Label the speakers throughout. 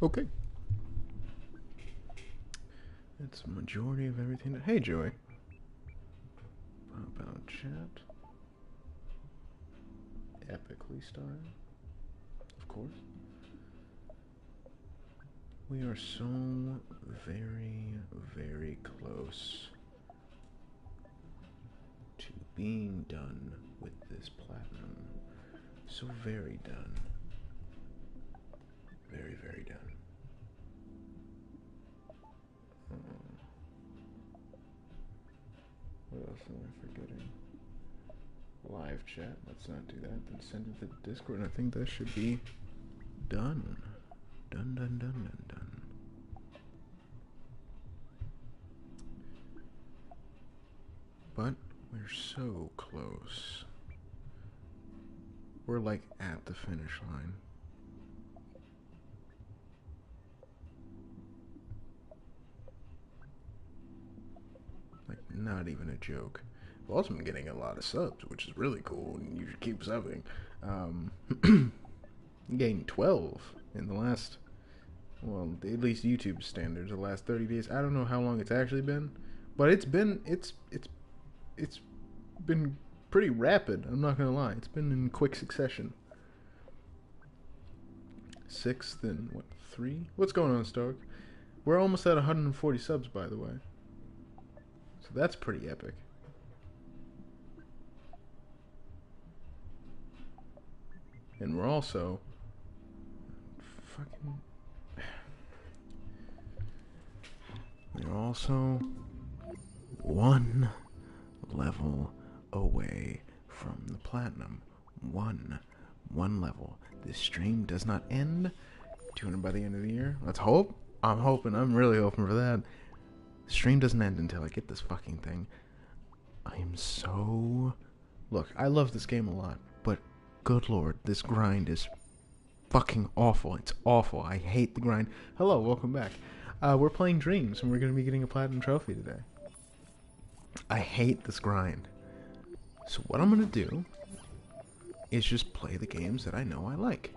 Speaker 1: Okay. It's a majority of everything. Hey, Joey. Pop out chat. Epically style. Of course. We are so very, very close to being done with this platinum. So very done. Very, very done. What else am I forgetting? Live chat. Let's not do that. Then send it to Discord. And I think that should be done. Done, done, done, done, done. But we're so close. We're like at the finish line. Like, not even a joke. We've also been getting a lot of subs, which is really cool, and you should keep subbing. Gained 12 in the last, well, at least YouTube standards, the last 30 days. I don't know how long it's actually been, but it's been pretty rapid. I'm not gonna lie. It's been in quick succession. 6th and what, 3? What's going on, Stark? We're almost at 140 subs, by the way. So that's pretty epic. And we're also we're also one level away from the platinum. One level. This stream does not end. 200 by the end of the year. Let's hope. I'm hoping. I'm really hoping for that. The stream doesn't end until I get this fucking thing. I am so... Look, I love this game a lot, but good lord, this grind is fucking awful. It's awful. I hate the grind. Hello, welcome back. We're playing Dreams, and we're going to be getting a platinum trophy today. I hate this grind. So what I'm going to do is just play the games that I know I like.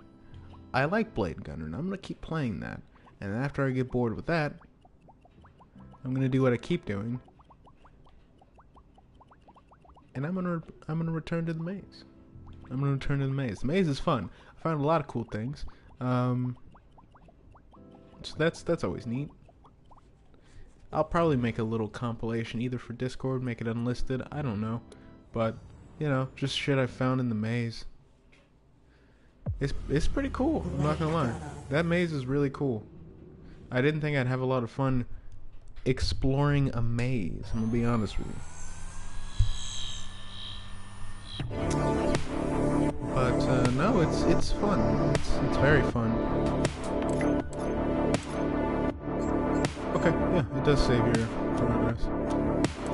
Speaker 1: I like Blade Gunner, and I'm going to keep playing that. And after I get bored with that, I'm going to do what I keep doing. And I'm going to return to the maze. I'm going to return to the maze. The maze is fun. I found a lot of cool things. So that's always neat. I'll probably make a little compilation either for Discord, make it unlisted, I don't know. But, you know, just shit I found in the maze. It's pretty cool, I'm not gonna lie. That maze is really cool. I didn't think I'd have a lot of fun exploring a maze, I'm gonna be honest with you. But no, it's fun. It's very fun. Okay, yeah, it does save your progress.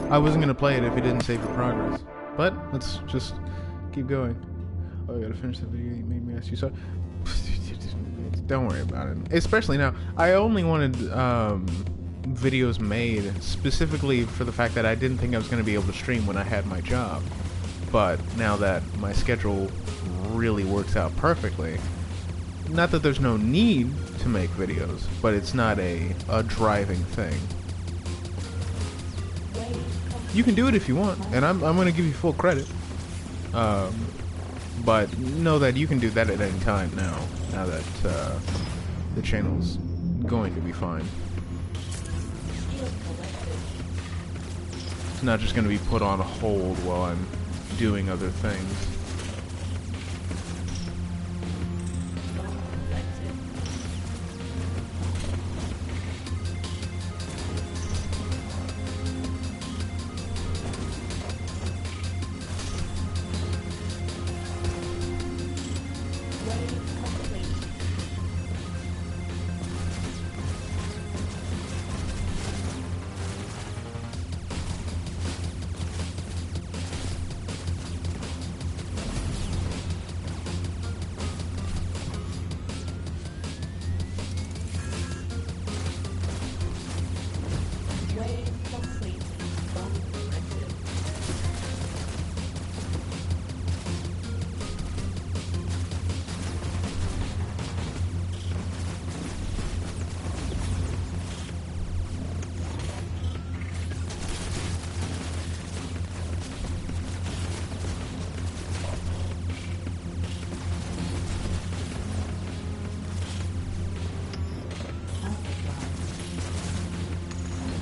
Speaker 1: I wasn't gonna play it if it didn't save your progress. But let's just keep going. Oh, I gotta finish the video you made me ask you. So don't worry about it. Especially now. I only wanted videos made specifically for the fact that I didn't think I was gonna be able to stream when I had my job. But now that my schedule really works out perfectly, not that there's no need to make videos, but it's not a driving thing. You can do it if you want, and I'm going to give you full credit. But know that you can do that at any time now that the channel's going to be fine. It's not just going to be put on hold while I'm doing other things.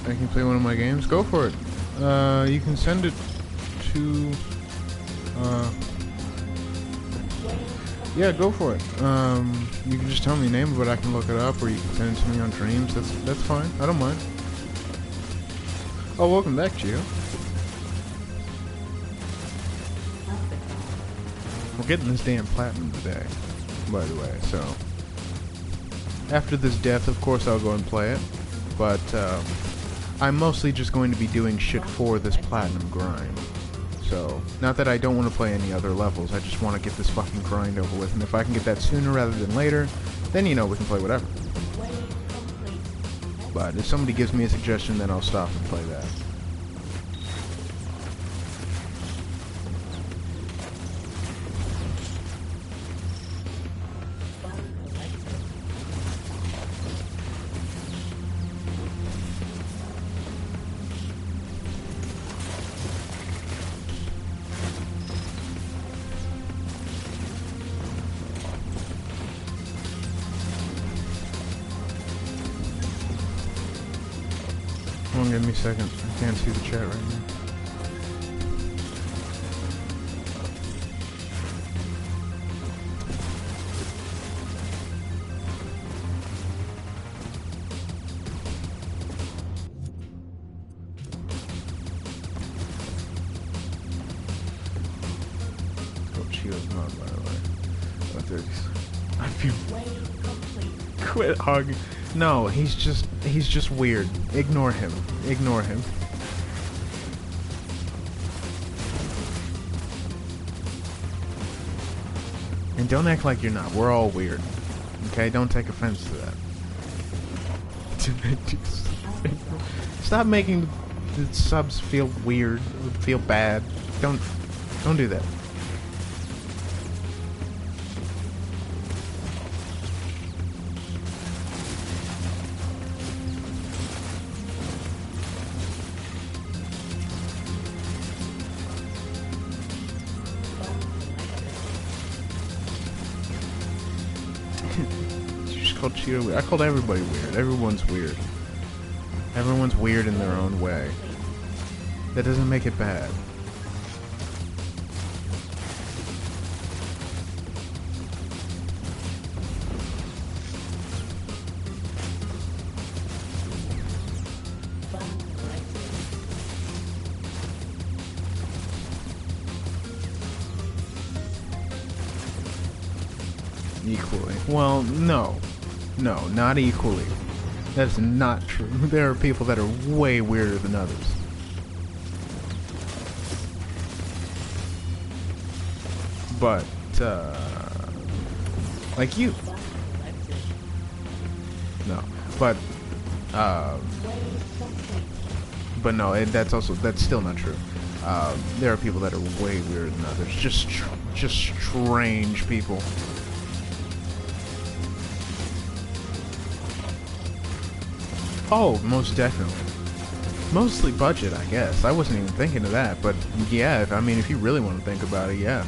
Speaker 1: I can play one of my games. Go for it. You can send it to. Yeah, go for it. You can just tell me the name of it. I can look it up, or you can send it to me on Dreams. That's fine. I don't mind. Oh, welcome back, Gio. We're getting this damn platinum today, by the way. So after this death, of course, I'll go and play it. But I'm mostly just going to be doing shit for this platinum grind. So, not that I don't want to play any other levels, I just want to get this fucking grind over with, and if I can get that sooner rather than later, then, you know, we can play whatever. But if somebody gives me a suggestion, then I'll stop and play that. Hold on, give me a second. I can't see the chat right now. Oh, Chio's not, by the way. But there's... I feel... Quit hugging. No, he's just weird. Ignore him. Ignore him. And don't act like you're not. We're all weird. Okay? Don't take offense to that. Stop making the subs feel weird, feel bad. Don't do that. Cheeto weird. I called everybody weird. Everyone's weird. Everyone's weird in their own way. That doesn't make it bad. Equally. Well, no. No, not equally. That's not true. There are people that are way weirder than others. But, like you. No. But no, that's still not true. There are people that are way weirder than others. Just strange people. Oh, most definitely. Mostly budget, I guess. I wasn't even thinking of that, but yeah, I mean, if you really want to think about it, yeah.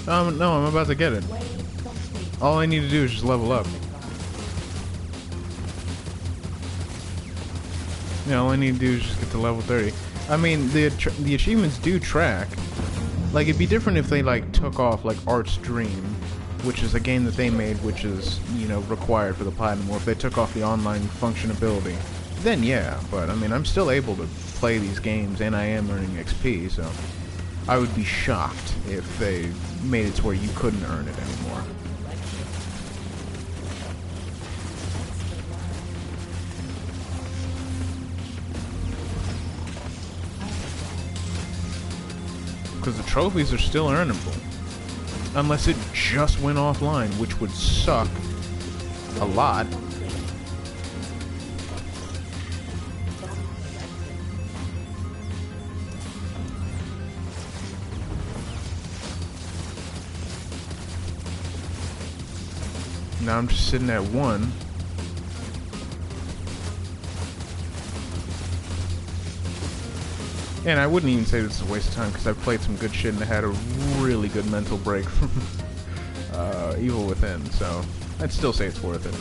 Speaker 1: No, I'm about to get it. All I need to do is just level up. Yeah, all I need to do is just get to level 30. I mean, the achievements do track. Like, it'd be different if they, like, took off, like, Art's Dream, which is a game that they made, which is, you know, required for the Platinum, or if they took off the online functionality. Then, yeah, but, I mean, I'm still able to play these games, and I am earning XP, so I would be shocked if they made it to where you couldn't earn it anymore. Because the trophies are still earnable. Unless it just went offline, which would suck a lot. Now I'm just sitting at 1. And I wouldn't even say this is a waste of time because I've played some good shit and I had a really good mental break from Evil Within, so I'd still say it's worth it.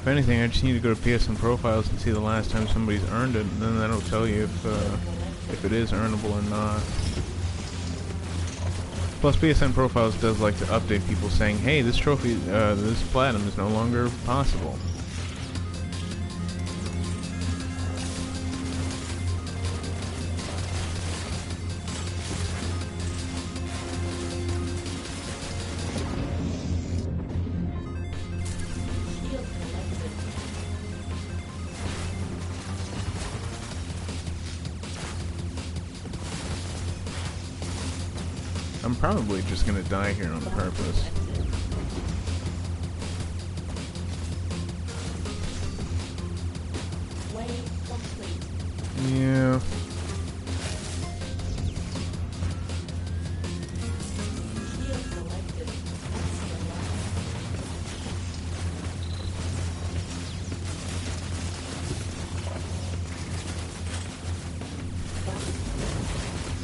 Speaker 1: If anything, I just need to go to PSN Profiles and see the last time somebody's earned it, and then that'll tell you if it is earnable or not. Plus, PSN Profiles does like to update people saying, hey, this trophy, this platinum is no longer possible. I'm probably just gonna die here on purpose. Yeah.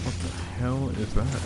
Speaker 1: What the hell is that?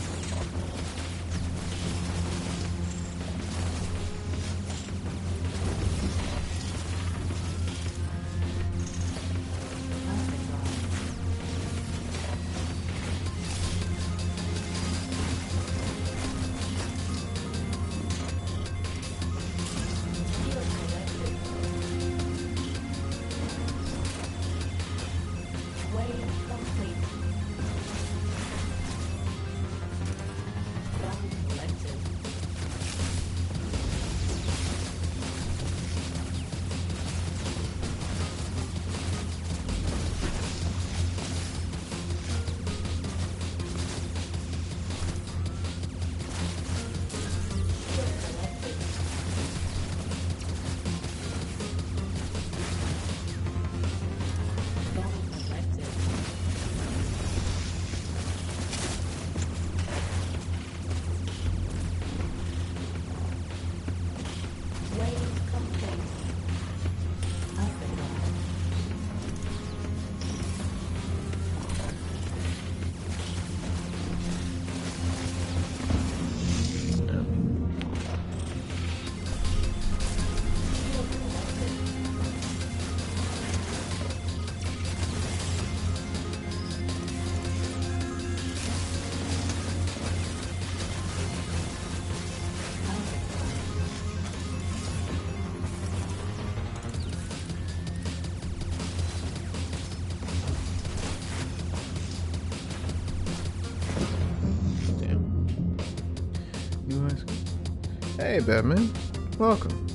Speaker 1: Hey, Batman. Welcome.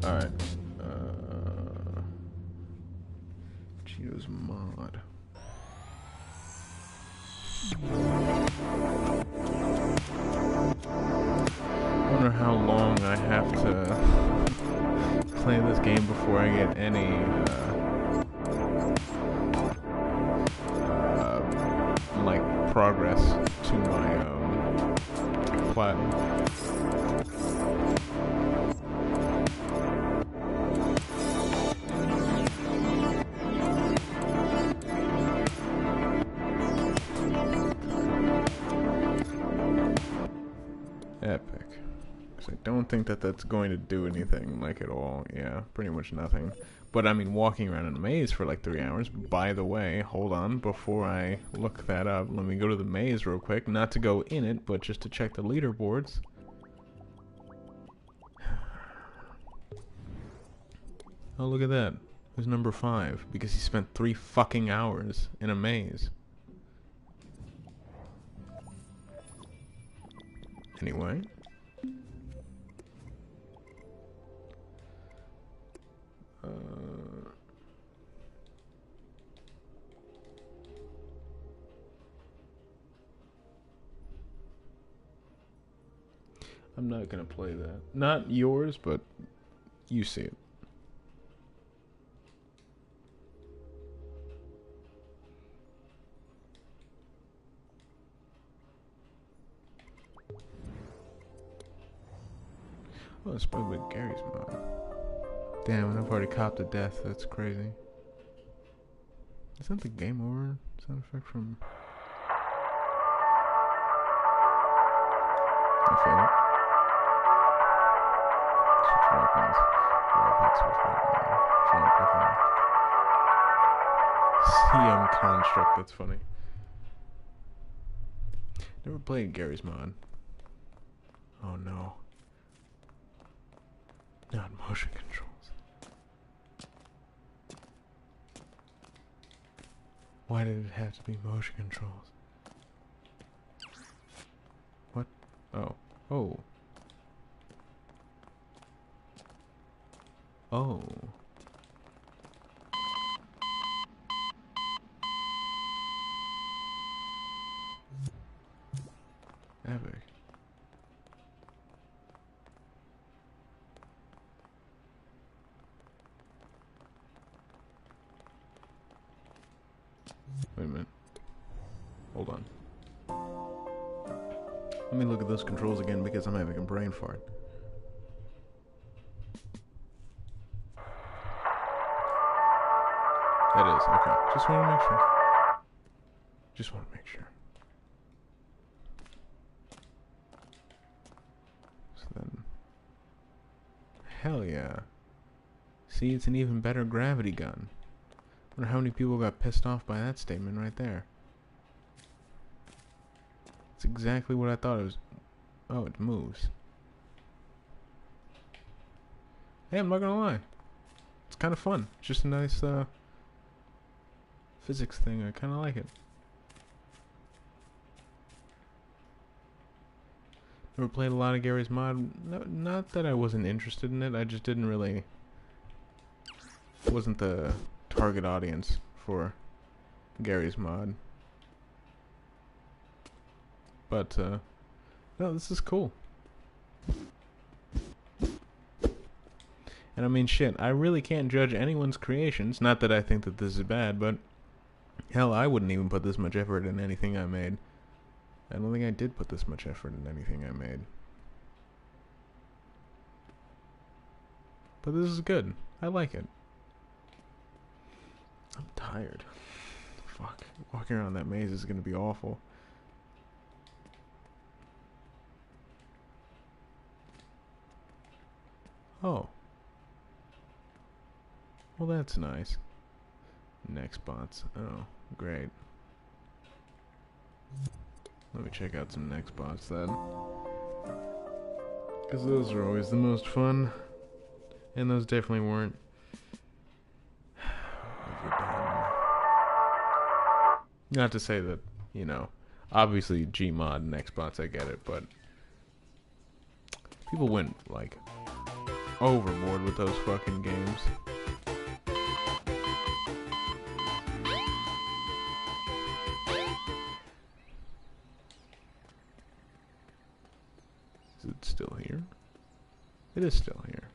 Speaker 1: Alright. Cheetos mod. I wonder how long I have to play this game before I get any like progress to my platinum. Epic. Because I don't think that that's going to do anything, like, at all. Yeah, pretty much nothing. But, I mean, walking around in a maze for, like, 3 hours. By the way, hold on, before I look that up, let me go to the maze real quick. Not to go in it, but just to check the leaderboards. Oh, look at that. Who's number 5? Because he spent 3 fucking hours in a maze. Anyway. I'm not gonna play that. Not yours, but you see it. Oh, it's probably with Gary's mod. Damn, and I've already copped to death. That's crazy. Is that the game over sound effect from... I feel it. Switch weapons. Drive hit, switch weapons. Jump with him. CM Construct, that's funny. Never played Gary's mod. Oh no. Not motion controls. Why did it have to be motion controls? What? Oh. Oh. Oh. Epic. Wait a minute. Hold on. Let me look at those controls again because I'm having a brain fart. That is, okay. Just want to make sure. Just want to make sure. So then... Hell yeah. See, it's an even better gravity gun. I wonder how many people got pissed off by that statement right there. It's exactly what I thought it was. Oh, it moves. Hey, I'm not gonna lie. It's kind of fun. It's just a nice physics thing. I kind of like it. Never played a lot of Gary's mod. No, not that I wasn't interested in it. I just didn't really... wasn't the target audience for Gary's mod. But, no, this is cool. And I mean, shit, I really can't judge anyone's creations. Not that I think that this is bad, but hell, I wouldn't even put this much effort in anything I made. I don't think I did put this much effort in anything I made. But this is good. I like it. I'm tired. Fuck. Walking around that maze is gonna be awful. Oh. Well, that's nice. Next spots. Oh, great. Let me check out some next spots then. Because those are always the most fun. And those definitely weren't. Not to say that, you know, obviously Gmod and Xbox, I get it, but People went, like, overboard with those fucking games. Is it still here? It is still here.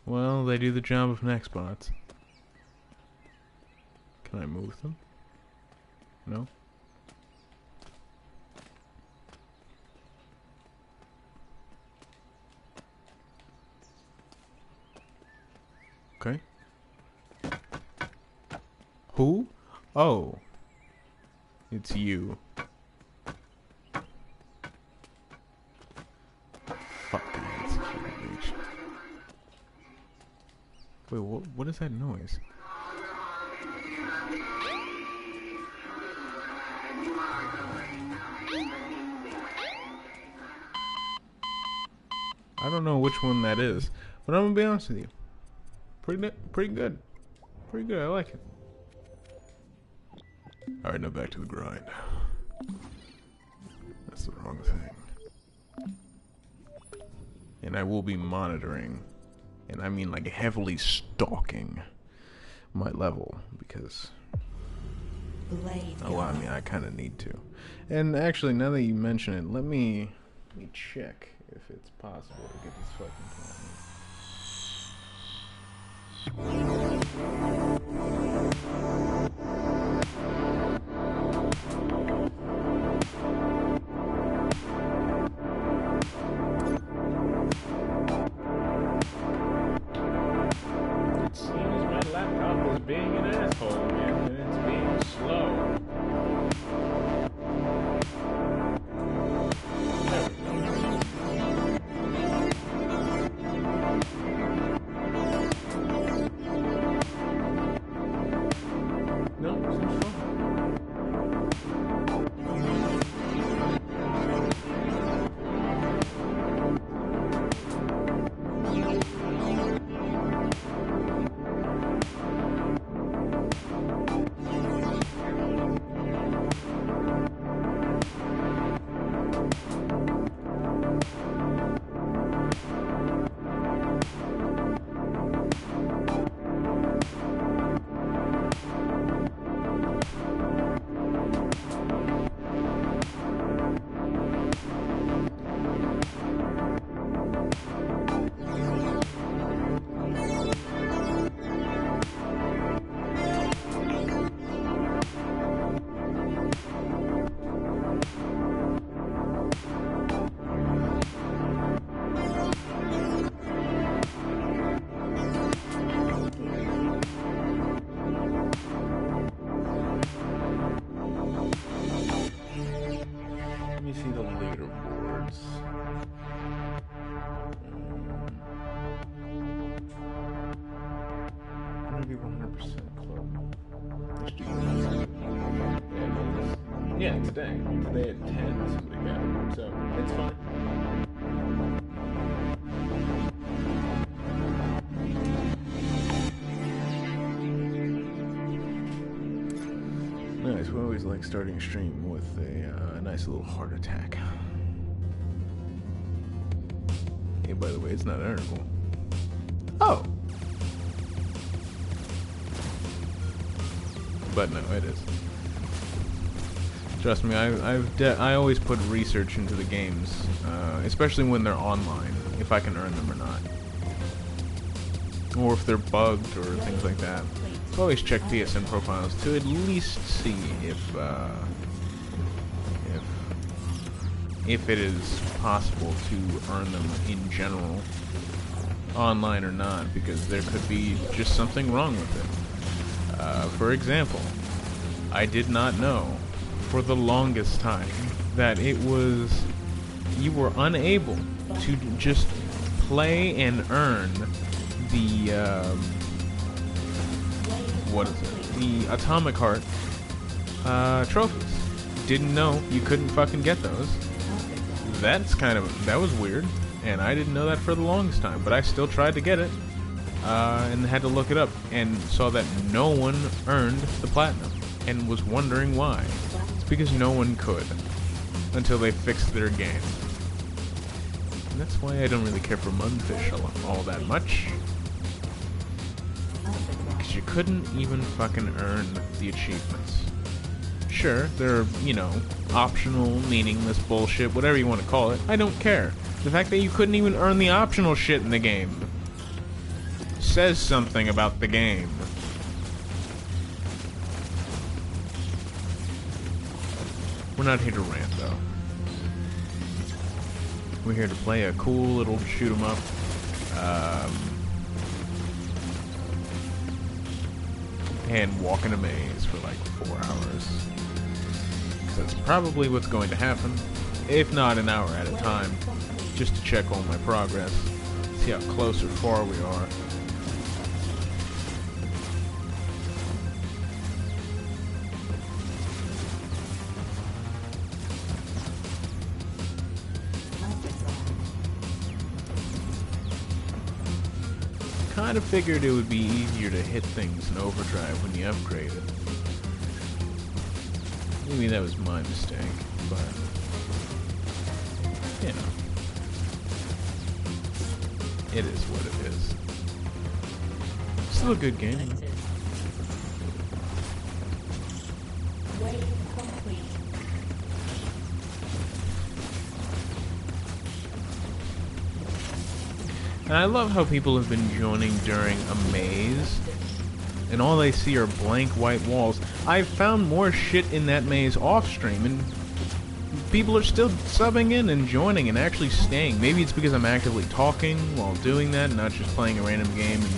Speaker 1: Well, they do the job of Nextbots. Can I move them? No? Okay. Who? Oh. It's you. Fuck, man, security breach. Wait, what is that noise? I don't know which one that is, but I'm gonna be honest with you. Pretty good. Pretty good, I like it. Alright, now back to the grind. That's the wrong thing. And I will be monitoring, and I mean like heavily stalking my level, because I mean I kind of need to. And actually, now that you mention it, let me check if it's possible to get this fucking platinum. It seems my laptop is being an asshole again, and it's being slow. Yeah, today. Today at 10, somebody got it, so it's fine. Nice, we always like starting a stream with a nice little heart attack. Hey, by the way, it's not honorable. Oh! But no, it is. Trust me, I always put research into the games, especially when they're online, if I can earn them or not. Or if they're bugged or things like that. So always check PSN profiles to at least see if it is possible to earn them in general, online or not, because there could be just something wrong with it. For example, I did not know for the longest time that you were unable to just play and earn the what is it? The Atomic Heart trophies. didn't know you couldn't fucking get those. That was weird, and I didn't know that for the longest time, but I still tried to get it, and had to look it up, and saw that no one earned the platinum, and was wondering why. It's because no one could, until they fixed their game. And that's why I don't really care for Mundfish all that much. Because you couldn't even fucking earn the achievements. Sure, they're, optional, meaningless bullshit, whatever you want to call it. I don't care. The fact that you couldn't even earn the optional shit in the game says something about the game. We're not here to rant, though. We're here to play a cool little shoot 'em up. And walk in a maze for like 4 hours. That's probably what's going to happen, if not an hour at a time, just to check all my progress, see how close or far we are. Kind of figured it would be easier to hit things in overdrive when you upgrade it. Maybe that was my mistake, but, it is what it is. Still a good game. And I love how people have been joining during a maze, and all they see are blank white walls. I've found more shit in that maze off stream, and people are still subbing in and joining and actually staying. Maybe it's because I'm actively talking while doing that, not just playing a random game and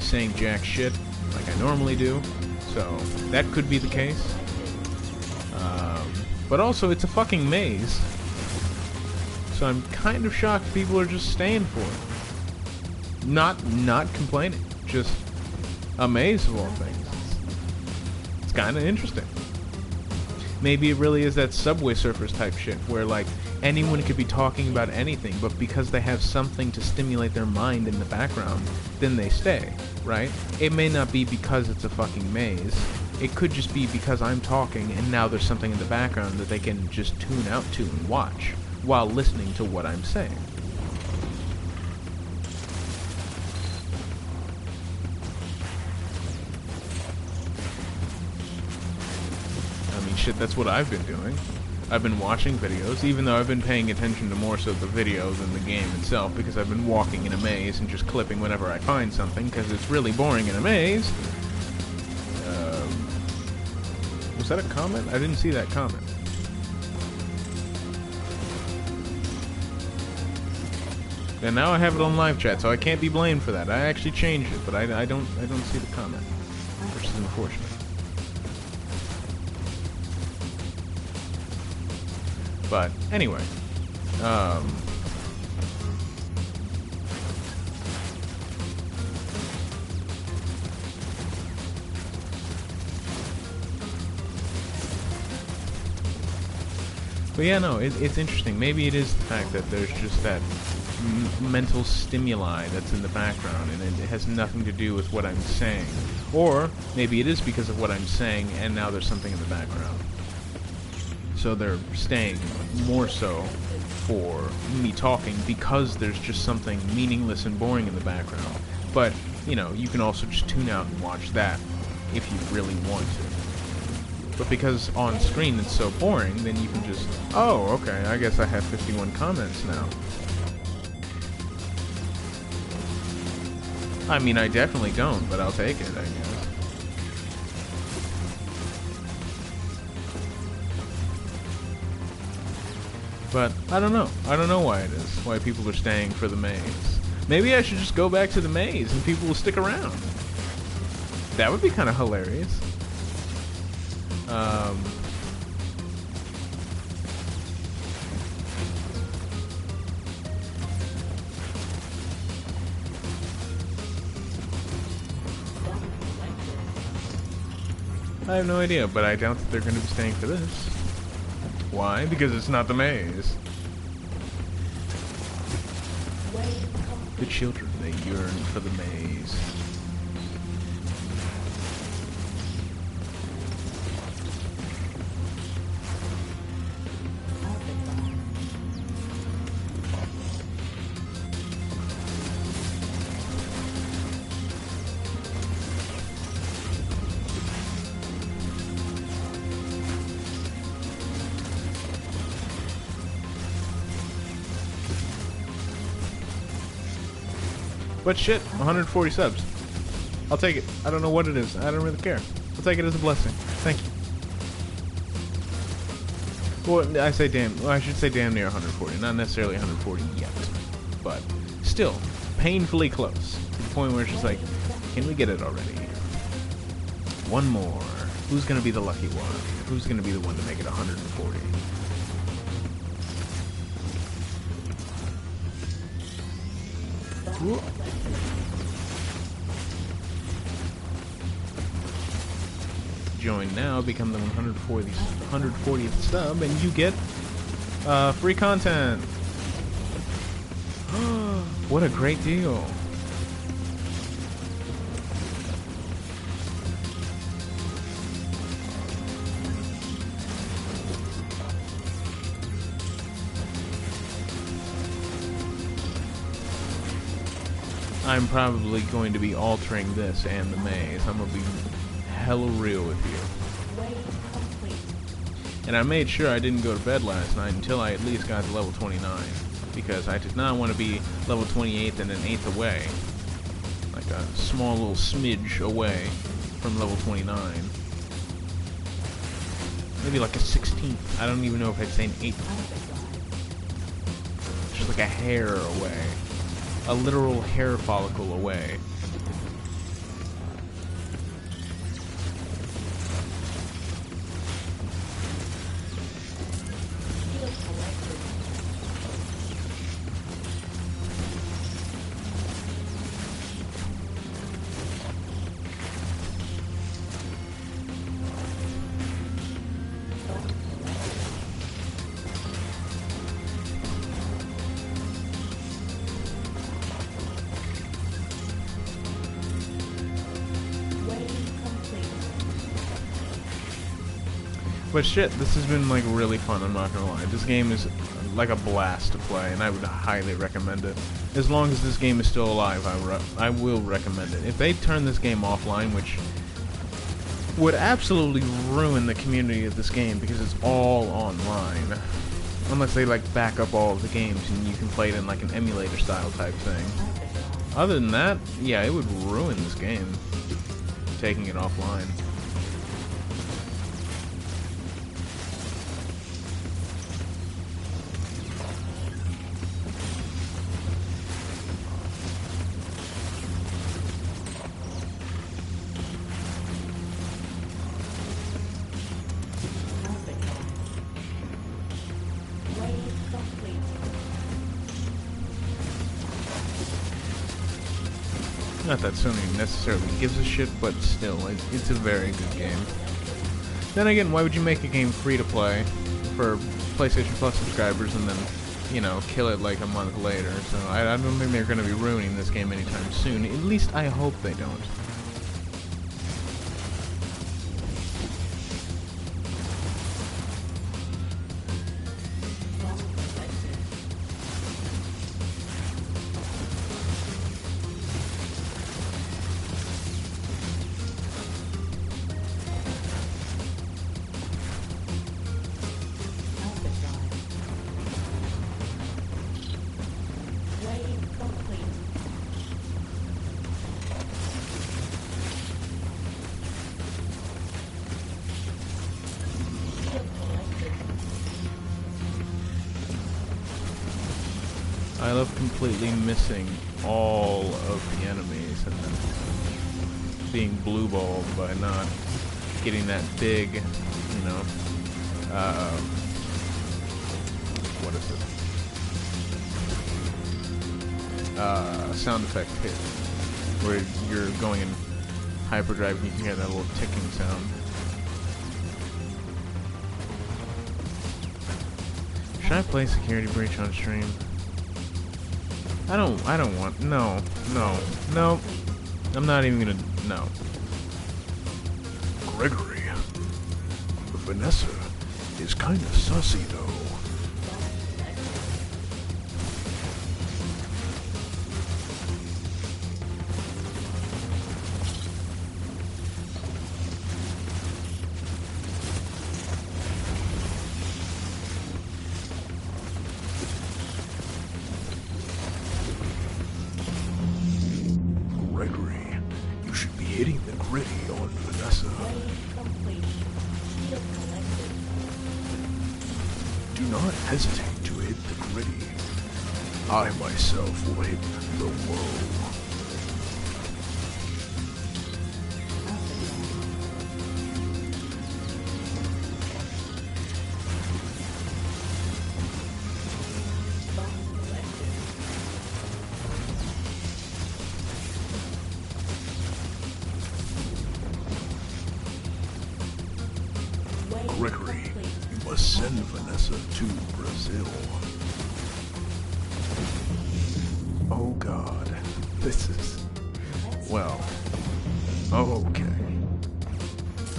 Speaker 1: saying jack shit like I normally do. So that could be the case. But also, it's a fucking maze. So I'm kind of shocked people are just staying for it. Not complaining, just a maze of all things. It's kind of interesting. Maybe it really is that Subway Surfers type shit, where like anyone could be talking about anything, but because they have something to stimulate their mind in the background, then they stay, right? It may not be because it's a fucking maze. It could just be because I'm talking and now there's something in the background that they can just tune out to and watch while listening to what I'm saying. Shit, that's what I've been doing. I've been watching videos, even though I've been paying attention to more so the video than the game itself, because I've been walking in a maze and just clipping whenever I find something, because it's really boring in a maze. Was that a comment? I didn't see that comment. And now I have it on live chat, so I can't be blamed for that. I actually changed it, but I don't see the comment, which is unfortunate. But anyway, but yeah, no, it's interesting. Maybe it is the fact that there's just that mental stimuli that's in the background, and it has nothing to do with what I'm saying. Or maybe it is because of what I'm saying, and now there's something in the background. So they're staying more so for me talking because there's just something meaningless and boring in the background. But, you can also just tune out and watch that if you really want to. But because on screen it's so boring, then you can just, oh, okay, I guess I have 51 comments now. I mean, I definitely don't, but I'll take it, I guess. But I don't know. I don't know why it is. Why people are staying for the maze. Maybe I should just go back to the maze and people will stick around. That would be kind of hilarious. I have no idea, but I doubt that they're going to be staying for this. Why? Because it's not the maze. The children, they yearn for the maze. But shit, 140 subs. I'll take it. I don't know what it is. I don't really care. I'll take it as a blessing. Thank you. Well, I say damn. Well, I should say damn near 140. Not necessarily 140 yet, but still painfully close to the point where it's just like, can we get it already? One more. Who's gonna be the lucky one? Who's gonna be the one to make it 140? Whoa. Join now, become the 140th sub, and you get free content. What a great deal. I'm probably going to be altering this and the maze. I'm going to be hella real with you. And I made sure I didn't go to bed last night until I at least got to level 29. Because I did not want to be level 28 and an eighth away. Like a small little smidge away from level 29. Maybe like a 16th. I don't even know if I'd say an 8th. Just like a hair away. A literal hair follicle away. But shit, this has been like really fun, I'm not gonna lie. This game is like a blast to play, and I would highly recommend it. As long as this game is still alive, I will recommend it. If they turn this game offline, which would absolutely ruin the community of this game because it's all online. Unless they like back up all of the games and you can play it in like an emulator style type thing. Other than that, yeah, it would ruin this game, taking it offline. Not that Sony necessarily gives a shit, but still, it's a very good game. Then again, why would you make a game free to play for PlayStation Plus subscribers and then, you know, kill it like a month later? So I don't think they're going to be ruining this game anytime soon. At least I hope they don't. I love completely missing all of the enemies and then being blue-balled by not getting that big, you know, what is it? Sound effect hit, where you're going in hyperdrive and you can hear that little ticking sound. Should I play Security Breach on stream? I don't want, no. I'm not even gonna, no. Gregory. Vanessa is kinda sussy though. Hitting the gritty on Vanessa. Do not hesitate to hit the gritty. I myself will hit the low. Gregory, you must send Vanessa to Brazil. Oh God, this is... well, okay.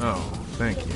Speaker 1: Oh, thank you.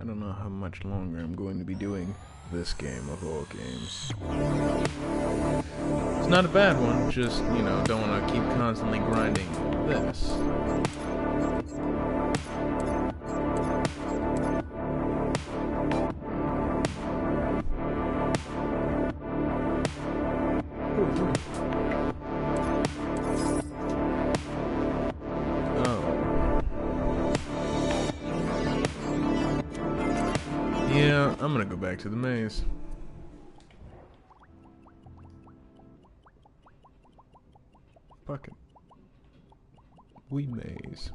Speaker 1: I don't know how much longer I'm going to be doing this game of all games. It's not a bad one, just, you know, don't want to keep constantly grinding this. Yeah, I'm gonna go back to the maze. Fuck it. We maze.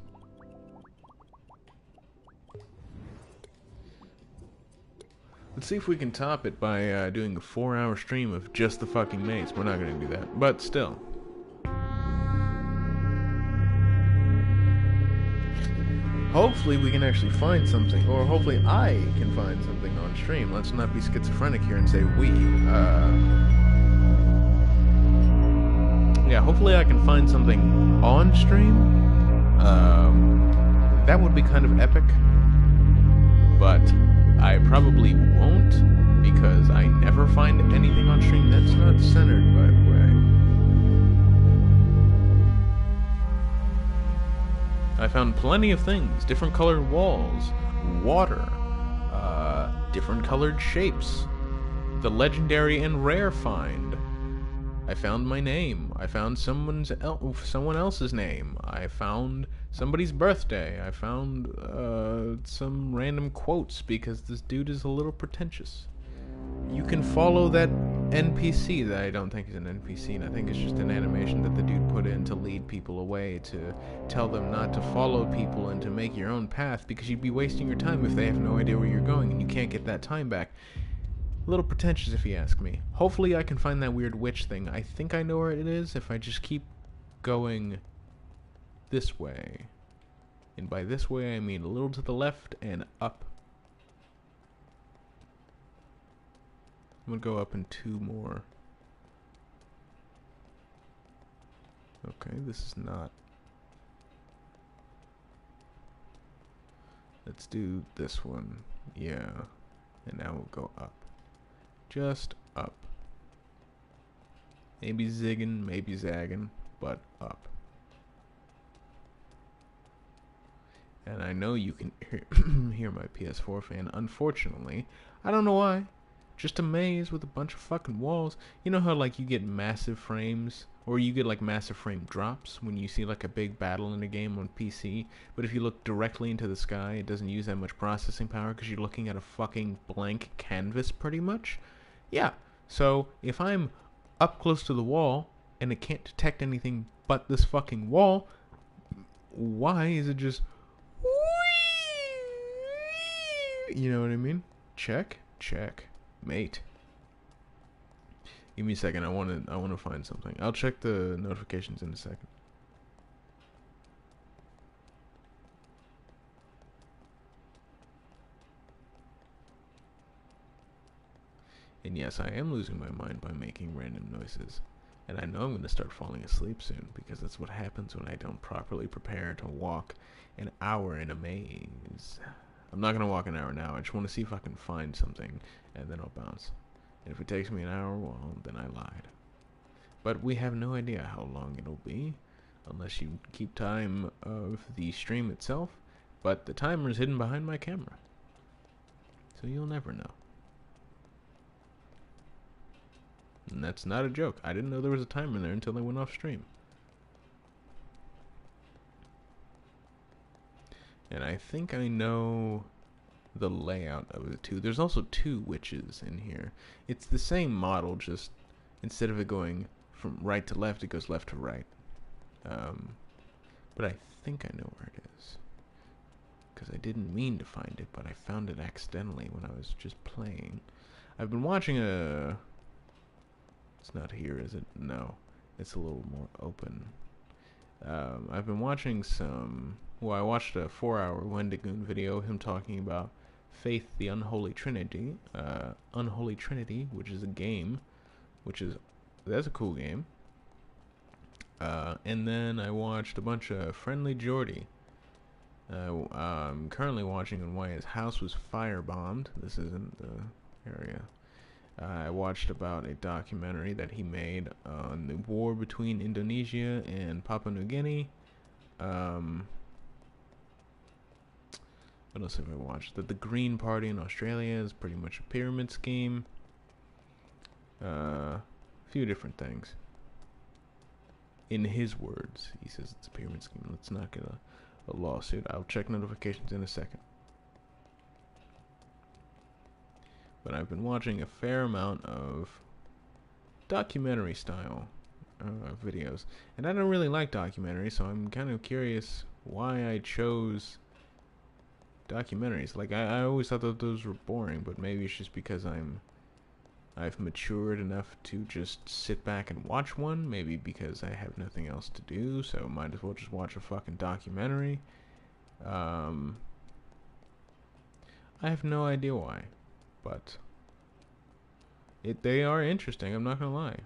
Speaker 1: Let's see if we can top it by doing a 4-hour stream of just the fucking maze. We're not gonna do that, but still. Hopefully we can actually find something, or hopefully I can find something on stream. Let's not be schizophrenic here and say we. Yeah, hopefully I can find something on stream. That would be kind of epic. But I probably won't, because I never find anything on stream that's not centered, by the way. I found plenty of things, different colored walls, water, different colored shapes, the legendary and rare find. I found my name. I found someone else's name. I found somebody's birthday. I found some random quotes because this dude is a little pretentious. You can follow that NPC that I don't think is an NPC, and I think it's just an animation that the dude put in to lead people away, to tell them not to follow people and to make your own path, because you'd be wasting your time if they have no idea where you're going and you can't get that time back. A little pretentious if you ask me. Hopefully I can find that weird witch thing. I think I know where it is if I just keep going this way. And by this way, I mean a little to the left and up. I'm gonna go up in 2 more. Okay, this is not. Let's do this one. Yeah. And now we'll go up. Just up. Maybe zigging, maybe zagging, but up. And I know you can hear my PS4 fan. Unfortunately, I don't know why. Just a maze with a bunch of fucking walls. You know how like you get massive frames, or you get like massive frame drops when you see like a big battle in a game on PC, but if you look directly into the sky, it doesn't use that much processing power because you're looking at a fucking blank canvas pretty much? Yeah, so if I'm up close to the wall and it can't detect anything but this fucking wall, why is it just... You know what I mean? Check, check, mate. Give me a second. I want to find something. I'll check the notifications in a second. And yes, I am losing my mind by making random noises. And I know I'm going to start falling asleep soon, because that's what happens when I don't properly prepare to walk an hour in a maze. I'm not going to walk an hour now. I just want to see if I can find something, and then I'll bounce. And if it takes me an hour, well, then I lied. But we have no idea how long it'll be, unless you keep time of the stream itself. But the timer is hidden behind my camera, so you'll never know. And that's not a joke. I didn't know there was a timer there until I went off stream. And I think I know the layout of it too. There's also 2 witches in here. It's the same model, just instead of it going from right to left, it goes left to right. But I think I know where it is, because I didn't mean to find it, but I found it accidentally when I was just playing. I've been watching a... It's not here, is it? No. It's a little more open. I've been watching some... Well, I watched a 4-hour Wendigoon video, him talking about Faith, the Unholy Trinity. Unholy Trinity, which is a game, that's a cool game. And then I watched a bunch of Friendly Jordy. I'm currently watching why his house was firebombed. This isn't the area. I watched about a documentary that he made on the war between Indonesia and Papua New Guinea. What else have I watched? The Green Party in Australia is pretty much a pyramid scheme. A few different things. In his words, he says it's a pyramid scheme. Let's not get a lawsuit. I'll check notifications in a second. But I've been watching a fair amount of documentary style videos. And I don't really like documentaries, so I'm kind of curious why I chose documentaries. Like, I always thought that those were boring, but maybe it's just because I've matured enough to just sit back and watch one. Maybe because I have nothing else to do, so might as well just watch a fucking documentary. I have no idea why. But they are interesting, I'm not gonna lie.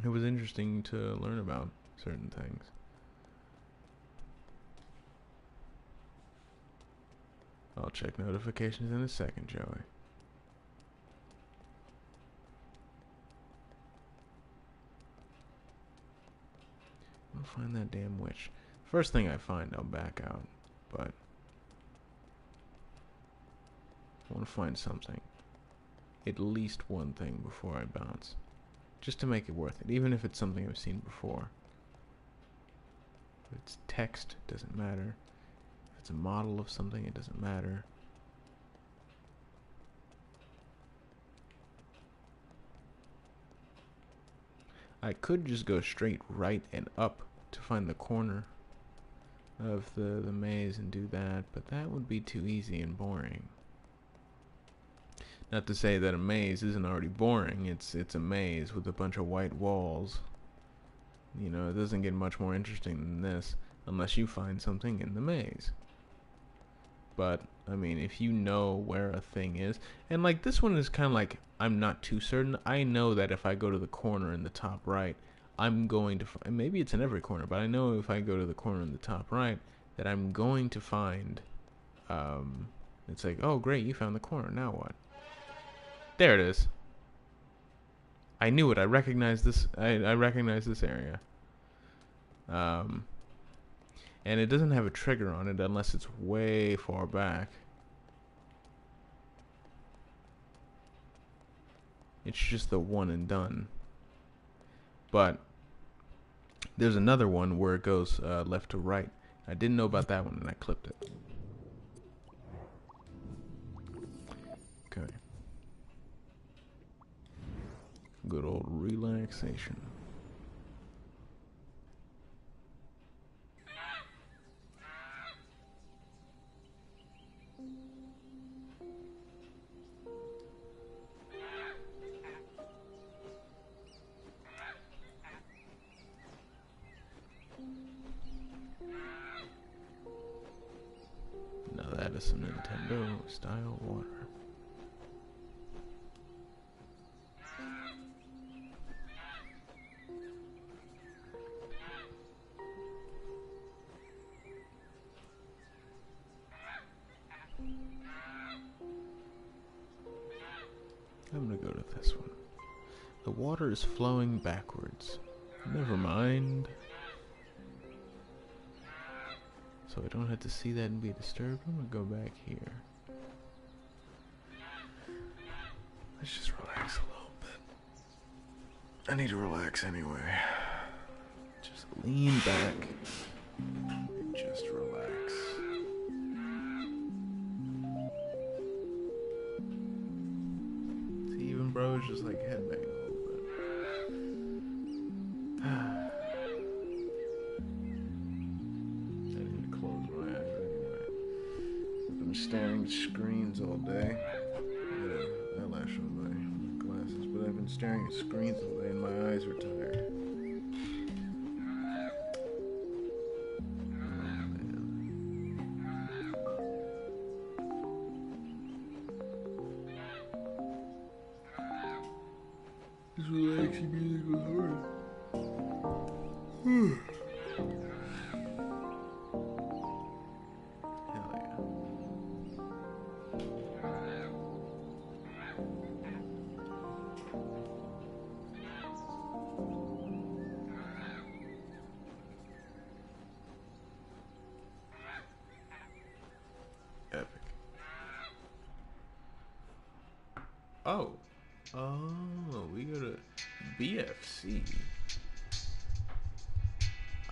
Speaker 1: It was interesting to learn about certain things. I'll check notifications in a second, Joey. I'll find that damn witch. First thing I find, I'll back out, but I want to find something. At least one thing before I bounce. Just to make it worth it, even if it's something I've seen before. If it's text, it doesn't matter. If it's a model of something, it doesn't matter. I could just go straight right and up to find the corner of the maze and do that, but that would be too easy and boring. Not to say that a maze isn't already boring. It's a maze with a bunch of white walls. You know, it doesn't get much more interesting than this. unless you find something in the maze. But I mean, if you know where a thing is, and like this one is kind of like, I'm not too certain. I know that if I go to the corner in the top right, I'm going to find, maybe it's in every corner, but I know if I go to the corner in the top right, that I'm going to find, it's like, oh great, you found the corner, now what? There it is. I knew it. I recognized this. I recognize this area. And it doesn't have a trigger on it unless it's way far back. It's just the one and done. But there's another one where it goes left to right. I didn't know about that one and I clipped it. Okay. Good old relaxation. Now that is some Nintendo style water. I'm gonna go to this one. The water is flowing backwards. Never mind. So I don't have to see that and be disturbed. I'm gonna go back here. Let's just relax a little bit. I need to relax anyway. Just lean back and just relax. See, even bro is just like headbanging a little bit. I need to close my eyes anyway. I've been staring at screens all day. I got an eyelash on my glasses, but I've been staring at screens all day and my eyes are tired. This relaxing music was hard. Hell yeah. Epic. Oh. Oh, we go to BFC.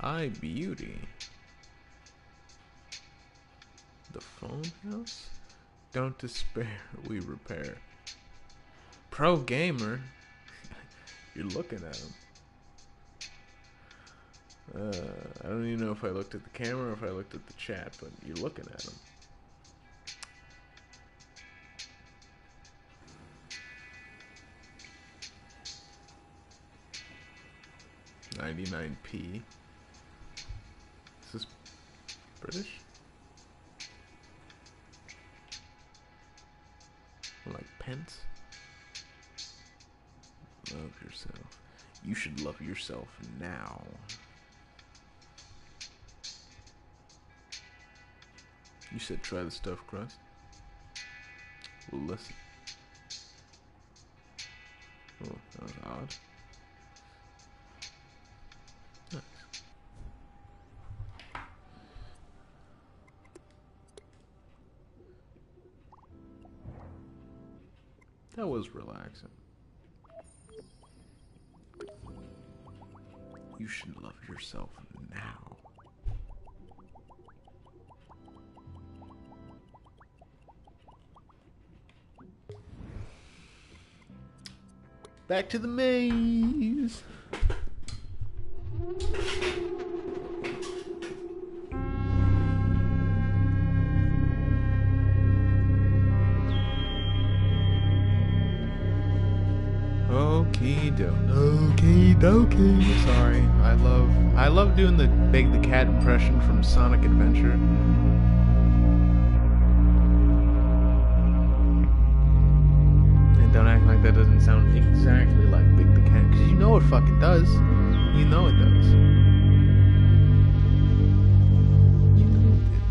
Speaker 1: iBeauty. The phone house? Don't despair, we repair. Pro gamer? You're looking at him. I don't even know if I looked at the camera or if I looked at the chat, but you're looking at him. $99p. Is this British? Or like pence? Love yourself. You should love yourself now. You said try the stuffed crust? Well, listen. Oh, that was odd. Nice. That was relaxing. You should love yourself now. Back to the maze. Okie dokie. Sorry, I love doing the Big the Cat impression from Sonic Adventure. And don't act like that doesn't sound exactly like Big the Cat, because you know it fucking does. You know it does. You know it did.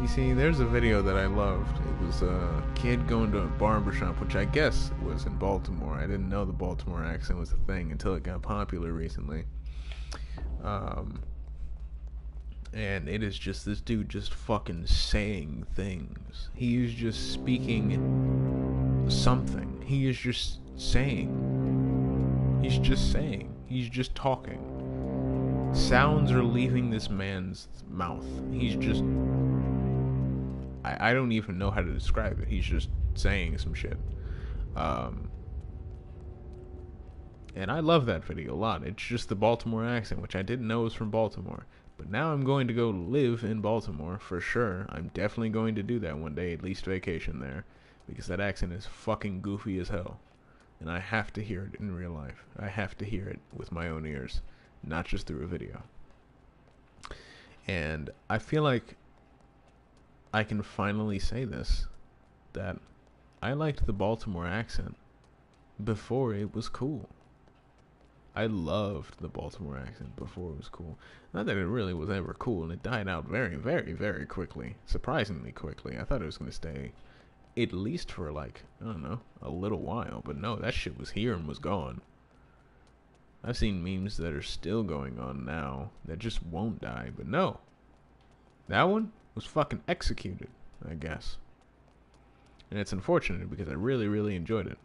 Speaker 1: You see, there's a video that I loved. It was a kid going to a barbershop, which I guess was in Baltimore. I didn't know the Baltimore accent was a thing until it got popular recently. And it is just this dude just fucking saying things. He is just speaking something. He is just saying. He's just saying. He's just talking. Sounds are leaving this man's mouth. He's just... I don't even know how to describe it. He's just saying some shit. And I love that video a lot. It's just the Baltimore accent, which I didn't know was from Baltimore. But now I'm going to go live in Baltimore for sure. I'm definitely going to do that one day, at least vacation there. Because that accent is fucking goofy as hell. And I have to hear it in real life. I have to hear it with my own ears, not just through a video. And I feel like I can finally say this, that I liked the Baltimore accent before it was cool. I loved the Baltimore accent before it was cool. Not that it really was ever cool, and it died out very, very, very quickly. Surprisingly quickly. I thought it was going to stay at least for like, I don't know, a little while. But no, that shit was here and was gone. I've seen memes that are still going on now that just won't die. But no, that one was fucking executed, I guess. And it's unfortunate because I really, really enjoyed it.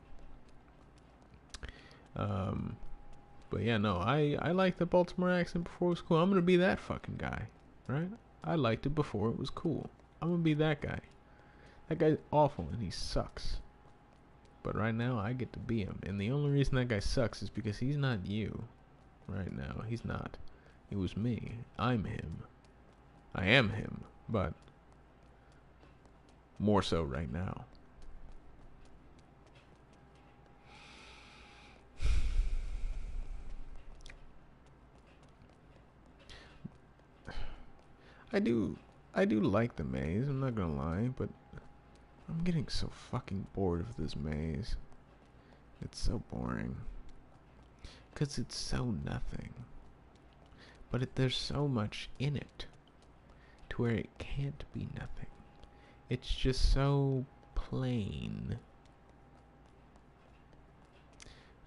Speaker 1: But yeah, no, I liked the Baltimore accent before it was cool. I'm gonna be that fucking guy, right? I liked it before it was cool. I'm gonna be that guy. That guy's awful and he sucks. But right now, I get to be him. And the only reason that guy sucks is because he's not you. Right now, he's not. It was me. I'm him. I am him, but more so right now. I do like the maze, I'm not gonna lie, but I'm getting so fucking bored of this maze. It's so boring. 'Cause it's so nothing. But there's so much in it to where it can't be nothing. It's just so plain.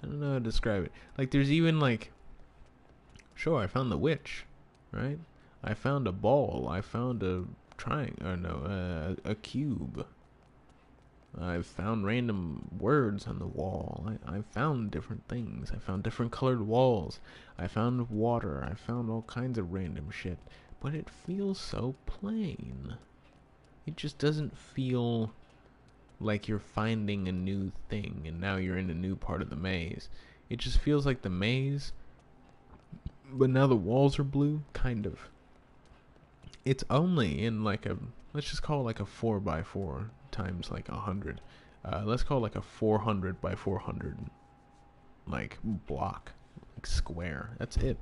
Speaker 1: I don't know how to describe it. Like, there's even like, sure, I found the witch, right? I found a ball. I found a triangle. Or no, a cube. I found random words on the wall. I found different things. I found different colored walls. I found water. I found all kinds of random shit. But it feels so plain. It just doesn't feel like you're finding a new thing and now you're in a new part of the maze. It just feels like the maze, but now the walls are blue, kind of. It's only in like a, let's just call it like a 4x4 times like 100. Let's call it like a 400 by 400 like block, like square. That's it.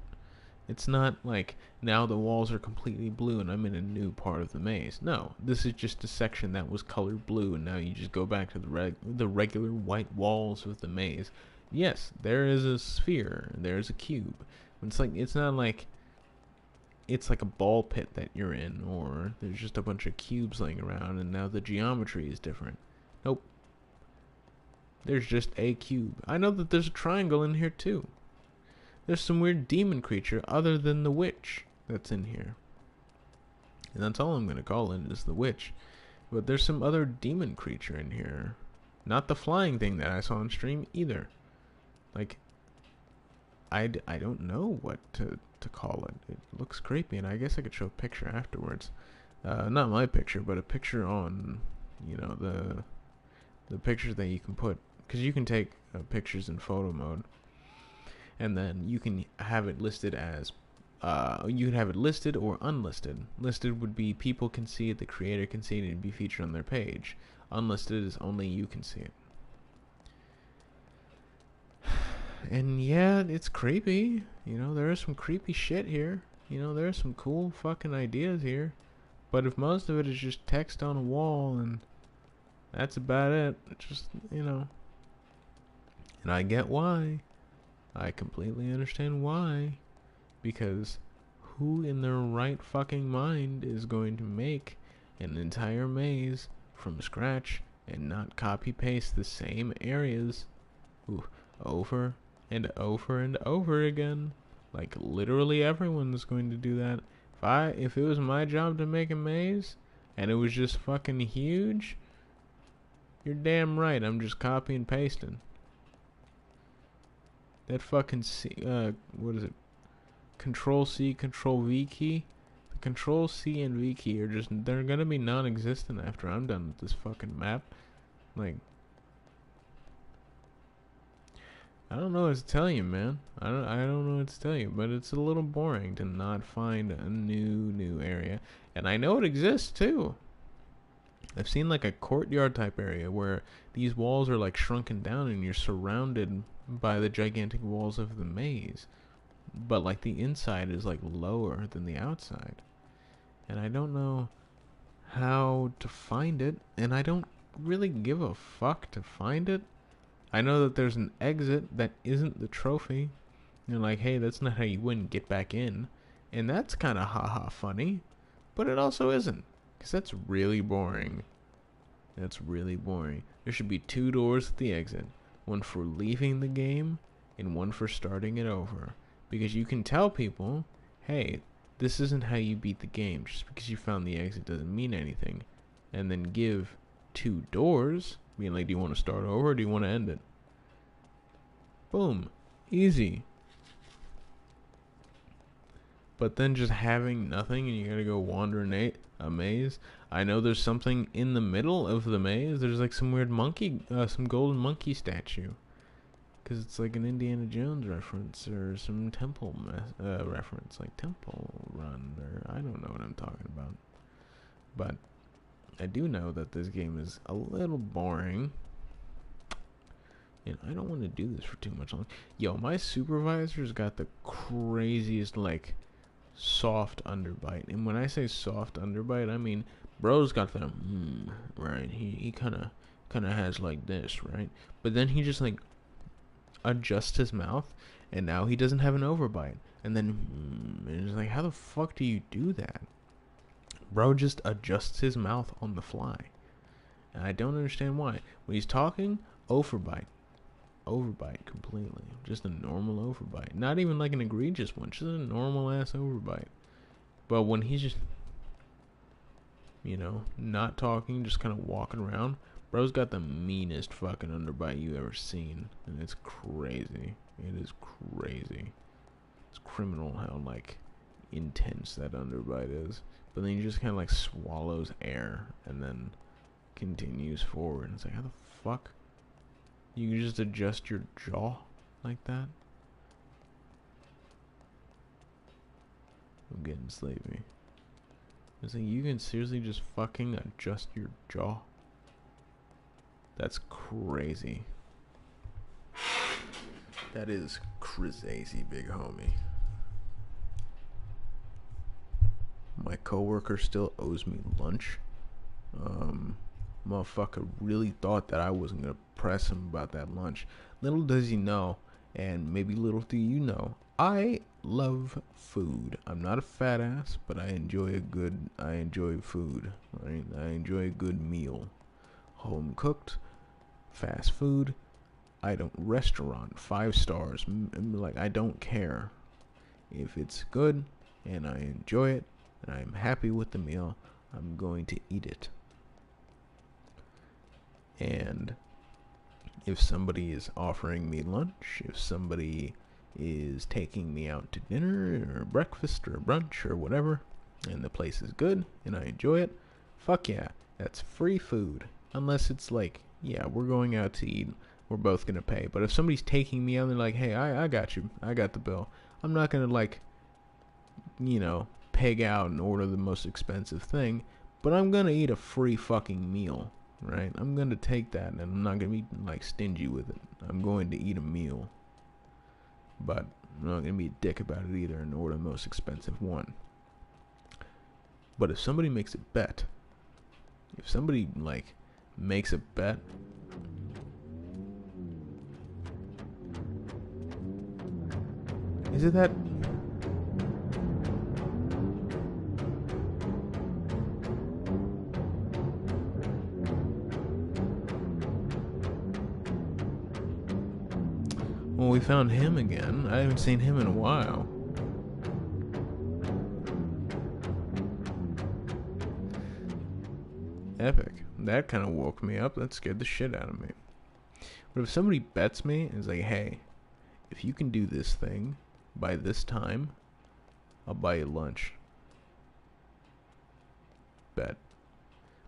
Speaker 1: It's not like now the walls are completely blue and I'm in a new part of the maze. No, this is just a section that was colored blue and now you just go back to the regular white walls of the maze. Yes, there is a sphere, there's a cube. It's not like it's like a ball pit that you're in, or there's just a bunch of cubes laying around and now the geometry is different. Nope. There's just a cube. I know that there's a triangle in here too. There's some weird demon creature other than the witch that's in here. And that's all I'm going to call it, is the witch. But there's some other demon creature in here. Not the flying thing that I saw on stream either. Like, I don't know what to call it. It looks creepy, and I guess I could show a picture afterwards. Not my picture, but a picture on, you know, the pictures that you can put. Because you can take pictures in photo mode. And then you can have it listed as You could have it listed or unlisted. Listed would be people can see it, the creator can see it, and be featured on their page. Unlisted is only you can see it. And yeah, it's creepy. You know, there is some creepy shit here. You know, there are some cool fucking ideas here. But if most of it is just text on a wall and that's about it, just, you know. And I get why. I completely understand why. Because who in their right fucking mind is going to make an entire maze from scratch and not copy paste the same areas over and over and over again? Like, literally everyone's going to do that. If it was my job to make a maze and it was just fucking huge, you're damn right, I'm just copy and pasting. That fucking what is it? Control C, Control V key. The Control C and V key are just, they're gonna be non-existent after I'm done with this fucking map. Like, I don't know what to tell you, man. I don't know what to tell you, but it's a little boring to not find a new area. And I know it exists too. I've seen like a courtyard type area where these walls are like shrunken down and you're surrounded by the gigantic walls of the maze. But like the inside is like lower than the outside. And I don't know how to find it, and I don't really give a fuck to find it. I know that there's an exit that isn't the trophy. You're like, hey, that's not how you win, get back in. And that's kind of haha funny. But it also isn't. Because that's really boring. That's really boring. There should be 2 doors at the exit. One for leaving the game, and one for starting it over. Because you can tell people, hey, this isn't how you beat the game. Just because you found the exit doesn't mean anything. And then give 2 doors, being like, do you want to start over or do you want to end it? Boom. Easy. But then just having nothing and you gotta go wander a maze. I know there's something in the middle of the maze. There's like some weird monkey, some golden monkey statue. Because it's like an Indiana Jones reference or some temple reference. Like Temple Run, or I don't know what I'm talking about. But I do know that this game is a little boring. And I don't want to do this for too much longer. Yo, my supervisor's got the craziest, like, soft underbite. And when I say soft underbite, I mean, bro's got that, right? He kind of has like this, right? But then he just, like, adjusts his mouth, and now he doesn't have an overbite. And then, and it's like, how the fuck do you do that? Bro just adjusts his mouth on the fly. And I don't understand why. When he's talking, overbite completely. Just a normal overbite. Not even like an egregious one. Just a normal ass overbite. But when he's just, you know, not talking, just kind of walking around, bro's got the meanest fucking underbite you ever seen. And it's crazy. It is crazy. It's criminal how, like, intense that underbite is. But then he just kind of, like, swallows air and then continues forward. And it's like, how the fuck? You can just adjust your jaw like that? I'm getting sleepy. It's like, you can seriously just fucking adjust your jaw? That's crazy. That is crazy, big homie. My coworker still owes me lunch. Motherfucker really thought that I wasn't gonna press him about that lunch. Little does he know, and maybe little do you know, I love food. I'm not a fat ass, but I enjoy food. Right? I enjoy a good meal. Home cooked, fast food. I don't restaurant, 5 stars. Like, I don't care. If it's good and I enjoy it and I'm happy with the meal, I'm going to eat it. And if somebody is offering me lunch, if somebody is taking me out to dinner or breakfast or brunch or whatever, and the place is good and I enjoy it, fuck yeah, that's free food. Unless it's like, yeah, we're going out to eat, we're both gonna pay. But if somebody's taking me out and they're like, hey, I got you, I got the bill, I'm not gonna, like, you know, peg out and order the most expensive thing, but I'm gonna eat a free fucking meal, right? I'm gonna take that, and I'm not gonna be like stingy with it. I'm going to eat a meal, but I'm not gonna be a dick about it either and order the most expensive one. But if somebody makes a bet, if somebody like makes a bet, is it that? Well, we found him again. I haven't seen him in a while. Epic. That kind of woke me up. That scared the shit out of me. But if somebody bets me and is like, hey, if you can do this thing by this time, I'll buy you lunch. Bet.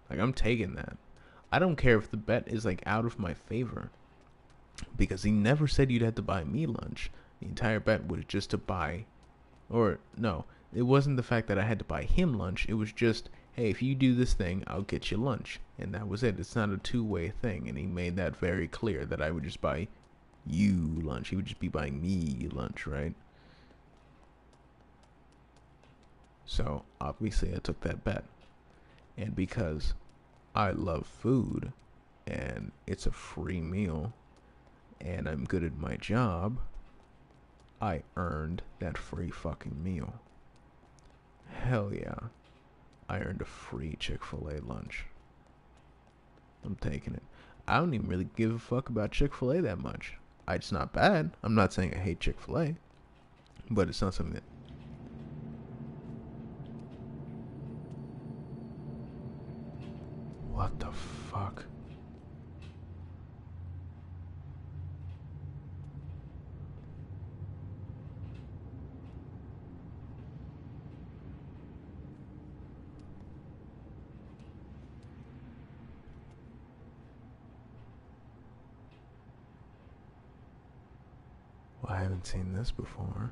Speaker 1: Like, I'm taking that. I don't care if the bet is like out of my favor, because he never said you'd have to buy me lunch. The entire bet was just to buy, or no, it wasn't the fact that I had to buy him lunch. It was just, hey, if you do this thing, I'll get you lunch. And that was it. It's not a two-way thing. And he made that very clear, that I would just buy you lunch. He would just be buying me lunch, right? So obviously I took that bet. And because I love food and it's a free meal and I'm good at my job, I earned that free fucking meal. Hell yeah. I earned a free Chick-fil-A lunch. I'm taking it. I don't even really give a fuck about Chick-fil-A that much. It's not bad. I'm not saying I hate Chick-fil-A, but it's not something that... What the fuck? Well, I haven't seen this before.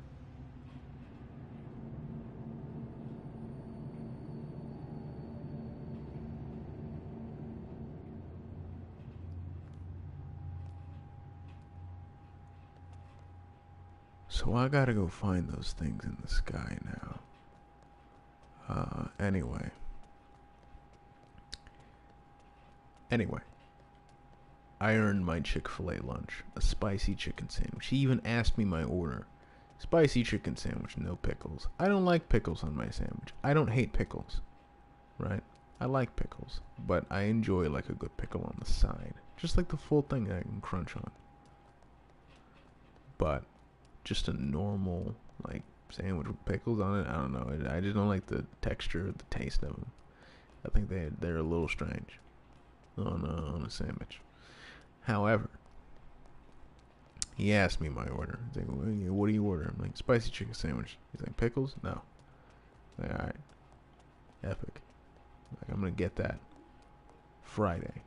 Speaker 1: So I gotta go find those things in the sky now. Anyway. I earned my Chick-fil-A lunch. A spicy chicken sandwich. He even asked me my order. Spicy chicken sandwich, no pickles. I don't like pickles on my sandwich. I don't hate pickles, right? I like pickles, but I enjoy like a good pickle on the side. Just like the full thing that I can crunch on. But just a normal like sandwich with pickles on it, I don't know. I just don't like the texture, the taste of them. I think they're a little strange on a sandwich. However, he asked me my order. He's like, what do you order? I'm like, spicy chicken sandwich. He's like, pickles? No. I'm like, alright. Epic. Like, I'm gonna get that. Friday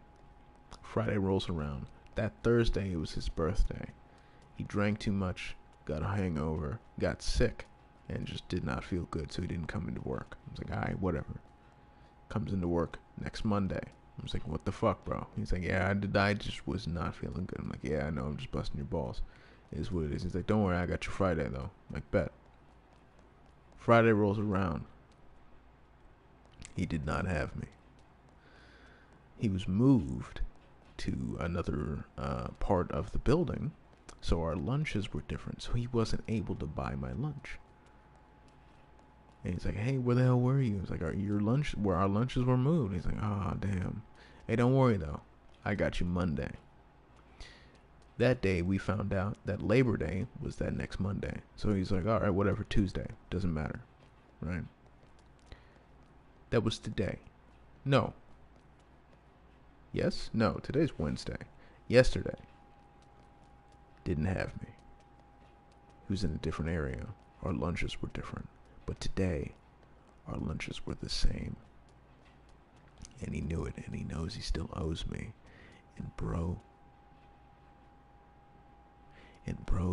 Speaker 1: rolls around. That Thursday, it was his birthday. He drank too much, got a hangover, got sick, and just did not feel good, so he didn't come into work. I was like, alright, whatever. Comes into work next Monday. I was like, what the fuck, bro? He's like, yeah, I just was not feeling good. I'm like, yeah, I know, I'm just busting your balls. It is what it is. He's like, don't worry, I got you Friday, though. I'm like, bet. Friday rolls around. He did not have me. He was moved to another part of the building, so our lunches were different, so he wasn't able to buy my lunch. And he's like, hey, where the hell were you? He's like, where our lunches were moved. He's like, oh, damn. Hey, don't worry, though. I got you Monday. That day, we found out that Labor Day was that next Monday. So he's like, all right, whatever, Tuesday. Doesn't matter. Right? That was today. No. Yes? No, today's Wednesday. Yesterday. Didn't have me. He was in a different area. Our lunches were different. But today, our lunches were the same. And he knew it, and he knows he still owes me. And bro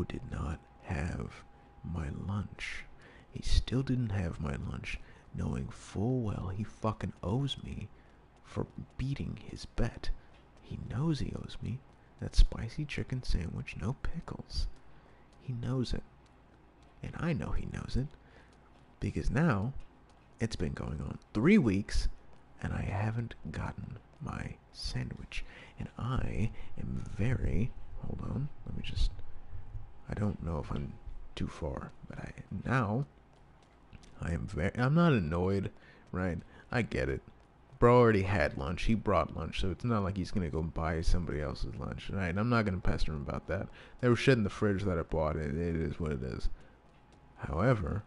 Speaker 1: did not have my lunch. He still didn't have my lunch, knowing full well he fucking owes me for beating his bet. He knows he owes me that spicy chicken sandwich, no pickles. He knows it. And I know he knows it. Because now, it's been going on 3 weeks, and I haven't gotten my sandwich. And I am very... Hold on, let me just... I don't know if I'm too far, but I am very... I'm not annoyed, right? I get it. Bro already had lunch. He brought lunch, so it's not like he's gonna go buy somebody else's lunch, right? I'm not gonna pester him about that. There was shit in the fridge that I bought. It is what it is. However,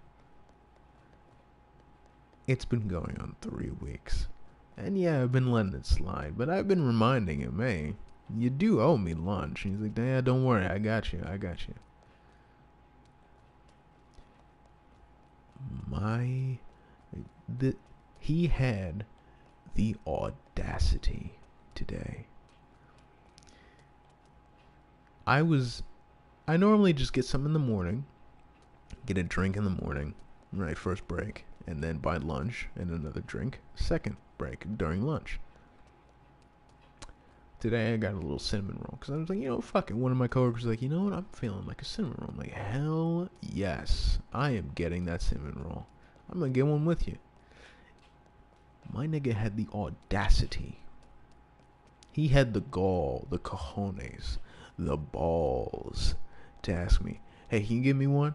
Speaker 1: it's been going on 3 weeks. And yeah, I've been letting it slide, but I've been reminding him, hey, you do owe me lunch. And he's like, yeah, don't worry, I got you. He had the audacity today. I normally just get some in the morning, get a drink in the morning, right, first break, and then buy lunch and another drink, second break during lunch. Today I got a little cinnamon roll because I was like, fuck it. One of my coworkers was like, you know what, I'm feeling like a cinnamon roll. I'm like, hell yes, I am getting that cinnamon roll. I'm gonna get one with you. My nigga had the audacity. He had the gall, the cojones, the balls to ask me, hey, can you give me one?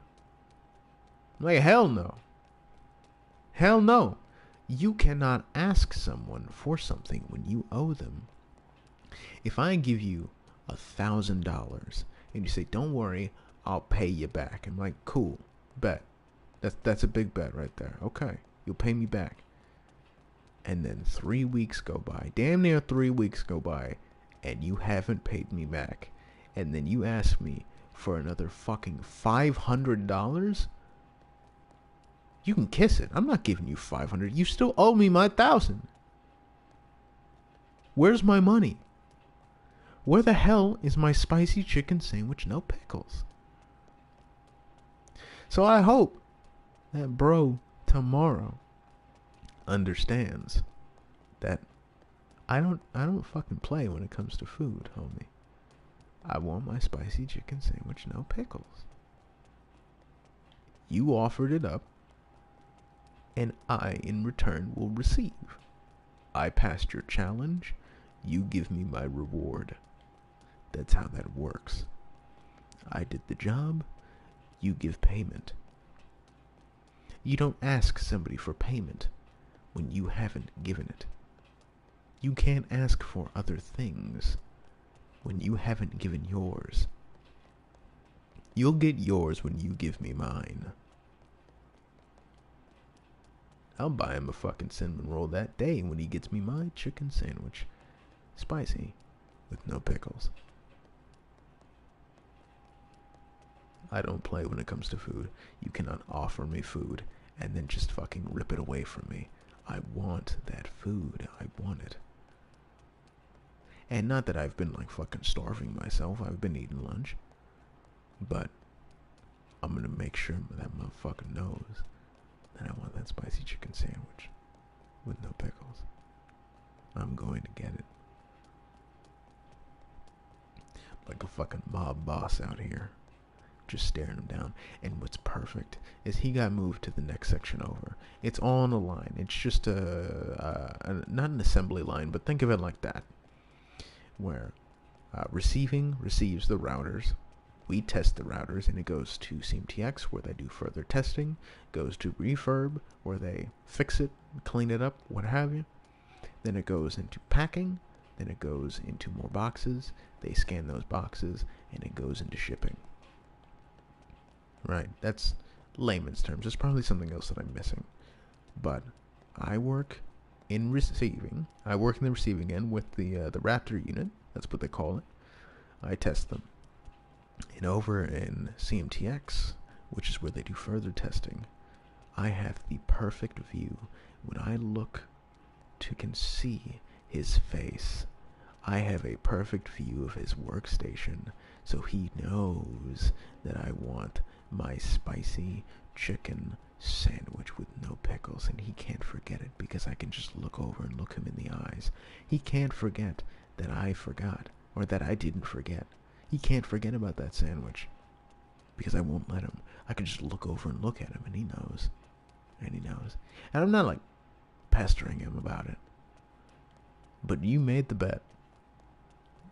Speaker 1: I'm like, hell no. Hell no. You cannot ask someone for something when you owe them. If I give you $1,000 and you say, don't worry, I'll pay you back. I'm like, cool, bet. That's a big bet right there. Okay, you'll pay me back. And then 3 weeks go by, damn near 3 weeks go by, and you haven't paid me back. And then you ask me for another fucking $500? You can kiss it. I'm not giving you $500. You still owe me my $1,000. Where's my money? Where the hell is my spicy chicken sandwich, no pickles? So I hope that bro tomorrow understands that I don't fucking play when it comes to food, homie. I want my spicy chicken sandwich, no pickles. You offered it up, and I, in return, will receive. I passed your challenge, you give me my reward. That's how that works. I did the job, you give payment. You don't ask somebody for payment when you haven't given it. You can't ask for other things when you haven't given yours. You'll get yours when you give me mine. I'll buy him a fucking cinnamon roll that day when he gets me my chicken sandwich. Spicy, with no pickles. I don't play when it comes to food. You cannot offer me food and then just fucking rip it away from me. I want that food. I want it. And not that I've been like fucking starving myself. I've been eating lunch. But I'm gonna make sure that motherfucker knows that I want that spicy chicken sandwich with no pickles. I'm going to get it. Like a fucking mob boss out here. Just staring him down. And what's perfect is he got moved to the next section over. It's all on a line. It's just not an assembly line, but think of it like that. Where receiving receives the routers. We test the routers, and it goes to CMTX, where they do further testing. Goes to Refurb, where they fix it, clean it up, what have you. Then it goes into packing. Then it goes into more boxes. They scan those boxes, and it goes into shipping. Right, that's layman's terms. There's probably something else that I'm missing. But I work in receiving. I work in the receiving end with the Raptor unit. That's what they call it. I test them. And over in CMTX, which is where they do further testing, I have the perfect view. When I look can see his face, I have a perfect view of his workstation, so he knows that I want my spicy chicken sandwich with no pickles, and he can't forget it because I can just look over and look him in the eyes. He can't forget that I forgot, or that I didn't forget. He can't forget about that sandwich because I won't let him. I can just look over and look at him, and he knows. And he knows. And I'm not like pestering him about it. But you made the bet.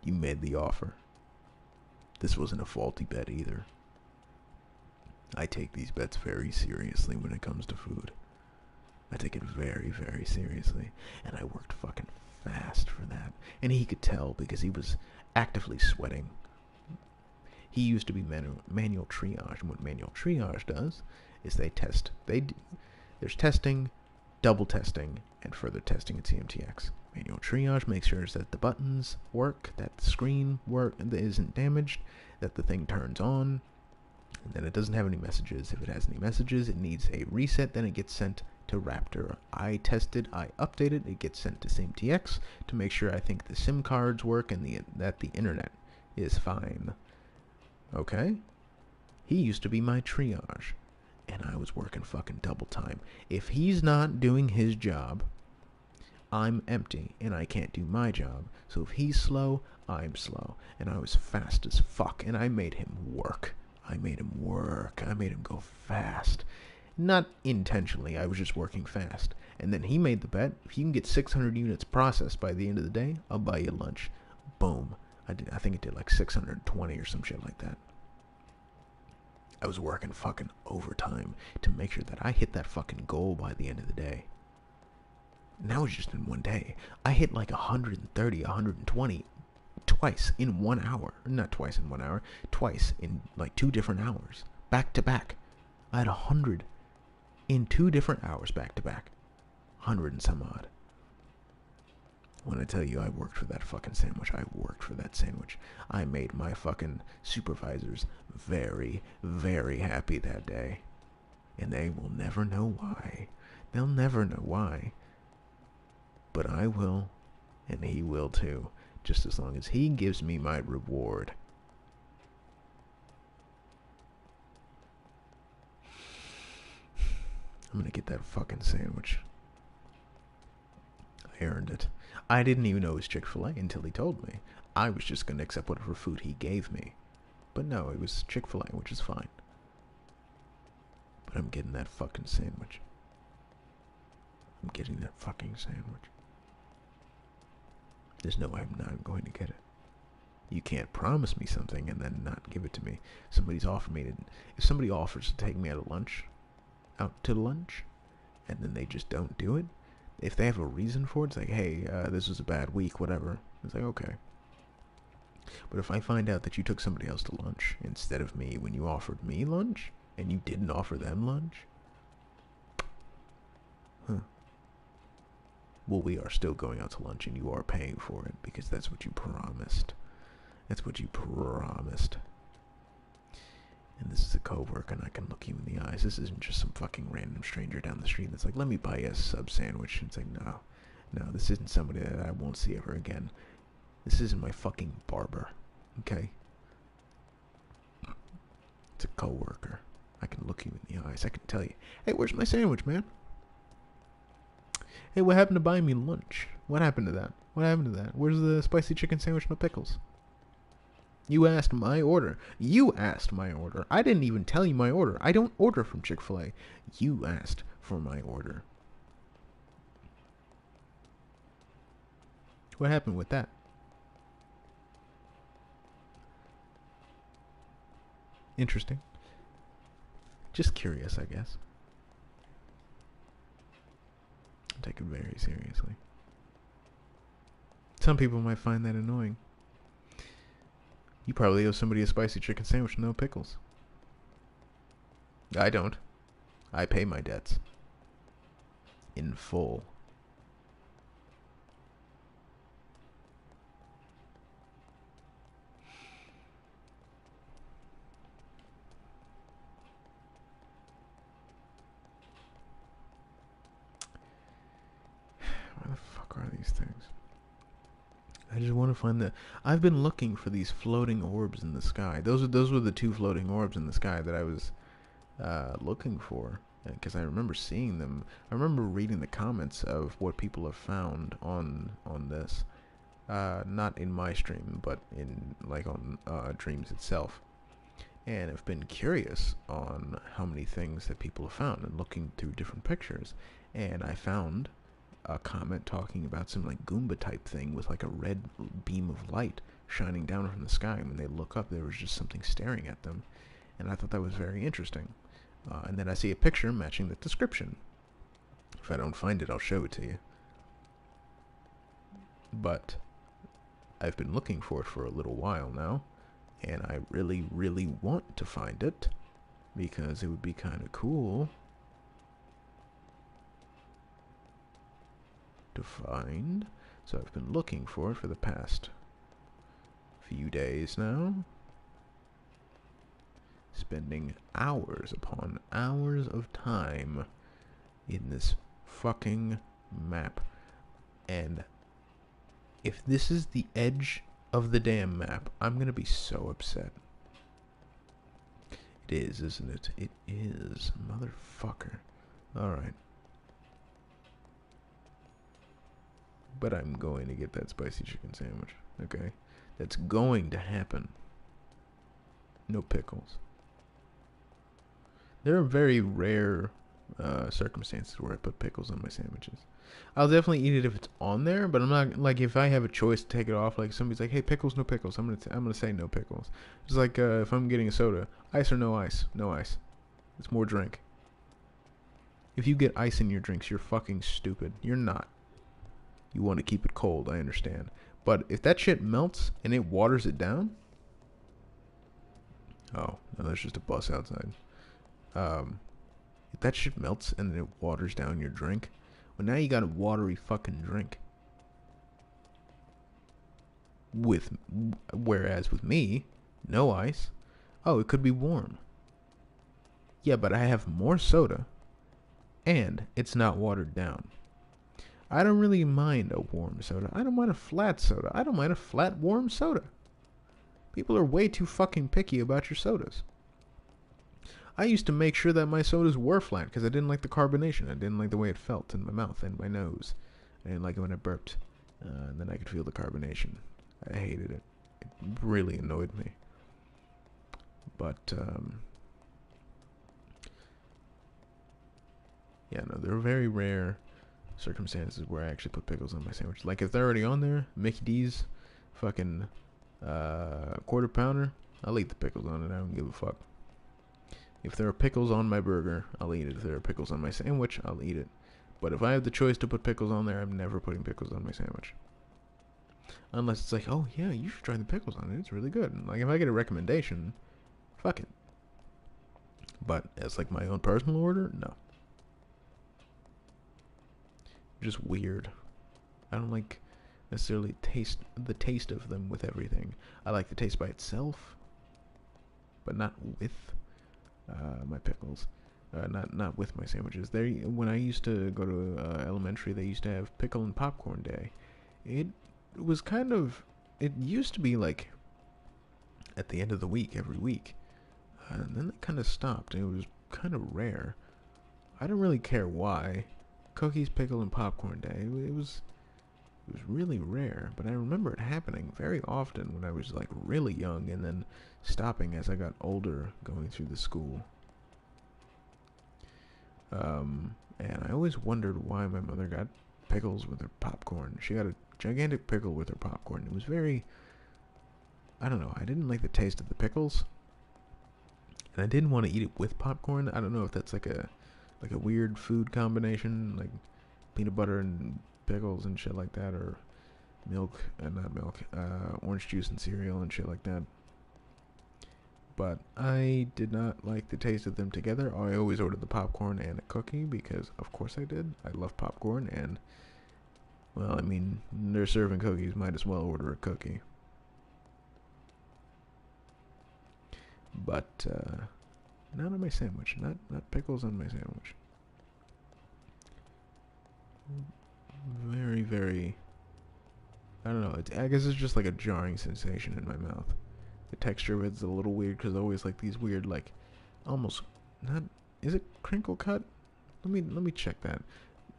Speaker 1: You made the offer. This wasn't a faulty bet either. I take these bets very seriously when it comes to food. I take it very, very seriously. And I worked fucking fast for that. And he could tell because he was actively sweating. He used to be manual triage. And what manual triage does is they test. There's testing, double testing, and further testing at CMTX. Manual triage makes sure that the buttons work, that the screen isn't damaged, that the thing turns on, and then it doesn't have any messages. If it has any messages, it needs a reset, then it gets sent to Raptor. I tested, I updated, it gets sent to CMTX to make sure I think the SIM cards work and that the internet is fine. Okay? He used to be my triage, and I was working fucking double time. If he's not doing his job, I'm empty, and I can't do my job. So if he's slow, I'm slow. And I was fast as fuck, and I made him work. I made him go fast. Not intentionally, I was just working fast. And then he made the bet, if you can get 600 units processed by the end of the day, I'll buy you lunch. Boom. I think it did like 620 or some shit like that. I was working fucking overtime to make sure that I hit that fucking goal by the end of the day. And that was just in one day. I hit like 130, 120 twice in 1 hour. Not twice in 1 hour. Twice in like 2 different hours. Back to back. I had 100 in 2 different hours back to back. 100 and some odd. When I tell you I worked for that fucking sandwich, I worked for that sandwich. I made my fucking supervisors very, very happy that day. And they will never know why. They'll never know why. But I will, and he will too, just as long as he gives me my reward. I'm gonna get that fucking sandwich. I earned it. I didn't even know it was Chick-fil-A until he told me. I was just gonna accept whatever food he gave me. But no, it was Chick-fil-A, which is fine. But I'm getting that fucking sandwich. I'm getting that fucking sandwich. There's no way I'm not going to get it. You can't promise me something and then not give it to me. If somebody offers to take me out to lunch, and then they just don't do it, if they have a reason for it, it's like, hey, this was a bad week, whatever. It's like, okay. But if I find out that you took somebody else to lunch instead of me when you offered me lunch, and you didn't offer them lunch, well, we are still going out to lunch, and you are paying for it, because that's what you promised. That's what you promised. And this is a coworker, and I can look you in the eyes. This isn't just some fucking random stranger down the street that's like, let me buy you a sub sandwich. And it's like, no, this isn't somebody that I won't see ever again. This isn't my fucking barber, okay? It's a coworker. I can look you in the eyes. I can tell you, hey, where's my sandwich, man? Hey, what happened to buying me lunch? What happened to that? Where's the spicy chicken sandwich, no pickles? You asked my order. I didn't even tell you my order. I don't order from Chick-fil-A. You asked for my order. What happened with that? Interesting. Just curious, I guess. I take it very seriously. Some people might find that annoying. You probably owe somebody a spicy chicken sandwich with no pickles. I don't. I pay my debts. In full. Where the fuck are these things? I just want to find the... I've been looking for these floating orbs in the sky. Those were the 2 floating orbs in the sky that I was looking for. because I remember seeing them. I remember reading the comments of what people have found on this. Not in my stream, but in like on Dreams itself. And I've been curious on how many things that people have found and looking through different pictures. And I found a comment talking about some like Goomba type thing with like a red beam of light shining down from the sky. And when they look up, there was just something staring at them. And I thought that was very interesting. And then I see a picture matching the description. If I don't find it, I'll show it to you. But I've been looking for it for a little while now. And I really, really want to find it, because it would be kind of cool to find. So I've been looking for it for the past few days now. Spending hours upon hours of time in this fucking map. And if this is the edge of the damn map, I'm gonna be so upset. It is, isn't it? It is, motherfucker. Alright. But I'm going to get that spicy chicken sandwich, okay? That's going to happen. No pickles. There are very rare circumstances where I put pickles on my sandwiches. I'll definitely eat it if it's on there, but I'm not, like, if I have a choice to take it off, like somebody's like, hey, pickles, no pickles, I'm gonna say no pickles. It's like if I'm getting a soda, ice or no ice? No ice. It's more drink. If you get ice in your drinks, you're fucking stupid. You're not. You want to keep it cold, I understand. But if that shit melts and it waters it down... Oh, no, there's just a bus outside. If that shit melts and then it waters down your drink, well, now you got a watery fucking drink. Whereas with me, no ice. Oh, it could be warm. Yeah, but I have more soda, and it's not watered down. I don't really mind a warm soda. I don't mind a flat soda. I don't mind a flat warm soda. People are way too fucking picky about your sodas. I used to make sure that my sodas were flat because I didn't like the carbonation. I didn't like the way it felt in my mouth and my nose. I didn't like it when I burped. And then I could feel the carbonation. I hated it. It really annoyed me. But, yeah, no, there are very rare circumstances where I actually put pickles on my sandwich. Like, if they're already on there, Mickey D's fucking quarter pounder, I'll eat the pickles on it. I don't give a fuck. If there are pickles on my burger, I'll eat it. If there are pickles on my sandwich, I'll eat it. But if I have the choice to put pickles on there, I'm never putting pickles on my sandwich. Unless it's like, oh yeah, you should try the pickles on it. It's really good. And like, if I get a recommendation, fuck it. But as like my own personal order, no. Just weird. I don't like necessarily the taste of them with everything. I like the taste by itself, but not with my pickles. Not with my sandwiches. When I used to go to elementary, they used to have pickle and popcorn day. It was kind of, it used to be like at the end of the week, every week. And then they kind of stopped. It was kind of rare. I don't really care why. Cookies, pickle, and popcorn day. It was really rare, but I remember it happening very often when I was like really young, and then stopping as I got older going through the school. And I always wondered why my mother got pickles with her popcorn. She got a gigantic pickle with her popcorn. It was very, I don't know, I didn't like the taste of the pickles, and I didn't want to eat it with popcorn. I don't know if that's like a weird food combination, like peanut butter and pickles and shit like that, or milk, not milk, orange juice and cereal and shit like that. But I did not like the taste of them together. I always ordered the popcorn and a cookie because, of course, I did. I love popcorn, and, well, I mean, they're serving cookies. Might as well order a cookie. But not on my sandwich. Not pickles on my sandwich. Very, very, I don't know. I guess it's just like a jarring sensation in my mouth. The texture of it's a little weird because I always like these weird, like, almost, not, is it crinkle cut? let me check that.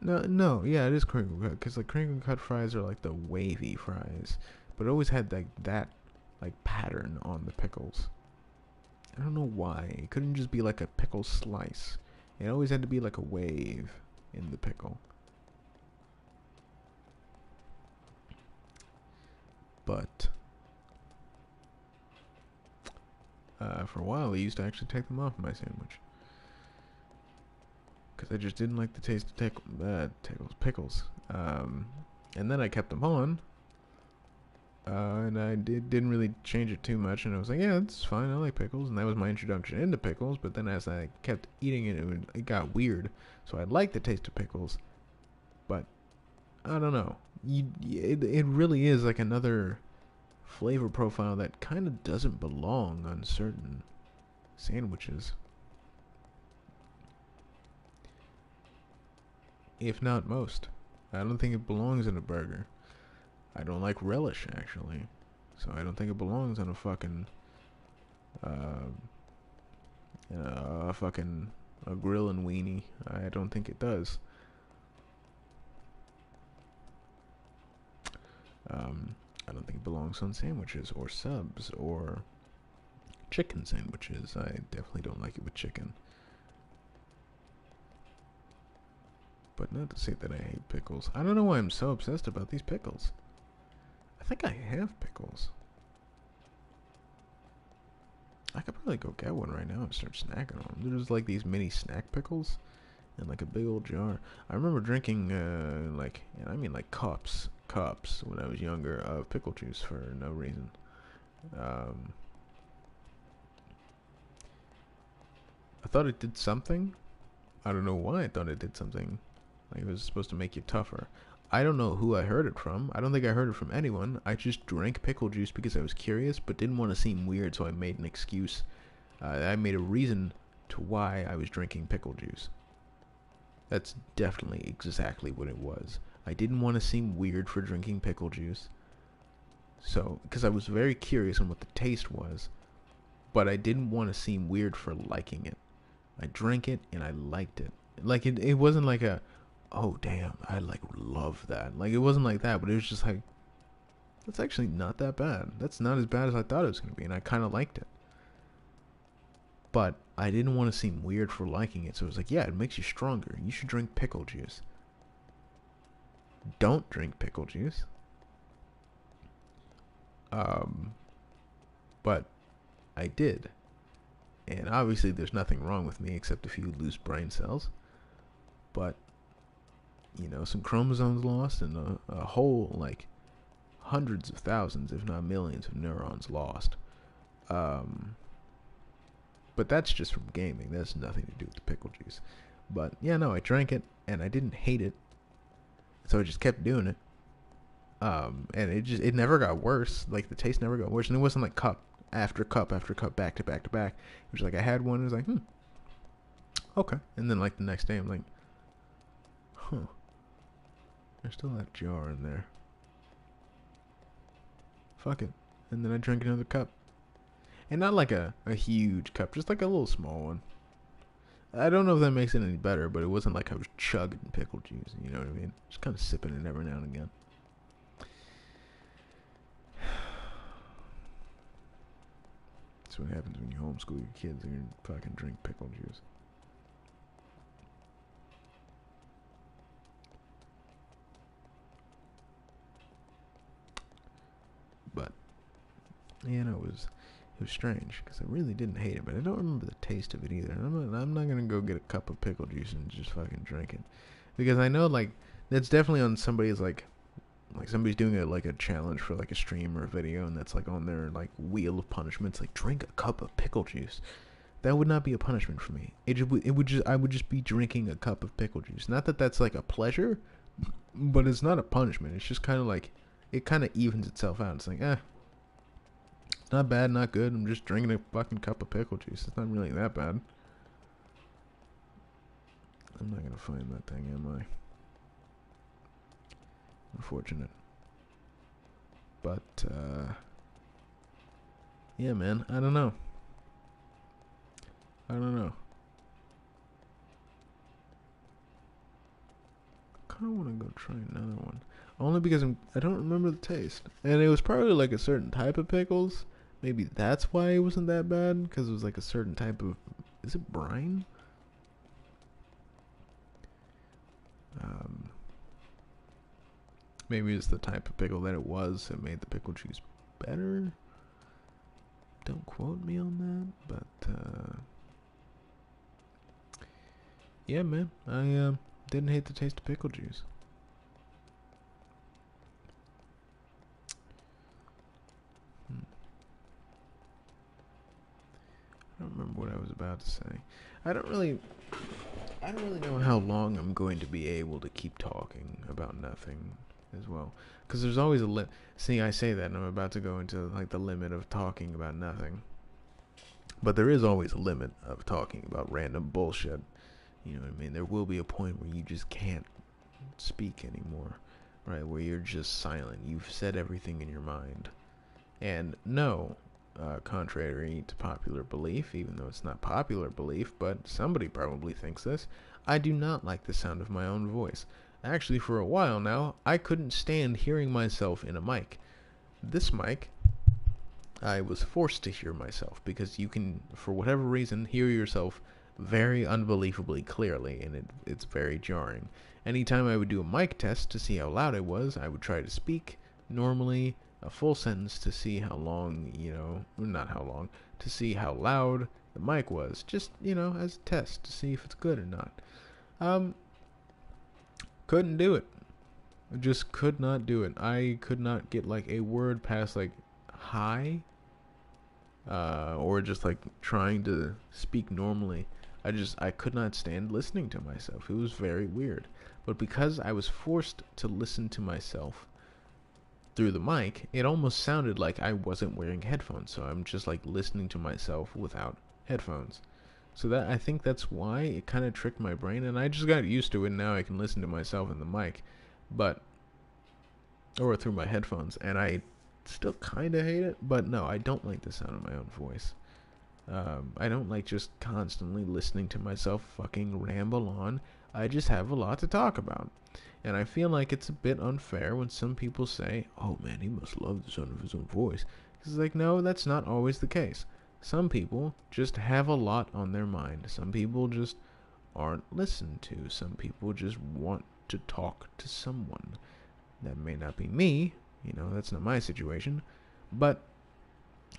Speaker 1: No, yeah, it is crinkle cut because like crinkle cut fries are like the wavy fries, but it always had like that like pattern on the pickles. I don't know why. It couldn't just be like a pickle slice. It always had to be like a wave in the pickle. But for a while, I used to actually take them off my sandwich because I just didn't like the taste of pickles. And then I kept them on, and I didn't really change it too much. And I was like, yeah, it's fine. I like pickles, and that was my introduction into pickles. But then as I kept eating it, it got weird. So I liked the taste of pickles, but I don't know. It really is like another flavor profile that kind of doesn't belong on certain sandwiches, if not most. I don't think it belongs in a burger. I don't like relish actually, so I don't think it belongs on a fucking uh, a grill and weenie. I don't think it does. I don't think it belongs on sandwiches or subs or chicken sandwiches. I definitely don't like it with chicken. But not to say that I hate pickles. I don't know why I'm so obsessed about these pickles. I think I have pickles. I could probably go get one right now and start snacking on them. There's like these mini snack pickles in like a big old jar. I remember drinking like, and I mean like cups when I was younger of pickle juice for no reason. I thought it did something. I don't know why I thought it did something. Like it was supposed to make you tougher. I don't know who I heard it from. I don't think I heard it from anyone. I just drank pickle juice because I was curious, but didn't want to seem weird, so I made an excuse. I made a reason to why I was drinking pickle juice. That's definitely exactly what it was. I didn't want to seem weird for drinking pickle juice. So, because I was very curious on what the taste was, but I didn't want to seem weird for liking it. I drank it and I liked it. Like it wasn't like a, oh damn, I like love that. Like it wasn't like that, but it was just like, that's actually not that bad. That's not as bad as I thought it was gonna be, and I kind of liked it. But I didn't want to seem weird for liking it, so it was like, yeah, it makes you stronger. You should drink pickle juice. Don't drink pickle juice. But I did. And obviously there's nothing wrong with me except a few loose brain cells. But, you know, some chromosomes lost and a whole, like, hundreds of thousands, if not millions of neurons lost. But that's just from gaming. That's nothing to do with the pickle juice. But, yeah, no, I drank it, and I didn't hate it. So I just kept doing it. And it never got worse. Like, the taste never got worse. And it wasn't like cup after cup after cup, back to back to back. It was like I had one, and it was like, okay. And then, like, the next day, I'm like, there's still that jar in there. Fuck it. And then I drank another cup. And not like a huge cup, just like a little small one. I don't know if that makes it any better, but it wasn't like I was chugging pickle juice, you know what I mean? Just kind of sipping it every now and again. That's what happens when you homeschool your kids and you fucking drink pickle juice. But, yeah, no, it was strange because I really didn't hate it, but I don't remember the taste of it either. And I'm not gonna go get a cup of pickle juice and just fucking drink it, because I know like that's definitely on somebody's like somebody's doing a challenge for like a stream or a video, and that's like on their like wheel of punishments, like drink a cup of pickle juice. That would not be a punishment for me. I would just be drinking a cup of pickle juice. Not that that's like a pleasure, but it's not a punishment. It's just kind of like it kind of evens itself out. It's like it's not bad, not good. I'm just drinking a fucking cup of pickle juice. It's not really that bad. I'm not gonna find that thing, am I? Unfortunate. But, yeah, man. I don't know. kind of want to go try another one. Only because I don't remember the taste. And it was probably like a certain type of pickles. Maybe that's why it wasn't that bad. Because it was like a certain type of... Is it brine? Maybe it's the type of pickle that it was that made the pickle juice better. Don't quote me on that. But, yeah, man. I didn't hate the taste of pickle juice. I don't remember what I was about to say. I don't really know how long I'm going to be able to keep talking about nothing as well. Because there's always a limit. See, I say that and I'm about to go into like the limit of talking about nothing. But there is always a limit of talking about random bullshit. You know what I mean? There will be a point where you just can't speak anymore. Right? Where you're just silent. You've said everything in your mind. And no, contrary to popular belief, even though it's not popular belief, but somebody probably thinks this, I do not like the sound of my own voice. Actually, for a while now, I couldn't stand hearing myself in a mic. This mic, I was forced to hear myself, because you can, for whatever reason, hear yourself very unbelievably clearly, and it's very jarring. Anytime I would do a mic test to see how loud I was, I would try to speak normally, a full sentence, to see how long, not how long, to see how loud the mic was, just, as a test to see if it's good or not. Couldn't do it. I just could not do it. I could not get like a word past like hi, or just like trying to speak normally. I could not stand listening to myself. It was very weird. But because I was forced to listen to myself through the mic, it almost sounded like I wasn't wearing headphones. So I'm just like listening to myself without headphones. So that, I think that's why it kind of tricked my brain, and I just got used to it. And now I can listen to myself in the mic, or through my headphones, and I still kind of hate it. But no, I don't like the sound of my own voice. I don't like just constantly listening to myself fucking ramble on. I just have a lot to talk about. And I feel like it's a bit unfair when some people say, oh man, he must love the sound of his own voice. Because it's like, no, that's not always the case. Some people just have a lot on their mind. Some people just aren't listened to. Some people just want to talk to someone. That may not be me. That's not my situation. But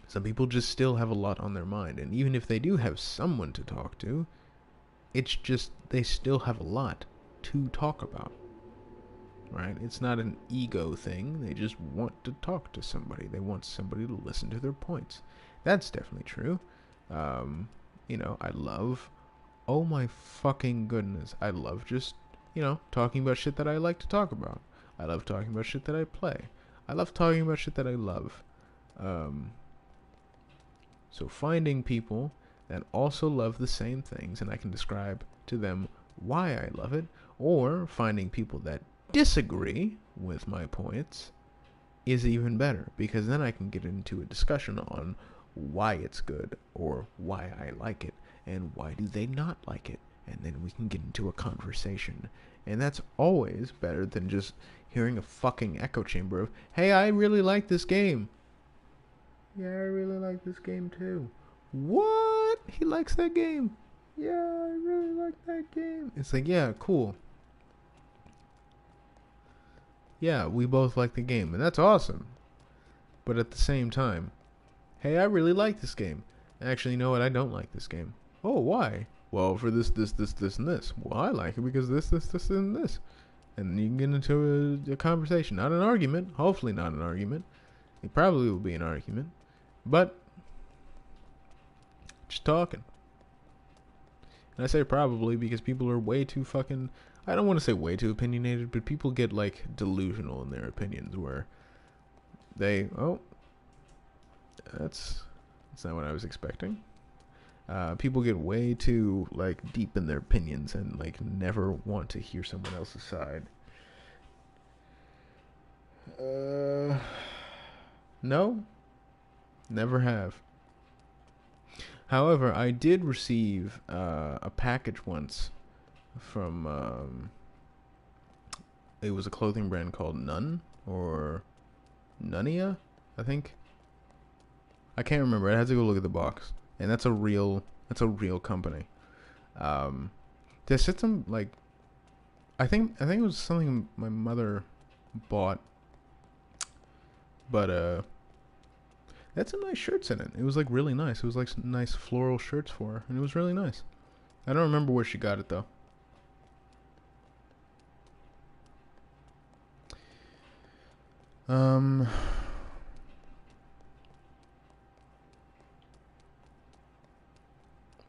Speaker 1: some people just still have a lot on their mind. And even if they do have someone to talk to, it's just they still have a lot to talk about. Right? It's not an ego thing. They just want to talk to somebody. They want somebody to listen to their points. That's definitely true. I love, oh my fucking goodness, I love just, talking about shit that I like to talk about. I love talking about shit that I play. I love talking about shit that I love. So finding people that also love the same things, and I can describe to them why I love it, or finding people that disagree with my points, is even better, because then I can get into a discussion on why it's good, or why I like it, and why do they not like it, and then we can get into a conversation. And that's always better than just hearing a fucking echo chamber of, hey, I really like this game. Yeah, I really like this game too. What? He likes that game? Yeah, I really like that game. It's like, yeah, cool. Yeah, we both like the game, and that's awesome. But at the same time, hey, I really like this game. Actually, you know what? I don't like this game. Oh, why? Well, for this, and this. Well, I like it because this, and this. And you can get into a conversation. Not an argument. Hopefully not an argument. It probably will be an argument. But, just talking. And I say probably because people are way too fucking... I don't want to say way too opinionated, but people get, like, delusional in their opinions where they... Oh, that's not what I was expecting. People get way too, like, deep in their opinions and, like, never want to hear someone else's side. No. Never have. However, I did receive a package once from it was a clothing brand called Nun or Nunia, I think. I can't remember. I had to go look at the box, and that's a real company. Um, they said some like I think it was something my mother bought, but had some nice shirts in it. It was like really nice. It was like some nice floral shirts for her, and it was really nice. I don't remember where she got it though. Um,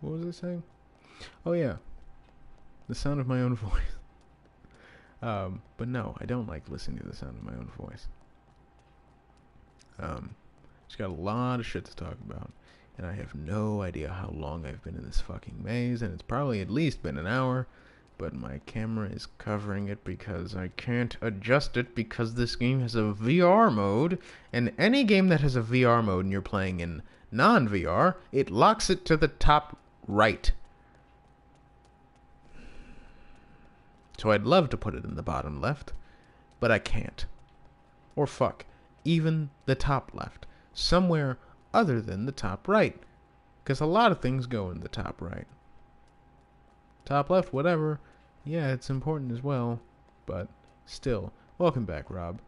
Speaker 1: what was I saying? Oh yeah, the sound of my own voice. But no, I don't like listening to the sound of my own voice. Just got a lot of shit to talk about, and I have no idea how long I've been in this fucking maze, and it's probably at least been an hour, but my camera is covering it because I can't adjust it because this game has a VR mode, and any game that has a VR mode and you're playing in non-VR, it locks it to the top right. So I'd love to put it in the bottom left, but I can't. Or fuck, even the top left. Somewhere other than the top right. Because a lot of things go in the top right. Top left, whatever. Yeah, it's important as well. But still, welcome back, Rob.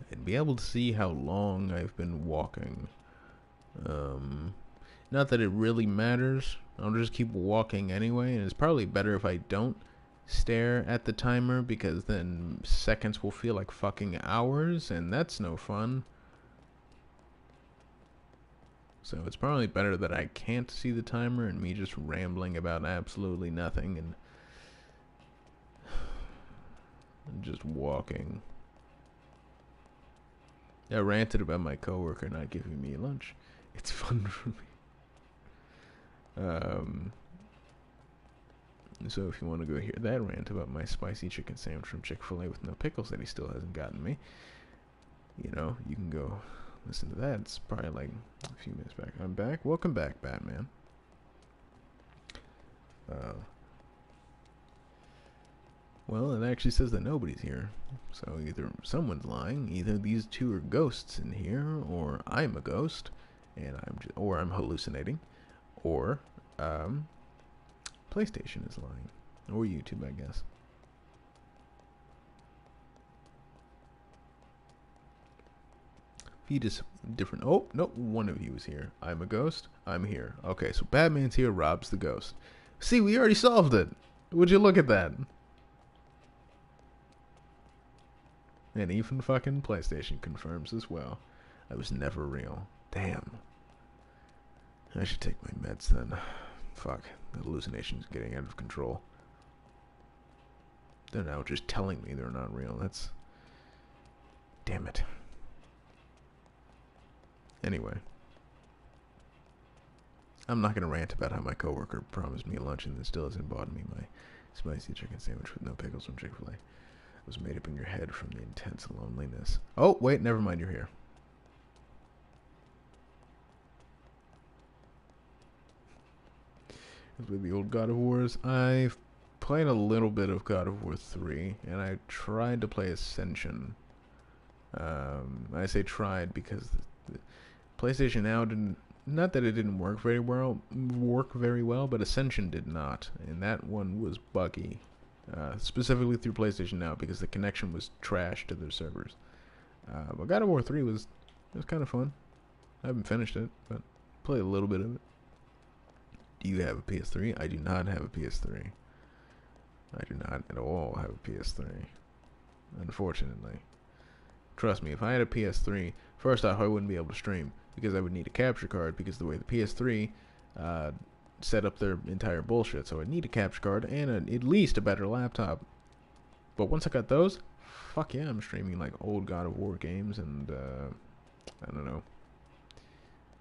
Speaker 1: And be able to see how long I've been walking. Not that it really matters. I'll just keep walking anyway, and it's probably better if I don't stare at the timer because then seconds will feel like fucking hours, and that's no fun. So it's probably better that I can't see the timer and me just rambling about absolutely nothing and just walking. I ranted about my coworker not giving me lunch. It's fun for me. So if you want to go hear that rant about my spicy chicken sandwich from Chick-fil-A with no pickles that he still hasn't gotten me, you know, you can go listen to that. It's probably like a few minutes back. I'm back. Welcome back, Batman. Well, it actually says that nobody's here. So either someone's lying, either these two are ghosts in here, or I'm a ghost, and or I'm hallucinating, or PlayStation is lying, or YouTube, I guess. He just different. Oh, no, one of you is here. I'm a ghost. I'm here. Okay, so Batman's here. Rob's the ghost. See, we already solved it. Would you look at that? And even fucking PlayStation confirms as well. I was never real. Damn. I should take my meds then. Fuck. The hallucination's getting out of control. They're now just telling me they're not real. That's... Damn it. Anyway. I'm not going to rant about how my coworker promised me lunch and then still hasn't bought me my spicy chicken sandwich with no pickles from Chick-fil-A. It was made up in your head from the intense loneliness. Oh, wait, never mind, you're here. With the old God of Wars, I've played a little bit of God of War 3, and I tried to play Ascension. I say tried because the PlayStation Now didn't... Not that it didn't work very well, but Ascension did not, and that one was buggy. Specifically through PlayStation Now because the connection was trash to their servers. But God of War 3 was kind of fun. I haven't finished it, but played a little bit of it. Do you have a PS3? I do not have a PS3. I do not at all have a PS3. Unfortunately. Trust me, if I had a PS3, first off, I wouldn't be able to stream because I would need a capture card because the way the PS3 set up their entire bullshit. So I'd need a capture card and at least a better laptop. But once I got those, fuck yeah, I'm streaming like old God of War games and I don't know.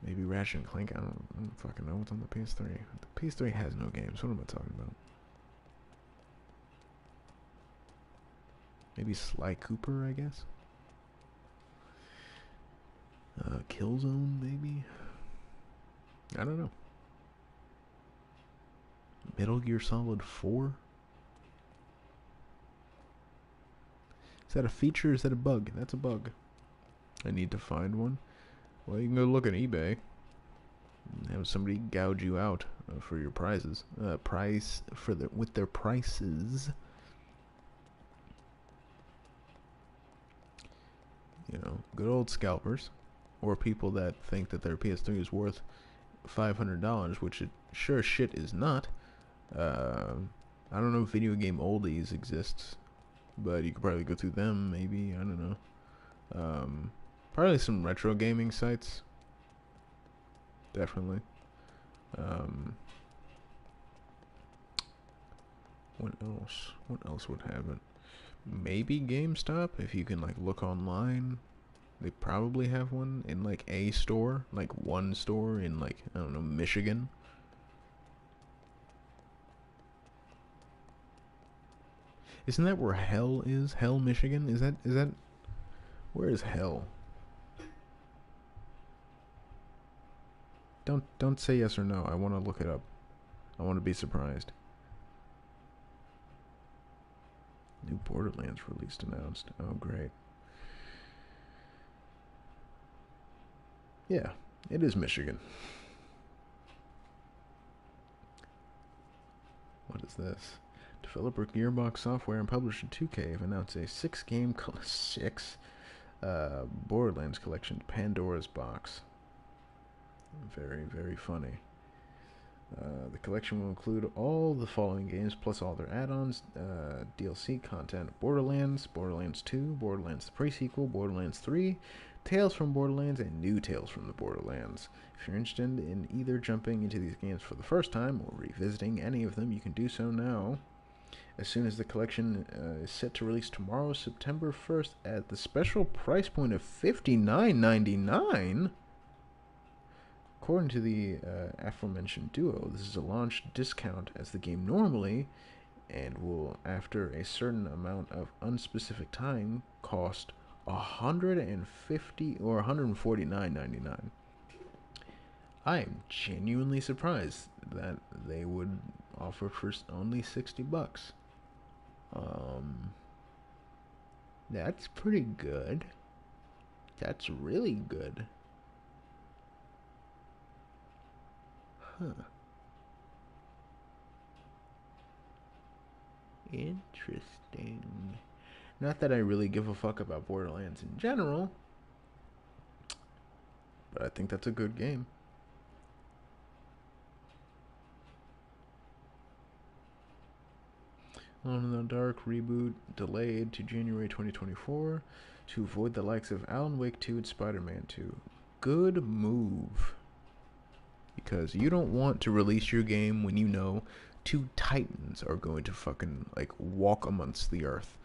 Speaker 1: Maybe Ratchet and Clank. I don't fucking know what's on the PS3. The PS3 has no games. What am I talking about? Maybe Sly Cooper, I guess. Killzone, maybe. I don't know. Metal Gear Solid 4. Is that a feature or is that a bug? That's a bug. I need to find one. Well, you can go look at eBay and have somebody gouge you out for your prizes. With their prices. You know, good old scalpers, or people that think that their PS3 is worth $500, which it sure as shit is not. I don't know if Video Game Oldies exists, but you could probably go through them, maybe. I don't know. Probably some retro gaming sites. Definitely. What else? What else would have it? Maybe GameStop, if you can like look online. They probably have one in like a store, like one store in like, I don't know, Michigan. Isn't that where Hell is? Hell, Michigan? Is that where is Hell? Don't say yes or no. I want to look it up. I want to be surprised. New Borderlands released announced. Oh, great. Yeah, it is Michigan. What is this? Developer Gearbox Software and publisher 2K have announced a six-game Borderlands collection, Pandora's Box. Very, very funny. The collection will include all the following games, plus all their add-ons, DLC content: Borderlands, Borderlands 2, Borderlands the Pre-Sequel, Borderlands 3, Tales from Borderlands, and New Tales from the Borderlands. If you're interested in either jumping into these games for the first time or revisiting any of them, you can do so now. As soon as the collection is set to release tomorrow, September 1st, at the special price point of $59.99. According to the aforementioned duo, this is a launch discount as the game normally, and will, after a certain amount of unspecific time, cost $150 or $149.99. I am genuinely surprised that they would offer for only $60. That's pretty good. That's really good. Huh. Interesting. Not that I really give a fuck about Borderlands in general, but I think that's a good game. Alone in the Dark reboot delayed to January 2024 to avoid the likes of Alan Wake 2 and Spider-Man 2. Good move. Because you don't want to release your game when you know two titans are going to fucking like walk amongst the earth.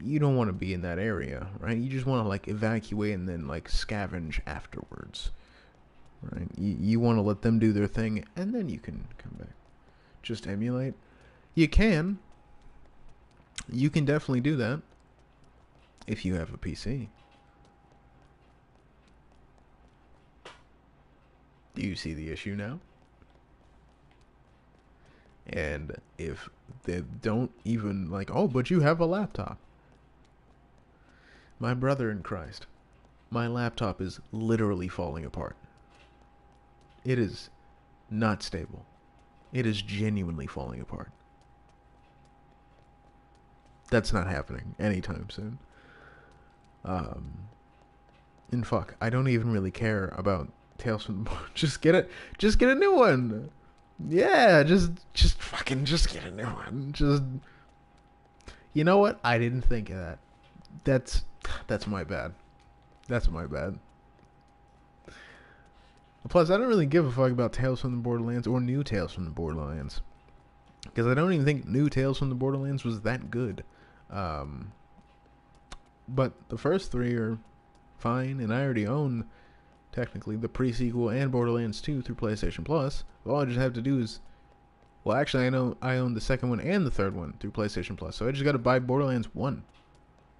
Speaker 1: You don't want to be in that area, right? You just want to like evacuate and then like scavenge afterwards, right? You want to let them do their thing and then you can come back. Just emulate. You can definitely do that if you have a PC. Do you see the issue now? And if they don't even like, oh, but you have a laptop. My brother in Christ, my laptop is literally falling apart. It is not stable. It is genuinely falling apart. That's not happening anytime soon. And fuck, I don't even really care about Tales from the Just get it. Just get a new one. Yeah, just get a new one. Just, you know what? I didn't think of that. That's my bad. That's my bad. Plus, I don't really give a fuck about Tales from the Borderlands or New Tales from the Borderlands, because I don't even think New Tales from the Borderlands was that good. But the first three are fine, and I already own technically the pre-sequel and Borderlands 2 through PlayStation Plus. All I just have to do is, well, actually, I own the second one and the third one through PlayStation Plus, so I just got to buy Borderlands 1.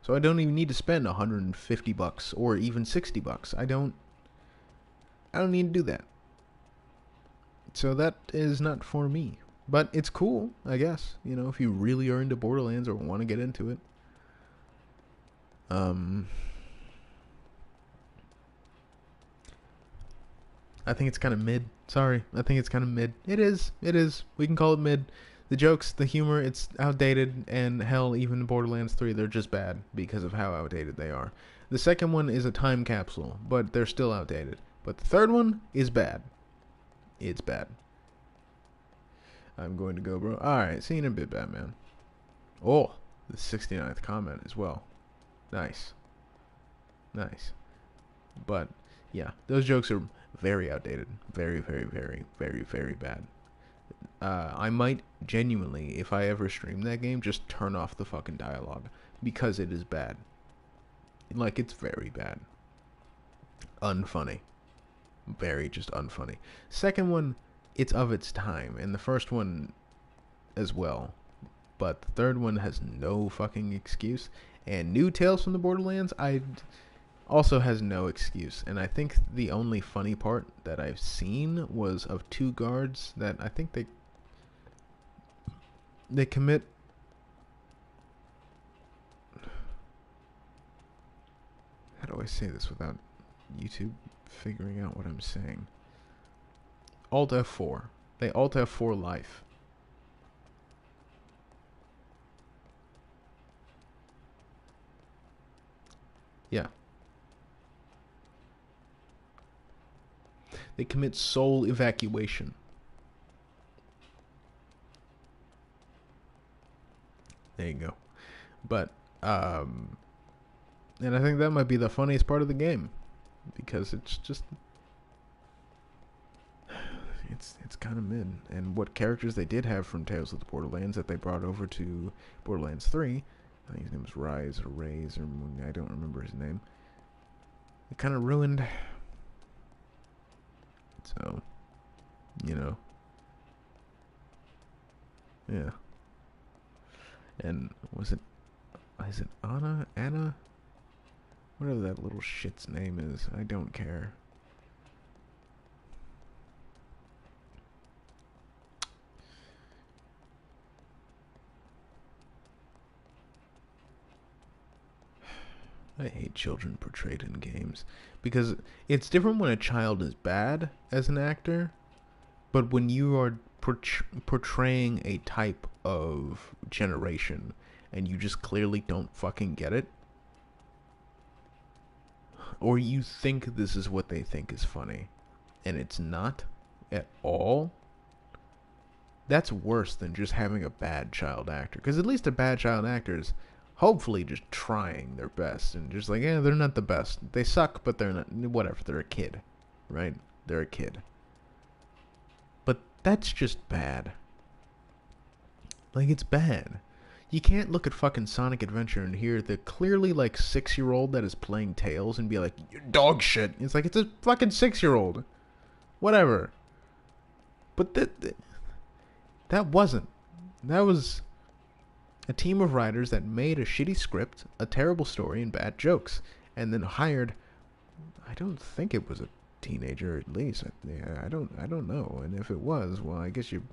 Speaker 1: So I don't even need to spend $150 or even $60. I don't need to do that. So that is not for me. But it's cool, I guess. You know, if you really are into Borderlands or want to get into it. Um, I think it's kind of mid. Sorry, I think it's kind of mid. It is. It is. We can call it mid. The jokes, the humor, it's outdated, and hell, even Borderlands 3, they're just bad because of how outdated they are. The second one is a time capsule, but they're still outdated. But the third one is bad. It's bad. I'm going to go, bro. Alright, see you in a bit, Batman. Oh, the 69th comment as well. Nice. Nice. But, yeah, those jokes are very outdated. Very, very, very, very, very bad. I might genuinely, if I ever stream that game, just turn off the fucking dialogue. Because it is bad. Like, it's very bad. Unfunny. Very just unfunny. Second one, it's of its time. And the first one as well. But the third one has no fucking excuse. And New Tales from the Borderlands, also has no excuse. And I think the only funny part that I've seen was of two guards that I think they commit. How do I say this without YouTube figuring out what I'm saying? Alt F4. They Alt F4 life. Yeah. They commit soul evacuation. There you go. But, and I think that might be the funniest part of the game. Because it's just... It's kind of mid. And what characters they did have from Tales of the Borderlands that they brought over to Borderlands 3... I think his name was Rise or Raze or... I don't remember his name. It kind of ruined... So, you know. Yeah. And is it Anna? Anna? Whatever that little shit's name is. I don't care. I hate children portrayed in games. Because it's different when a child is bad as an actor, but when you are portraying a type of generation and you just clearly don't fucking get it, or you think this is what they think is funny and it's not at all, that's worse than just having a bad child actor. Because at least a bad child actor is hopefully just trying their best and just like, yeah, they're not the best. They suck, but they're not, whatever, they're a kid, right? They're a kid. But that's just bad. Like, it's bad. You can't look at fucking Sonic Adventure and hear the clearly, like, 6-year-old that is playing Tails and be like, you're dog shit. It's like, it's a fucking 6-year-old. Whatever. But that wasn't. That was a team of writers that made a shitty script, a terrible story, and bad jokes. And then hired, I don't think it was a teenager, at least. I don't know. And if it was, well, I guess you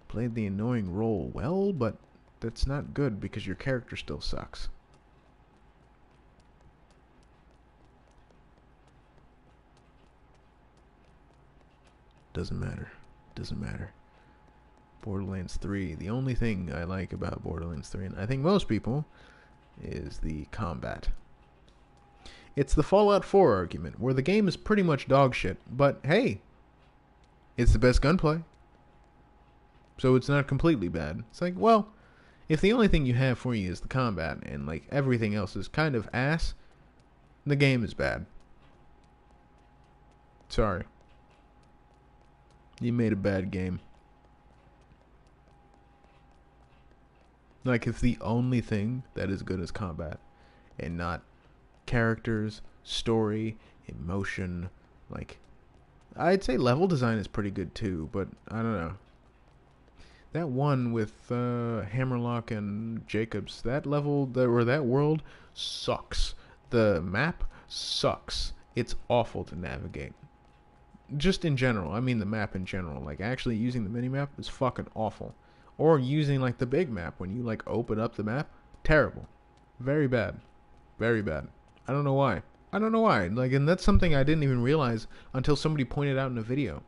Speaker 1: played the annoying role well, but that's not good because your character still sucks. Doesn't matter. Doesn't matter. Borderlands 3. The only thing I like about Borderlands 3, and I think most people, is the combat. It's the Fallout 4 argument, where the game is pretty much dog shit, but hey, it's the best gunplay. So it's not completely bad. It's like, well, if the only thing you have for you is the combat, and like everything else is kind of ass, the game is bad. Sorry. You made a bad game. Like, if the only thing that is good is combat, and not characters, story, emotion, like, I'd say level design is pretty good too, but I don't know. That one with Hammerlock and Jacobs, that level, or that world, sucks. The map sucks. It's awful to navigate. Just in general, I mean the map in general. Like, actually using the minimap is fucking awful. Or using, like, the big map when you, like, open up the map. Terrible. Very bad. Very bad. I don't know why. I don't know why. Like, and that's something I didn't even realize until somebody pointed out in a video.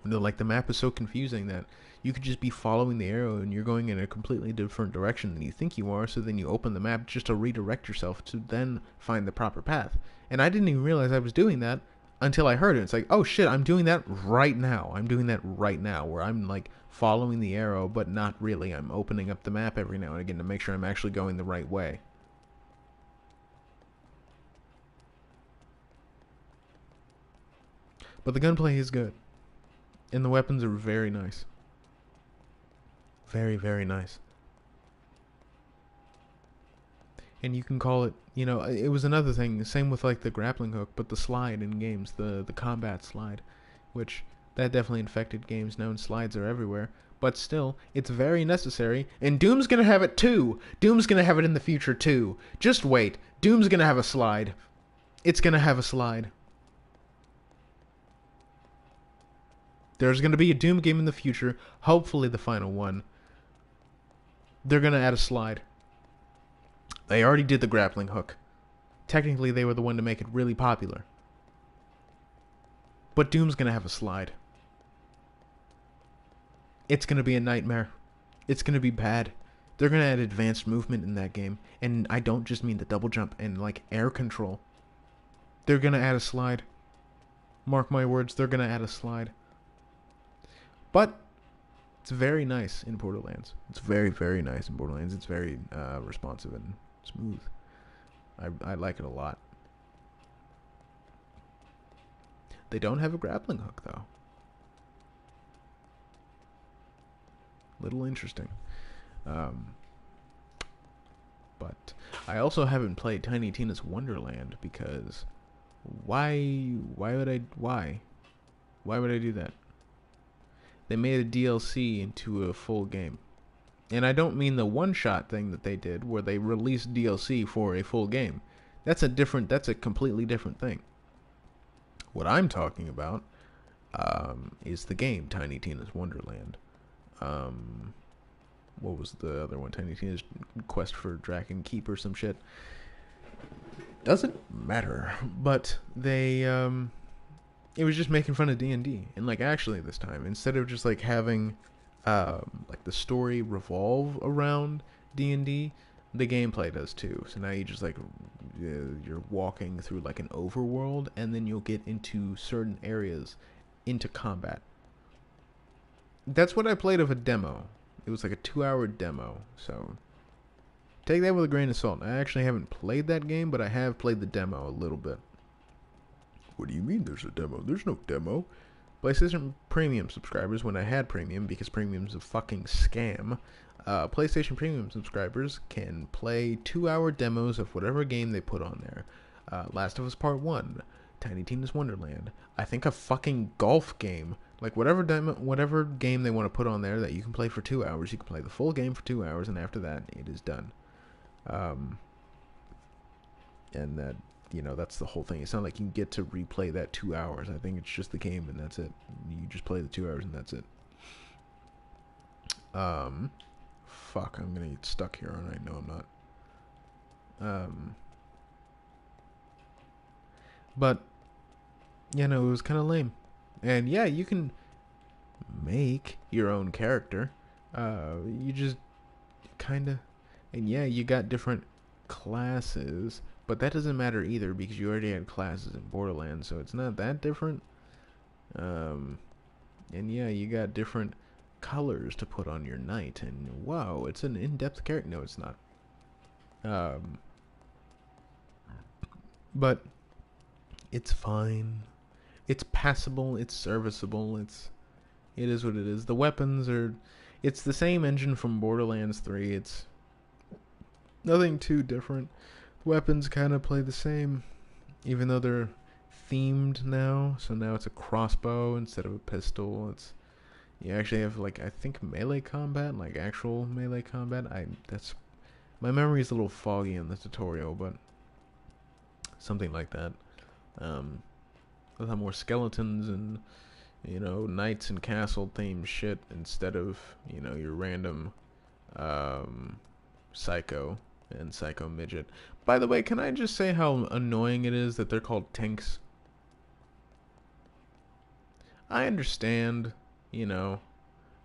Speaker 1: Like, the map is so confusing that you could just be following the arrow and you're going in a completely different direction than you think you are, so then you open the map just to redirect yourself to then find the proper path. And I didn't even realize I was doing that until I heard it. It's like, oh shit, I'm doing that right now. I'm doing that right now, where I'm like following the arrow, but not really. I'm opening up the map every now and again to make sure I'm actually going the right way. But the gunplay is good. And the weapons are very nice. Very, very nice. And you can call it, you know, it was another thing, same with like the grappling hook, but the slide in games, the combat slide, which that definitely infected games now, and slides are everywhere. But still, it's very necessary, and Doom's gonna have it too. Doom's gonna have it in the future too. Just wait. Doom's gonna have a slide. It's gonna have a slide. There's gonna be a Doom game in the future, hopefully the final one. They're gonna add a slide. They already did the grappling hook. Technically, they were the one to make it really popular. But Doom's gonna have a slide. It's gonna be a nightmare. It's gonna be bad. They're gonna add advanced movement in that game. And I don't just mean the double jump and like air control. They're gonna add a slide. Mark my words, they're gonna add a slide. But it's very nice in Borderlands. It's very, very nice in Borderlands. It's very responsive and smooth. I like it a lot. They don't have a grappling hook, though. Little interesting. But I also haven't played Tiny Tina's Wonderland because why would I do that? They made a DLC into a full game. And I don't mean the one-shot thing that they did where they released DLC for a full game. That's a completely different thing. What I'm talking about is the game Tiny Tina's Wonderland. What was the other one? Tiny Tina's Quest for Dragon Keep or some shit. Doesn't matter. But they it was just making fun of D&D. And like actually this time, instead of just like having like the story revolve around D&D, the gameplay does too. So now you just like you're walking through like an overworld, and then you'll get into certain areas into combat. That's what I played of a demo. It was like a 2-hour demo, so take that with a grain of salt. I actually haven't played that game, but I have played the demo a little bit. What do you mean there's a demo? There's no demo. PlayStation Premium subscribers, when I had Premium, because Premium's a fucking scam, PlayStation Premium subscribers can play 2-hour demos of whatever game they put on there. Last of Us Part 1, Tiny Tina's Wonderland, I think a fucking golf game. Like whatever game they want to put on there that you can play for 2 hours, you can play the full game for 2 hours, and after that, it is done. And that, you know, that's the whole thing. It's not like you can get to replay that 2 hours. I think it's just the game and that's it. You just play the 2 hours and that's it. Fuck, I'm gonna get stuck here, aren't I? No, I'm not. But, yeah, no, it was kind of lame. And yeah, you can make your own character. You just kind of, and yeah, you got different classes, but that doesn't matter either because you already had classes in Borderlands, so it's not that different. And yeah, you got different colors to put on your knight, and wow, it's an in-depth character. No, it's not. But it's fine. It's passable, it's serviceable, it is what it is. The weapons are, it's the same engine from Borderlands 3, it's nothing too different. The weapons kind of play the same, even though they're themed now, so now it's a crossbow instead of a pistol. You actually have, like, I think melee combat, like actual melee combat. My memory is a little foggy in the tutorial, but something like that. A lot more skeletons and, you know, knights and castle themed shit instead of, you know, your random psycho and Psycho Midget. By the way, can I just say how annoying it is that they're called tinks? I understand, you know,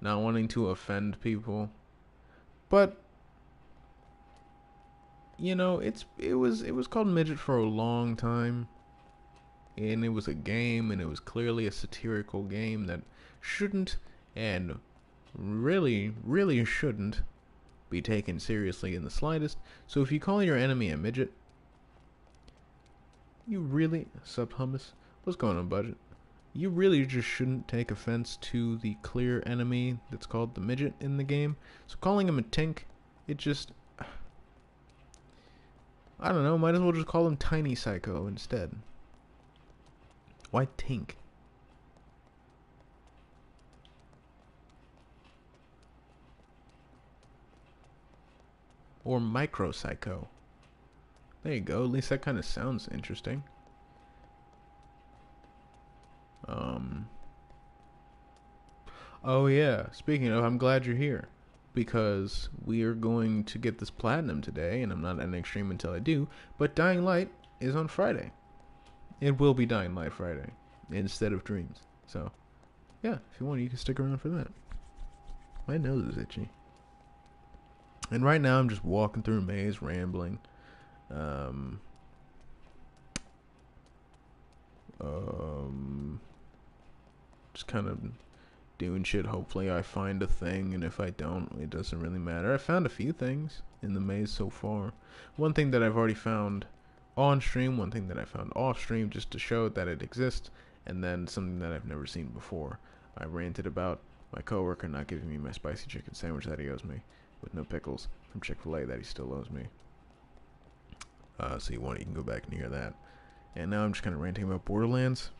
Speaker 1: not wanting to offend people, but you know, it was called Midget for a long time, and it was a game, and it was clearly a satirical game that shouldn't and really shouldn't be taken seriously in the slightest. So if you call your enemy a midget, you really sub hummus. What's going on, budget? You really just shouldn't take offense to the clear enemy that's called the midget in the game. So calling him a tink, it just, I don't know, might as well just call him Tiny Psycho instead. Why tink? Or Micro Psycho. There you go, at least that kind of sounds interesting. Oh yeah, speaking of, I'm glad you're here. Because we are going to get this platinum today, and I'm not at an extreme until I do, but Dying Light is on Friday. It will be Dying Light Friday instead of Dreams. So, yeah, if you want, you can stick around for that. My nose is itchy. And right now, I'm just walking through a maze, rambling. Um, just kind of doing shit. Hopefully, I find a thing, and if I don't, it doesn't really matter. I found a few things in the maze so far. One thing that I've already found on stream, one thing that I found off stream, just to show that it exists, and then something that I've never seen before. I ranted about my coworker not giving me my spicy chicken sandwich that he owes me, with no pickles, from Chick-fil-A that he still owes me. So you can go back and hear that. And now I'm just kind of ranting about Borderlands.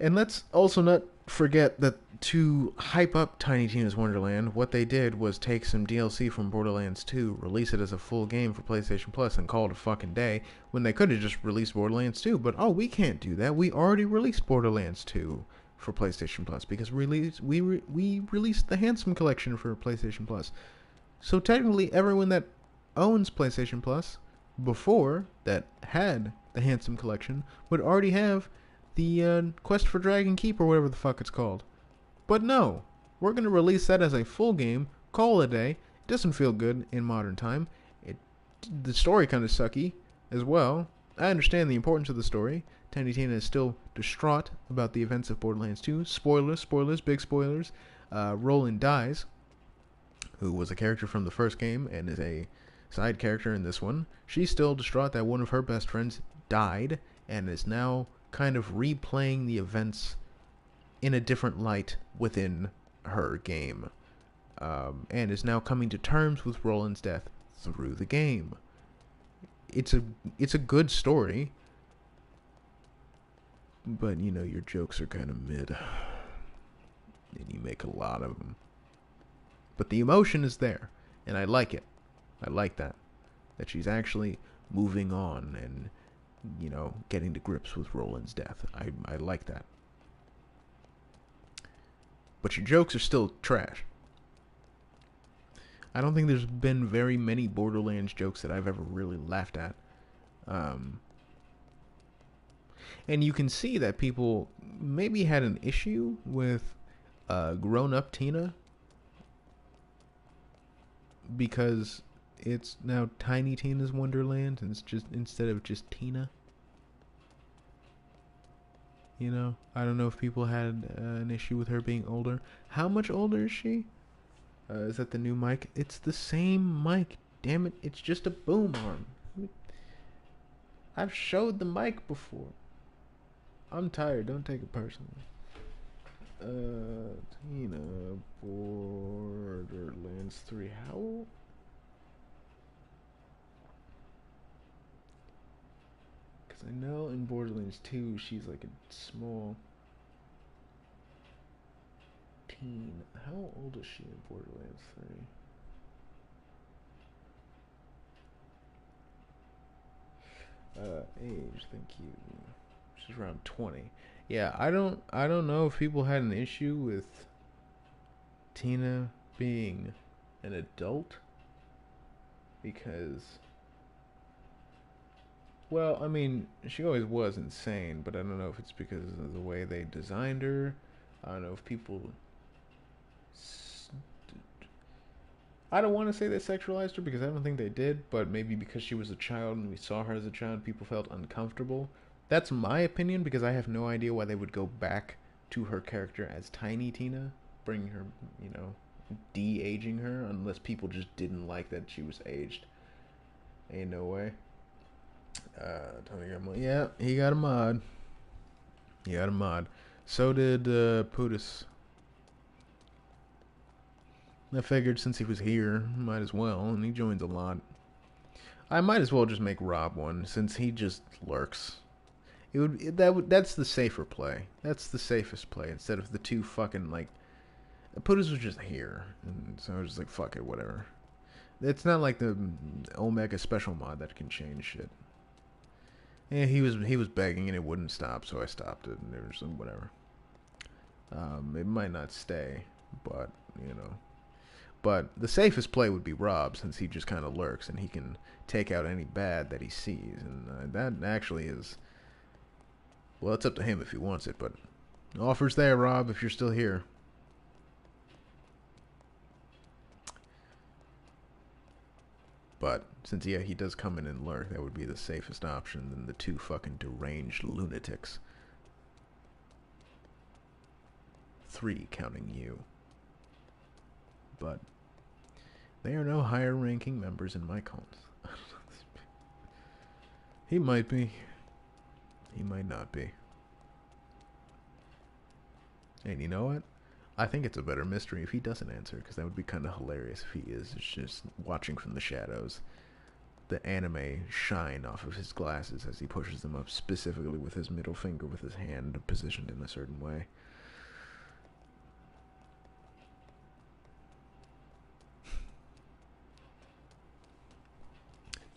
Speaker 1: And let's also not forget that to hype up Tiny Tina's Wonderland, what they did was take some DLC from Borderlands 2, release it as a full game for PlayStation Plus, and call it a fucking day, when they could have just released Borderlands 2. But oh, we can't do that. We already released Borderlands 2 for PlayStation Plus because we released the Handsome Collection for PlayStation Plus. So technically, everyone that owns PlayStation Plus before that had the Handsome Collection would already have the Quest for Dragon Keep or whatever the fuck it's called. But no, we're going to release that as a full game, call it a day. It doesn't feel good in modern time. The story kind of sucky as well. I understand the importance of the story. Tiny Tina is still distraught about the events of Borderlands 2. Spoilers, big spoilers. Roland dies, who was a character from the first game and is a side character in this one. She's still distraught that one of her best friends died and is now kind of replaying the events in a different light within her game, and is now coming to terms with Roland's death through the game. It's a good story, but you know, your jokes are kind of mid, and you make a lot of them. But the emotion is there, and I like it. I like that she's actually moving on and, you know, getting to grips with Roland's death. I like that. But your jokes are still trash. I don't think there's been very many Borderlands jokes that I've ever really laughed at. And you can see that people maybe had an issue with grown-up Tina, because it's now Tiny Tina's Wonderland, and it's just, instead of just Tina. You know, I don't know if people had an issue with her being older. How much older is she? Is that the new mic? It's the same mic. Damn it, it's just a boom arm. I've showed the mic before. I'm tired, don't take it personally. Tina, Borderlands 3. How? Because I know in Borderlands 2, she's like a small teen. How old is she in Borderlands 3? Age, thank you. She's around 20. Yeah, I don't know if people had an issue with Tina being an adult. because, well, I mean, she always was insane, but I don't know if it's because of the way they designed her. I don't know if people. I don't want to say they sexualized her because I don't think they did, but maybe because she was a child and we saw her as a child, people felt uncomfortable. That's my opinion because I have no idea why they would go back to her character as Tiny Tina, bringing her, you know, de-aging her, unless people just didn't like that she was aged. Ain't no way. Tony got mod. Yeah, he got a mod. He got a mod. So did Putis. I figured since he was here, might as well, and he joins a lot. I might as well just make Rob one since he just lurks. That's the safer play. That's the safest play instead of the two fucking like. Putis was just here, and so I was just like, fuck it, whatever. It's not like the Omega special mod that can change shit. Yeah, he was begging and it wouldn't stop, so I stopped it, and there was some whatever. It might not stay, but you know. But the safest play would be Rob, since he just kind of lurks and he can take out any bad that he sees, and that actually is. Well, it's up to him if he wants it, but offer's there, Rob, if you're still here. But since yeah, he does come in and lurk, that would be the safest option than the two fucking deranged lunatics. 3 counting you. But they are no higher ranking members in my cult. He might be. He might not be. And you know what? I think it's a better mystery if he doesn't answer, because that would be kind of hilarious if he is. It's just watching from the shadows. The anime shine off of his glasses as he pushes them up, specifically with his middle finger with his hand positioned in a certain way.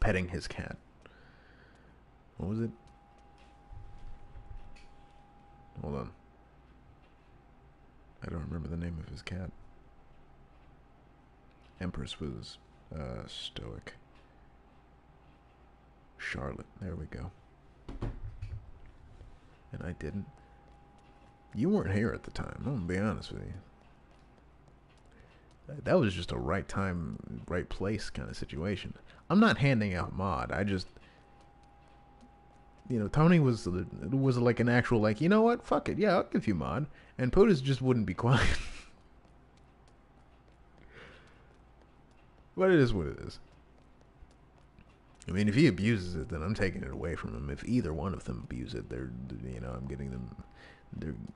Speaker 1: Petting his cat. What was it? Hold on. I don't remember the name of his cat. Empress was stoic. Charlotte. There we go. And I didn't. You weren't here at the time. I'm gonna be honest with you. That was just a right time, right place kind of situation. I'm not handing out mod. I just, you know, Tony was like an actual like, you know what? Fuck it. Yeah, I'll give you mod. And POTUS just wouldn't be quiet. But it is what it is. I mean, if he abuses it, then I'm taking it away from him. If either one of them abuse it, I'm getting them,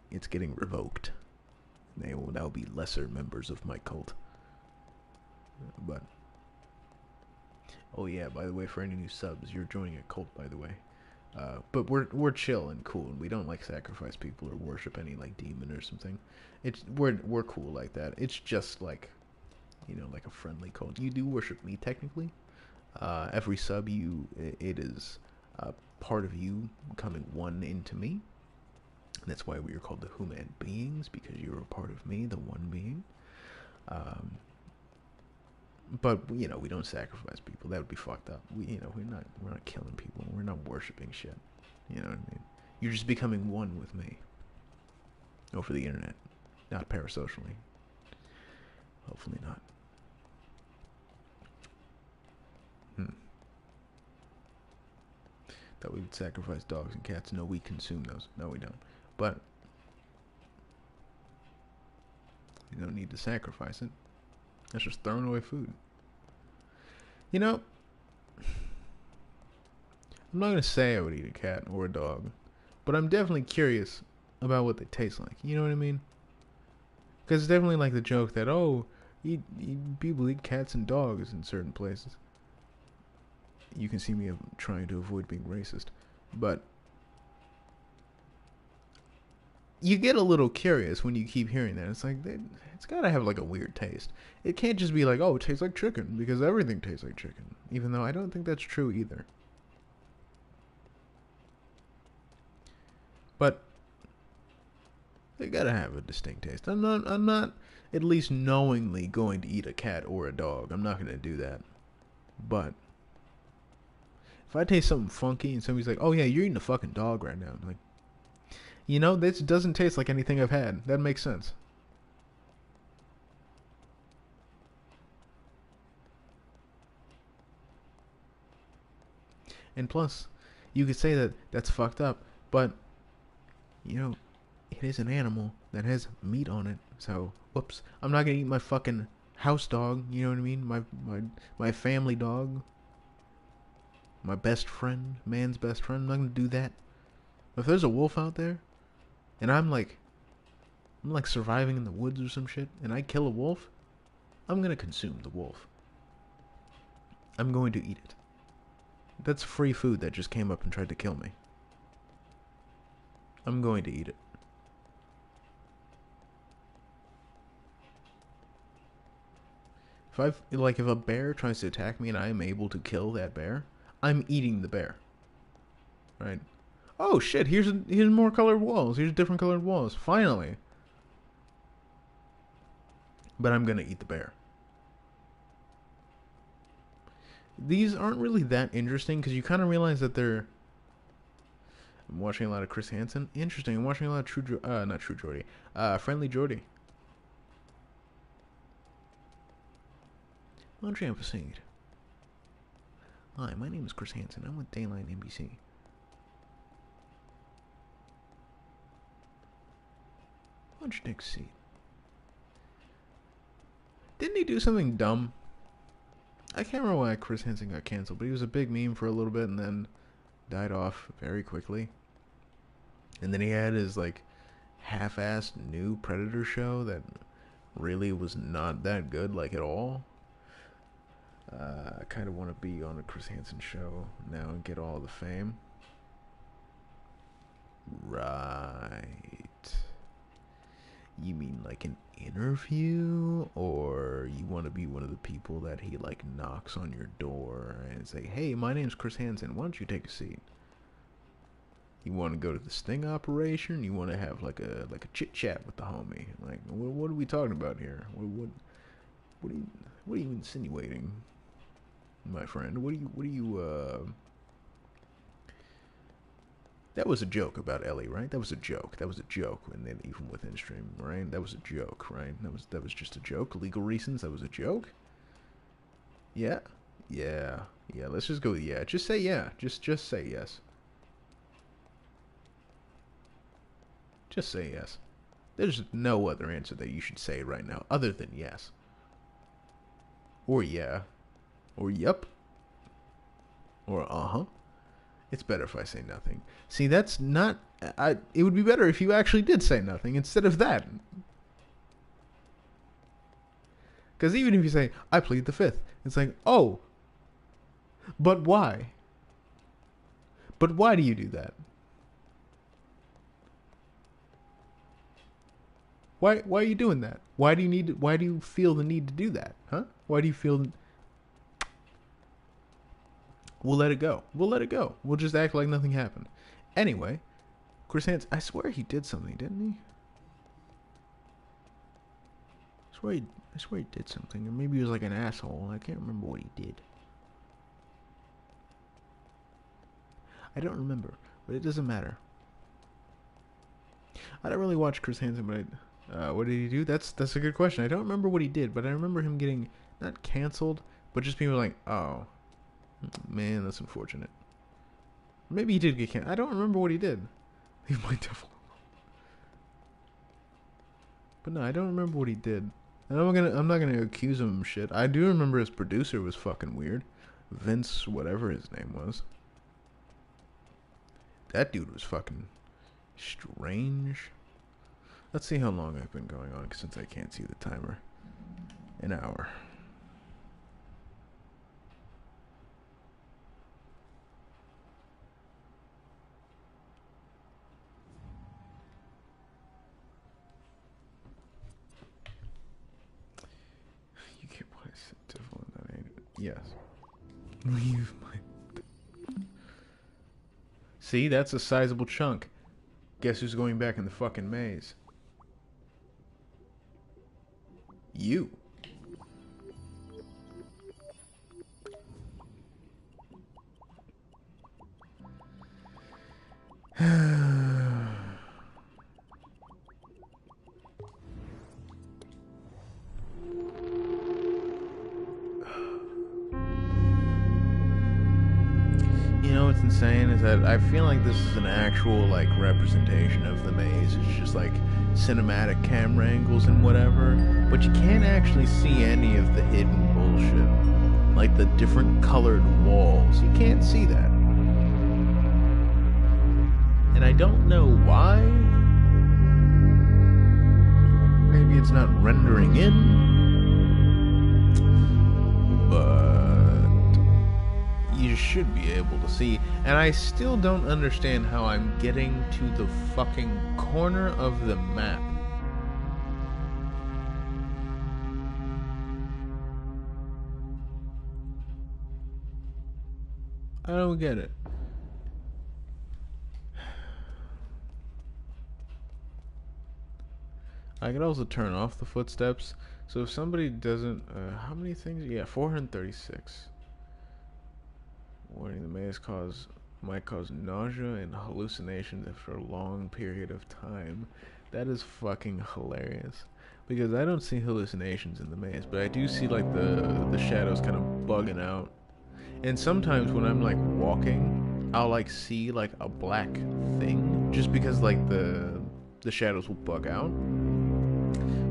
Speaker 1: it's getting revoked. They will now be lesser members of my cult. But, oh yeah, by the way, for any new subs, you're joining a cult, by the way. But we're chill and cool, and we don't like sacrifice people or worship any like demon or something. We're cool like that. It's just like, you know, like a friendly cult. You do worship me technically. Every sub it is part of you becoming one into me. That's why we are called the Human Beings, because you're a part of me, the one being. But you know, we don't sacrifice people. That would be fucked up. We're not killing people. We're not worshiping shit. You know what I mean? You're just becoming one with me. Over the internet, not parasocially. Hopefully not. That we would sacrifice dogs and cats. No, we consume those. No, we don't. But you don't need to sacrifice it. That's just throwing away food. You know, I'm not going to say I would eat a cat or a dog, but I'm definitely curious about what they taste like. You know what I mean? Because it's definitely like the joke that, oh, people eat cats and dogs in certain places. You can see me trying to avoid being racist, but you get a little curious when you keep hearing that. It's like, it's gotta have like a weird taste. It can't just be like, oh, it tastes like chicken, because everything tastes like chicken. Even though I don't think that's true either. But they gotta have a distinct taste. I'm not at least knowingly going to eat a cat or a dog. I'm not gonna do that. But if I taste something funky and somebody's like, "Oh yeah, you're eating a fucking dog right now," I'm like, you know, this doesn't taste like anything I've had. That makes sense. And plus, you could say that that's fucked up, but you know, it is an animal that has meat on it. So, whoops, I'm not gonna eat my fucking house dog. You know what I mean? My family dog, my best friend, man's best friend. I'm not gonna do that. If there's a wolf out there, and I'm like surviving in the woods or some shit, and I kill a wolf, I'm gonna consume the wolf. I'm going to eat it. That's free food that just came up and tried to kill me. I'm going to eat it. If a bear tries to attack me and I am able to kill that bear, I'm eating the bear. Right? Oh shit! Here's more colored walls. Here's different colored walls. Finally. But I'm gonna eat the bear. These aren't really that interesting because you kind of realize that they're. I'm watching a lot of Chris Hansen. Interesting. I'm watching a lot of not True Jordy. Friendly Jordy. Andre Ampersand. Hi, my name is Chris Hansen. I'm with Dayline NBC. What's your next seat? Didn't he do something dumb? I can't remember why Chris Hansen got canceled, but he was a big meme for a little bit and then died off very quickly. And then he had his like half-assed new Predator show that really was not that good, like at all. I kind of want to be on a Chris Hansen show now and get all the fame. Right. You mean like an interview, or you want to be one of the people that he like knocks on your door and say, "Hey, my name's Chris Hansen. Why don't you take a seat?" You want to go to the sting operation? You want to have like a chit chat with the homie? Like, what are we talking about here? What are you insinuating, my friend? What are you That was a joke about Ellie, right? That was a joke. That was a joke. And then even with InStream, right? That was a joke, right? That was just a joke. Legal reasons. That was a joke. Yeah, yeah, yeah. Let's just go. Yeah, just say yeah. Just say yes. Just say yes. There's no other answer that you should say right now other than yes. Or yeah. Or yep. Or uh-huh. It's better if I say nothing. See, that's not... it would be better if you actually did say nothing instead of that. Because even if you say, I plead the fifth, it's like, oh, but why? But why do you do that? Why are you doing that? Why do you feel the need to do that? Huh? Why do you feel... We'll let it go. We'll let it go. We'll just act like nothing happened. Anyway, Chris Hansen, I swear he did something, didn't he? I swear he did something. Or maybe he was like an asshole. I can't remember what he did. I don't remember, but it doesn't matter. I don't really watch Chris Hansen, but what did he do? That's a good question. I don't remember what he did, but I remember him getting not canceled, but just people like, oh, man, that's unfortunate. Maybe he did get canceled. I don't remember what he did. Leave my devil alone. But no, I don't remember what he did. And I'm not gonna accuse him of shit. I do remember his producer was fucking weird. Vince, whatever his name was. That dude was fucking strange. Let's see how long I've been going on, since I can't see the timer. An hour. You can't place it that ain't it. Yes. Leave my... See, that's a sizable chunk. Guess who's going back in the fucking maze? You. You know what's insane is that I feel like this is an actual like representation of the maze. It's just like cinematic camera angles and whatever, but you can't actually see any of the hidden bullshit. Like the different colored walls. You can't see that. And I don't know why. Maybe it's not rendering in. But you should be able to see. And I still don't understand how I'm getting to the fucking corner of the map. I don't get it. I could also turn off the footsteps. So if somebody doesn't... how many things? Yeah, 436. Warning, the maze might cause nausea and hallucinations after a long period of time. That is fucking hilarious. Because I don't see hallucinations in the maze, but I do see like the shadows kind of bugging out. And sometimes when I'm like walking, I'll like see like a black thing just because like the shadows will bug out.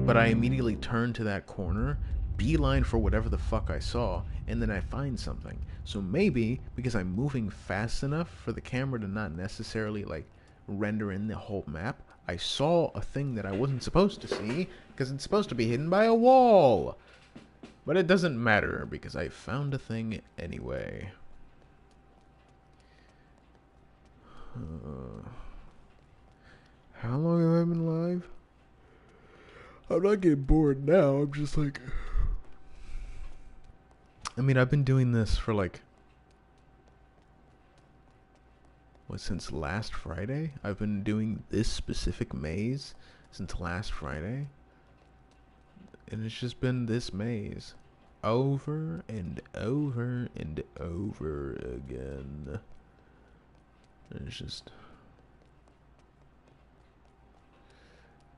Speaker 1: But I immediately turn to that corner, beeline for whatever the fuck I saw, and then I find something. So maybe because I'm moving fast enough for the camera to not necessarily like render in the whole map, I saw a thing that I wasn't supposed to see because it's supposed to be hidden by a wall. But it doesn't matter because I found a thing anyway. How long have I been live? I'm not getting bored now. I'm just like... I mean, I've been doing this for like... What, since last Friday? I've been doing this specific maze since last Friday. And it's just been this maze. Over and over and over again. And it's just...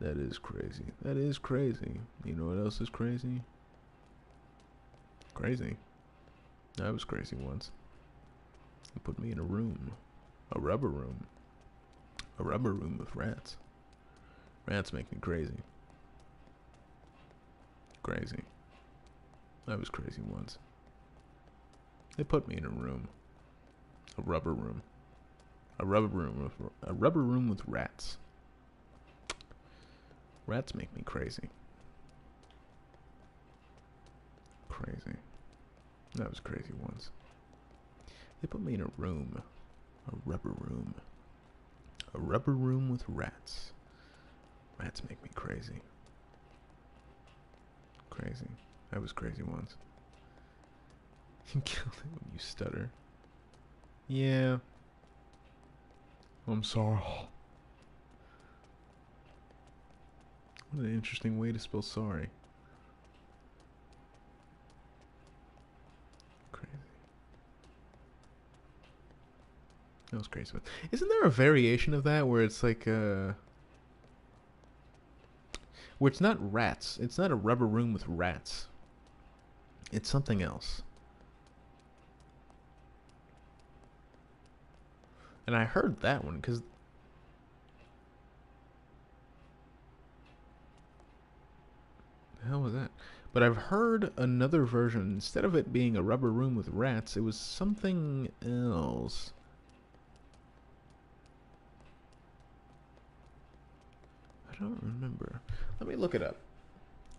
Speaker 1: That is crazy. That is crazy. You know what else is crazy? Crazy. I was crazy once. They put me in a room. A rubber room. A rubber room with rats. Rats make me crazy. Crazy. I was crazy once. They put me in a room. A rubber room. A rubber room with rats. Rats make me crazy. Crazy. I was crazy once. They put me in a room. A rubber room. A rubber room with rats. Rats make me crazy. Crazy. I was crazy once. You kill it when you stutter. Yeah. I'm sorry. What an interesting way to spell sorry. Crazy. That was crazy. Isn't there a variation of that where it's like where it's not rats. It's not a rubber room with rats. It's something else. And I heard that one because the hell was that? But I've heard another version. Instead of it being a rubber room with rats, it was something else. I don't remember. Let me look it up.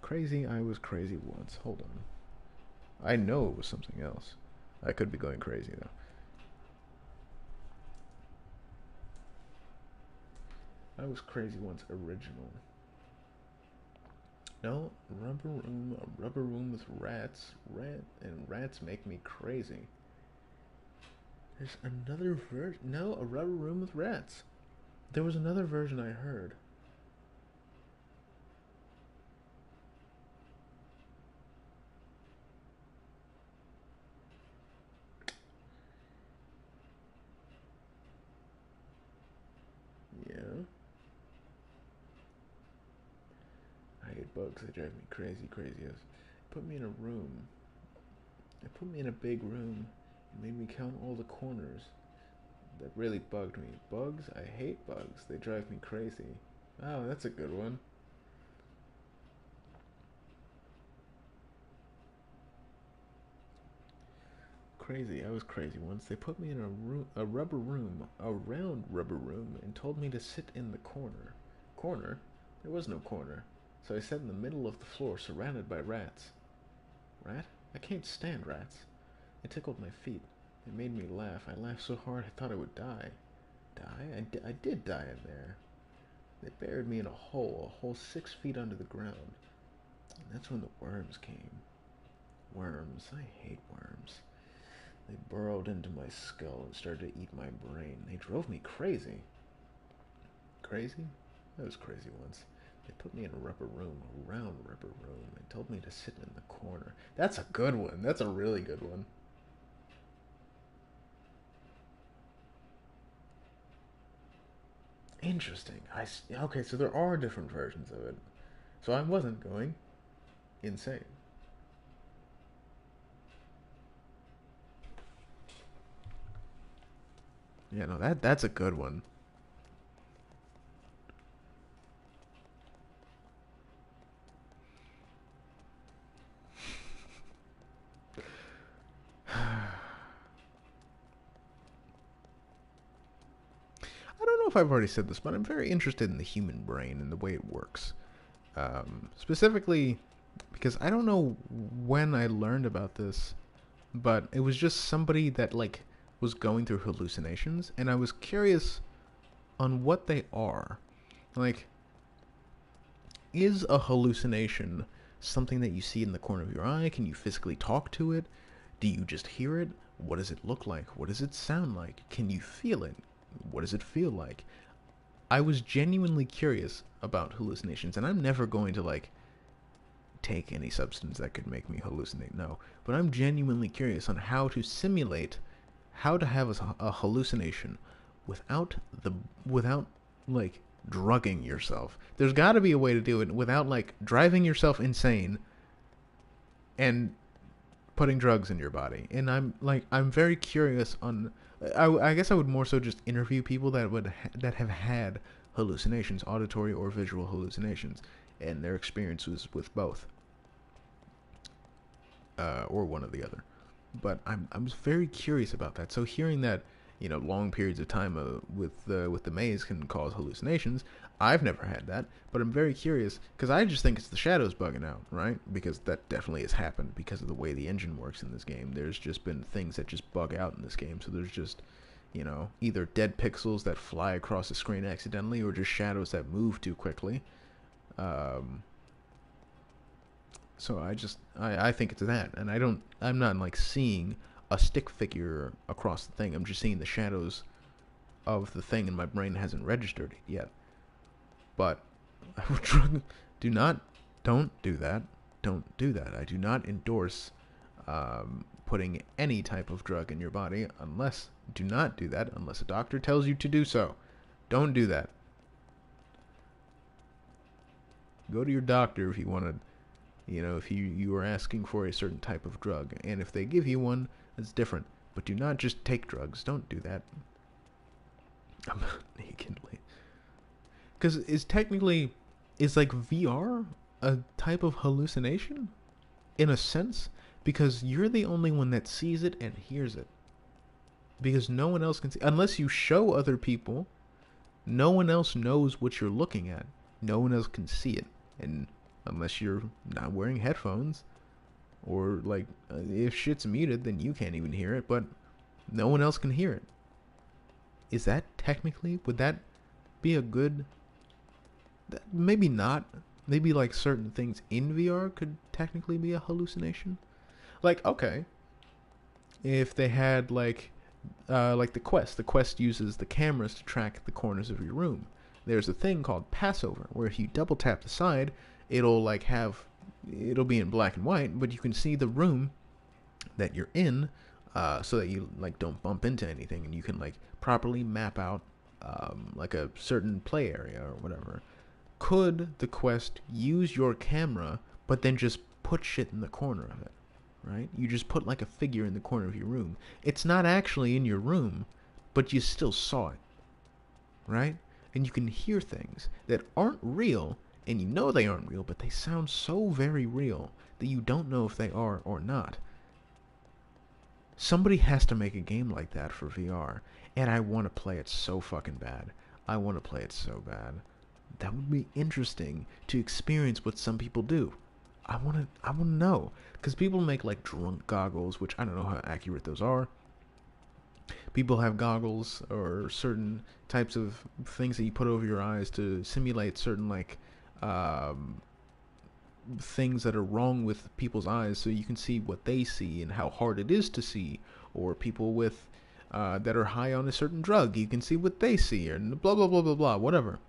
Speaker 1: Crazy, I was crazy once. Hold on. I know it was something else. I could be going crazy though. I was crazy once original. No, a rubber room with rats. Rats make me crazy. There's another version. No, a rubber room with rats. There was another version I heard. bugs. They drive me crazy, crazy. Put me in a room. They put me in a big room and made me count all the corners. That really bugged me. Bugs? I hate bugs. They drive me crazy. Oh, that's a good one. Crazy. I was crazy once. They put me in a rubber room, a round rubber room, and told me to sit in the corner. Corner? There was no corner. So I sat in the middle of the floor, surrounded by rats. Rat? I can't stand rats. They tickled my feet. They made me laugh. I laughed so hard I thought I would die. Die? I did die in there. They buried me in a hole 6 feet under the ground. And that's when the worms came. Worms. I hate worms. They burrowed into my skull and started to eat my brain. They drove me crazy. Crazy? I was crazy once. They put me in a rubber room, a round rubber room, and told me to sit in the corner. That's a good one. That's a really good one. Interesting. Okay, so there are different versions of it. So I wasn't going insane. Yeah, no, that's a good one. I don't know if I've already said this, but I'm very interested in the human brain and the way it works. Specifically, because I don't know when I learned about this, but it was just somebody that like was going through hallucinations, and I was curious on what they are. Like, is a hallucination something that you see in the corner of your eye? Can you physically talk to it? Do you just hear it? What does it look like? What does it sound like? Can you feel it? What does it feel like? I was genuinely curious about hallucinations, and I'm never going to like take any substance that could make me hallucinate. No, but I'm genuinely curious on how to simulate how to have a hallucination without the without like drugging yourself. There's got to be a way to do it without like driving yourself insane and putting drugs in your body. And I'm very curious on. I guess I would more so just interview people that have had hallucinations, auditory or visual hallucinations, and their experiences with both, or one or the other. But I'm very curious about that. So hearing that, long periods of time with the maze can cause hallucinations. I've never had that, but I'm very curious because I just think it's the shadows bugging out, right? Because that definitely has happened because of the way the engine works in this game. There's just been things that just bug out in this game. So there's just, either dead pixels that fly across the screen accidentally or just shadows that move too quickly. So I think it's that, and I'm not like seeing a stick figure across the thing. I'm just seeing the shadows of the thing, and my brain hasn't registered it yet. But I would don't do that. Don't do that. I do not endorse putting any type of drug in your body do not do that unless a doctor tells you to do so. Don't do that. Go to your doctor if you want to. If you are asking for a certain type of drug, and if they give you one, that's different. But do not just take drugs. Don't do that. I'm nakedly. Because is like VR a type of hallucination? In a sense? Because you're the only one that sees it and hears it. Because no one else can see. Unless you show other people, no one else knows what you're looking at. No one else can see it. And unless you're not wearing headphones, or like if shit's muted, then you can't even hear it, but no one else can hear it. Is that technically, would that be a good, maybe not, maybe like certain things in VR could technically be a hallucination? Like, okay, if they had like the Quest uses the cameras to track the corners of your room. There's a thing called Passover, where if you double tap the side, it'll be in black and white, but you can see the room that you're in, so that you like don't bump into anything, and you can like properly map out like a certain play area or whatever. could the Quest use your camera, but then just put shit in the corner of it, right? You just put like a figure in the corner of your room. It's not actually in your room, but you still saw it, right? And you can hear things that aren't real, and you know they aren't real, but they sound so very real that you don't know if they are or not. Somebody has to make a game like that for VR, and I want to play it so fucking bad. I want to play it so bad. That would be interesting to experience what some people do. I want to know, because people make like drunk goggles, which I don't know how accurate those are. People have goggles or certain types of things that you put over your eyes to simulate certain like things that are wrong with people's eyes, so you can see what they see and how hard it is to see. Or people with that are high on a certain drug, you can see what they see, and blah blah blah blah blah, whatever.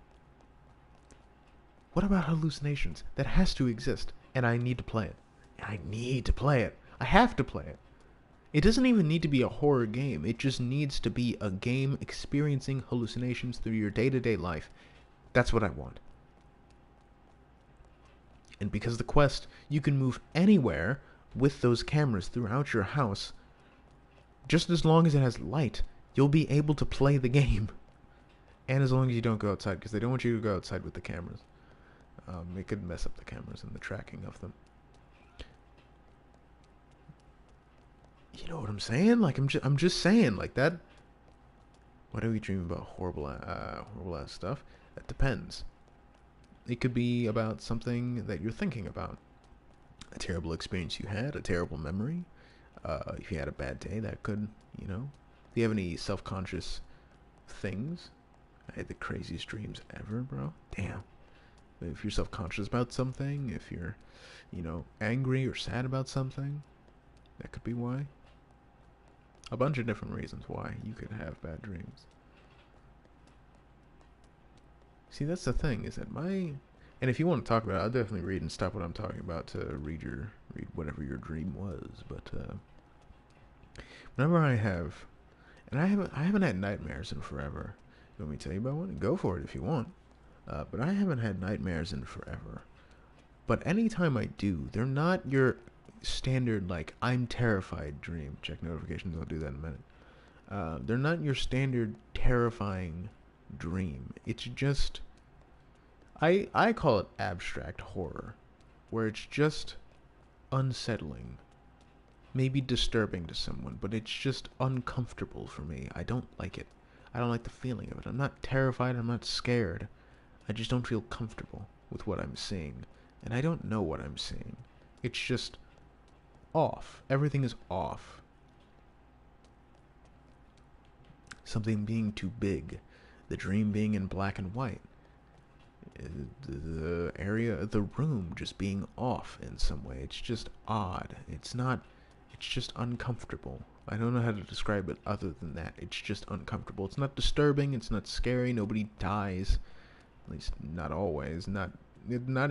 Speaker 1: What about hallucinations? That has to exist, and I need to play it. I need to play it. I have to play it. It doesn't even need to be a horror game. It just needs to be a game experiencing hallucinations through your day-to-day life. That's what I want. And because the Quest, you can move anywhere with those cameras throughout your house. Just as long as it has light, you'll be able to play the game. And as long as you don't go outside, because they don't want you to go outside with the cameras. It could mess up the cameras and the tracking of them. You know what I'm saying? Like, I'm just saying, like that. Why do we dream about horrible ass stuff? That depends. It could be about something that you're thinking about. A terrible experience you had, a terrible memory. If you had a bad day, that could, you know. Do you have any self-conscious things? I had the craziest dreams ever, bro. Damn. If you're self-conscious about something, if you're, you know, angry or sad about something, that could be why. A bunch of different reasons why you could have bad dreams. See, that's the thing, is that and if you want to talk about it, I'll definitely read and stop what I'm talking about to read whatever your dream was. But whenever I haven't had nightmares in forever. You want me to tell you about one? Go for it if you want. But I haven't had nightmares in forever. But anytime I do, they're not your standard, like, I'm terrified dream. Check notifications, I'll do that in a minute. They're not your standard terrifying dream. It's just, I call it abstract horror, where it's just unsettling, maybe disturbing to someone, but it's just uncomfortable for me. I don't like it. I don't like the feeling of it. I'm not terrified, I'm not scared. I just don't feel comfortable with what I'm seeing. And I don't know what I'm seeing. It's just off. Everything is off. Something being too big. The dream being in black and white. The area of the room just being off in some way. It's just odd. It's just uncomfortable. I don't know how to describe it other than that. It's just uncomfortable. It's not disturbing. It's not scary. Nobody dies. At least not always. Not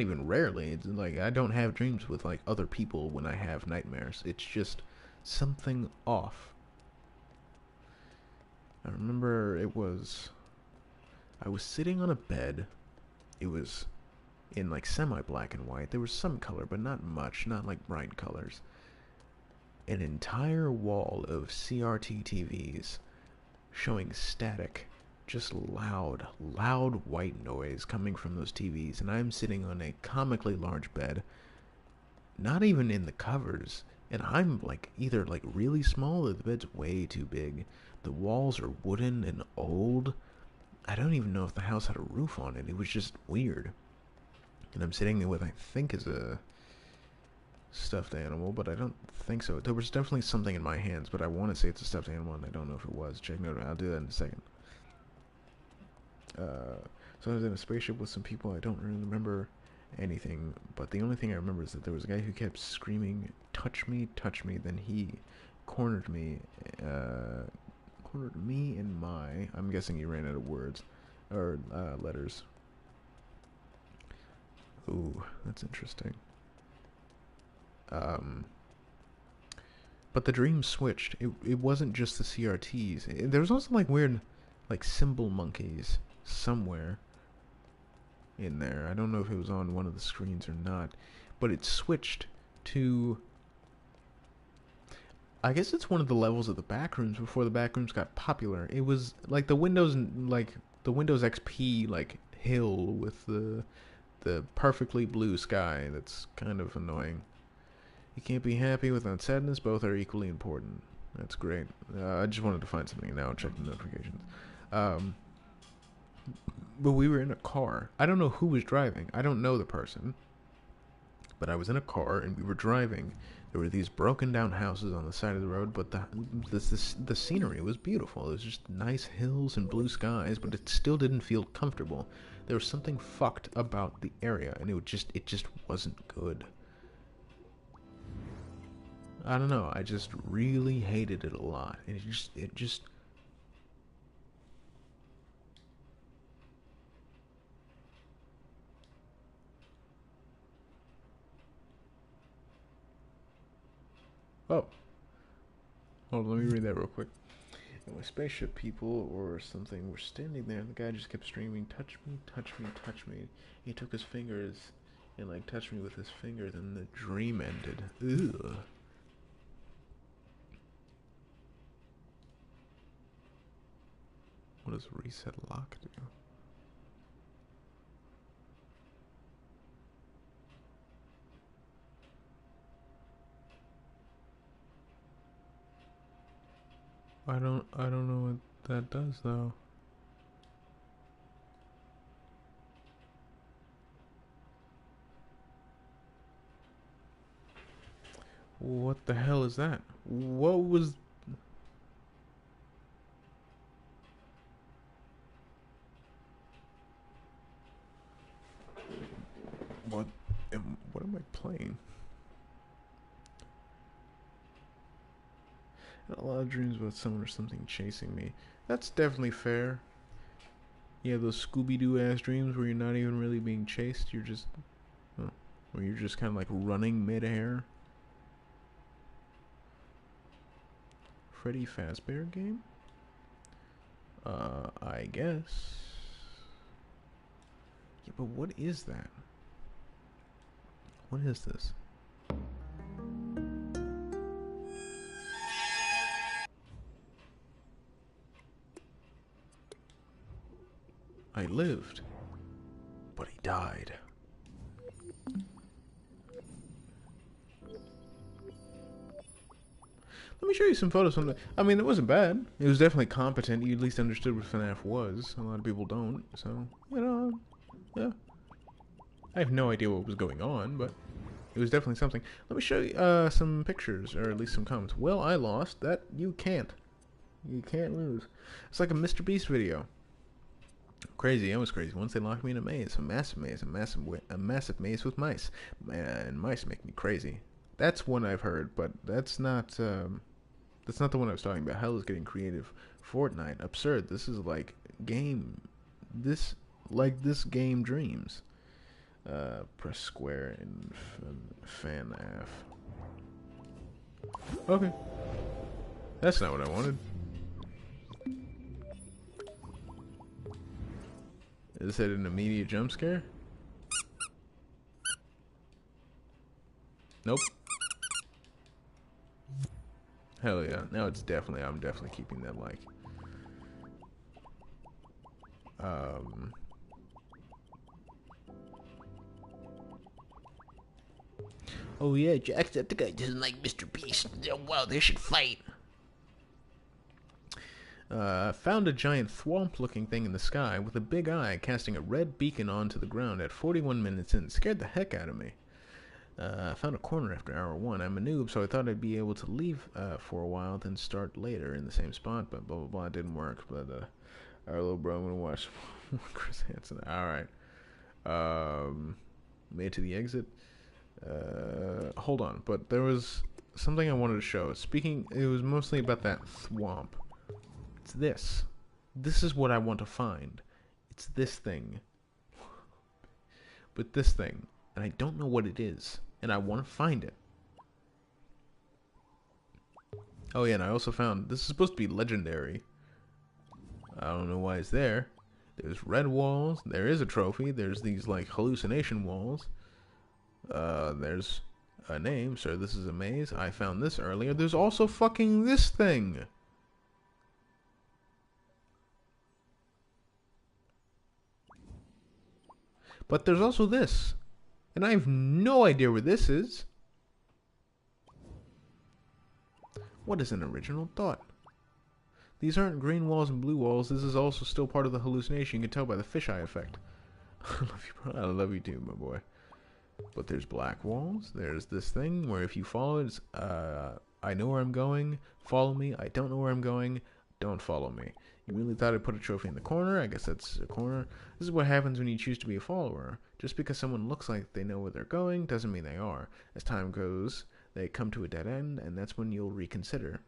Speaker 1: even rarely. It's like I don't have dreams with like other people when I have nightmares. It's just something off. I remember I was sitting on a bed. It was in like semi-black and white. There was some color, but not much. Not like bright colors. An entire wall of CRT TVs showing static. Just loud white noise coming from those TVs, and I'm sitting on a comically large bed, not even in the covers, and I'm like either like really small or the bed's way too big. The walls are wooden and old. I don't even know if the house had a roof on it. It was just weird. And I'm sitting there with I think is a stuffed animal, but I don't think so. There was definitely something in my hands, but I want to say it's a stuffed animal, and I don't know if it was. Check note. I'll do that in a second. So I was in a spaceship with some people. I don't really remember anything, but the only thing I remember is that there was a guy who kept screaming, touch me, touch me. Then he cornered me in my, I'm guessing he ran out of words, or letters. Ooh, that's interesting. But the dream switched. It wasn't just the CRTs. There was also like weird, like symbol monkeys somewhere. in there. I don't know if it was on one of the screens or not, but it switched to, I guess it's one of the levels of the backrooms before the backrooms got popular. It was like the Windows XP like hill with the perfectly blue sky. That's kind of annoying. You can't be happy without sadness. Both are equally important. That's great. I just wanted to find something now and check the notifications. Um, but we were in a car. I don't know who was driving. I don't know the person. But I was in a car and we were driving. There were these broken down houses on the side of the road, but the scenery was beautiful. It was just nice hills and blue skies, but it still didn't feel comfortable. There was something fucked about the area, and it just wasn't good. I don't know. I just really hated it a lot. And it just. Oh, hold on. Let me read that real quick. And my spaceship people or something were standing there, and the guy just kept screaming, "Touch me, touch me, touch me." He took his fingers and like touched me with his fingers, and the dream ended. Ugh. What does reset lock do? I don't know what that does though. What the hell is that? What was what am I playing? A lot of dreams about someone or something chasing me. That's definitely fair. Yeah, those Scooby-Doo ass dreams where you're not even really being chased. You're just, where you're just kind of like running mid-air. Freddy Fazbear game? I guess. Yeah, but what is that? What is this? I lived, but he died. Let me show you some photos from the. I mean, it wasn't bad. It was definitely competent. You at least understood what FNAF was. A lot of people don't. So, yeah. I have no idea what was going on, but it was definitely something. Let me show you some pictures, or at least some comments. Well, I lost. That you can't. You can't lose. It's like a Mr. Beast video. Crazy, it was crazy. Once they locked me in a maze, a massive maze, a massive maze with mice, and mice make me crazy. That's one I've heard, but that's not the one I was talking about. Hell is getting creative. Fortnite, absurd. This is like game, this game dreams. Press square in FNAF. Okay, that's not what I wanted. Is it an immediate jump scare? Nope. Hell yeah. Now it's definitely, I'm definitely keeping that like. Oh yeah, Jacksepticeye doesn't like Mr. Beast. Oh, wow, they should fight. Found a giant thwomp-looking thing in the sky with a big eye casting a red beacon onto the ground at 41 minutes in. Scared the heck out of me. Found a corner after hour 1. I'm a noob, so I thought I'd be able to leave for a while, then start later in the same spot, but blah blah blah, it didn't work. But our little bro, I'm gonna watch Chris Hansen. Alright. Made to the exit. Hold on, but there was something I wanted to show. Speaking, it was mostly about that thwomp. It's this. This is what I want to find. It's this thing. But this thing. And I don't know what it is. And I want to find it. Oh yeah, and I also found... This is supposed to be legendary. I don't know why it's there. There's red walls. There is a trophy. There's these like hallucination walls. There's a name. Sir, this is a maze. I found this earlier. There's also fucking this thing. But there's also this. And I have no idea where this is. What is an original thought? These aren't green walls and blue walls. This is also still part of the hallucination. You can tell by the fisheye effect. I love you, bro. I love you too, my boy. But there's black walls. There's this thing where if you follow it, it's, I know where I'm going. Follow me. I don't know where I'm going. Don't follow me. You really thought I'd put a trophy in the corner? I guess that's a corner. This is what happens when you choose to be a follower. Just because someone looks like they know where they're going doesn't mean they are. As time goes, they come to a dead end, and that's when you'll reconsider.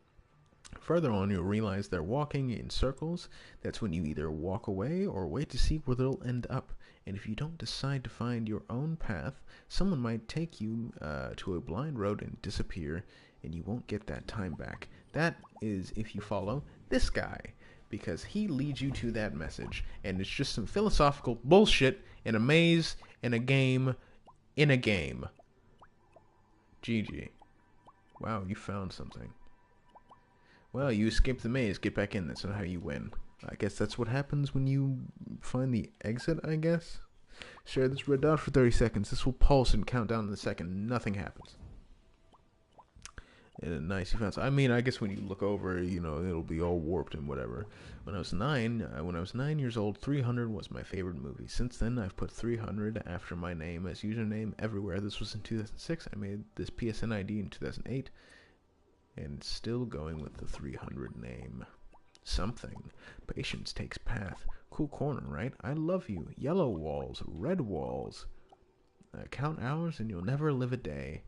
Speaker 1: Further on, you'll realize they're walking in circles. That's when you either walk away or wait to see where they'll end up. And if you don't decide to find your own path, someone might take you to a blind road and disappear, and you won't get that time back. That is if you follow this guy, because he leads you to that message. And it's just some philosophical bullshit in a maze, in a game, in a game. GG. Wow, you found something. Well, you escaped the maze. Get back in. That's not how you win. I guess that's what happens when you find the exit, I guess. Share this red dot for 30 seconds. This will pulse and count down in a second. Nothing happens. Nice, you found some. I mean, I guess when you look over, you know, it'll be all warped and whatever. When I was 9 years old, 300 was my favorite movie. Since then, I've put 300 after my name as username everywhere. This was in 2006. I made this PSN ID in 2008. And still going with the 300 name. Something. Patience takes path. Cool corner, right? I love you. Yellow walls. Red walls. Count hours and you'll never live a day.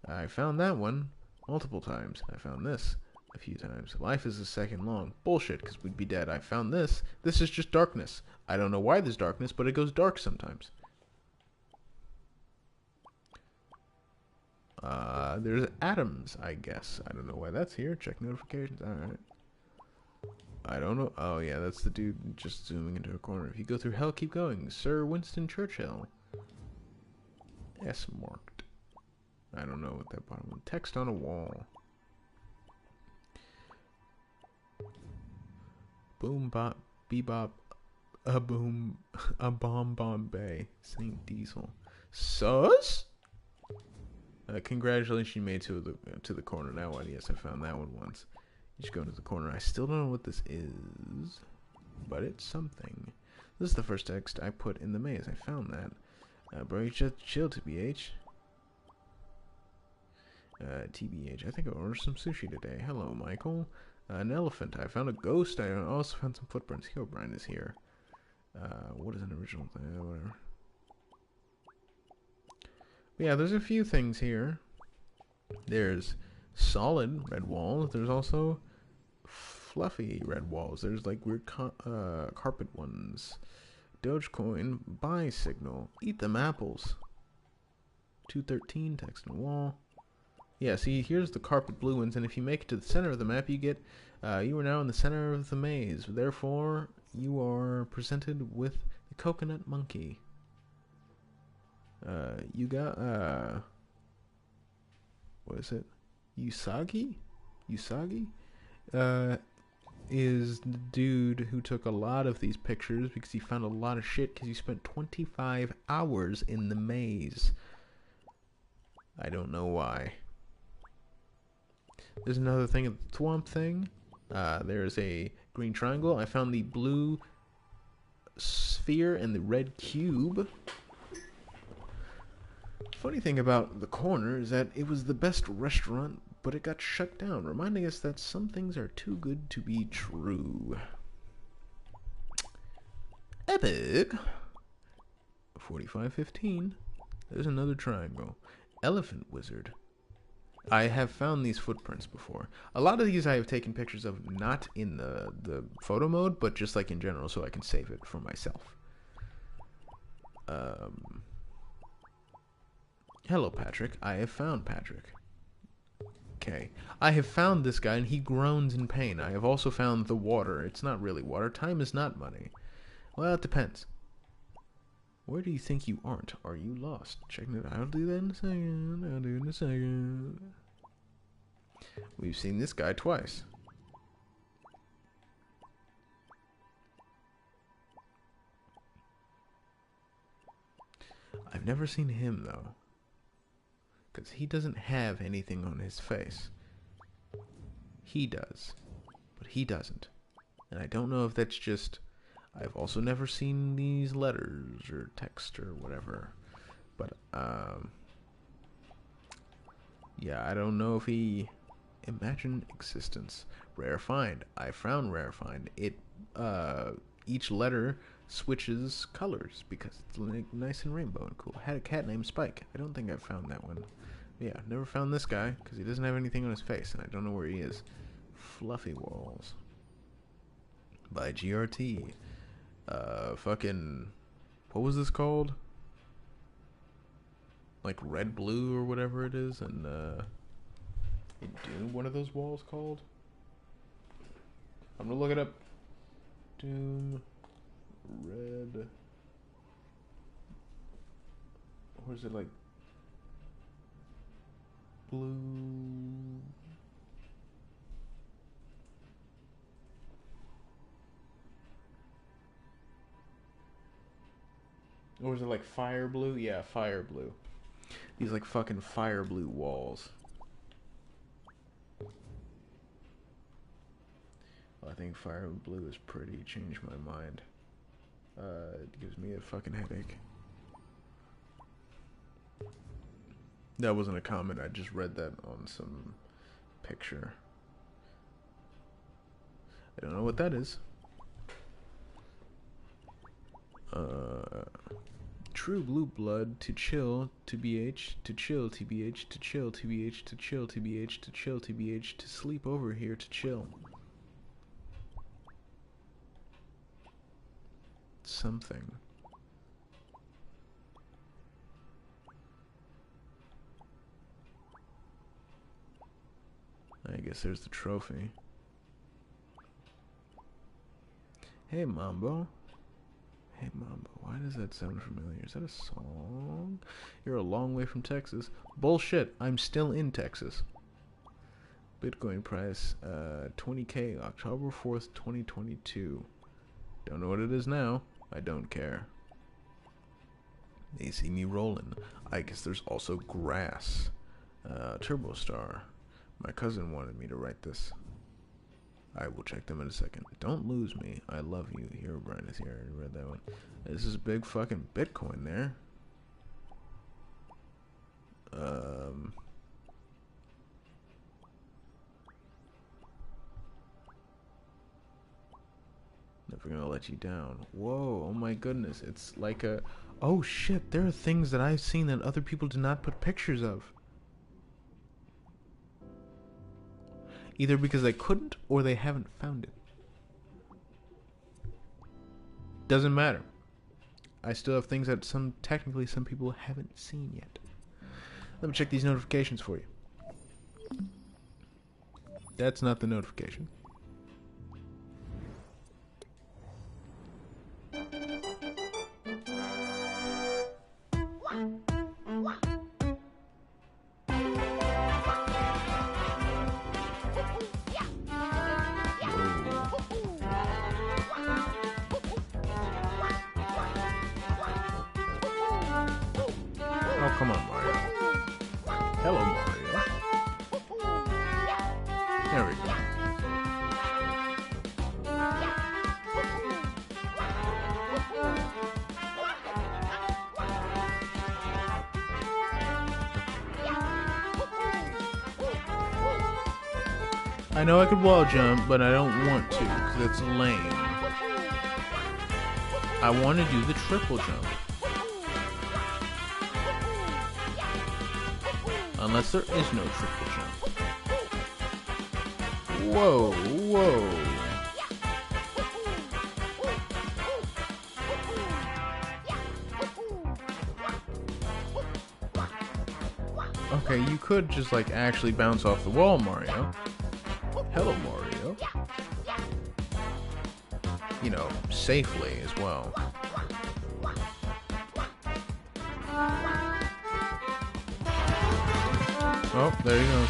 Speaker 1: I found that one multiple times. I found this a few times. Life is a second long. Bullshit, because we'd be dead. I found this. This is just darkness. I don't know why there's darkness, but it goes dark sometimes. There's atoms, I guess. I don't know why that's here. Check notifications. Alright. I don't know. Oh, yeah, that's the dude just zooming into a corner. If you go through hell, keep going. Sir Winston Churchill. S marked. I don't know what that bottom one. Text on a wall. Boom, bop, bebop, a boom, a bomb, Bombay. St. Diesel. Sus? Congratulations, you made to the corner. Now what? Yes, I found that one once. You just go to the corner. I still don't know what this is, but it's something. This is the first text I put in the maze. I found that. Bro, you just chill, TBH. TBH. I think I ordered some sushi today. Hello, Michael. An elephant. I found a ghost. I also found some footprints. Herobrine is here. What is an original thing? Whatever. Yeah, there's a few things here. There's solid red walls. There's also fluffy red walls. There's like weird carpet ones. Dogecoin, buy signal. Eat them apples. 213, text on wall. Yeah, see, here's the carpet blue ones, and if you make it to the center of the map, you get, you are now in the center of the maze. Therefore, you are presented with the coconut monkey. You got, what is it? Usagi? Usagi? Is the dude who took a lot of these pictures because he found a lot of shit because he spent 25 hours in the maze. I don't know why. There's another thing of the swamp thing. There's a green triangle. I found the blue sphere and the red cube. Funny thing about the corner is that it was the best restaurant, but it got shut down, reminding us that some things are too good to be true. Epic. 4515. There's another triangle. Elephant wizard. I have found these footprints before. A lot of these I have taken pictures of, not in the photo mode, but just like in general, so I can save it for myself. Hello, Patrick. I have found Patrick. Okay. I have found this guy, and he groans in pain. I have also found the water. It's not really water. Time is not money. Well, it depends. Where do you think you aren't? Are you lost? Checking it out. I'll do that in a second. I'll do it in a second. We've seen this guy twice. I've never seen him, though. Because he doesn't have anything on his face. He does. But he doesn't. And I don't know if that's just... I've also never seen these letters or text or whatever. But, yeah, I don't know if he... Imagine existence. Rare find. I found rare find. It, each letter switches colors because it's like nice and rainbow and cool. Had a cat named Spike. I don't think I found that one. But yeah, never found this guy because he doesn't have anything on his face and I don't know where he is. Fluffy Walls by GRT. Fucking, what was this called? Like Red Blue or whatever it is, and Doom, one of those walls called? I'm gonna look it up. Doom Red, or is it like blue? Or is it like fire blue? Yeah, fire blue. These like fucking fire blue walls. Well, I think fire blue is pretty. Changed my mind. It gives me a fucking headache. That wasn't a comment. I just read that on some picture. I don't know what that is. True blue blood to chill to BH to chill TBH to chill TBH to chill TBH to chill TBH to sleep over here to chill. Something. I guess there's the trophy. Hey Mambo. Hey Mambo, why does that sound familiar? Is that a song? You're a long way from Texas. Bullshit, I'm still in Texas. Bitcoin price, 20K, October 4th, 2022. Don't know what it is now. I don't care. They see me rolling. I guess there's also grass. TurboStar. My cousin wanted me to write this. I will check them in a second. Don't lose me. I love you. Hero Brian is here. I already read that one. This is big fucking Bitcoin there. Never gonna let you down. Whoa, oh my goodness. It's like a... Oh shit, there are things that I've seen that other people did not put pictures of. Either because they couldn't or they haven't found it. Doesn't matter. I still have things that technically some people haven't seen yet. Let me check these notifications for you. That's not the notification. Oh, come on, Mario. Hello, Mario. There we go. I know I could wall jump, but I don't want to, because it's lame. I want to do the triple jump. Unless there is no triple jump. Whoa, whoa. Okay, you could just like actually bounce off the wall, Mario. Hello, Mario. you know, safely as well. Oh, there he goes.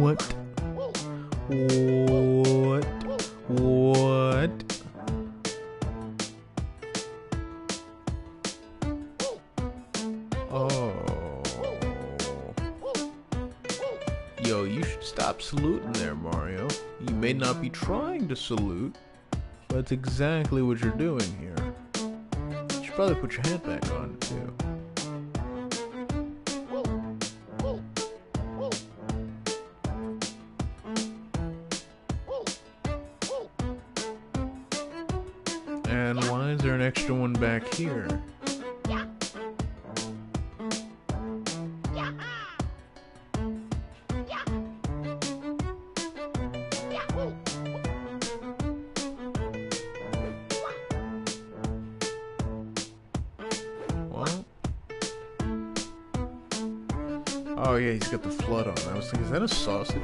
Speaker 1: What? What? What? Oh. Yo, you should stop saluting there, Mario. You may not be trying to salute, but it's exactly what you're doing here. You should probably put your hat back on, too. And why is there an extra one back here? Well, oh yeah, he's got the flood on. I was thinking, is that a sausage?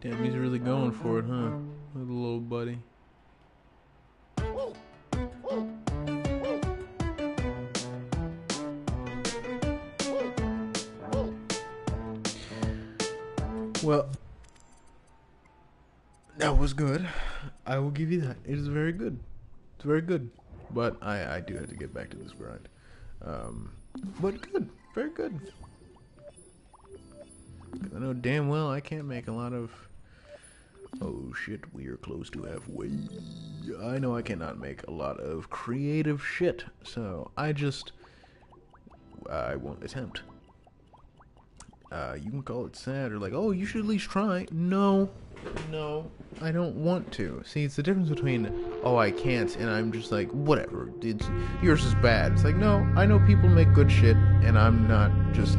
Speaker 1: Damn, he's really going for it, huh? Little old buddy. Well, that was good. I will give you that. It is very good. It's very good. But I do have to get back to this grind. But good. Very good. I know damn well I can't make a lot of... Oh shit, we are close to halfway. I know I cannot make a lot of creative shit, so I won't attempt. You can call it sad or like, oh, you should at least try. No, I don't want to. See, it's the difference between, oh, I can't, and I'm just like, whatever, yours is bad. It's like, no, I know people make good shit, and I'm not just...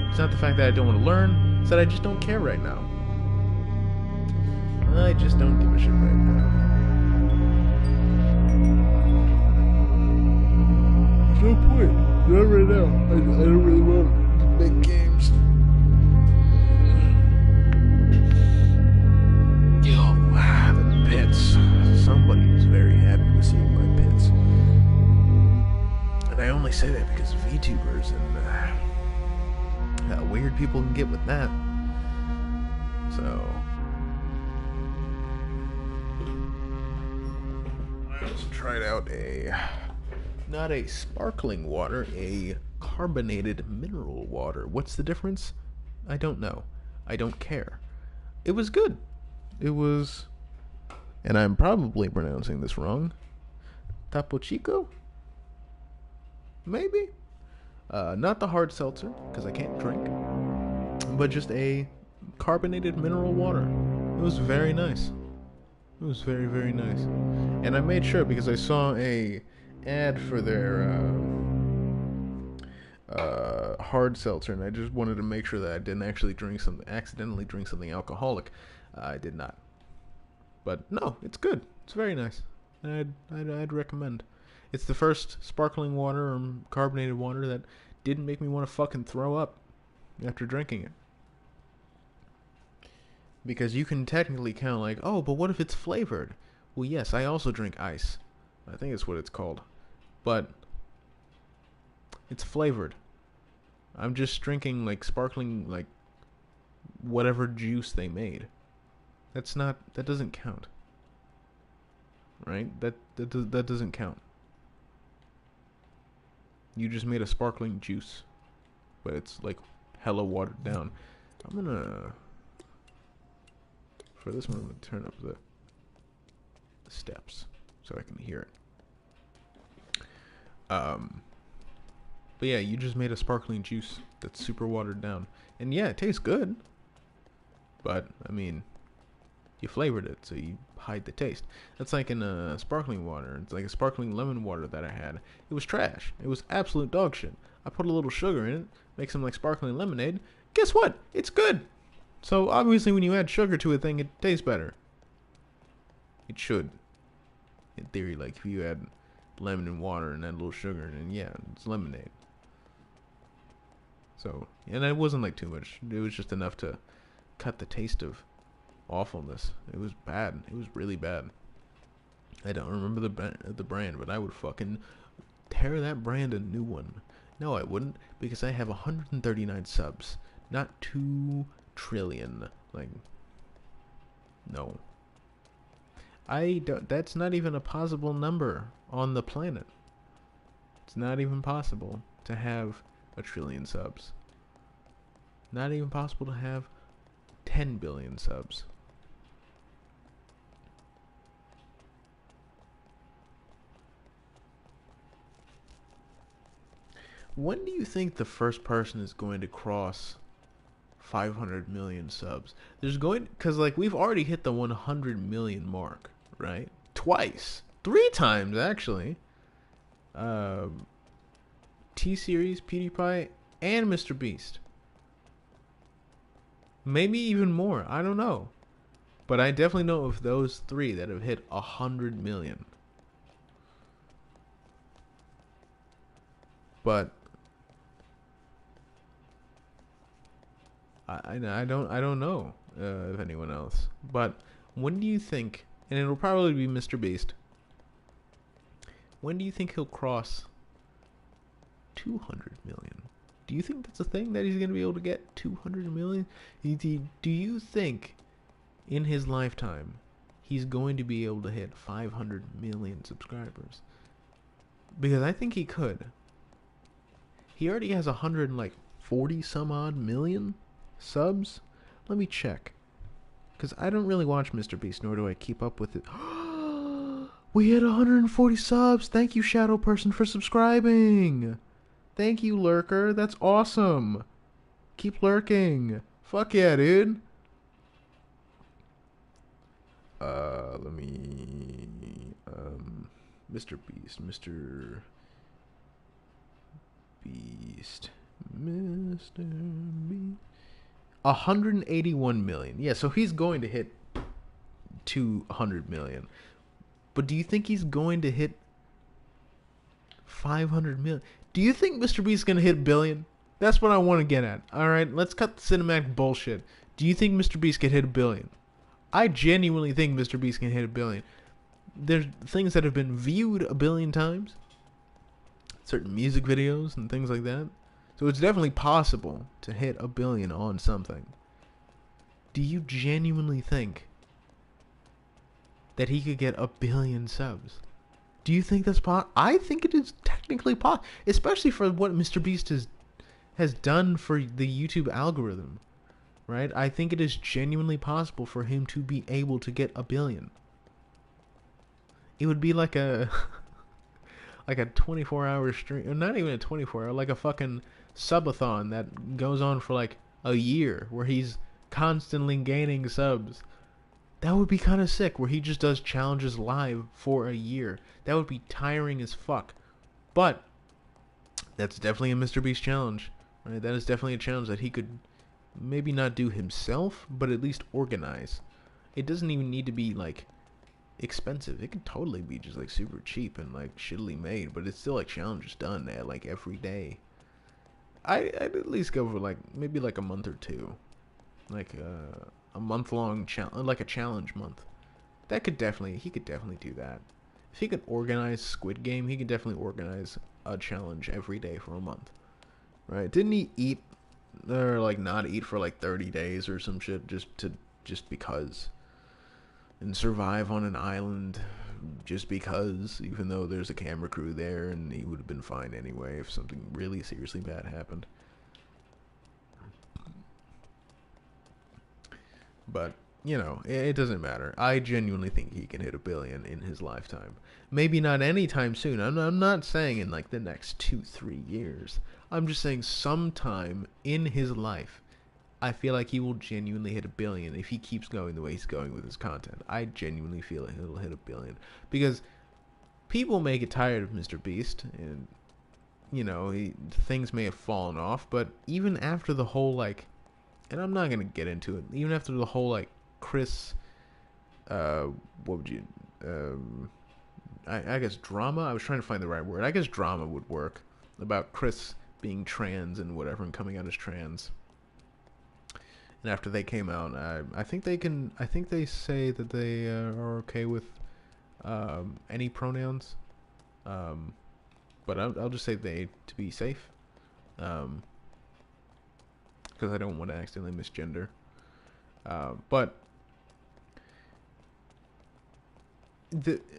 Speaker 1: It's not the fact that I don't want to learn, it's that I just don't care right now. I just don't give a shit right now. There's no point. Not right now. I don't really want to make games. Yo, the pits. Somebody is very happy to see my pits. And I only say that because VTubers and how weird people can get with that. So... tried out not a sparkling water, a carbonated mineral water. What's the difference? I don't know. I don't care. It was good. It was, and I'm probably pronouncing this wrong, Topo Chico? Maybe? Not the hard seltzer, because I can't drink, but just a carbonated mineral water. It was very nice. It was very, very nice. And I made sure because I saw a ad for their hard seltzer, and I just wanted to make sure that I didn't actually accidentally drink something alcoholic. I did not. But no, it's good. It's very nice. I'd recommend. It's the first sparkling water or carbonated water that didn't make me want to fucking throw up after drinking it. Because you can technically count like, oh, but what if it's flavored? Well, yes, I also drink ice. I think it's what it's called. But it's flavored. I'm just drinking like sparkling, like whatever juice they made. That doesn't count. Right? That doesn't count. You just made a sparkling juice. But it's like hella watered down. I'm gonna For this one, I'm going to turn up the steps so I can hear it. But yeah, you just made a sparkling juice that's super watered down. And yeah, it tastes good. But, I mean, you flavored it, so you hide the taste. That's like in a sparkling water. It's like a sparkling lemon water that I had. It was trash. It was absolute dog shit. I put a little sugar in it, make some like sparkling lemonade. Guess what? It's good. So obviously when you add sugar to a thing, it tastes better. It should. In theory, like if you add lemon and water and add a little sugar, and yeah, it's lemonade. So, and it wasn't like too much. It was just enough to cut the taste of awfulness. It was bad. It was really bad. I don't remember the brand, but I would fucking tear that brand a new one. No, I wouldn't, because I have 139 subs, not 2 trillion. Like, no. I don't. That's not even a possible number on the planet. It's not even possible to have a trillion subs. Not even possible to have 10 billion subs. When do you think the first person is going to cross 500 million subs? There's going, because like we've already hit the 100 million mark, right? Twice, 3 times actually. T-Series, PewDiePie, and Mr. Beast. Maybe even more. I don't know, but I definitely know of those 3 that have hit 100 million. But I don't know if anyone else. But when do you think? And it'll probably be Mr. Beast. When do you think he'll cross 200 million? Do you think that's a thing that he's going to be able to get 200 million? Do you think in his lifetime he's going to be able to hit 500 million subscribers? Because I think he could. He already has 140 some odd million subs. Let me check, because I don't really watch Mr. Beast, nor do I keep up with it. We hit 140 subs. Thank you, Shadow Person, for subscribing. Thank you, Lurker. That's awesome. Keep lurking. Fuck yeah, dude. Let me Mr. Beast, Mr. Beast, Mr. Beast. 181 million. Yeah, so he's going to hit 200 million. But do you think he's going to hit 500 million? Do you think Mr. Beast's going to hit a billion? That's what I want to get at. Alright, let's cut the cinematic bullshit. Do you think Mr. Beast can hit a billion? I genuinely think Mr. Beast can hit a billion. There's things that have been viewed a billion times. Certain music videos and things like that. So it's definitely possible to hit a billion on something. Do you genuinely think that he could get a billion subs? Do you think that's possible? I think it is technically possible, especially for what Mr. Beast has done for the YouTube algorithm, right? I think it is genuinely possible for him to be able to get a billion. It would be like a like a 24-hour stream, or not even a 24-hour, like a fucking subathon that goes on for like a year, where he's constantly gaining subs. That would be kind of sick, where he just does challenges live for a year. That would be tiring as fuck. But that's definitely a Mr. Beast challenge, right? That is definitely a challenge that he could maybe not do himself, but at least organize. It doesn't even need to be like expensive. It could totally be just like super cheap and like shittily made, but it's still like challenges done at like every day. I'd at least go for like maybe like a month or 2, like a month-long challenge, like a challenge month. He could definitely do that. If he could organize Squid Game, he could definitely organize a challenge every day for a month, right? Didn't he eat or like not eat for like 30 days or some shit just because, and survive on an island just because, even though there's a camera crew there, and he would have been fine anyway if something really seriously bad happened. But you know, it doesn't matter. I genuinely think he can hit 1 billion in his lifetime. Maybe not anytime soon. I'm not saying in like the next 2-3 years. I'm just saying sometime in his life, I feel like he will genuinely hit 1 billion if he keeps going the way he's going with his content. I genuinely feel like he'll hit 1 billion because people may get tired of Mr. Beast, and you know, things may have fallen off. But even after the whole like, and I'm not gonna get into it. Even after the whole like Chris, what would you, I guess drama. I was trying to find the right word. I guess drama would work about Chris being trans and whatever and coming out as trans. And after they came out, I think they can. I think they say that they are okay with any pronouns. But I'll just say they to be safe, because I don't want to accidentally misgender. But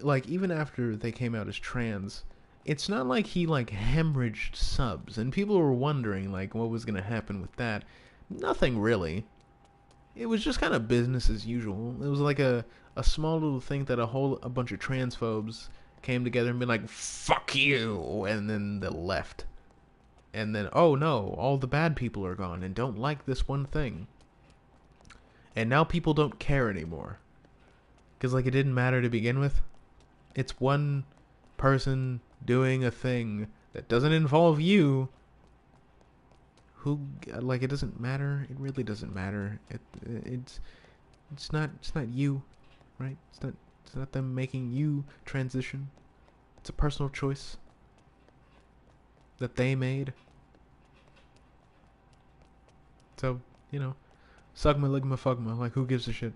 Speaker 1: like even after they came out as trans, it's not like he like hemorrhaged subs, and people were wondering like what was gonna happen with that. Nothing really. It was just kind of business as usual. It was like a small little thing that a bunch of transphobes came together and been like, fuck you, and then they left. And then, oh no, all the bad people are gone and don't like this one thing. And now people don't care anymore. Because, like, it didn't matter to begin with. It's one person doing a thing that doesn't involve you. Who, like, it doesn't matter. It really doesn't matter. It's not you, right? It's not them making you transition. It's a personal choice that they made. So, you know, sugma ligma fugma. Like, who gives a shit?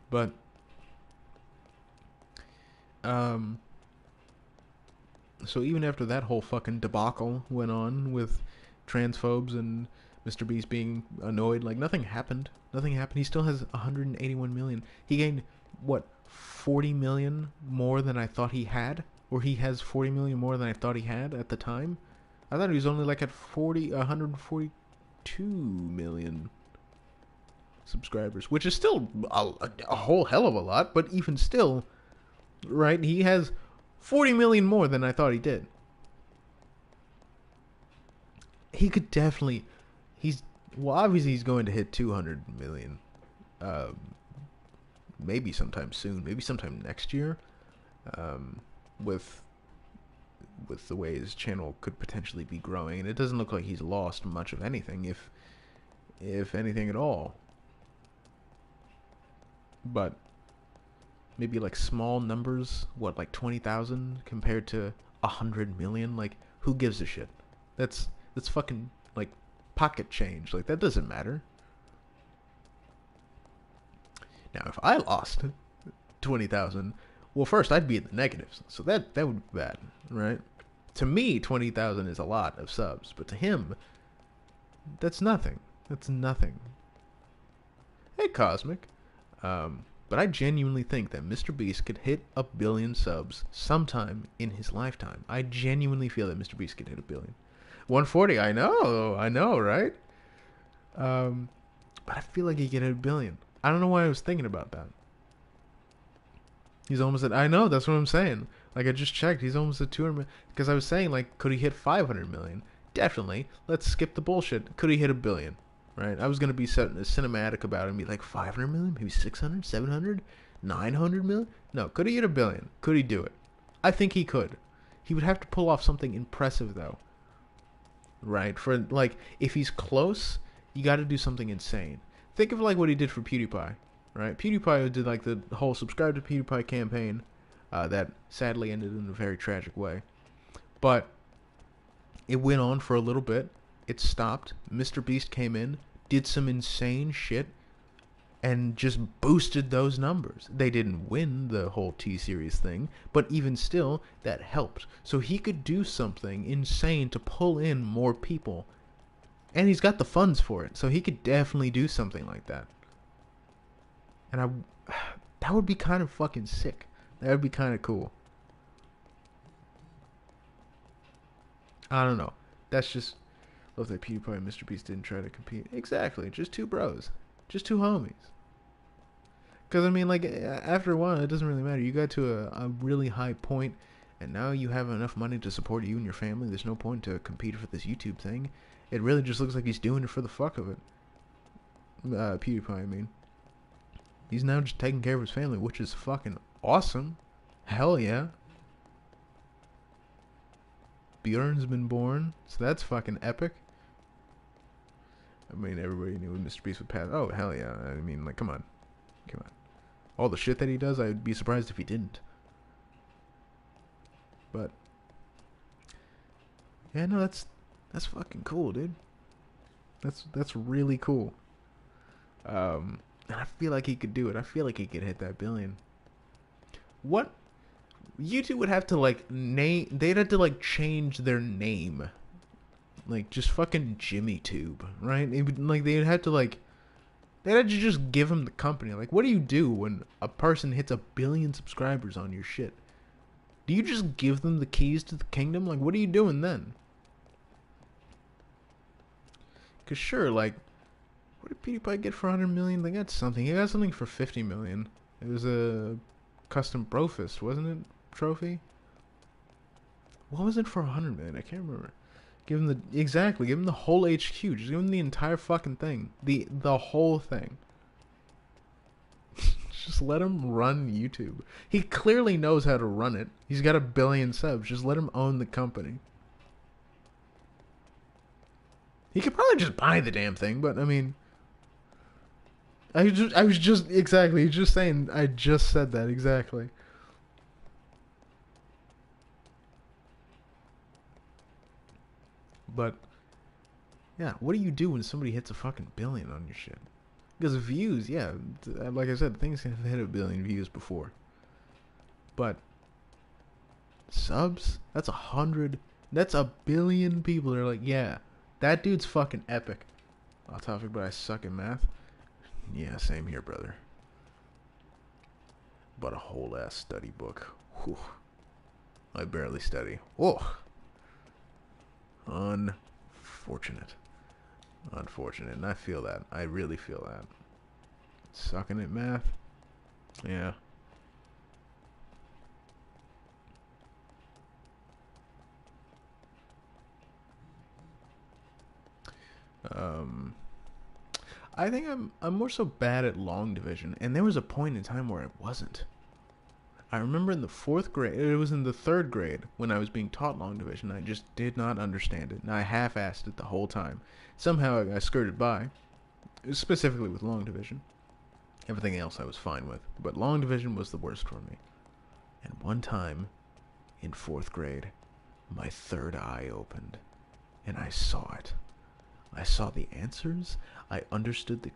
Speaker 1: But, so even after that whole fucking debacle went on with transphobes and Mr. Beast being annoyed, like nothing happened. Nothing happened. He still has 181 million. He gained what, 40 million more than I thought he had, or he has 40 million more than I thought he had at the time. I thought he was only like at 142 million subscribers, which is still a whole hell of a lot. But even still, right? He has 40 million more than I thought he did. He could definitely. Obviously he's going to hit 200 million. Maybe sometime soon. Maybe sometime next year. With the way his channel could potentially be growing, and it doesn't look like he's lost much of anything, if anything at all. But maybe like small numbers, what, like 20,000 compared to 100 million? Like, who gives a shit? That's fucking like pocket change. Like, that doesn't matter. Now, if I lost 20,000, well, first I'd be in the negatives, so that would be bad, right? To me, 20,000 is a lot of subs, but to him, that's nothing. That's nothing. Hey, Cosmic. But I genuinely think that Mr. Beast could hit 1 billion subs sometime in his lifetime. I genuinely feel that Mr. Beast could hit 1 billion. 140, I know, right? But I feel like he could hit 1 billion. I don't know why I was thinking about that. He's almost at, I know, that's what I'm saying. Like, I just checked, he's almost at 200 million. Because I was saying, like, could he hit 500 million? Definitely. Let's skip the bullshit. Could he hit 1 billion? Right? I was going to be cinematic about it and be like 500 million, maybe 600, 700, 900 million. No, could he hit 1 billion? Could he do it? I think he could. He would have to pull off something impressive, though. Right? For, like, if he's close, you got to do something insane. Think of, like, what he did for PewDiePie. Right? PewDiePie did, like, the whole subscribe to PewDiePie campaign that sadly ended in a very tragic way. But it went on for a little bit. It stopped. Mr. Beast came in, did some insane shit, and just boosted those numbers. They didn't win the whole T-Series thing, but even still, that helped. So he could do something insane to pull in more people. And he's got the funds for it, so he could definitely do something like that. And that would be kind of fucking sick. That would be kind of cool. I don't know. That's just Love that PewDiePie and Mr. Beast didn't try to compete. Exactly, just two bros, just two homies. Because I mean, like after a while, it doesn't really matter. You got to a really high point, and now you have enough money to support you and your family. There's no point to compete for this YouTube thing. It really just looks like he's doing it for the fuck of it. PewDiePie, I mean. He's now just taking care of his family, which is fucking awesome. Hell yeah. Bjorn's been born, so that's fucking epic. I mean, everybody knew Mr. Beast would pass. Oh, hell yeah. I mean, like, come on. Come on. All the shit that he does, I'd be surprised if he didn't. But yeah, no, that's fucking cool, dude. That's really cool. And I feel like he could do it. I feel like he could hit that billion. What YouTube would have to like name? They'd have to like change their name, like just fucking JimmyTube, right? It would, like they'd have to like. They'd have to just give him the company. Like, what do you do when a person hits 1 billion subscribers on your shit? Do you just give them the keys to the kingdom? Like, what are you doing then? Because sure, like, what did PewDiePie get for 100 million? They got something. He got something for 50 million. It was a custom Brofist, wasn't it? Trophy? What was it for 100 million? I can't remember. Give him give him the whole HQ. Just give him the entire fucking thing. The whole thing. Just let him run YouTube. He clearly knows how to run it. He's got 1 billion subs. Just let him own the company. He could probably just buy the damn thing, but I mean, I was just exactly just saying. I just said that exactly. But yeah, what do you do when somebody hits 1 fucking billion on your shit? Because views, yeah, like I said, things have hit 1 billion views before. But subs, that's 100. That's 1 billion people that are like, yeah, that dude's fucking epic. Off topic, but I suck at math. Yeah, same here, brother. But a whole ass study book. Whew. I barely study. Oh. Unfortunate. Unfortunate. And I feel that. I really feel that. Sucking at math? Yeah. I think I'm more so bad at long division, and there was a point in time where I wasn't. I remember in the 4th grade, it was in the 3rd grade when I was being taught long division. I just did not understand it, and I half-assed it the whole time. Somehow I skirted by, specifically with long division. Everything else I was fine with, but long division was the worst for me. And one time, in 4th grade, my third eye opened, and I saw it. I saw the answers. I understood the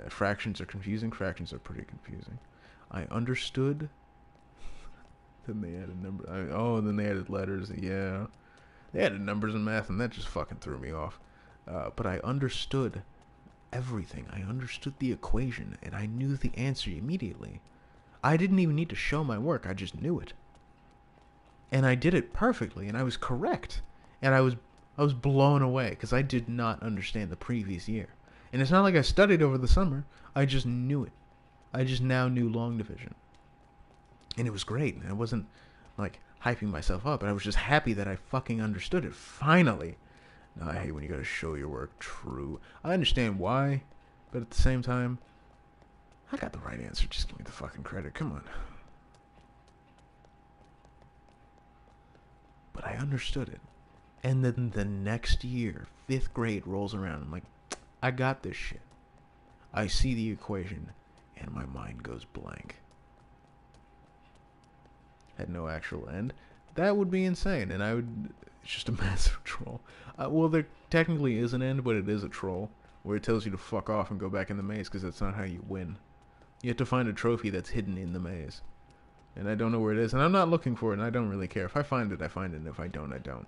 Speaker 1: fractions are confusing. Fractions are pretty confusing. I understood. Then they added numbers. Then they added letters. Yeah, they added numbers and math, and that just fucking threw me off. But I understood everything. I understood the equation, and I knew the answer immediately. I didn't even need to show my work. I just knew it, and I did it perfectly, and I was correct, and I was blown away because I did not understand the previous year. And it's not like I studied over the summer. I just knew it. I just now knew long division. And it was great. And I wasn't like hyping myself up, but I was just happy that I fucking understood it. Finally. Now, I hate when you gotta show your work. True. I understand why, but at the same time, I got the right answer. Just give me the fucking credit. Come on. But I understood it. And then the next year, 5th grade rolls around. I'm like, I got this shit. I see the equation, and my mind goes blank. Had no actual end. That would be insane, and it's just a massive troll. Well, there technically is an end, but it is a troll, where it tells you to fuck off and go back in the maze, because that's not how you win. You have to find a trophy that's hidden in the maze. And I don't know where it is, and I'm not looking for it, and I don't really care. If I find it, I find it, and if I don't, I don't.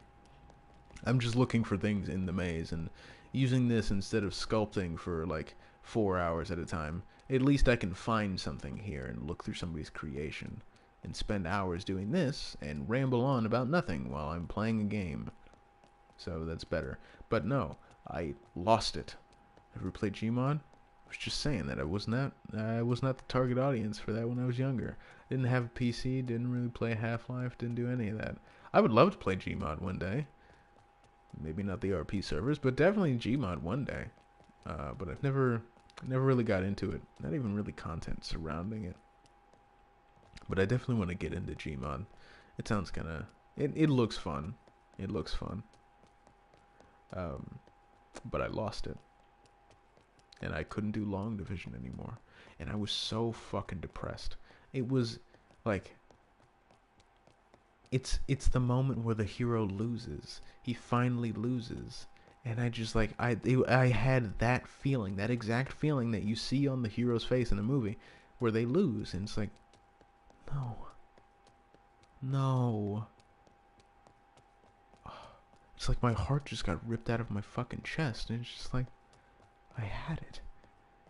Speaker 1: I'm just looking for things in the maze, and using this instead of sculpting for like 4 hours at a time, at least I can find something here and look through somebody's creation, and spend hours doing this, and ramble on about nothing while I'm playing a game. so that's better. But no, I lost it. Ever played Gmod? I was just saying that I was not the target audience for that when I was younger. Didn't have a PC, didn't really play Half-Life, didn't do any of that. I would love to play Gmod one day. Maybe not the RP servers, but definitely Gmod one day. But I've never really got into it. Not even really content surrounding it. But I definitely want to get into Gmod. It sounds kind of... It looks fun. It looks fun. But I lost it. And I couldn't do Long Division anymore. And I was so fucking depressed. It was like... It's the moment where the hero loses. He finally loses. And I just like... I had that feeling. That exact feeling that you see on the hero's face in the movie. Where they lose. And it's like... No. No. It's like my heart just got ripped out of my fucking chest. And it's just like... I had it.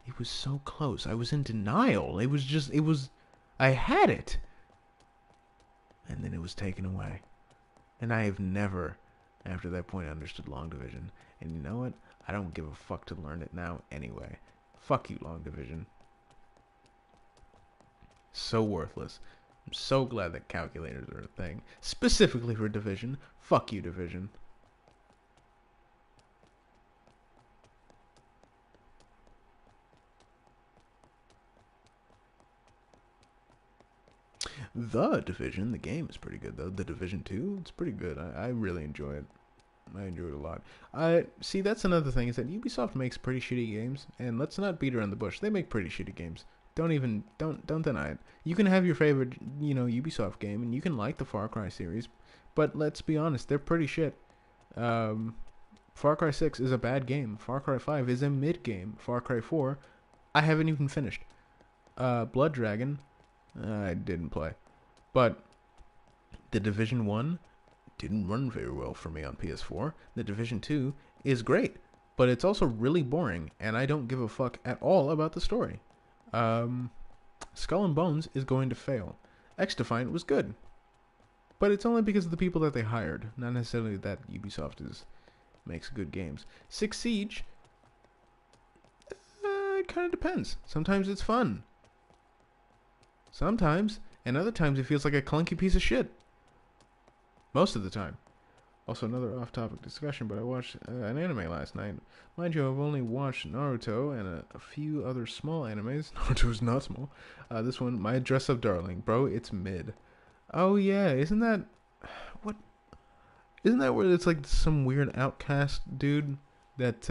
Speaker 1: It was so close. I was in denial. It was... I had it. And then it was taken away. And I have never, after that point, understood Long Division. And you know what? I don't give a fuck to learn it now anyway. Fuck you, Long Division. So worthless. I'm so glad that calculators are a thing. Specifically for Division. Fuck you, Division. The Division, the game is pretty good though. The Division 2, it's pretty good. I really enjoy it. I enjoy it a lot. I see that's another thing is that Ubisoft makes pretty shitty games, and let's not beat around the bush. They make pretty shitty games. Don't deny it. You can have your favorite, Ubisoft game, and you can like the Far Cry series, but let's be honest, they're pretty shit. Far Cry 6 is a bad game. Far Cry 5 is a mid game. Far Cry 4, I haven't even finished. Blood Dragon, I didn't play. But The Division 1 didn't run very well for me on PS4. The Division 2 is great, but it's also really boring, and I don't give a fuck at all about the story. Skull and Bones is going to fail. X-Defiant was good, but it's only because of the people that they hired, not necessarily that Ubisoft makes good games. Six Siege, it kind of depends. Sometimes it's fun. Sometimes, and other times it feels like a clunky piece of shit. Most of the time. Also, another off-topic discussion, but I watched an anime last night. Mind you, I've only watched Naruto and a few other small animes. Naruto's not small. This one, My Dress Up Darling. Bro, it's mid. Oh, yeah, isn't that... What? Isn't that where it's like some weird outcast dude that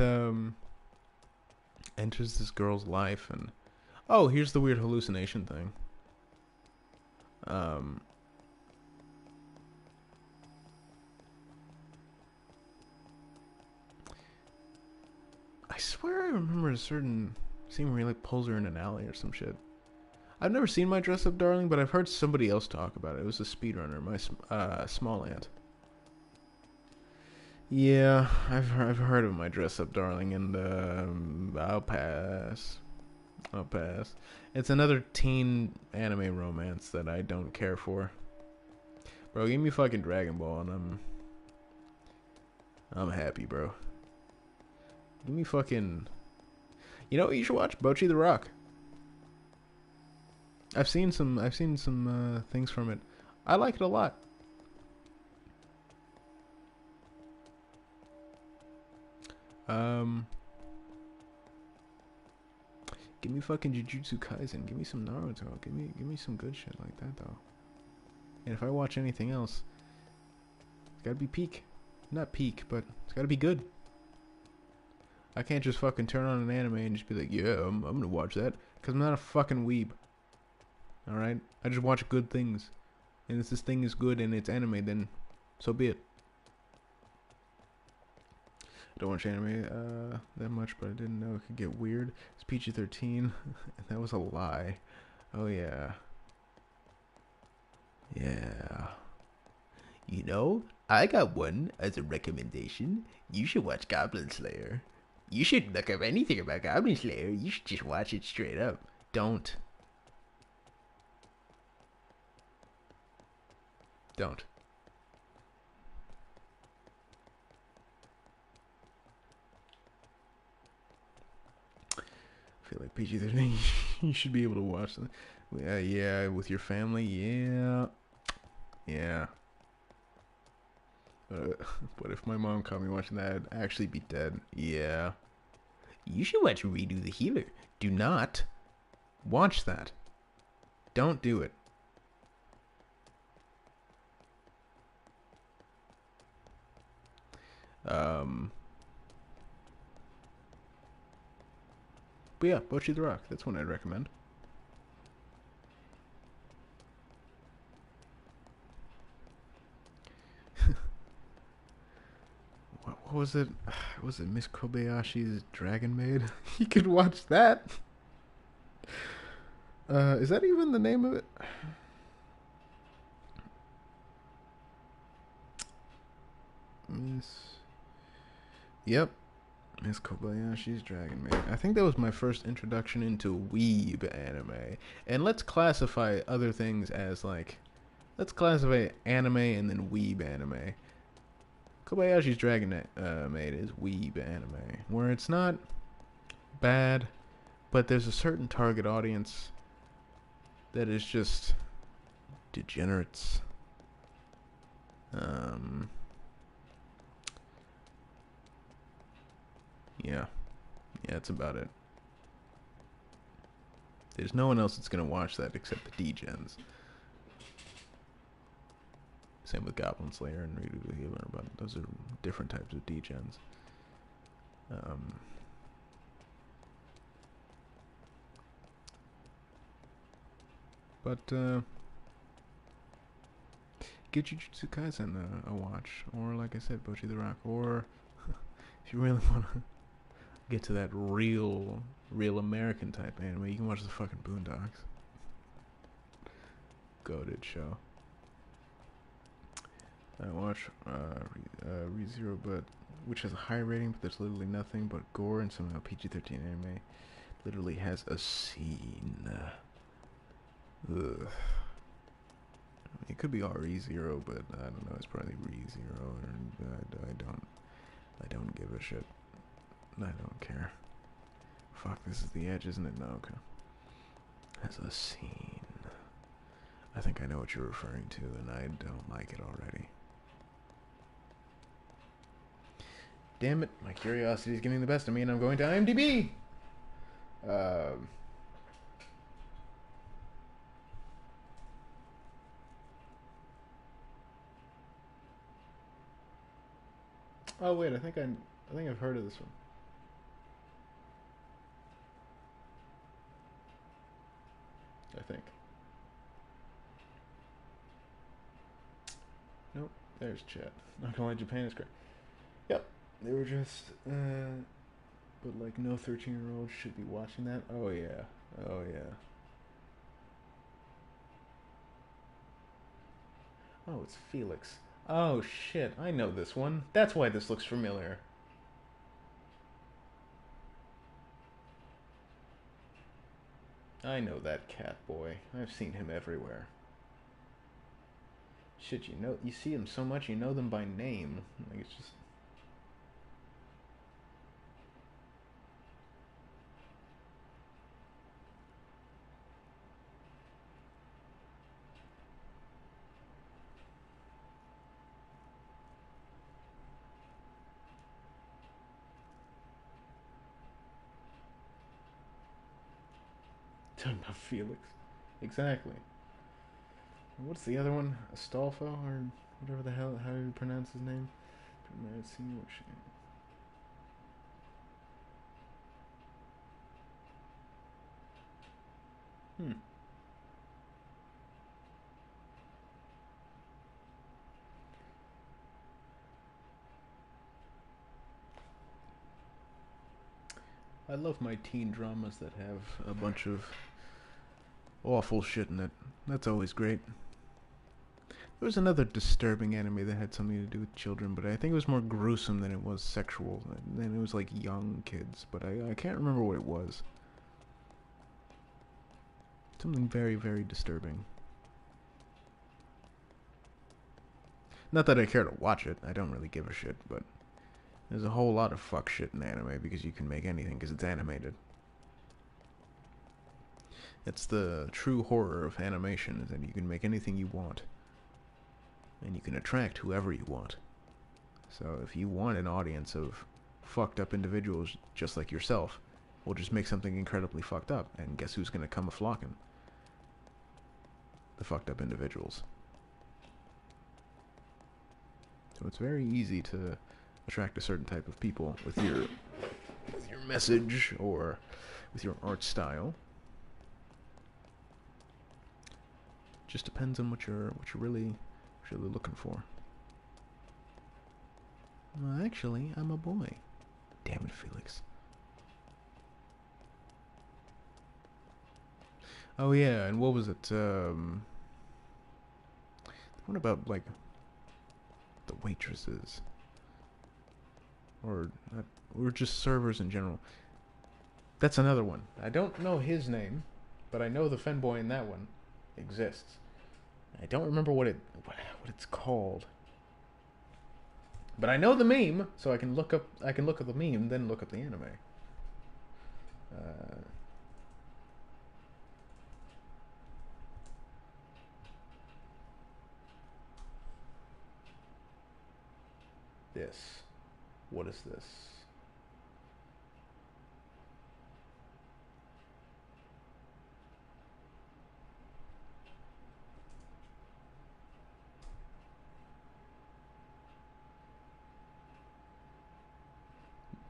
Speaker 1: enters this girl's life and... Oh, here's the weird hallucination thing. I swear I remember a certain scene where he like pulls her in an alley or some shit. I've never seen My Dress Up Darling, but I've heard somebody else talk about it. It was a speedrunner, my small aunt. Yeah, I've heard of My Dress Up Darling, and I'll pass. I'll pass. It's another teen anime romance that I don't care for. Bro, give me fucking Dragon Ball and I'm happy, bro. Give me fucking... You know what you should watch? Bocchi the Rock. I've seen some things from it. I like it a lot. Give me fucking Jujutsu Kaisen. Give me some Naruto. Give me some good shit like that though. And if I watch anything else, it's gotta be peak. Not peak, but it's gotta be good. I can't just fucking turn on an anime and just be like, yeah, I'm gonna watch that. Because I'm not a fucking weeb. Alright? I just watch good things. And if this thing is good and it's anime, then so be it. I don't watch anime that much, but I didn't know it could get weird. It's PG-13. That was a lie. Oh, yeah. Yeah. You know, I got one as a recommendation. You should watch Goblin Slayer. You shouldn't look up anything about Goblin Slayer. You should just watch it straight up. Don't. Don't. feel like PG-13. You should be able to watch them. Yeah, with your family. Yeah, yeah. But if my mom caught me watching that, I'd actually be dead. Yeah. You should watch Redo the Healer. Do not watch that. Don't do it. But yeah, Bocchi the Rock. That's one I'd recommend. What was it? Was it Miss Kobayashi's Dragon Maid? You could watch that. Is that even the name of it? Miss. Yep. Miss Kobayashi's Dragon Maid. I think that was my first introduction into weeb anime. And let's classify other things as like. Let's classify anime and then weeb anime. Kobayashi's Dragon Maid is weeb anime, where it's not bad, but there's a certain target audience that is just degenerates. Yeah, that's about it. There's no one else that's gonna watch that except the degens. Same with Goblin Slayer and Redo the Healer, but those are different types of degens. But give Jujutsu Kaisen a watch, or like I said, Bocchi the Rock, or if you really want to get to that real American type anime, you can watch the fucking Boondocks. Goated show. I watch ReZero, but which has a high rating, but there's literally nothing but gore and somehow PG-13 anime. Literally has a scene. Ugh. It could be ReZero, but I don't know. It's probably ReZero, and I don't give a shit. I don't care. Fuck, this is the edge, isn't it? No, okay. Has a scene. I think I know what you're referring to, and I don't like it already. Damn it, my curiosity is getting the best of me, and I'm going to IMDb! Oh wait, I think I've heard of this one. I think. Nope, there's chat. Not gonna lie, Japan is great. Yep, they were just, but like no 13-year-old should be watching that. Oh yeah, oh yeah. Oh, it's Felix. Oh shit, I know this one. That's why this looks familiar. I know that cat boy. I've seen him everywhere. Shit, you see them so much, you know them by name. Like, it's just... Talking about Felix. Exactly. What's the other one? Astolfo? Or whatever the hell, how do you pronounce his name? Hmm. I love my teen dramas that have a bunch of awful shit in it. That's always great. There was another disturbing anime that had something to do with children, but I think it was more gruesome than it was sexual. And it was like young kids, but I can't remember what it was. Something very, very disturbing. Not that I care to watch it. I don't really give a shit, but there's a whole lot of fuck shit in anime because you can make anything because it's animated. It's the true horror of animation, is that you can make anything you want. And you can attract whoever you want. So if you want an audience of fucked up individuals just like yourself, we'll just make something incredibly fucked up. And guess who's going to come a-flocking? The fucked up individuals. So it's very easy to attract a certain type of people with your message or with your art style. Just depends on what you're really looking for. Well, actually, I'm a boy. Damn it, Felix. Oh yeah, and what was it? What about like the waitresses, or just servers in general? That's another one. I don't know his name, but I know the femboy in that one exists. I don't remember what it's called. But I know the meme, so I can look up the meme, then look up the anime. This. What is this?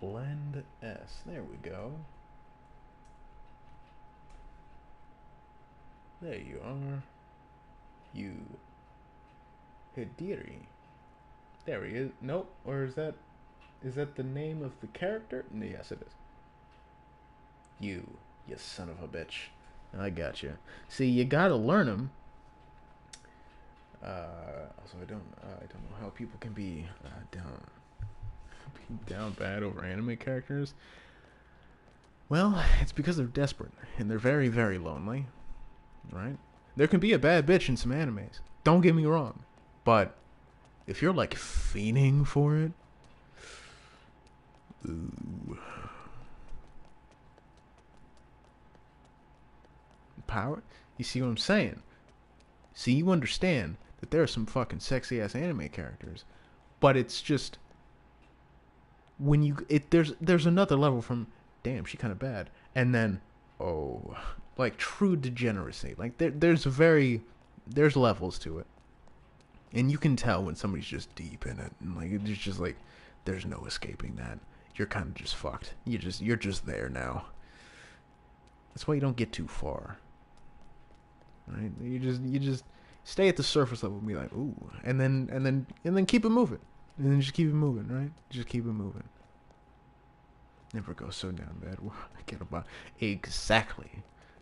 Speaker 1: Blend S. There we go. There you are. You. Hidiri. There he is. Nope. Or is that the name of the character? Yes, it is. You son of a bitch. I got you. See, you gotta learn them. Also, I don't know how people can be down bad over anime characters. Well, it's because they're desperate and they're very, very lonely, right? There can be a bad bitch in some animes. Don't get me wrong, but if you're like fiending for it, ooh. Power? You see what I'm saying? See, you understand that there are some fucking sexy ass anime characters, but it's just when there's another level from damn, she kind of bad, and then oh, like true degeneracy. Like there's levels to it, and you can tell when somebody's just deep in it, and like it's just like there's no escaping that. You're kind of just fucked. You're just there now. That's why you don't get too far. Right? You just stay at the surface level and be like, ooh, and then keep it moving. And then just keep it moving, right? Just keep it moving. Never go so down bad. I get about exactly.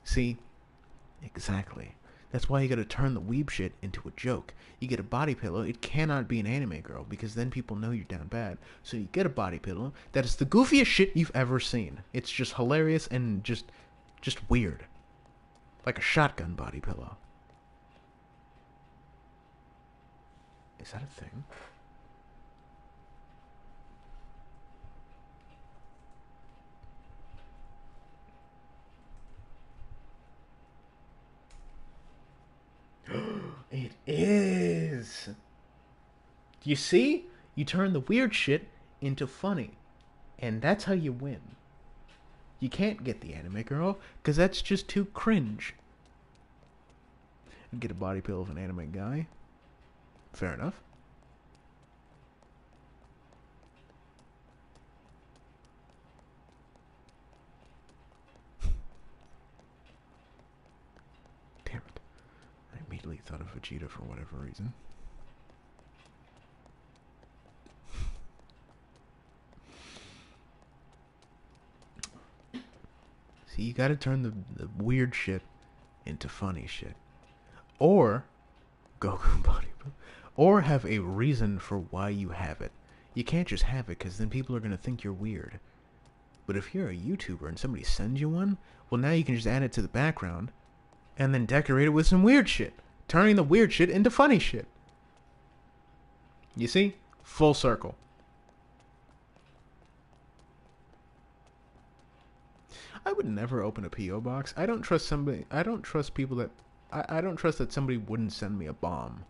Speaker 1: See? Exactly. That's why you gotta turn the weeb shit into a joke. You get a body pillow, it cannot be an anime girl, because then people know you're down bad. So you get a body pillow that is the goofiest shit you've ever seen. It's just hilarious and just weird. Like a shotgun body pillow. Is that a thing? It is. You see? You turn the weird shit into funny. And that's how you win. You can't get the anime girl, because that's just too cringe. And get a body pillow of an anime guy. Fair enough. Damn it. I immediately thought of Vegeta for whatever reason. See, you gotta turn the weird shit into funny shit. Or Goku body, or have a reason for why you have it. You can't just have it because then people are gonna think you're weird. But if you're a YouTuber and somebody sends you one, well, now you can just add it to the background and then decorate it with some weird shit, turning the weird shit into funny shit. You see? Full circle. I would never open a PO box. I don't trust somebody. I don't trust people that. I don't trust that somebody wouldn't send me a bomb.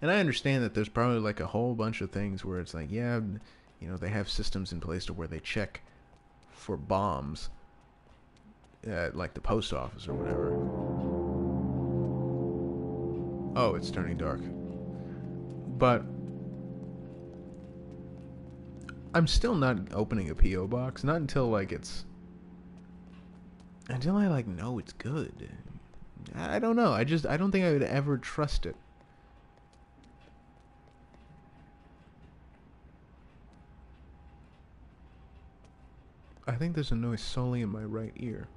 Speaker 1: And I understand that there's probably like a whole bunch of things where it's like, yeah, you know, they have systems in place to where they check for bombs at like the post office or whatever. Oh, it's turning dark. But I'm still not opening a PO box. Not until like until I like know it's good. I don't know. I don't think I would ever trust it. I think there's a noise solely in my right ear.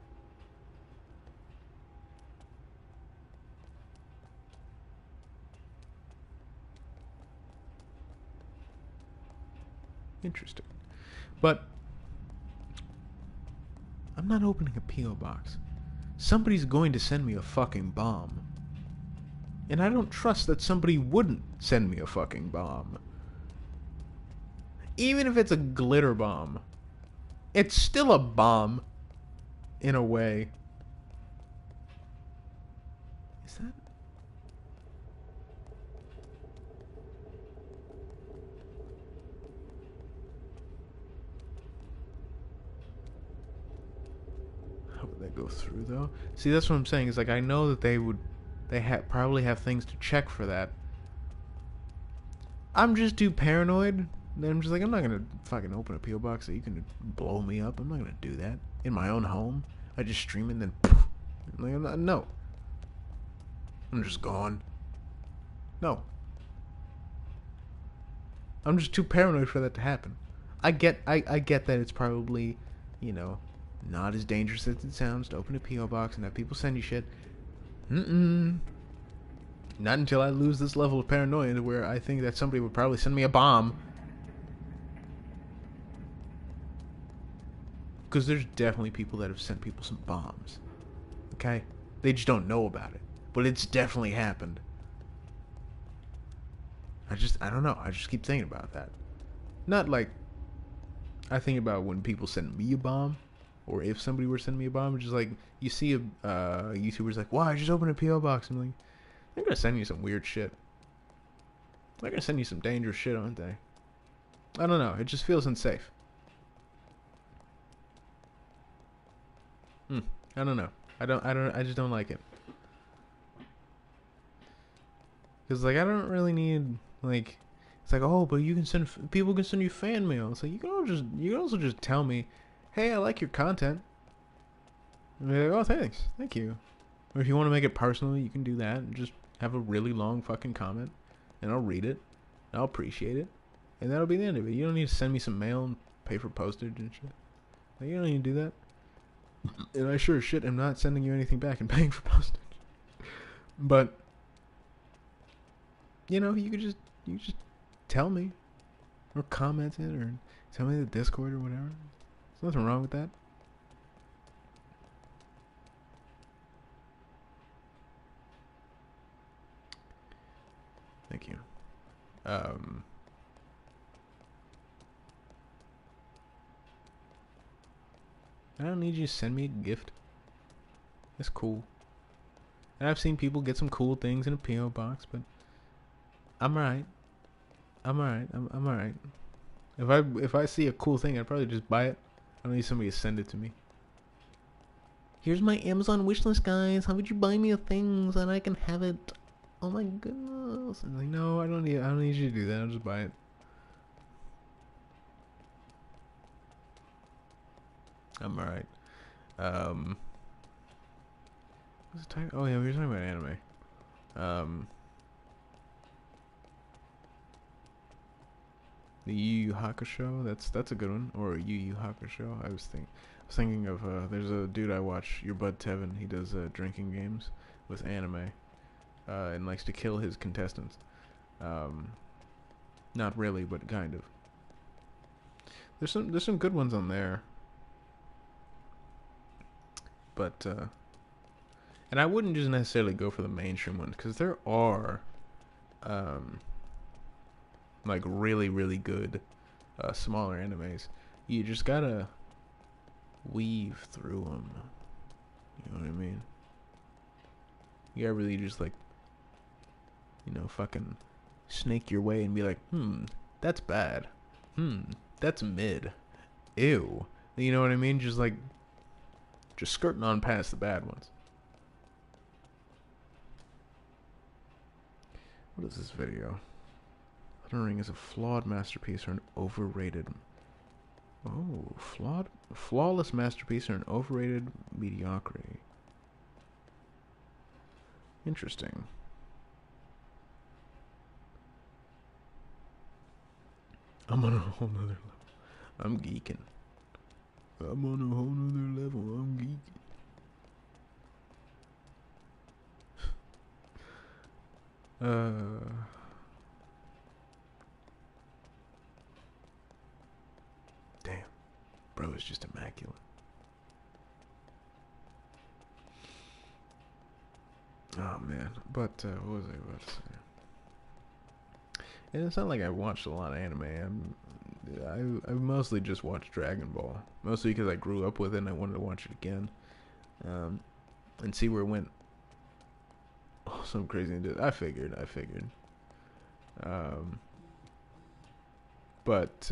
Speaker 1: Interesting. But I'm not opening a PO box. Somebody's going to send me a fucking bomb. And I don't trust that somebody wouldn't send me a fucking bomb. Even if it's a glitter bomb, it's still a bomb in a way. Is that? How would that go through though? See, that's what I'm saying. Is like I know that they probably have things to check for that. I'm just too paranoid. And I'm just like, I'm not gonna fucking open a PO box so you can blow me up. I'm not gonna do that in my own home. I just stream it and then poof. Like, no. I'm just gone. No. I'm just too paranoid for that to happen. I get that it's probably, you know, not as dangerous as it sounds to open a PO box and have people send you shit. Not until I lose this level of paranoia where I think that somebody would probably send me a bomb. Because there's definitely people that have sent people some bombs. Okay? They just don't know about it. But it's definitely happened. I don't know. I just keep thinking about that. Not like I think about when people send me a bomb, or if somebody were to send me a bomb. Just like you see a YouTuber's like, "Wow, I just opened a PO box," and I'm like, they're gonna send you some weird shit. They're gonna send you some dangerous shit, aren't they? I don't know. It just feels unsafe. I don't know. I just don't like it. Cause like I don't really need like. It's like, oh, but you can people can send you fan mail. It's like you can also just tell me, hey, I like your content. And be like, oh, thanks, thank you. Or if you want to make it personal, you can do that and just have a really long fucking comment, and I'll read it, and I'll appreciate it, and that'll be the end of it. You don't need to send me some mail and pay for postage and shit. Like, you don't need to do that. And I sure as shit am not sending you anything back and paying for postage. But you know, you just tell me, or comment it, or tell me the Discord or whatever. There's nothing wrong with that. Thank you. I don't need you to send me a gift. That's cool. And I've seen people get some cool things in a PO box, but I'm alright. I'm alright. If I see a cool thing, I'd probably just buy it. I don't need somebody to send it to me. Here's my Amazon wishlist, guys. How would you buy me a thing so that I can have it? Oh my goodness. I'm like, no, I don't need you to do that. I'll just buy it. I'm alright. What's the time? Oh yeah, we were talking about anime. The Yu Yu Hakusho. That's a good one. Or Yu Yu Hakusho. I was thinking of there's a dude I watch, Your Bud Tevin. He does drinking games with anime, and likes to kill his contestants. Not really, but kind of. There's some good ones on there. But and I wouldn't just necessarily go for the mainstream ones, because there are like really good smaller animes. You just gotta weave through them. You know what I mean? You ever really just like, fucking snake your way and be like, that's bad. That's mid. Ew. You know what I mean? Just skirting on past the bad ones. What is this video? Elden Ring is a flawed masterpiece or an overrated... Oh, flawless masterpiece or an overrated mediocrity. Interesting. I'm on a whole nother level. I'm geeking. I'm on a whole nother level. I'm geeking. Damn. Bro is just immaculate. Oh, man. But, what was I about to say? And it's not like I watched a lot of anime. I mostly just watched Dragon Ball. Mostly because I grew up with it and I wanted to watch it again. And see where it went. Oh, some crazy dude. I figured. But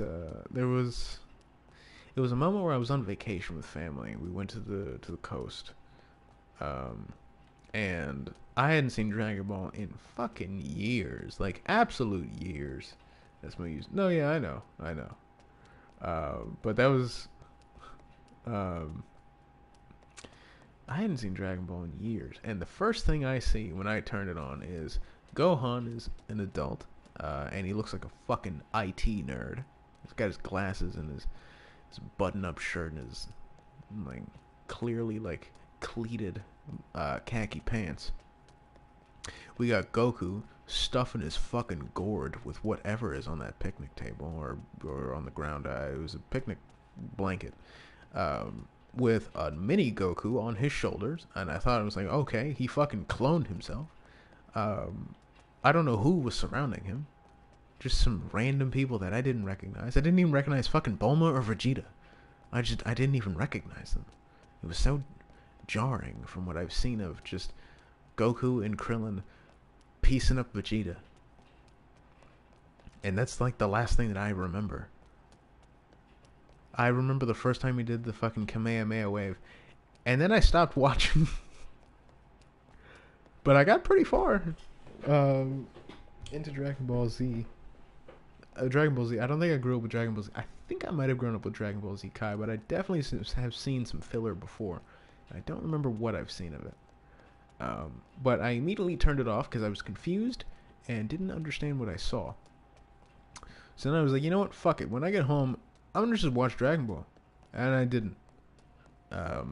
Speaker 1: it was a moment where I was on vacation with family. We went to the coast. And I hadn't seen Dragon Ball in fucking years. Like, absolute years. That's my use. No, yeah, I know. But that was... I hadn't seen Dragon Ball in years. And the first thing I see when I turn it on is Gohan is an adult. And he looks like a fucking IT nerd. He's got his glasses and his button-up shirt and his, like, clearly, like, cleated khaki pants. We got Goku stuffing his fucking gourd with whatever is on that picnic table or on the ground. It was a picnic blanket with a mini Goku on his shoulders, and I thought it was like, okay, he fucking cloned himself. I don't know who was surrounding him. Just some random people that I didn't recognize. I didn't even recognize fucking Bulma or Vegeta. I didn't even recognize them. It was so jarring from what I've seen of just Goku and Krillin piecing up Vegeta. And that's like the last thing that I remember. I remember the first time he did the fucking Kamehameha wave. And then I stopped watching. But I got pretty far into Dragon Ball Z. Dragon Ball Z. I don't think I grew up with Dragon Ball Z. I think I might have grown up with Dragon Ball Z Kai, but I definitely have seen some filler before. I don't remember what I've seen of it. But I immediately turned it off because I was confused and didn't understand what I saw. So then I was like, you know what? Fuck it. When I get home, I'm going to just watch Dragon Ball. And I didn't. I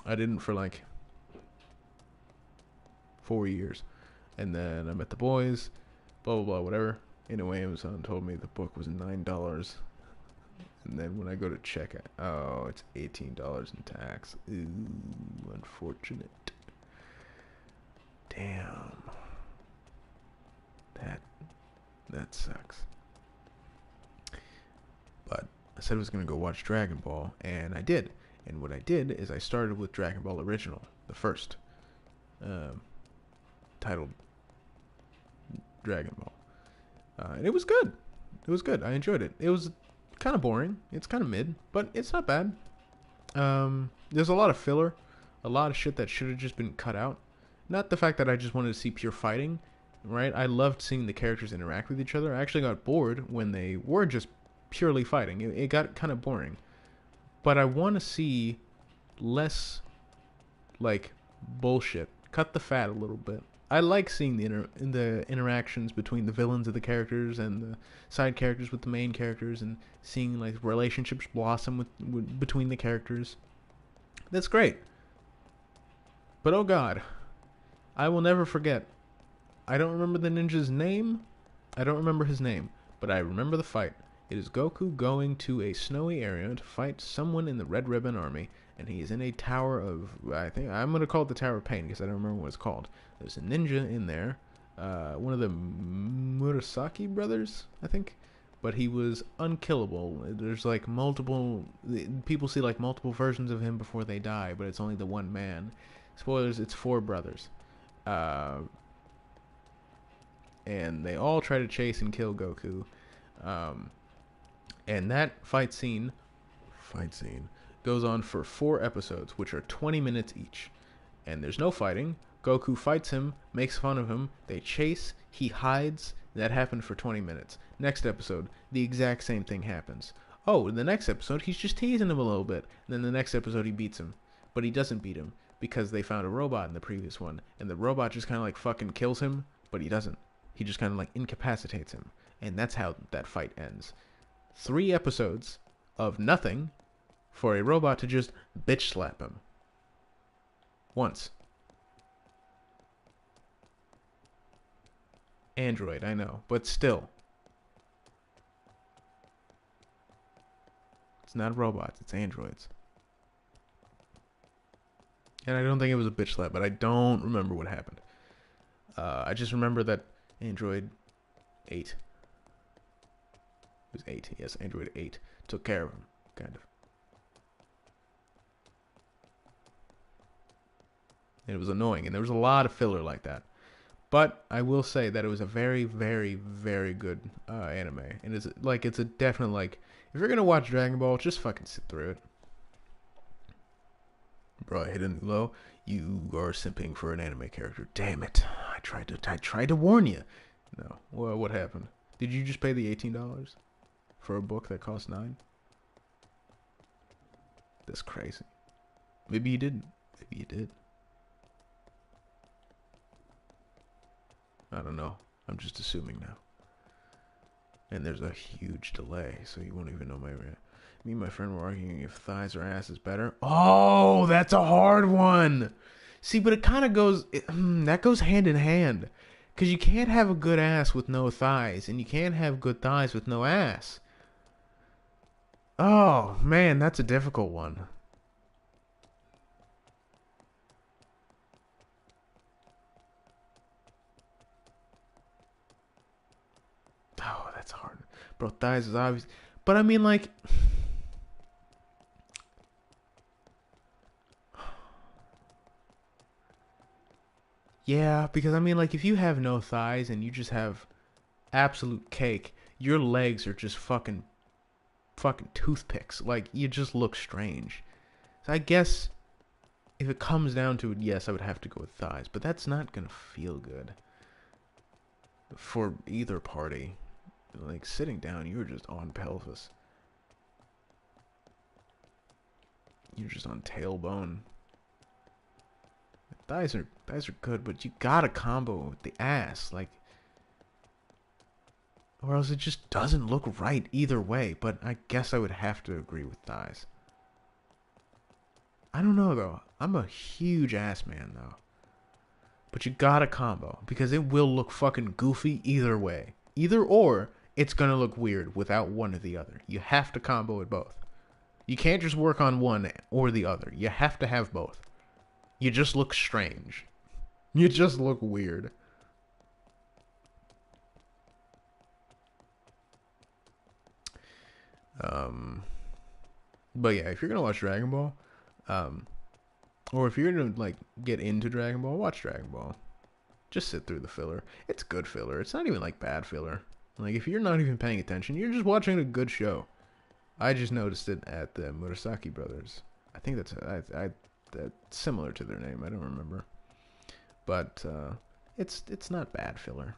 Speaker 1: didn't for like 4 years. And then I met the boys, blah, blah, blah, whatever. Anyway, Amazon told me the book was $9. And then when I go to check it, oh, it's $18 in tax. Ooh, unfortunate. Damn. That sucks. But I said I was going to go watch Dragon Ball, and I did. And what I did is I started with Dragon Ball Original, the first, titled Dragon Ball. And it was good. It was good. I enjoyed it. It was kind of boring. It's kind of mid, but it's not bad. There's a lot of filler, a lot of shit that should have just been cut out. Not the fact that I just wanted to see pure fighting, right? I loved seeing the characters interact with each other. I actually got bored when they were just purely fighting. It got kind of boring. But I want to see less, like, bullshit. Cut the fat a little bit. I like seeing the interactions between the villains of the characters and the side characters with the main characters, and seeing like relationships blossom between the characters. That's great. But oh god, I will never forget. I don't remember the ninja's name. I don't remember his name, but I remember the fight. It is Goku going to a snowy area to fight someone in the Red Ribbon Army, and he is in a tower of, I think, I'm going to call it the Tower of Pain because I don't remember what it's called. There's a ninja in there, one of the Murasaki brothers, I think, but he was unkillable. There's like multiple people see like multiple versions of him before they die, but it's only the one man. Spoilers: it's four brothers, and they all try to chase and kill Goku. And that fight scene goes on for 4 episodes, which are 20 minutes each. And there's no fighting. Goku fights him, makes fun of him, they chase, he hides. That happened for 20 minutes. Next episode, the exact same thing happens. Oh, in the next episode, he's just teasing him a little bit. And then the next episode, he beats him. But he doesn't beat him, because they found a robot in the previous one. And the robot just kind of like fucking kills him, but he doesn't. He just kind of like incapacitates him. And that's how that fight ends. 3 episodes of nothing for a robot to just bitch slap him. Once. Android, I know, but still. It's not robots, it's androids. And I don't think it was a bitch slap, but I don't remember what happened. I just remember that Android 8. It was 8, yes, Android 8 took care of him, kind of. And it was annoying, and there was a lot of filler like that. But I will say that it was a very, very, very good anime. And it's a definite, like, if you're going to watch Dragon Ball, just fucking sit through it. Bro, I hit a new low. You are simping for an anime character. Damn it. I tried to warn you. No. Well, what happened? Did you just pay the $18 for a book that cost $9? That's crazy. Maybe you didn't. Maybe you did. I don't know. I'm just assuming now. And there's a huge delay, so you won't even know me and my friend were arguing if thighs or ass is better. Oh, that's a hard one. See, but it kind of goes... that goes hand in hand. Because you can't have a good ass with no thighs, and you can't have good thighs with no ass. Oh, man, that's a difficult one. Oh, that's hard. Bro, thighs is obvious. But I mean, like... yeah, because I mean, like, if you have no thighs and you just have absolute cake, your legs are just fucking toothpicks. Like, you just look strange. So I guess if it comes down to it, yes, I would have to go with thighs. But that's not gonna feel good for either party. Like, sitting down, you're just on pelvis. You're just on tailbone. Thighs are good, but you gotta combo with the ass, like, or else it just doesn't look right either way. But I guess I would have to agree with thighs. I don't know though. I'm a huge ass man though. But you gotta combo because it will look fucking goofy either way. Either or, it's gonna look weird without one or the other. You have to combo it both. You can't just work on one or the other. You have to have both. You just look strange. You just look weird. But yeah, if you're gonna watch Dragon Ball, or if you're gonna like get into Dragon Ball, watch Dragon Ball. Just sit through the filler. It's good filler. It's not even like bad filler. Like, if you're not even paying attention, you're just watching a good show. I just noticed it at the Murasaki brothers. I think that's similar to their name. I don't remember, but it's not bad filler.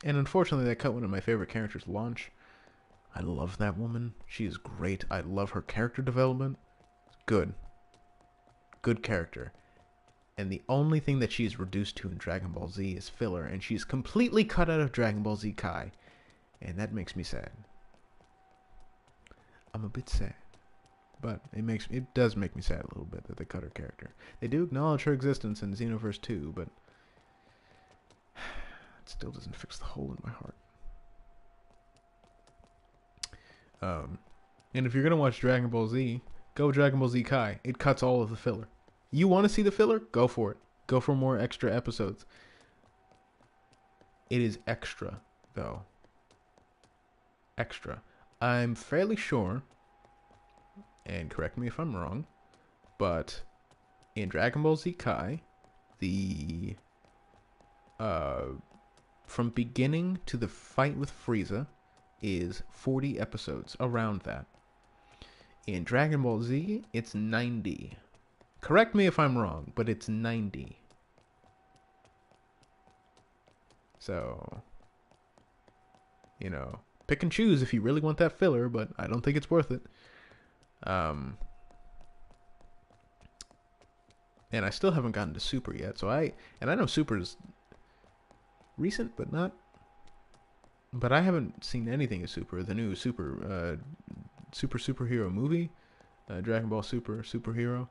Speaker 1: And unfortunately, they cut one of my favorite characters, Launch. I love that woman. She is great. I love her character development. Good character. And the only thing that she's reduced to in Dragon Ball Z is filler, and she's completely cut out of Dragon Ball Z Kai, and that makes me sad. I'm a bit sad. But it does make me sad a little bit that they cut her character. They do acknowledge her existence in Xenoverse 2, but it still doesn't fix the hole in my heart. And if you're gonna watch Dragon Ball Z, go Dragon Ball Z Kai. It cuts all of the filler. You want to see the filler? Go for it. Go for more extra episodes. It is extra, though. extra. I'm fairly sure, and correct me if I'm wrong, but in Dragon Ball Z Kai, the uh, from beginning to the fight with Frieza is 40 episodes, around that. In Dragon Ball Z, it's 90. Correct me if I'm wrong, but it's 90. So, you know, pick and choose if you really want that filler, but I don't think it's worth it. And I still haven't gotten to Super yet, so I know Super's recent, but not. But I haven't seen anything of Super, the new superhero movie, Dragon Ball Superhero.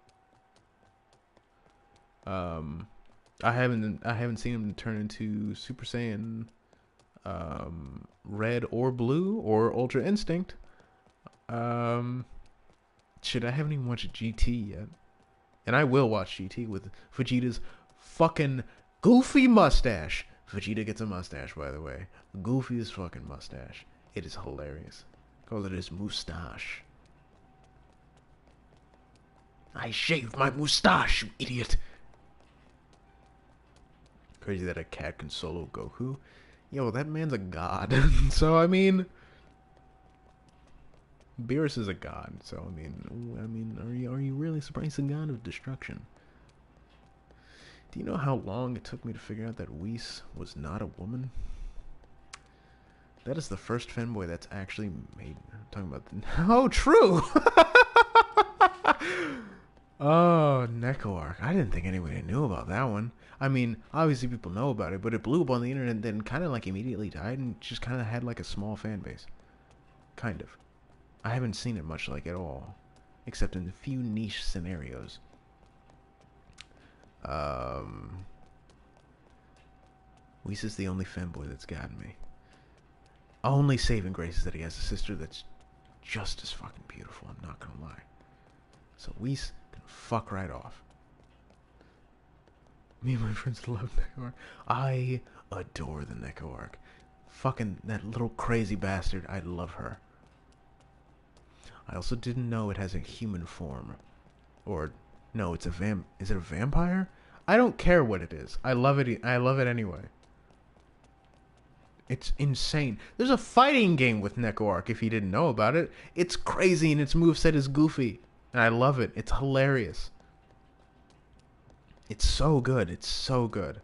Speaker 1: I haven't seen him turn into Super Saiyan, Red or Blue or Ultra Instinct. Shit, I haven't even watched GT yet, and I will watch GT with Vegeta's fucking goofy mustache. Vegeta gets a mustache, by the way. Goofy's fucking mustache. It is hilarious. Call it his mustache. I shaved my mustache, you idiot. Crazy that a cat can solo Goku. Yo, that man's a god. So I mean, Beerus is a god. So I mean, are you really surprised? He's a god of destruction. Do you know how long it took me to figure out that Whis was not a woman? That is the first fanboy that's actually made. I'm talking about oh, true. Oh, Nekoark. I didn't think anybody knew about that one. I mean, obviously people know about it, but it blew up on the internet and then kind of like immediately died and just kind of had like a small fan base. Kind of. I haven't seen it much like at all, except in a few niche scenarios. Whis is the only fanboy that's gotten me. Only saving grace is that he has a sister that's just as fucking beautiful, I'm not gonna lie. So Whis can fuck right off. Me and my friends love Nekoark. I adore the Nekoark. Fucking that little crazy bastard, I love her. I also didn't know it has a human form. Or, no, it's a is it a vampire? I don't care what it is. I love it anyway. It's insane. There's a fighting game with Nekoark if you didn't know about it. It's crazy and its moveset is goofy. And I love it. It's hilarious. It's so good. It's so good.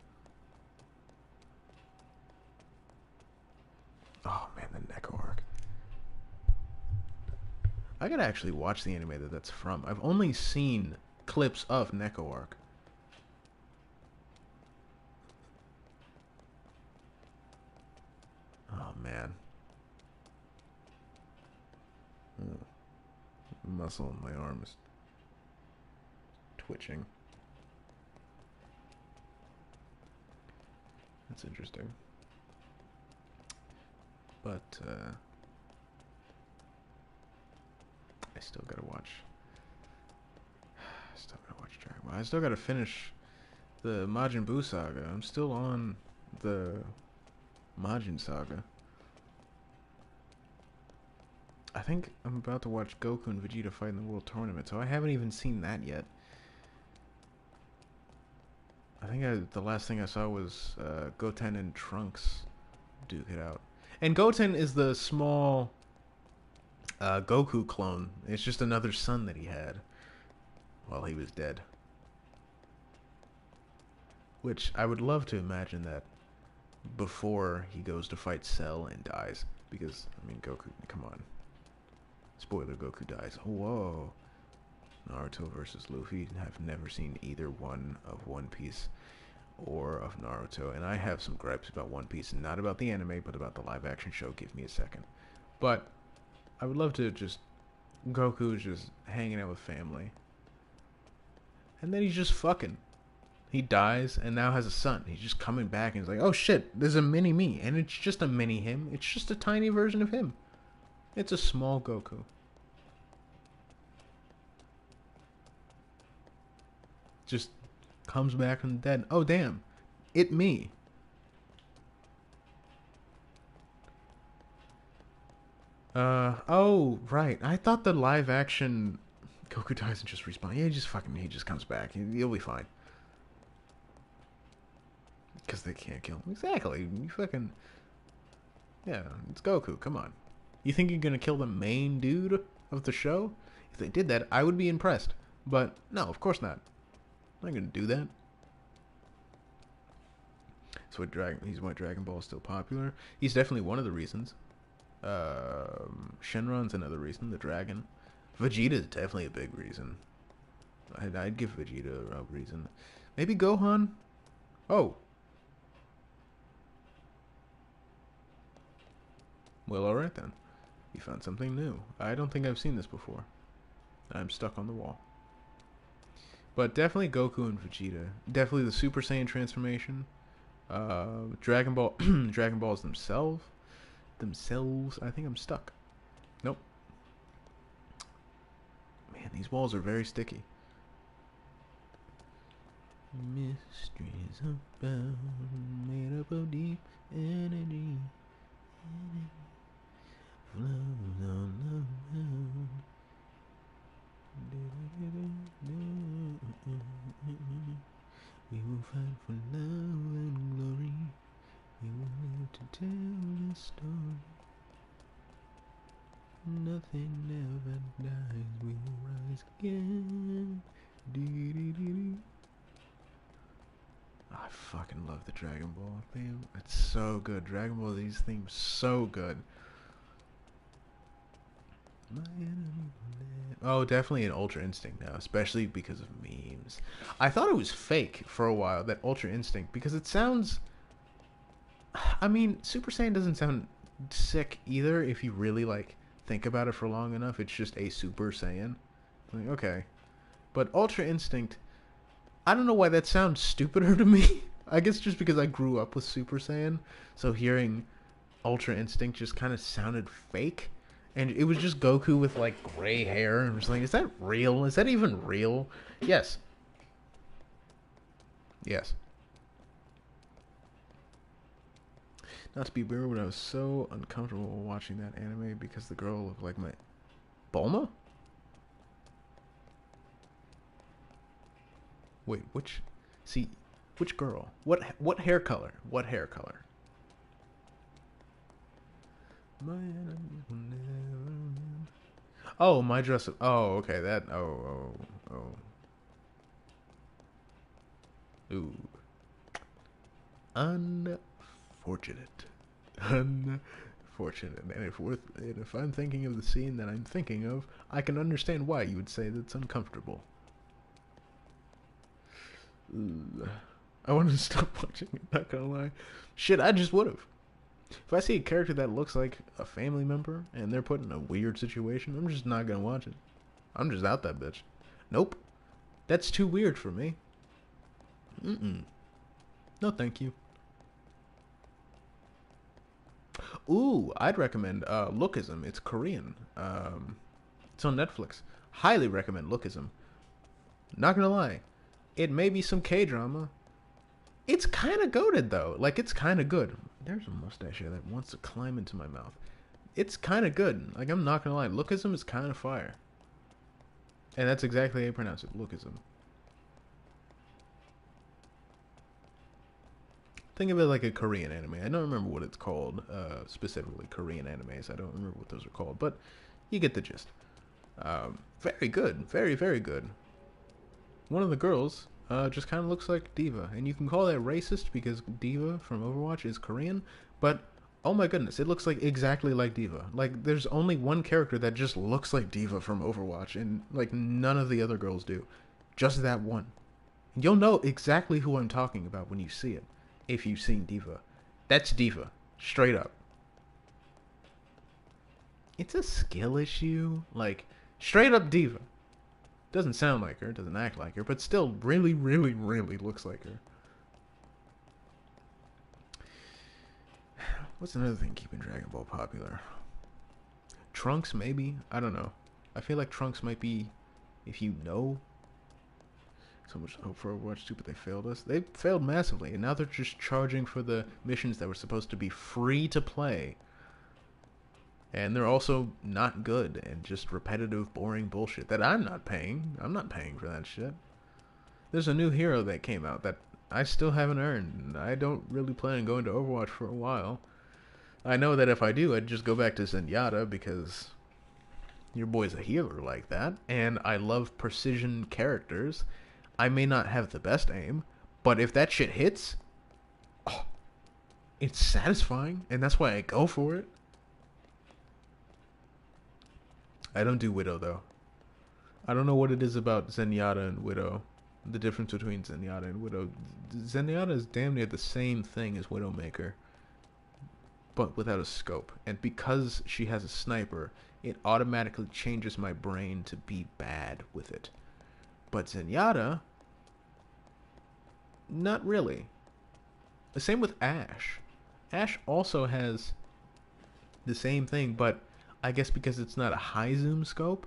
Speaker 1: Oh man, the Nekoark. I gotta actually watch the anime that's from. I've only seen clips of Nekoark. Oh man. The muscle in my arm is twitching. That's interesting. But I still gotta watch. Dragon Ball. I still gotta finish the Majin Buu saga. I'm still on the Majin saga. I think I'm about to watch Goku and Vegeta fight in the World Tournament, so I haven't even seen that yet. I think the last thing I saw was Goten and Trunks duke it out. And Goten is the small Goku clone. It's just another son that he had while he was dead. Which I would love to imagine that before he goes to fight Cell and dies. Because, I mean, Goku, come on. Spoiler, Goku dies. Whoa. Naruto versus Luffy. I've never seen either one of One Piece or of Naruto. And I have some gripes about One Piece. Not about the anime, but about the live action show. Give me a second. But I would love to just... Goku's just hanging out with family. And then he's just fucking. He dies and now has a son. He's just coming back and he's like, oh shit, there's a mini me. And it's just a mini him. It's just a tiny version of him. It's a small Goku. Just comes back from the dead. Oh damn, it me. Oh, right. I thought the live action Goku dies and just respawns. Yeah, he just comes back. He'll be fine. Because they can't kill him. Exactly. You fucking. Yeah, it's Goku. Come on. You think you're gonna kill the main dude of the show? If they did that, I would be impressed. But no, of course not. I'm not gonna do that. So he's why Dragon Ball is still popular. He's definitely one of the reasons. Shenron's another reason. The dragon. Vegeta is definitely a big reason. I'd give Vegeta a reason. Maybe Gohan. Oh. Well, alright then. You found something new. I don't think I've seen this before. I'm stuck on the wall. But definitely Goku and Vegeta. Definitely the Super Saiyan transformation. Dragon Ball. Dragon Balls themselves. I think I'm stuck. Nope. Man, these walls are very sticky. Mysteries abound, made up of deep energy. Flows on around. We will fight for love and glory. We will live to tell the story. Nothing ever dies. We will rise again. I fucking love the Dragon Ball theme. It's so good. Dragon Ball Z's theme so good. Oh, definitely an Ultra Instinct now, especially because of memes. I thought it was fake for a while, that Ultra Instinct, because it sounds... I mean, Super Saiyan doesn't sound sick either if you really, like, think about it for long enough. It's just a Super Saiyan. Like, okay. But Ultra Instinct, I don't know why that sounds stupider to me. I guess just because I grew up with Super Saiyan, so hearing Ultra Instinct just kind of sounded fake. And it was just Goku with, like, gray hair. And I was like, is that real? Is that even real? Yes. Yes. Not to be weird, but I was so uncomfortable watching that anime because the girl looked like my... Bulma? Wait, which... See, which girl? What hair color? What hair color? My enemies will never win. Oh, my dress. Oh, okay. That. Oh. Ooh. Unfortunate. Unfortunate. And if I'm thinking of the scene that I'm thinking of, I can understand why you would say that's uncomfortable. Ugh. I wanted to stop watching it. Not gonna lie. Shit, I just would have. If I see a character that looks like a family member and they're put in a weird situation, I'm just not gonna watch it. I'm just out that bitch. Nope. That's too weird for me. No, thank you. Ooh, I'd recommend Lookism. It's Korean. It's on Netflix. Highly recommend Lookism. Not gonna lie. It may be some K-drama. It's kind of goated, though. Like, it's kind of good. There's a mustache here that wants to climb into my mouth. It's kind of good. Like, I'm not gonna lie. Lookism is kind of fire. And that's exactly how you pronounce it. Lookism. Think of it like a Korean anime. I don't remember what it's called, specifically Korean animes. I don't remember what those are called. But you get the gist. Very good. Very, very good. One of the girls just kind of looks like Diva. And you can call that racist because Diva from Overwatch is Korean. But, oh my goodness, it looks like exactly like Diva. Like, there's only one character that just looks like Diva from Overwatch. And, like, none of the other girls do. Just that one. And you'll know exactly who I'm talking about when you see it. If you've seen Diva. That's Diva. Straight up. It's a skill issue. Like, straight up Diva. Doesn't sound like her, doesn't act like her, but still really, really, really looks like her. What's another thing keeping Dragon Ball popular? Trunks, maybe? I don't know. I feel like Trunks might be, if you know. So much hope for Overwatch 2, but they failed us. They failed massively, and now they're just charging for the missions that were supposed to be free to play. And they're also not good and just repetitive, boring bullshit that I'm not paying. I'm not paying for that shit. There's a new hero that came out that I still haven't earned. I don't really plan on going to Overwatch for a while. I know that if I do, I'd just go back to Zenyatta because your boy's a healer like that. And I love precision characters. I may not have the best aim, but if that shit hits, oh, it's satisfying. And that's why I go for it. I don't do Widow, though. I don't know what it is about Zenyatta and Widow. The difference between Zenyatta and Widow. Zenyatta is damn near the same thing as Widowmaker, but without a scope. And because she has a sniper, it automatically changes my brain to be bad with it. But Zenyatta, not really. The same with Ashe. Ashe also has the same thing, but I guess because it's not a high zoom scope,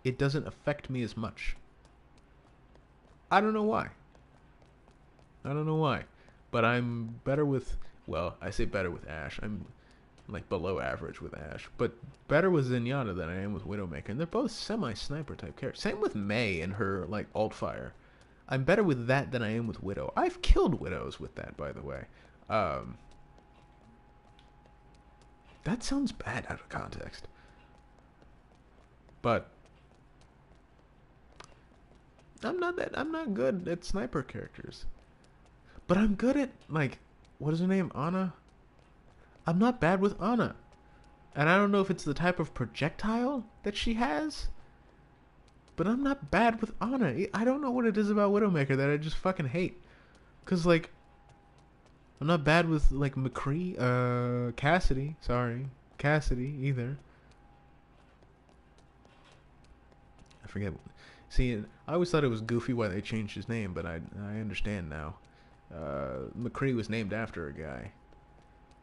Speaker 1: it doesn't affect me as much. I don't know why. I don't know why. But I'm better with, well, I say better with Ashe. I'm like below average with Ashe. But better with Zenyatta than I am with Widowmaker. And they're both semi-sniper type characters. Same with Mei and her like alt-fire. I'm better with that than I am with Widow. I've killed Widows with that, by the way. That sounds bad out of context. But I'm not good at sniper characters. But I'm good at, like, what is her name? Ana? I'm not bad with Ana. And I don't know if it's the type of projectile that she has, but I'm not bad with Ana. I don't know what it is about Widowmaker that I just fucking hate. Cause like, I'm not bad with like McCree, Cassidy. Sorry, Cassidy either. I forget. See, I always thought it was goofy why they changed his name, but I understand now. McCree was named after a guy,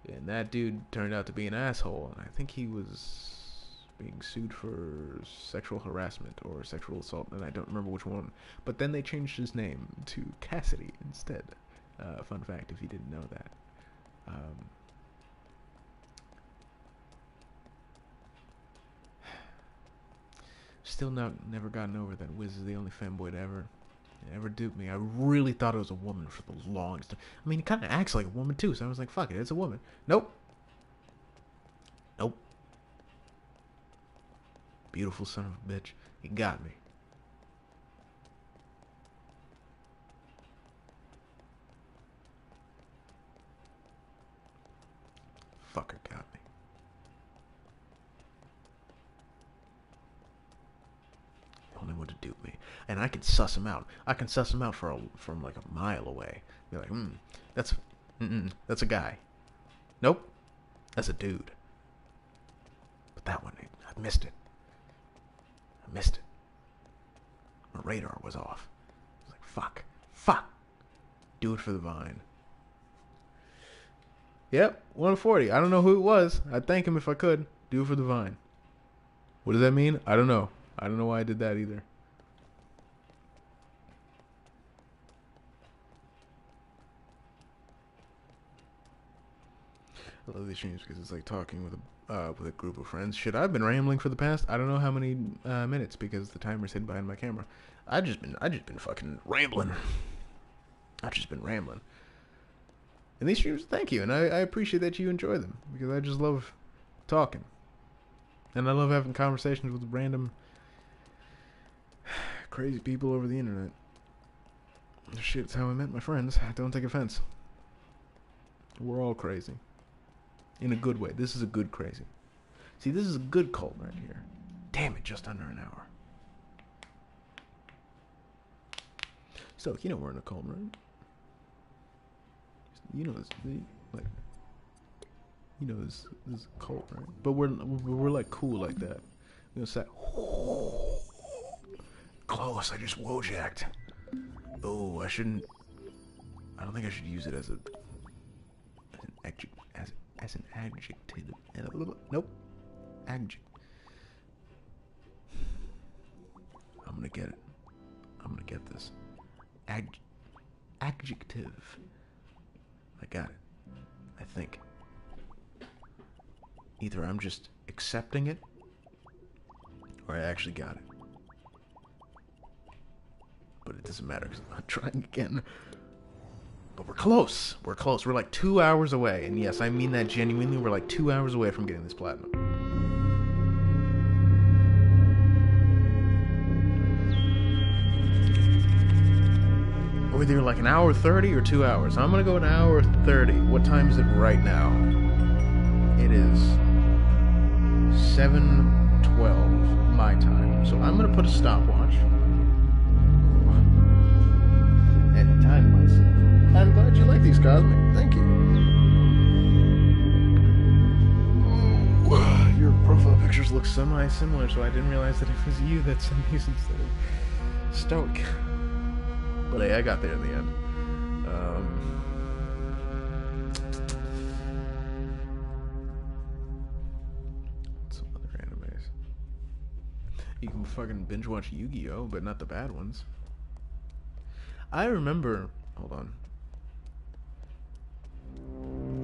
Speaker 1: and that dude turned out to be an asshole. And I think he was being sued for sexual harassment or sexual assault, and I don't remember which one. But then they changed his name to Cassidy instead. Fun fact, if you didn't know that. Still never gotten over that Wiz is the only femboy to ever duped me. I really thought it was a woman for the longest time. I mean, he kind of acts like a woman too, so I was like, fuck it, it's a woman. Nope. Nope. Beautiful son of a bitch. He got me. Fucker got me. Only one to dupe me, and I can suss him out. I can suss him out from like a mile away. Be like, that's a guy. Nope, that's a dude. But that one, I missed it. I missed it. My radar was off. I was like, fuck. Do it for the vine. Yep, 140. I don't know who it was. I'd thank him if I could. Do it for the vine. What does that mean? I don't know. I don't know why I did that either. I love these streams because it's like talking with a group of friends. Shit, I've been rambling for the past I don't know how many minutes because the timer's hidden behind my camera. I just been fucking rambling. I've just been rambling. And these streams, thank you, and I appreciate that you enjoy them because I just love talking, and I love having conversations with random crazy people over the internet. Shit's how I met my friends. Don't take offense. We're all crazy. In a good way. This is a good crazy. See, this is a good cult right here. Damn it, just under an hour. So, you know we're in a cult, right? You know this, like, you know this cult, right? But we're like cool like that. You know, say, close. I just wojacked. Oh, I shouldn't. I don't think I should use it as an adjective. Nope. Adjective. I'm gonna get it. I'm gonna get this. Adjective. I got it. I think. Either I'm just accepting it, or I actually got it. But it doesn't matter because I'm not trying again. But we're close. We're close. We're like 2 hours away. And yes, I mean that genuinely. We're like 2 hours away from getting this platinum. Or either like an hour 30 or 2 hours. I'm going to go an hour 30. What time is it right now? It is 7:12 my time. So I'm going to put a stopwatch. And time myself. I'm glad you like these, Cosmic. Thank you. Your profile pictures look semi-similar, so I didn't realize that it was you that sent these instead of Stoic. But hey, I got there in the end. Some other animes. You can fucking binge watch Yu-Gi-Oh, but not the bad ones. I remember. Hold on.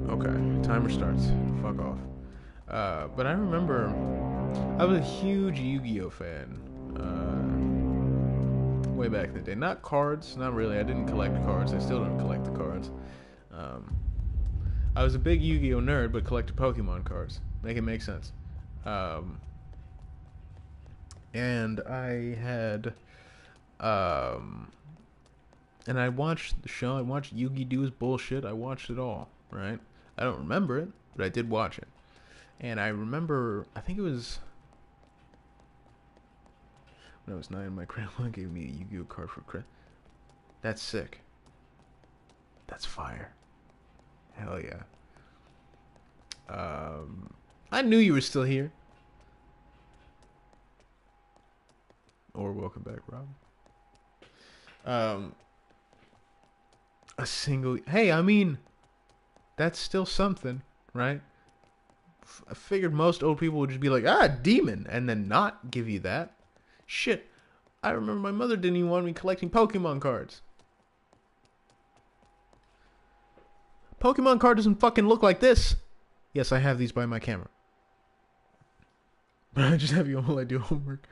Speaker 1: Okay, timer starts. Fuck off. But I remember I was a huge Yu-Gi-Oh fan. Way back in the day. Not cards, not really. I didn't collect cards. I still don't collect the cards. I was a big Yu-Gi-Oh nerd, but collected Pokemon cards. Make it make sense. And I had, and I watched the show. I watched Yugi do his bullshit. I watched it all, right? I don't remember it, but I did watch it. And I remember, I think it was when I was 9, my grandma gave me a Yu-Gi-Oh card for Christmas. That's sick. That's fire. Hell yeah. I knew you were still here. Or welcome back, Rob. A single... Hey, I mean, that's still something, right? I figured most old people would just be like, demon, and then not give you that. Shit. I remember my mother didn't even want me collecting Pokemon cards. Pokemon card doesn't fucking look like this. Yes, I have these by my camera. But I just have you while I do homework.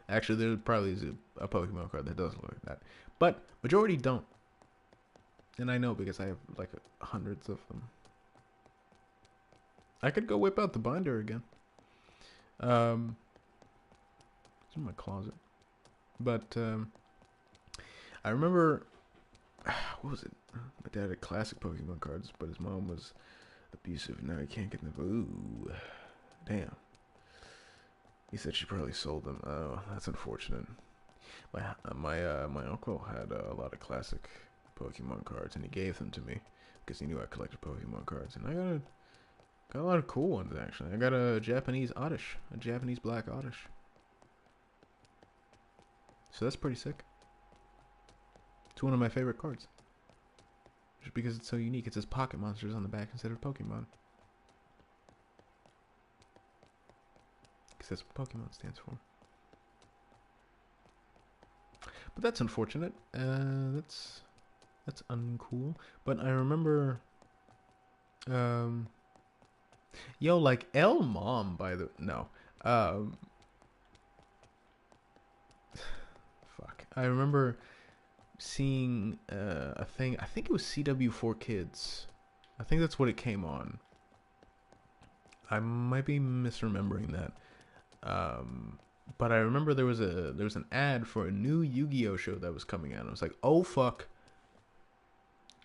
Speaker 1: Actually, there probably is a Pokemon card that does look like that. But majority don't. And I know because I have like hundreds of them. I could go whip out the binder again. It's in my closet. But I remember, what was it? My dad had classic Pokemon cards, but his mom was abusive. Now he can't get them. Ooh, damn. He said she probably sold them. Oh, that's unfortunate. My uncle had a lot of classic Pokemon cards, and he gave them to me because he knew I collected Pokemon cards, and I got a lot of cool ones actually. I got a Japanese Oddish, a Japanese Black Oddish. So that's pretty sick. It's one of my favorite cards, just because it's so unique. It says Pocket Monsters on the back instead of Pokemon. Because that's what Pokemon stands for. But that's unfortunate. That's uncool. But I remember, yo, like L Mom by the no, fuck. I remember seeing a thing. I think it was CW4Kids. I think that's what it came on. I might be misremembering that. But I remember there was an ad for a new Yu-Gi-Oh show that was coming out. I was like, oh fuck,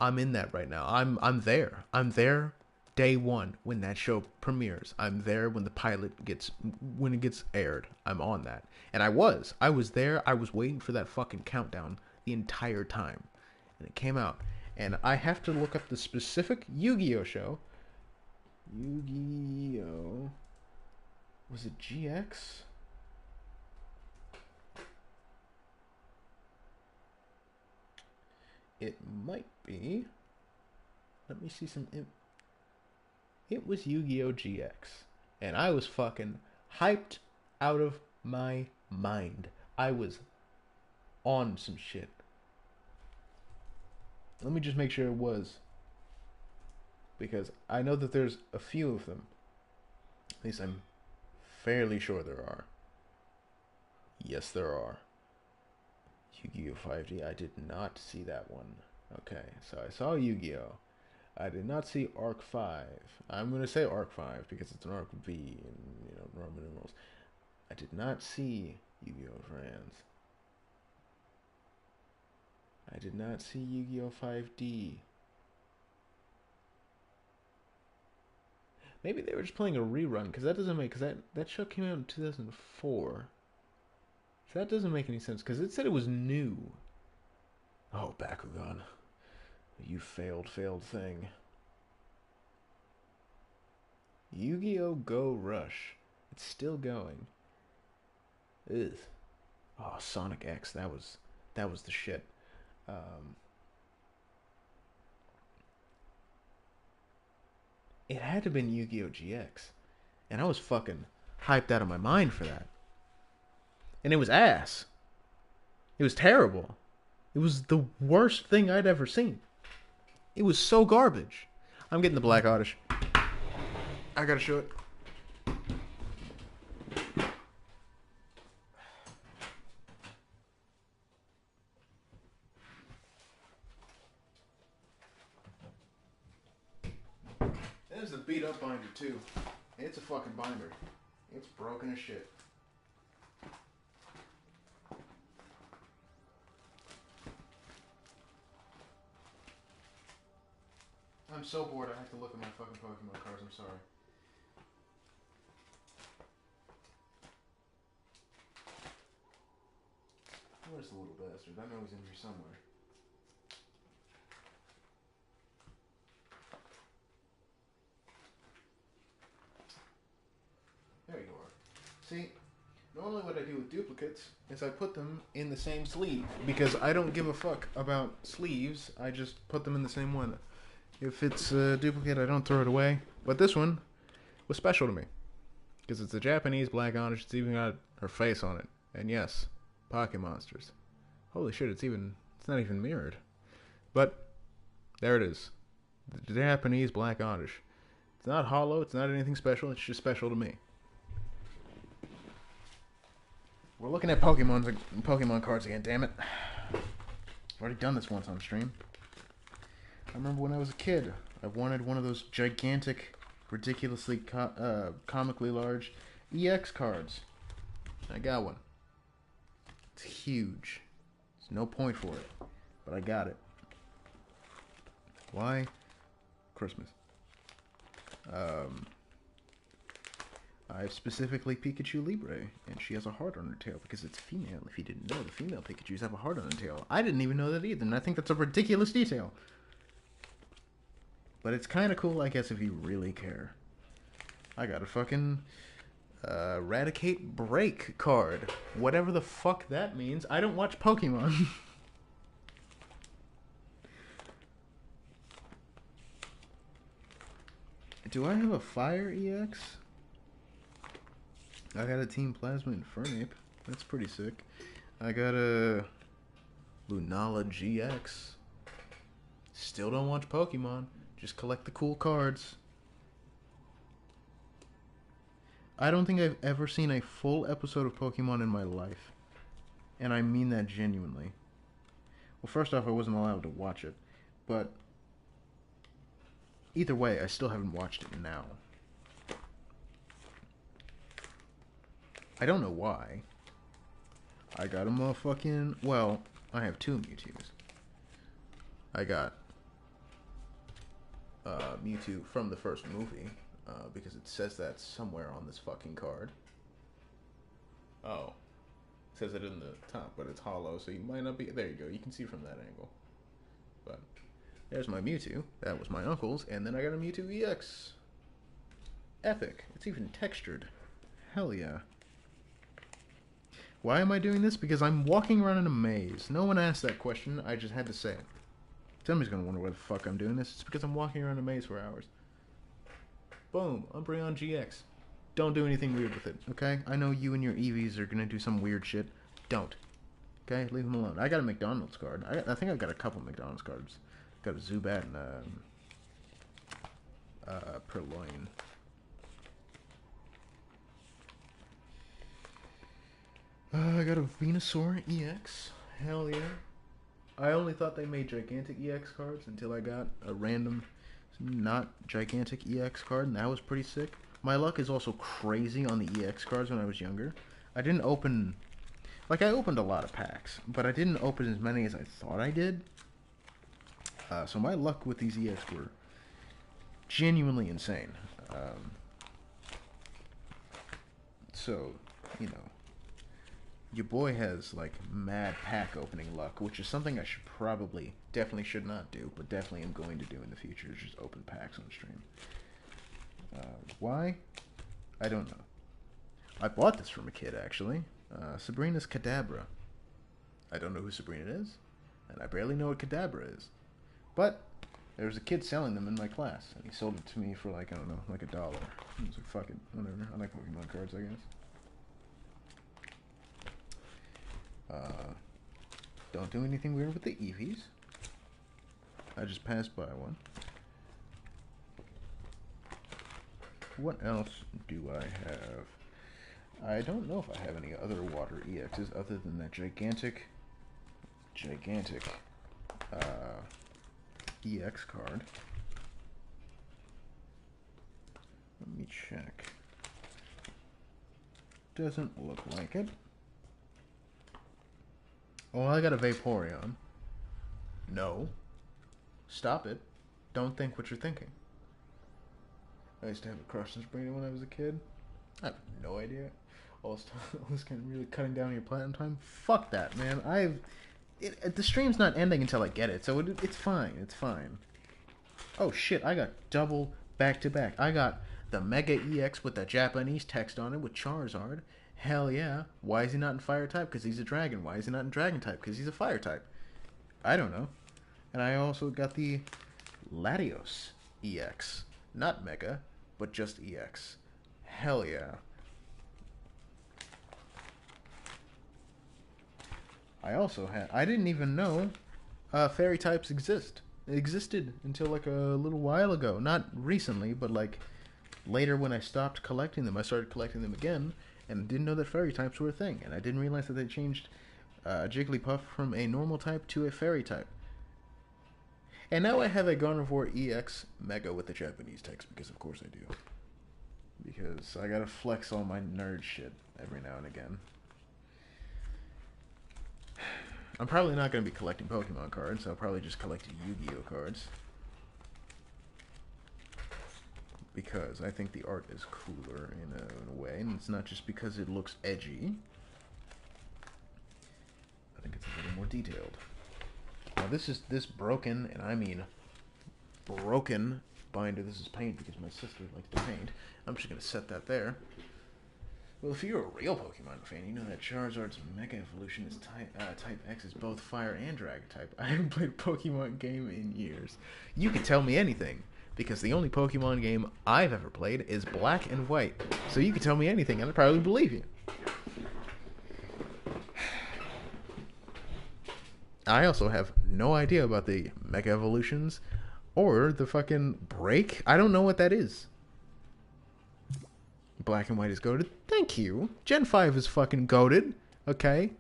Speaker 1: I'm in that right now. I'm there. I'm there day one when that show premieres. I'm there when the pilot gets aired. I'm on that. And I was there. I was waiting for that fucking countdown the entire time. And it came out. And I have to look up the specific Yu-Gi-Oh show. Yu-Gi-Oh. Was it GX? It might be. Let me see some. It was Yu-Gi-Oh! GX. And I was fucking hyped out of my mind. I was on some shit. Let me just make sure it was. because I know that there's a few of them. At least I'm fairly sure there are. Yes, there are. Yu-Gi-Oh! 5D. I did not see that one. Okay, so I saw Yu-Gi-Oh! I did not see Arc 5. I'm going to say Arc 5 because it's an Arc V in, Roman numerals. I did not see Yu-Gi-Oh! Friends. I did not see Yu-Gi-Oh! 5D. Maybe they were just playing a rerun, because that doesn't make... Because that show came out in 2004. So that doesn't make any sense, because it said it was new. Oh, Bakugan. You failed thing. Yu-Gi-Oh! Go Rush. It's still going. Ugh. Oh, Sonic X. That was the shit. It had to have been Yu-Gi-Oh! GX. And I was fucking hyped out of my mind for that. And it was ass. It was terrible. It was the worst thing I'd ever seen. It was so garbage. I'm getting the Black Oddish. I gotta show it. There's the beat up binder too. It's a fucking binder. It's broken as shit. I'm so bored I have to look at my fucking Pokemon cards, I'm sorry. Where's the little bastard? I know he's in here somewhere. There you are. See, normally what I do with duplicates is I put them in the same sleeve, because I don't give a fuck about sleeves. I just put them in the same one. If it's a duplicate, I don't throw it away. But this one was special to me, because it's a Japanese Black Oddish. It's even got her face on it. And yes, Pocket Monsters. Holy shit, it's not even mirrored. But there it is. The Japanese Black Oddish. It's not hollow, it's not anything special, it's just special to me. We're looking at Pokemon cards again, damn it. I've already done this once on stream. I remember when I was a kid, I wanted one of those gigantic, ridiculously comically large EX cards. I got one. It's huge. There's no point for it, but I got it. Why? Christmas. I have specifically Pikachu Libre, and she has a heart on her tail because it's female. If you didn't know, the female Pikachus have a heart on their tail. I didn't even know that either, and I think that's a ridiculous detail. But it's kind of cool, I guess, if you really care. I got a fucking Eradicate Break card. Whatever the fuck that means. I don't watch Pokemon. Do I have a Fire EX? I got a Team Plasma Infernape. That's pretty sick. I got a Lunala GX. Still don't watch Pokemon. Just collect the cool cards. I don't think I've ever seen a full episode of Pokemon in my life. And I mean that genuinely. Well, first off, I wasn't allowed to watch it. But either way, I still haven't watched it now. I don't know why. I got a motherfucking... Well, I have two Mewtwo's. I got Mewtwo from the first movie, because it says that somewhere on this fucking card. Oh. It says it in the top, but it's hollow, so you might not be... There you go, you can see from that angle. But there's my Mewtwo. That was my uncle's, and then I got a Mewtwo EX. Epic. It's even textured. Hell yeah. Why am I doing this? Because I'm walking around in a maze. No one asked that question. I just had to say it. Somebody's going to wonder why the fuck I'm doing this. It's because I'm walking around a maze for hours. Boom. Umbreon GX. Don't do anything weird with it, okay? I know you and your Eevees are going to do some weird shit. Don't. Okay? Leave them alone. I got a McDonald's card. I think I've got a couple McDonald's cards. Got a Zubat and Purloin. I got a Venusaur EX. Hell yeah. I only thought they made gigantic EX cards until I got a random, not gigantic EX card, and that was pretty sick. My luck is also crazy on the EX cards when I was younger. I didn't open... Like, I opened a lot of packs, but I didn't open as many as I thought I did. So my luck with these EX were genuinely insane. So, you know, your boy has, like, mad pack opening luck, which is something I should probably, definitely should not do, but definitely am going to do in the future, is just open packs on stream. Why? I don't know. I bought this from a kid, actually. Sabrina's Kadabra. I don't know who Sabrina is, and I barely know what Kadabra is. But there was a kid selling them in my class, and he sold it to me for, like, I don't know, like $1. I was like, fuck it, whatever. I like Pokemon cards, I guess. Don't do anything weird with the Eevees. I just passed by one. What else do I have? I don't know if I have any other water EXs other than that gigantic EX card. Let me check. Doesn't look like it. Oh, I got a Vaporeon. No. Stop it. Don't think what you're thinking. I used to have a crush on Sabrina when I was a kid. I have no idea. All this kind of really cutting down your platinum time. Fuck that, man. The stream's not ending until I get it, so it's fine. It's fine. Oh shit! I got double back to back. I got the Mega EX with the Japanese text on it with Charizard. Hell yeah. Why is he not in Fire type? Because he's a dragon. Why is he not in Dragon type? Because he's a Fire type. I don't know. And I also got the Latios EX. Not Mega, but just EX. Hell yeah. I also had... I didn't even know fairy types exist. It existed until like a little while ago. Not recently, but like later when I stopped collecting them. I started collecting them again and didn't know that fairy types were a thing. And I didn't realize that they changed Jigglypuff from a normal type to a fairy type. And now I have a Gardevoir EX Mega with the Japanese text, because of course I do. Because I gotta flex all my nerd shit every now and again. I'm probably not gonna be collecting Pokemon cards, I'll probably just collect Yu-Gi-Oh cards. Because I think the art is cooler in a way, and it's not just because it looks edgy. I think it's a little more detailed. Now this broken, and I mean broken binder. This is paint because my sister likes to paint. I'm just gonna set that there. Well, if you're a real Pokemon fan, you know that Charizard's Mega Evolution is Type X is both Fire and Dragon type. I haven't played a Pokemon game in years. You can tell me anything, because the only Pokemon game I've ever played is Black and White. So you can tell me anything, and I'd probably believe you. I also have no idea about the Mega Evolutions or the fucking break. I don't know what that is. Black and White is goated. Thank you. Gen 5 is fucking goated. Okay.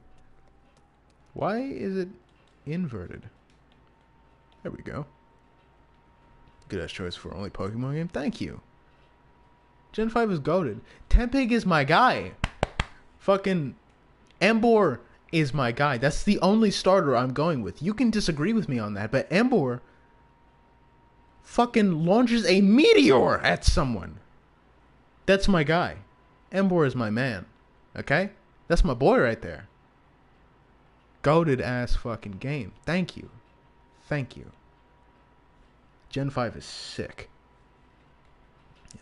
Speaker 1: Why is it inverted? There we go. Good ass choice for only Pokemon game. Thank you. Gen 5 is goated. Tempig is my guy. Fucking Emboar is my guy. That's the only starter I'm going with. You can disagree with me on that, but Emboar fucking launches a meteor at someone. That's my guy. Emboar is my man. Okay? That's my boy right there. Goated ass fucking game. Thank you. Thank you. Gen 5 is sick.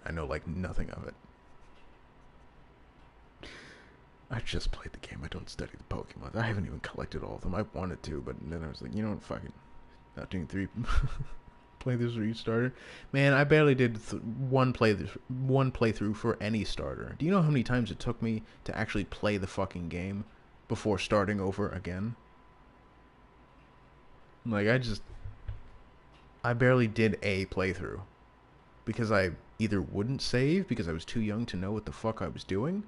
Speaker 1: I know like nothing of it. I just played the game. I don't study the Pokemon. I haven't even collected all of them. I wanted to, but then I was like, you know what, fucking not doing 3 playthroughs for each starter. Man, I barely did one playthrough for any starter. Do you know how many times it took me to actually play the fucking game before starting over again? Like, I barely did a playthrough. because I either wouldn't save because I was too young to know what the fuck I was doing,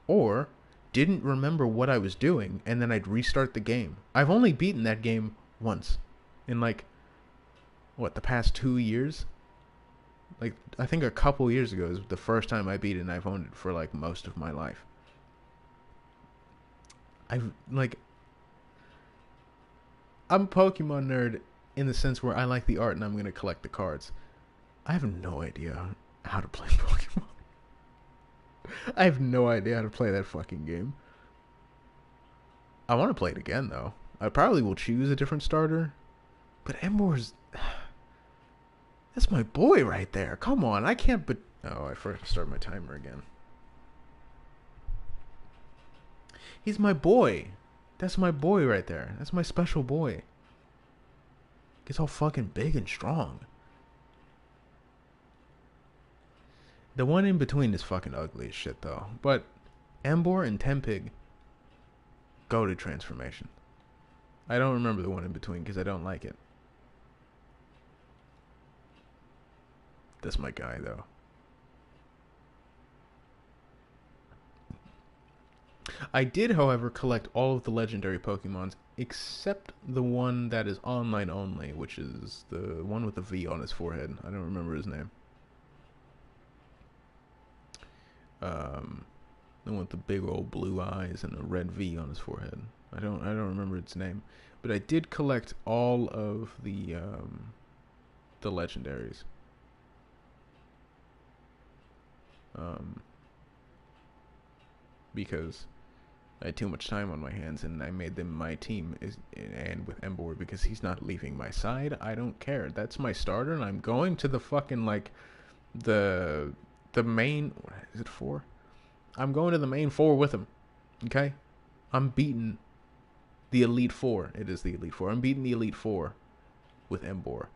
Speaker 1: or didn't remember what I was doing, and then I'd restart the game. I've only beaten that game once in like what, the past 2 years. Like, I think a couple years ago is the first time I beat it, and I've owned it for like most of my life. I've like, I'm a Pokemon nerd in the sense where I like the art and I'm gonna collect the cards. I have no idea how to play Pokemon. I have no idea how to play that fucking game. I want to play it again though. I probably will choose a different starter, but Emboar's, that's my boy right there. Come on, I can't. But oh, I forgot to start my timer again. He's my boy. That's my boy right there. That's my special boy. Gets all fucking big and strong. The one in between is fucking ugly as shit though. But Emboar and Tempig go to transformation. I don't remember the one in between because I don't like it. That's my guy though. I did, however, collect all of the legendary Pokemons except the one that is online only, which is the one with the V on his forehead. I don't remember his name. The one with the big old blue eyes and a red V on his forehead. I don't remember its name, but I did collect all of the legendaries. Because I had too much time on my hands, and I made them my team. And with Emboar, because he's not leaving my side, I don't care. That's my starter, and I'm going to the fucking like the main. What is it for? I'm going to the main four with him. Okay, I'm beating the Elite Four. It is the Elite Four. I'm beating the Elite Four with Emboar.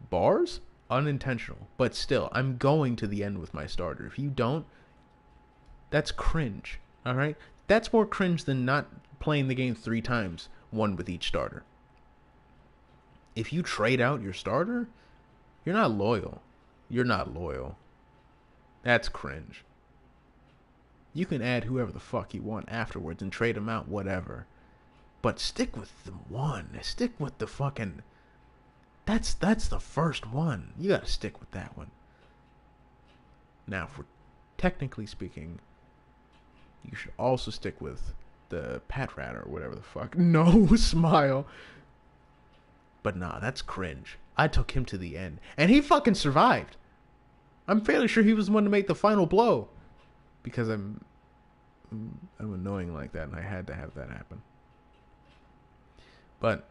Speaker 1: Bars? Unintentional. But still, I'm going to the end with my starter. If you don't, that's cringe. Alright? That's more cringe than not playing the game 3 times, one with each starter. If you trade out your starter, you're not loyal. You're not loyal. That's cringe. You can add whoever the fuck you want afterwards and trade them out, whatever. But stick with the one. Stick with the fucking... That's the first one. You gotta stick with that one. Now, for technically speaking, you should also stick with the Patrat or whatever the fuck. No, Smile. But nah, that's cringe. I took him to the end. And he fucking survived. I'm fairly sure he was the one to make the final blow. Because I'm annoying like that, and I had to have that happen. But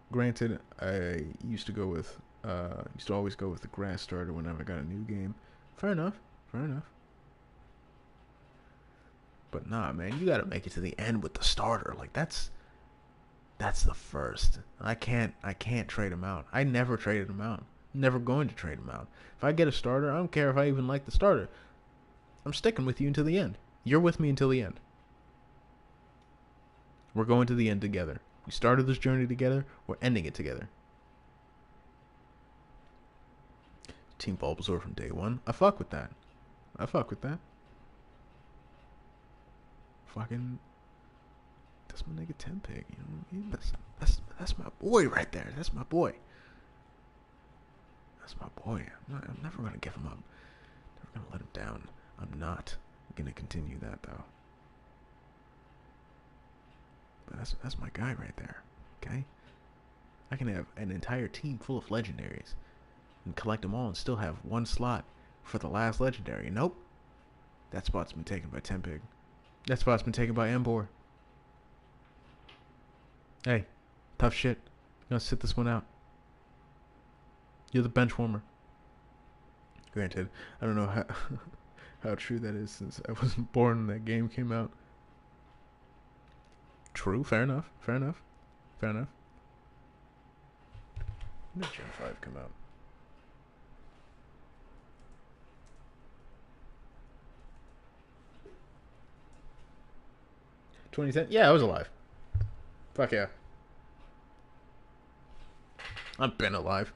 Speaker 1: granted, I used to always go with the grass starter whenever I got a new game. Fair enough. But nah, man, you gotta make it to the end with the starter. Like that's the first. I can't trade him out. I never traded him out. Never going to trade him out. If I get a starter, I don't care if I even like the starter. I'm sticking with you until the end. You're with me until the end. We're going to the end together. We started this journey together. We're ending it together. Team Bulbasaur from day one. I fuck with that. Fucking, that's my nigga Tempig. You know what I mean? That's my boy right there. That's my boy. I'm never gonna give him up. Never gonna let him down. I'm not gonna continue that though. But that's my guy right there. Okay? I can have an entire team full of legendaries and collect them all and still have one slot for the last legendary. Nope. That spot's been taken by Tempig. That spot's been taken by Emboar. Hey, tough shit. You gonna sit this one out. You're the bench warmer. Granted, I don't know how how true that is since I wasn't born when that game came out. True, fair enough. When did Gen 5 come out? $2010? Yeah, I was alive. Fuck yeah. I've been alive.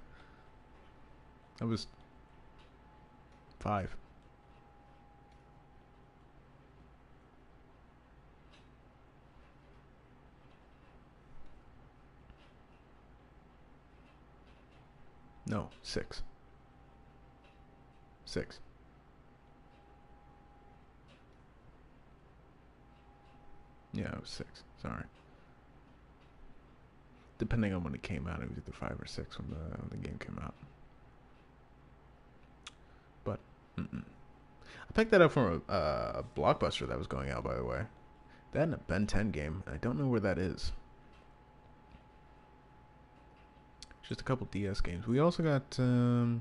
Speaker 1: I was 5. No, 6. 6. Yeah, it was 6. Sorry. Depending on when it came out, it was either 5 or 6 when the game came out. But, I picked that up from a Blockbuster that was going out, by the way. That and a Ben 10 game. I don't know where that is. Just a couple DS games. We also got a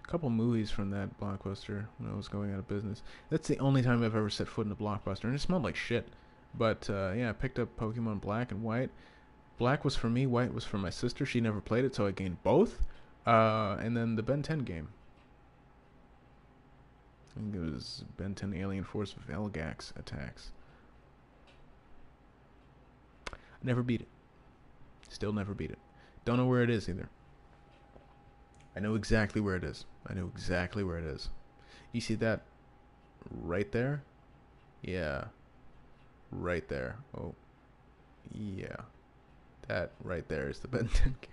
Speaker 1: couple movies from that Blockbuster when I was going out of business. That's the only time I've ever set foot in a Blockbuster, and it smelled like shit. But yeah, I picked up Pokemon Black and White. Black was for me, White was for my sister. She never played it, so I gained both. And then the Ben 10 game. I think it was Ben 10 Alien Force Velgax Attacks. Never beat it. Still never beat it. Don't know where it is either. I know exactly where it is. I know exactly where it is. You see that right there? Yeah. Right there. Oh. Yeah. That right there is the Ben 10 game.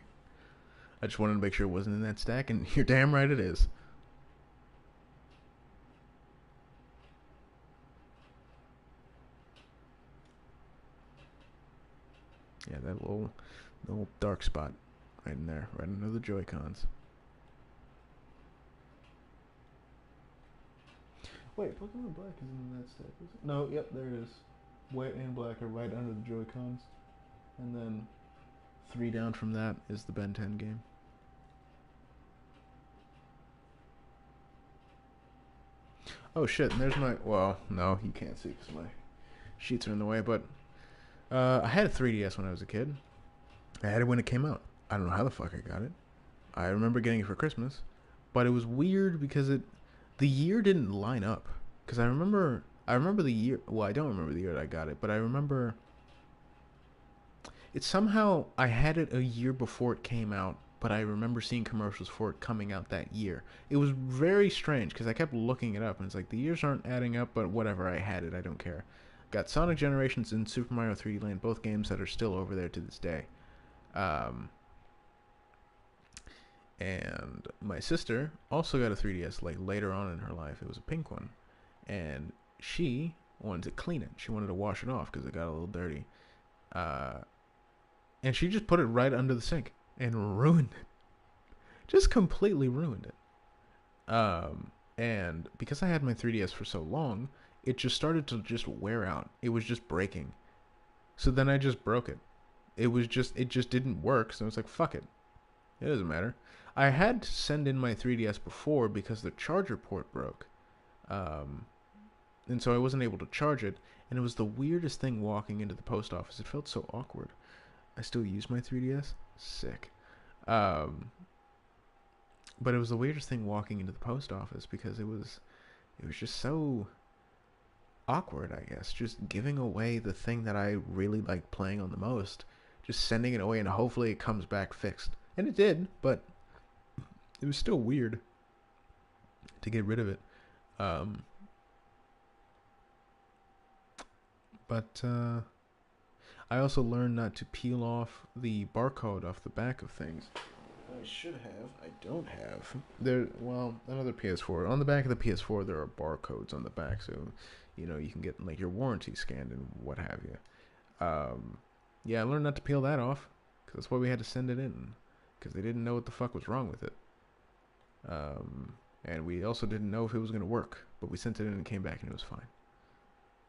Speaker 1: I just wanted to make sure it wasn't in that stack, and you're damn right it is. Yeah, that little dark spot right in there, right under the Joy-Cons. Wait, Pokemon Black isn't in that stack, is it? No, yep, there it is. White and Black are right under the Joy-Cons. And then 3 down from that is the Ben 10 game. Oh shit, and there's my... Well, no, you can't see because my sheets are in the way, but... I had a 3DS when I was a kid. I had it when it came out. I don't know how the fuck I got it. I remember getting it for Christmas. But it was weird because the year didn't line up. Because I remember the year... Well, I don't remember the year that I got it, but I remember... It somehow... I had it a year before it came out, but I remember seeing commercials for it coming out that year. It was very strange because I kept looking it up, and it's like, the years aren't adding up, but whatever, I had it, I don't care. Got Sonic Generations and Super Mario 3D Land, both games that are still over there to this day. And my sister also got a 3DS like later on in her life. It was a pink one, and she wanted to clean it. She wanted to wash it off because it got a little dirty. And she just put it right under the sink and ruined it. Just completely ruined it. And because I had my 3DS for so long, it just started to just wear out. It was just breaking. So then I just broke it. It just didn't work. So I was like, fuck it. It doesn't matter. I had to send in my 3DS before because the charger port broke. And so I wasn't able to charge it. And it was the weirdest thing walking into the post office. It felt so awkward. I still use my 3DS. Sick. But it was the weirdest thing walking into the post office because it was just so awkward, I guess. Just giving away the thing that I really like playing on the most. Just sending it away and hopefully it comes back fixed. And it did, but it was still weird to get rid of it. But I also learned not to peel off the barcode off the back of things. I should have. I don't have. Another PS4. On the back of the PS4, there are barcodes on the back, so you can get like your warranty scanned and what have you. Yeah, I learned not to peel that off because that's why we had to send it in because they didn't know what the fuck was wrong with it. And we also didn't know if it was gonna work, but we sent it in and it came back and it was fine.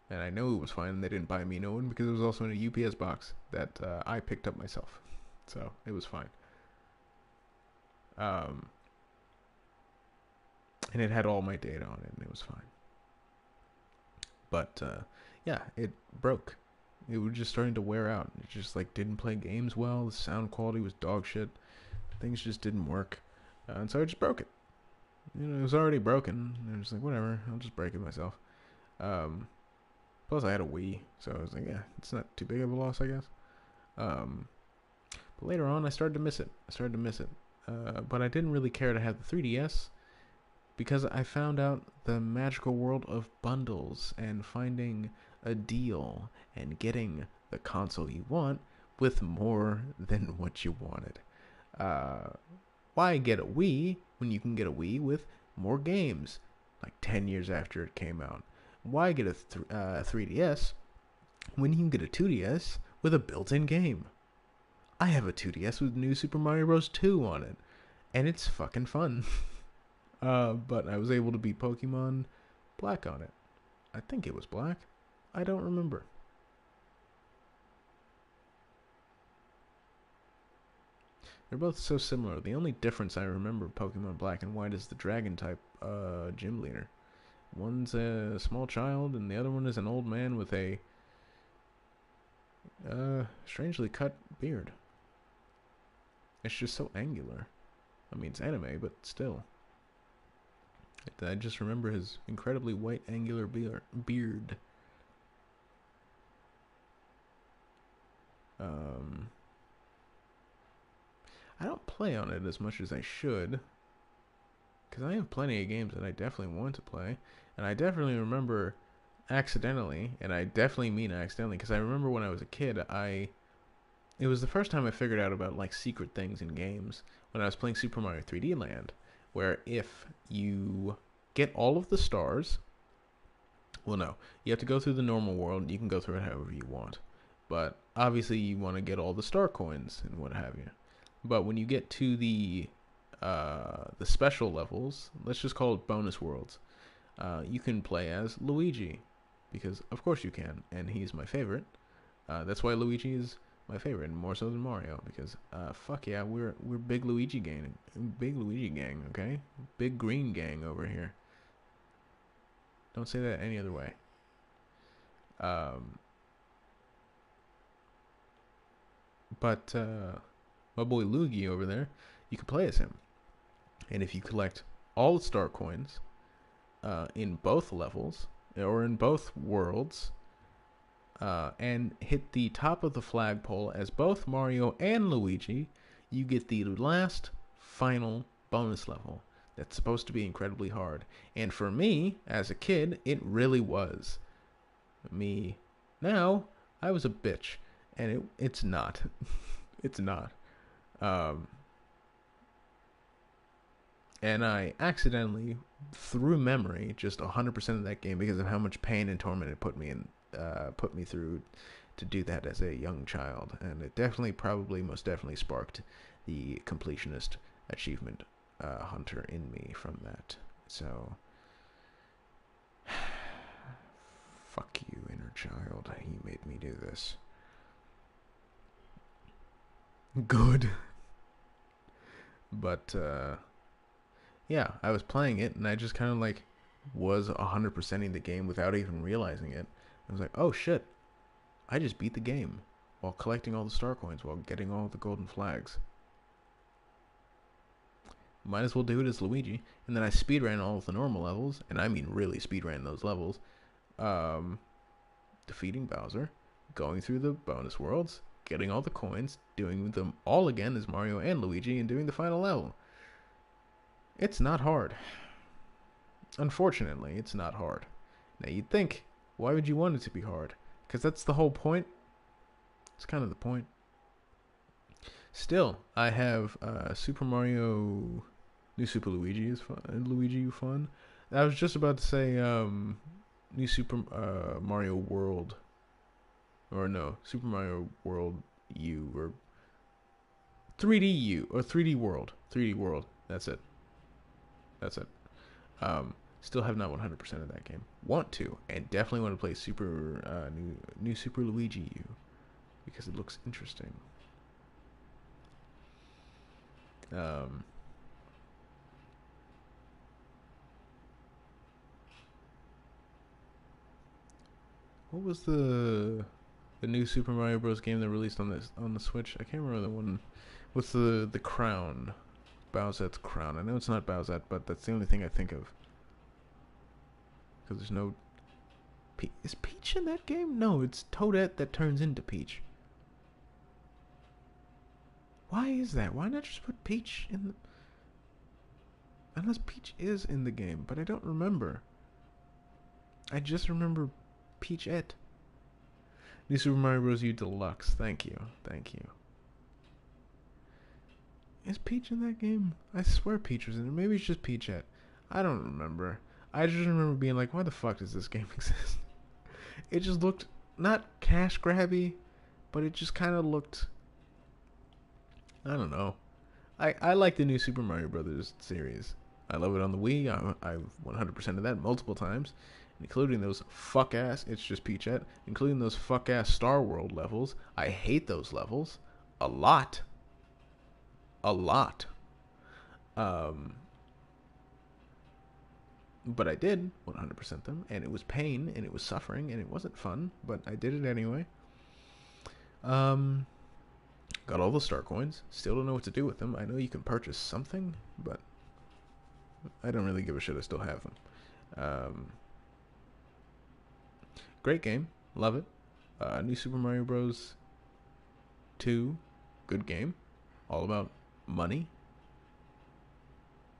Speaker 1: And I know it was fine, and they didn't buy me no one because it was also in a UPS box that I picked up myself, so it was fine. And it had all my data on it, and it was fine. But yeah, it broke. It was just starting to wear out. It just like didn't play games well. The sound quality was dog shit. Things just didn't work, and so I just broke it. It was already broken. And I was like, whatever, I'll just break it myself. Plus, I had a Wii, so I was like, yeah, it's not too big of a loss, I guess. But later on, I started to miss it. But I didn't really care to have the 3DS because I found out the magical world of bundles and finding a deal and getting the console you want with more than what you wanted. Uh, why get a Wii when you can get a Wii with more games like 10 years after it came out? Why get a 3DS when you can get a 2DS with a built-in game? I have a 2DS with New Super Mario Bros. 2 on it, and it's fucking fun. But I was able to beat Pokemon Black on it. I think it was Black. I don't remember. They're both so similar. The only difference I remember Pokemon Black and White is the Dragon type gym leader. One's a small child, and the other one is an old man with a strangely cut beard. It's just so angular. I mean, it's anime, but still. I just remember his incredibly white, angular beard. I don't play on it as much as I should, because I have plenty of games that I definitely want to play, and I definitely remember accidentally, and I definitely mean accidentally, because I remember when I was a kid, it was the first time I figured out about like secret things in games when I was playing Super Mario 3D Land, where if you get all of the stars, well, no, you have to go through the normal world. You can go through it however you want, but obviously you want to get all the star coins and what have you. But when you get to the special levels, let's just call it bonus worlds, you can play as Luigi, because of course you can, and he's my favorite. That's why Luigi is my favorite, more so than Mario, because fuck yeah, we're big Luigi gang, okay, big green gang over here. Don't say that any other way. But my boy Luigi over there, you can play as him, and if you collect all the star coins in both levels or in both worlds, and hit the top of the flagpole as both Mario and Luigi, you get the last final bonus level that's supposed to be incredibly hard. And for me, as a kid, it really was. Me now, I was a bitch, and it's not. It's not. And I accidentally, through memory, just 100% of that game because of how much pain and torment it put me through to do that as a young child, and it definitely, probably, most definitely sparked the completionist achievement hunter in me from that. So, fuck you, inner child. You made me do this. Good. But yeah, I was playing it, and I just kind of like was 100%ing the game without even realizing it. I was like, oh shit, I just beat the game while collecting all the star coins, while getting all the golden flags. Might as well do it as Luigi. And then I speedran all of the normal levels, and I mean really speedran those levels. Defeating Bowser, going through the bonus worlds, getting all the coins, doing them all again as Mario and Luigi, and doing the final level. It's not hard. Unfortunately, it's not hard. Now you'd think, why would you want it to be hard? Because that's the whole point. It's kind of the point. Still, I have Super Mario, New Super Luigi is fun. Luigi U fun. I was just about to say New Super Mario World, or no, Super Mario World U, or 3D U, or 3D World. 3D World. That's it. That's it. Still have not 100% of that game. Want to, and definitely want to play New Super Luigi U, because it looks interesting. What was the new Super Mario Bros. Game that released on the Switch? I can't remember the one. What's the crown? Bowsette's crown. I know it's not Bowsette, but that's the only thing I think of. Because there's no... Is Peach in that game? No, it's Toadette that turns into Peach. Why is that? Why not just put Peach in the... Unless Peach is in the game, but I don't remember. I just remember Peachette. New Super Mario Bros. U Deluxe. Thank you. Thank you. Is Peach in that game? I swear Peach was in it. Maybe it's just Peachette. I don't remember. I just remember being like, why the fuck does this game exist? It just looked not cash grabby, but it just kind of looked. I don't know. I like the new Super Mario Brothers series. I love it on the Wii. I've 100% of that multiple times, including those fuck ass. It's just Peachette, including those fuck ass Star World levels. I hate those levels a lot. A lot. But I did 100% them, and it was pain, and it was suffering, and it wasn't fun, but I did it anyway. Got all the star coins. Still don't know what to do with them. I know you can purchase something, but I don't really give a shit. I still have them. Great game. Love it. New Super Mario Bros. 2. Good game. All about money.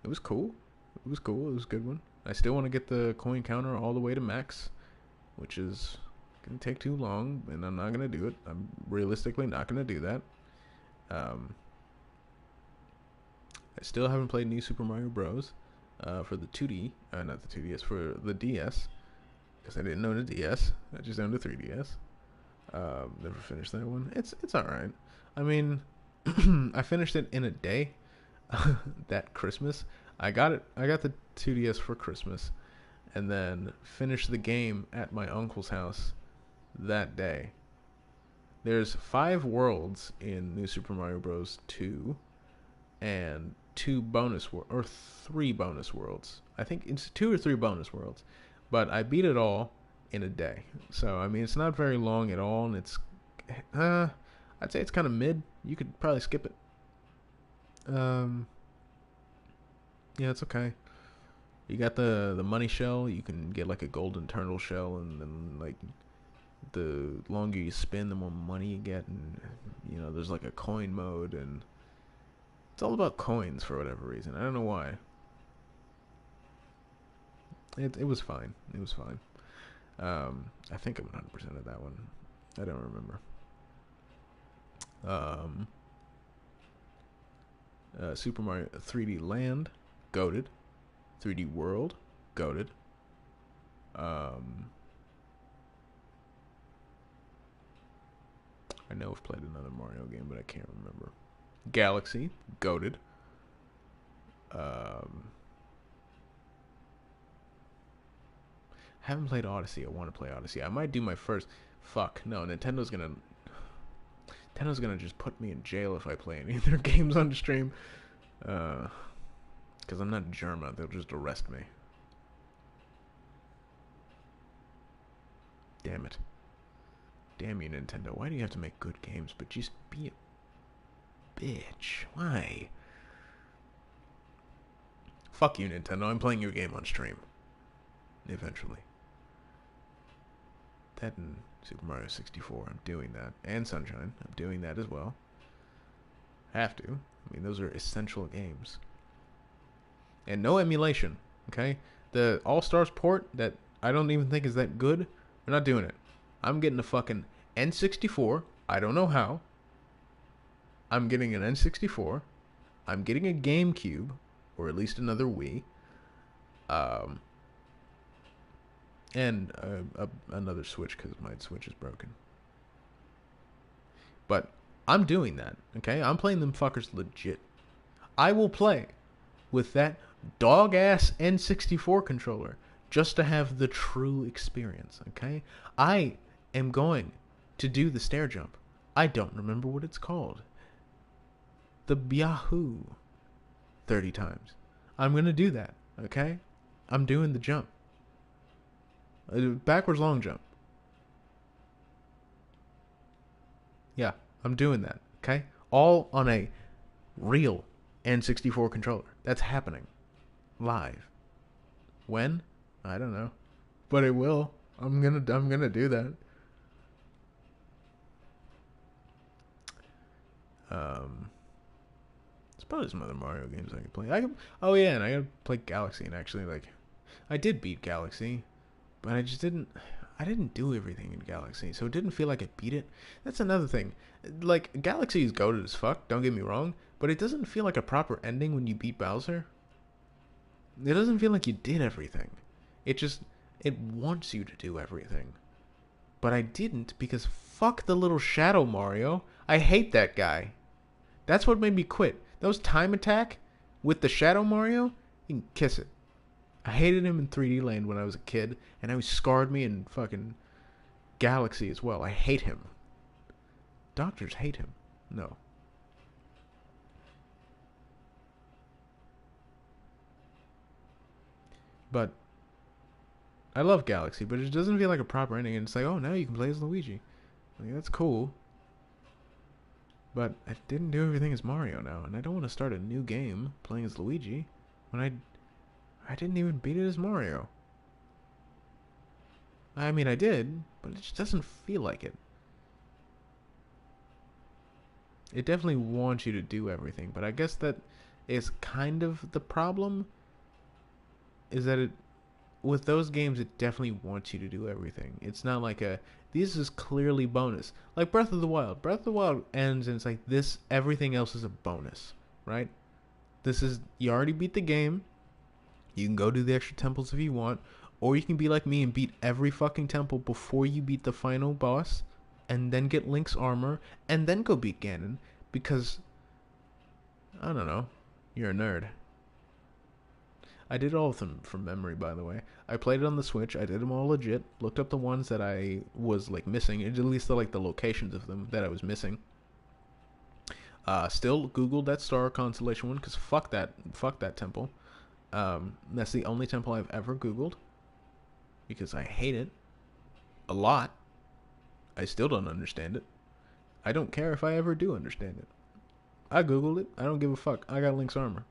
Speaker 1: It was cool. It was cool. It was a good one. I still want to get the coin counter all the way to max, which is going to take too long, and I'm not going to do it. I'm realistically not going to do that. I still haven't played New Super Mario Bros. For the 2D, not the 2DS, for the DS, because I didn't own a DS. I just owned a 3DS. Never finished that one. It's alright. I mean, I finished it in a day. That Christmas, I got the 2DS for Christmas, and then finished the game at my uncle's house that day. There's 5 worlds in New Super Mario Bros. 2, and 3 bonus worlds. I think it's 2 or 3 bonus worlds, but I beat it all in a day. So I mean, it's not very long at all, and it's I'd say it's kind of mid. You could probably skip it. Yeah, it's okay. You got the money shell. You can get like a golden turtle shell, and then like the longer you spin, the more money you get, and you know there's like a coin mode, and it's all about coins for whatever reason. I don't know why. It was fine. It was fine. I think I'm 100% of that one. I don't remember. Super Mario 3D Land, goated. 3D World, goated. I know I've played another Mario game, but I can't remember. Galaxy, goated. Haven't played Odyssey. I want to play Odyssey. I might do my first. Fuck no, Nintendo's gonna just put me in jail if I play any of their games on stream. Because I'm not German. They'll just arrest me. Damn it. Damn you, Nintendo. Why do you have to make good games, but just be a bitch? Why? Fuck you, Nintendo. I'm playing your game on stream. Eventually. That and Super Mario 64. I'm doing that. And Sunshine. I'm doing that as well. Have to. I mean, those are essential games. And no emulation. Okay? The All-Stars port that I don't even think is that good, we're not doing it. I'm getting a fucking N64. I don't know how. I'm getting an N64. I'm getting a GameCube, or at least another Wii. And another Switch, because my Switch is broken. But I'm doing that, okay? I'm playing them fuckers legit. I will play with that dog-ass N64 controller just to have the true experience, okay? I am going to do the stair jump. I don't remember what it's called. The Yahoo 30 times. I'm going to do that, okay? I'm doing the jump. Backwards long jump. Yeah, I'm doing that, okay? All on a real N64 controller. That's happening. Live. When? I don't know. But it will. I'm gonna do that. Let's probably some other Mario games I could play. Oh yeah, and I gotta play Galaxy. And actually, like, I did beat Galaxy, but I didn't do everything in Galaxy, so it didn't feel like I beat it. That's another thing. Like, Galaxy is goated as fuck. Don't get me wrong, but it doesn't feel like a proper ending when you beat Bowser. It doesn't feel like you did everything. It wants you to do everything. But I didn't because fuck the little shadow Mario. I hate that guy. That's what made me quit. That was Time Attack with the shadow Mario. You can kiss it. I hated him in 3D Land when I was a kid, and now he scarred me in fucking Galaxy as well. I hate him. Doctors hate him. No. But I love Galaxy, but it doesn't feel like a proper ending. And it's like, oh, now you can play as Luigi. Like, that's cool. But I didn't do everything as Mario now, and I don't want to start a new game playing as Luigi when I didn't even beat it as Mario. I mean, I did, but it just doesn't feel like it. It definitely wants you to do everything, but I guess that is kind of the problem. Is that it with those games, it definitely wants you to do everything. It's not like this is clearly bonus. Like Breath of the Wild. Breath of the Wild ends and it's like this, everything else is a bonus, right? This is, you already beat the game. You can go do the extra temples if you want, or you can be like me and beat every fucking temple before you beat the final boss, and then get Link's armor, and then go beat Ganon, because, I don't know, you're a nerd. I did all of them from memory, by the way. I played it on the Switch. I did them all legit. Looked up the ones that I was like missing, at least the locations of them that I was missing. Still Googled that Star Constellation one because fuck that temple. That's the only temple I've ever Googled because I hate it a lot. I still don't understand it. I don't care if I ever do understand it. I Googled it. I don't give a fuck. I got Link's armor.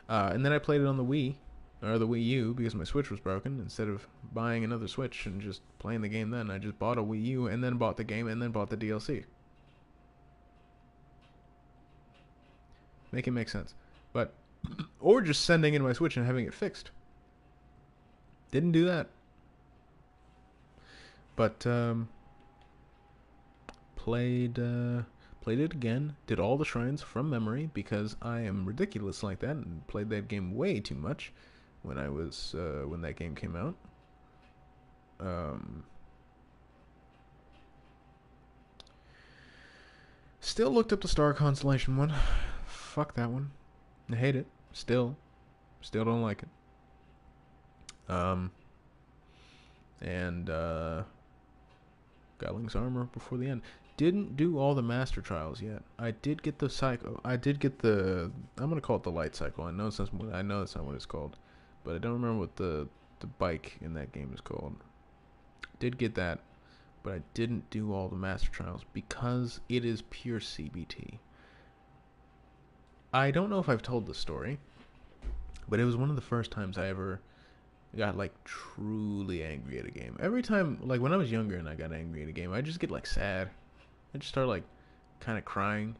Speaker 1: And then I played it on the Wii, or the Wii U, because my Switch was broken. Instead of buying another Switch and just playing the game then, I just bought a Wii U, and then bought the game, and then bought the DLC. Make it make sense. But, or just sending in my Switch and having it fixed. Didn't do that. But, played it again, did all the shrines from memory because I am ridiculous like that and played that game way too much when I was when that game came out. Still looked up the Star Constellation one. Fuck that one. I hate it. Still don't like it. And got Link's armor before the end. Didn't do all the master trials yet. I did get the cycle. I did get the. I'm gonna call it the light cycle. I know that's not what it's called, but I don't remember what the bike in that game is called. Did get that, but I didn't do all the master trials because it is pure CBT. I don't know if I've told the story, but it was one of the first times I ever got like truly angry at a game. Every time, like when I was younger and I got angry at a game, I just get like sad. I just started like kind of crying.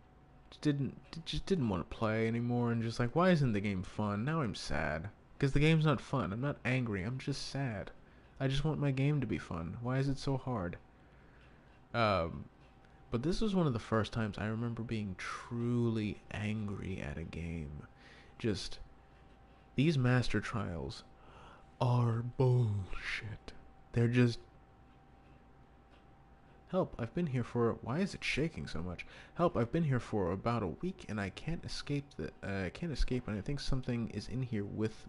Speaker 1: Just didn't want to play anymore, and just like, why isn't the game fun? Now I'm sad because the game's not fun. I'm not angry. I'm just sad. I just want my game to be fun. Why is it so hard? But this was one of the first times I remember being truly angry at a game. Just these master trials are bullshit. They're just help, I've been here for why is it shaking so much? Help, I've been here for about a week and I can't escape I can't escape, and I think something is in here with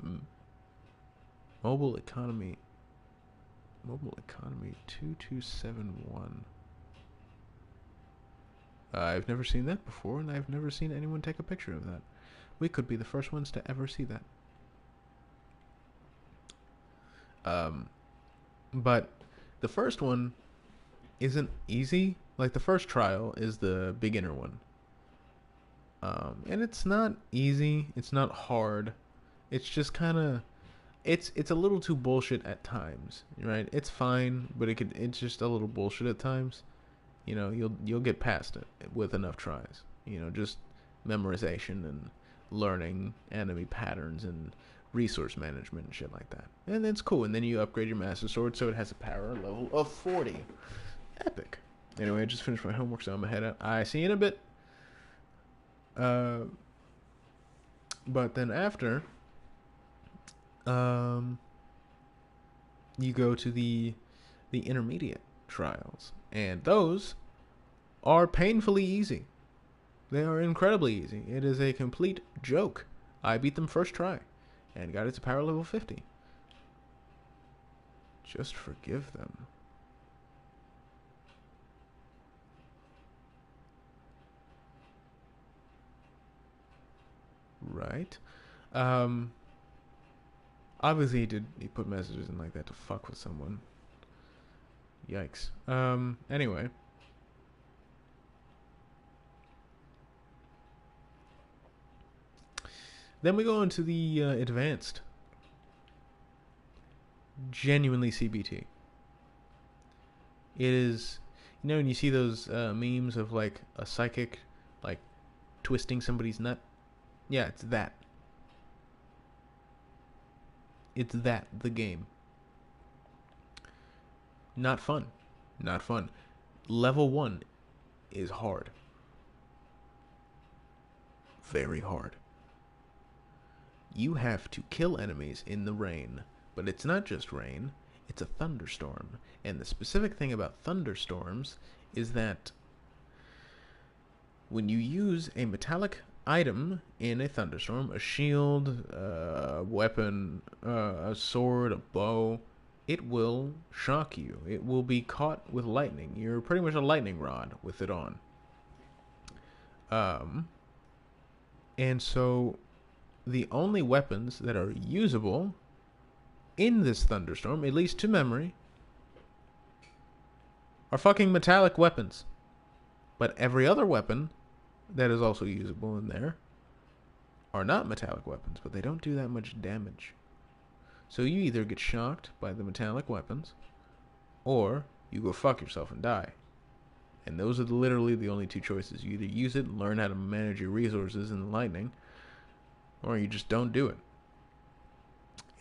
Speaker 1: mobile economy 2271. I've never seen that before, and I've never seen anyone take a picture of that. We could be the first ones to ever see that. But the first one isn't easy. Like the first trial is the beginner one. And it's not easy. It's not hard. It's just kind of, it's a little too bullshit at times, right? It's fine, but it's just a little bullshit at times. You know, you'll get past it with enough tries. You know, just memorization and learning enemy patterns and resource management and shit like that. And it's cool. And then you upgrade your Master Sword so it has a power level of 40. Epic. Anyway, I just finished my homework, so I'm gonna head out. I see you in a bit. But then after, you go to the intermediate trials, and those are painfully easy. They are incredibly easy. It is a complete joke. I beat them first try and got it to power level 50. Just forgive them. Right? Obviously he put messages in like that to fuck with someone. Yikes. Anyway. Then we go into the advanced. Genuinely CBT. It is, you know, when you see those memes of like a psychic like twisting somebody's nut. Yeah, it's that. It's that, the game. Not fun. Not fun. Level 1 is hard. Very hard. You have to kill enemies in the rain. But it's not just rain, it's a thunderstorm. And the specific thing about thunderstorms is that when you use a metallic item in a thunderstorm, a shield, a weapon, a sword, a bow, it will shock you. It will be caught with lightning. You're pretty much a lightning rod with it on. And so the only weapons that are usable in this thunderstorm, at least to memory, are fucking metallic weapons. But every other weapon that is also usable in there are not metallic weapons, but they don't do that much damage. So you either get shocked by the metallic weapons, or you go fuck yourself and die. And those are literally the only two choices. You either use it and learn how to manage your resources in the lightning, or you just don't do it.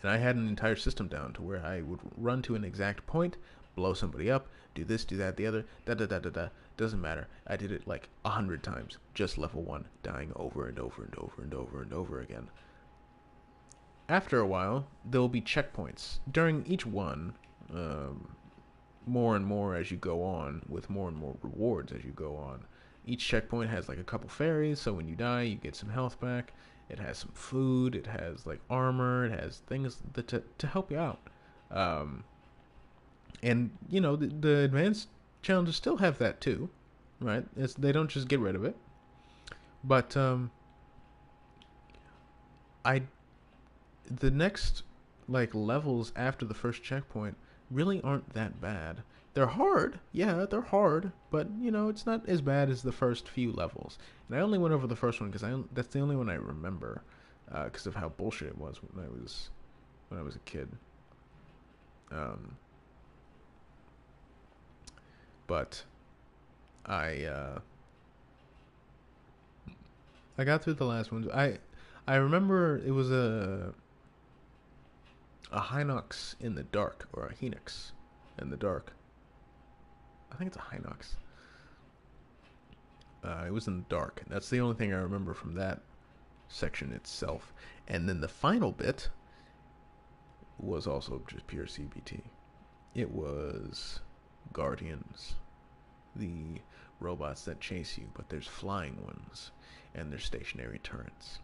Speaker 1: And I had an entire system down to where I would run to an exact point, blow somebody up, do this, do that, the other, da-da-da-da-da. Doesn't matter. I did it like 100 times. Just level 1, dying over and over and over and over and over again. After a while, there will be checkpoints. During each one, more and more as you go on, with more and more rewards as you go on. Each checkpoint has like a couple fairies, so when you die, you get some health back. It has some food, it has like armor, it has things that to help you out. And, you know, the advanced challenges still have that too, right? They don't just get rid of it. But, the next, like, levels after the first checkpoint really aren't that bad. They're hard, yeah, they're hard, but, you know, it's not as bad as the first few levels. And I only went over the first one because that's the only one I remember, because of how bullshit it was when I was a kid. But I got through the last one. I remember it was a Hinox in the dark, or a Hinox in the dark. I think it's a Hinox. It was in the dark. That's the only thing I remember from that section itself. And then the final bit was also just pure CBT. It was Guardians, the robots that chase you, but there's flying ones, and there's stationary turrets.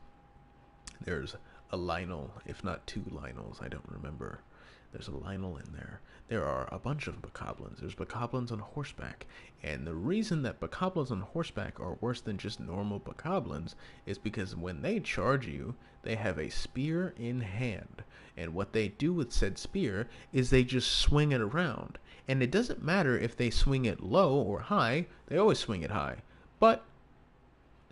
Speaker 1: There's a Lionel, if not two Lionels, I don't remember. There's a Lionel in there. There are a bunch of Bokoblins. There's Bokoblins on horseback. And the reason that Bokoblins on horseback are worse than just normal Bokoblins is because when they charge you, they have a spear in hand. And what they do with said spear is they just swing it around. And it doesn't matter if they swing it low or high, they always swing it high. But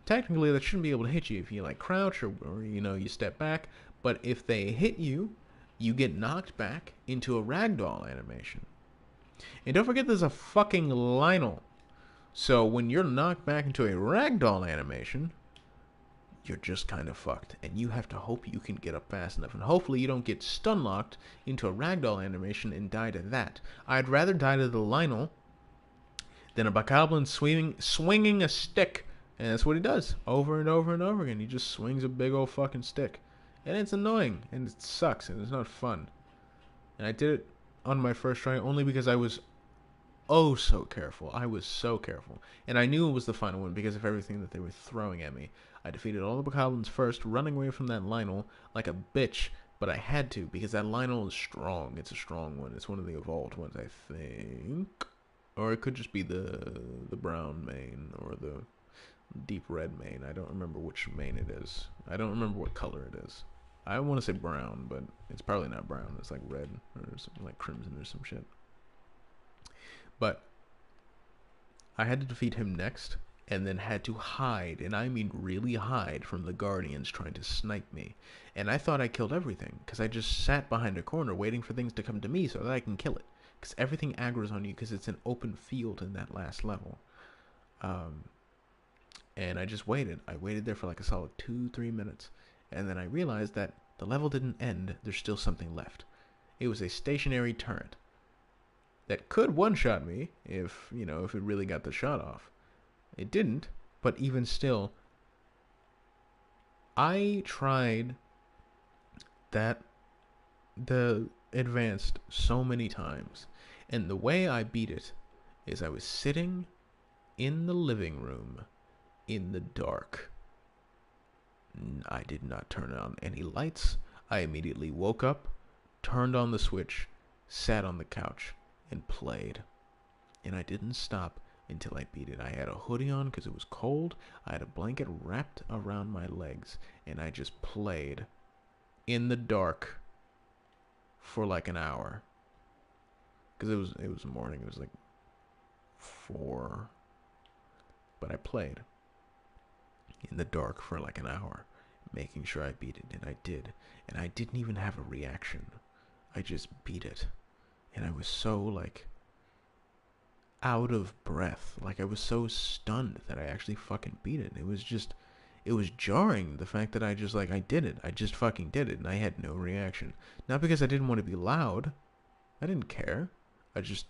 Speaker 1: technically that shouldn't be able to hit you if you like crouch or you know, you step back. But if they hit you, you get knocked back into a ragdoll animation. And don't forget there's a fucking Lionel. So when you're knocked back into a ragdoll animation, you're just kind of fucked. And you have to hope you can get up fast enough. And hopefully you don't get stun locked into a ragdoll animation and die to that. I'd rather die to the Lynel than a Bokoblin swinging a stick. And that's what he does over and over and over again. He just swings a big old fucking stick. And it's annoying. And it sucks. And it's not fun. And I did it on my first try only because I was oh so careful. I was so careful. And I knew it was the final one because of everything that they were throwing at me. I defeated all the Bokoblins first, running away from that Lynel like a bitch. But I had to because that Lynel is strong. It's a strong one. It's one of the evolved ones, I think. Or it could just be the brown mane or the deep red mane. I don't remember which mane it is. I don't remember what color it is. I want to say brown, but it's probably not brown. It's like red or something like crimson or some shit. But I had to defeat him next and then had to hide, and I mean really hide from the Guardians trying to snipe me. And I thought I killed everything because I just sat behind a corner waiting for things to come to me so that I can kill it. Because everything aggroes on you because it's an open field in that last level. And I just waited. I waited there for like a solid 2-3 minutes. And then I realized that the level didn't end. There's still something left. It was a stationary turret that could one-shot me if it really got the shot off. It didn't, but even still, I tried the advanced so many times, and the way I beat it is I was sitting in the living room in the dark. I did not turn on any lights. I immediately woke up, turned on the switch, sat on the couch, and played. And I didn't stop until I beat it. I had a hoodie on because it was cold. I had a blanket wrapped around my legs, and I just played in the dark for like an hour. Because it was morning. It was like 4. But I played in the dark for like an hour, making sure I beat it, and I did. And I didn't even have a reaction. I just beat it. And I was so like out of breath. Like I was so stunned that I actually fucking beat it. It was jarring, the fact that I did it. I just fucking did it, and I had no reaction. Not because I didn't want to be loud. I didn't care. I just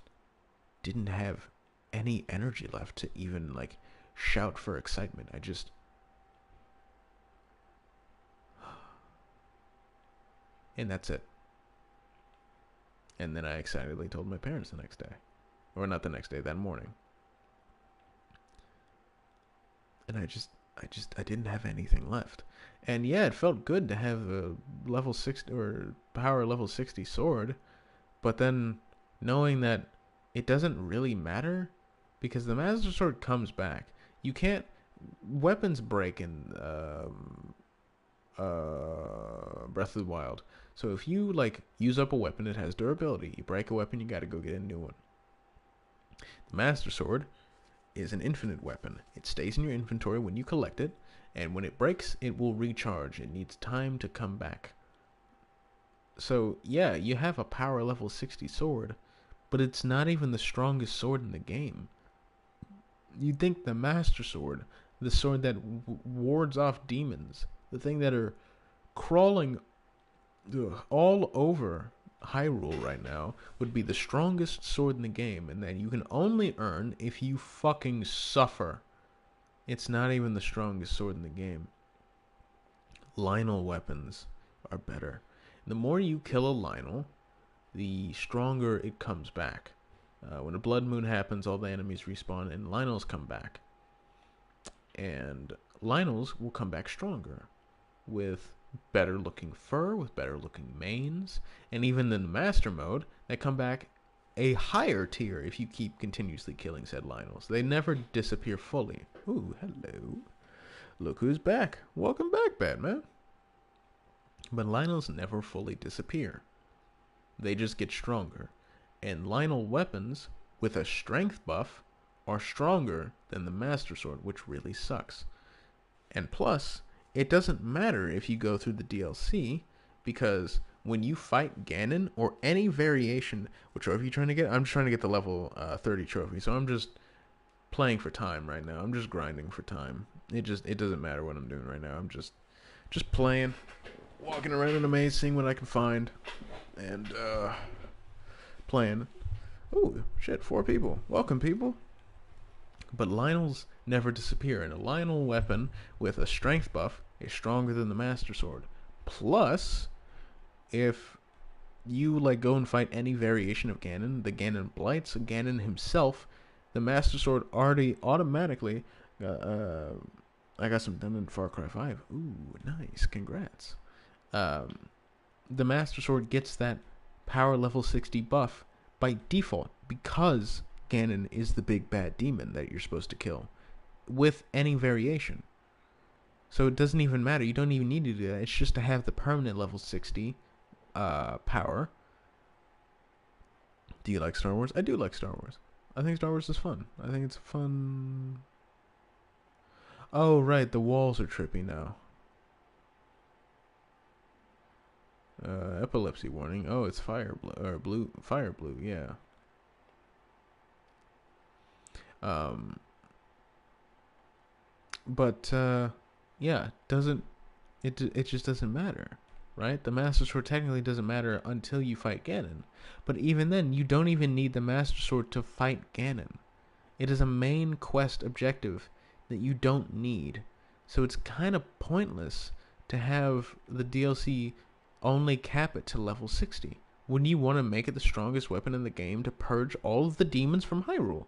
Speaker 1: didn't have any energy left to even like shout for excitement. And that's it. And then I excitedly told my parents the next day. Or not the next day, that morning. And I didn't have anything left. And yeah, it felt good to have a level 60 or power level 60 sword. But then knowing that it doesn't really matter because the Master Sword comes back. You can't... Weapons break in Breath of the Wild. So if you like use up a weapon, it has durability. You break a weapon, you gotta go get a new one. The Master Sword is an infinite weapon. It stays in your inventory when you collect it, and when it breaks, it will recharge. It needs time to come back. So yeah, you have a power level 60 sword, but it's not even the strongest sword in the game. You'd think the Master Sword, the sword that wards off demons, the thing that are crawling all over Hyrule right now, would be the strongest sword in the game, and that you can only earn if you fucking suffer. It's not even the strongest sword in the game. Lynel weapons are better. The more you kill a Lynel, the stronger it comes back. When a blood moon happens, all the enemies respawn and Lynels come back. And Lynels will come back stronger, with better looking fur, with better looking manes, and even in the master mode, they come back a higher tier if you keep continuously killing said Lynels. They never disappear fully. Ooh, hello. Look who's back. Welcome back, Batman. But Lynels never fully disappear. They just get stronger. And Lynel weapons with a strength buff are stronger than the Master Sword, which really sucks. And plus, it doesn't matter if you go through the DLC, because when you fight Ganon or any variation, what trophy are you trying to get? I'm just trying to get the level 30 trophy, so I'm just playing for time right now. I'm just grinding for time. it doesn't matter what I'm doing right now. I'm just playing, walking around in a maze, seeing what I can find, and playing. Oh shit, 4 people. Welcome, people. But Lionel's never disappear, and a Lionel weapon with a strength buff is stronger than the Master Sword. Plus, if you like go and fight any variation of Ganon, the Ganon Blights, Ganon himself, the Master Sword already automatically. I got some done in Far Cry 5. Ooh, nice, congrats. The Master Sword gets that power level 60 buff by default because Ganon is the big bad demon that you're supposed to kill with any variation. So it doesn't even matter. You don't even need to do that. It's just to have the permanent level 60 power. Do you like Star Wars? I do like Star Wars. I think Star Wars is fun. I think it's fun. Oh, right. The walls are trippy now. Epilepsy warning. Oh, it's fire blue. Fire blue. Yeah. But yeah, doesn't it? It just doesn't matter, right? The Master Sword technically doesn't matter until you fight Ganon. But even then, you don't even need the Master Sword to fight Ganon. It is a main quest objective that you don't need. So it's kind of pointless to have the DLC only cap it to level 60. Wouldn't you want to make it the strongest weapon in the game to purge all of the demons from Hyrule?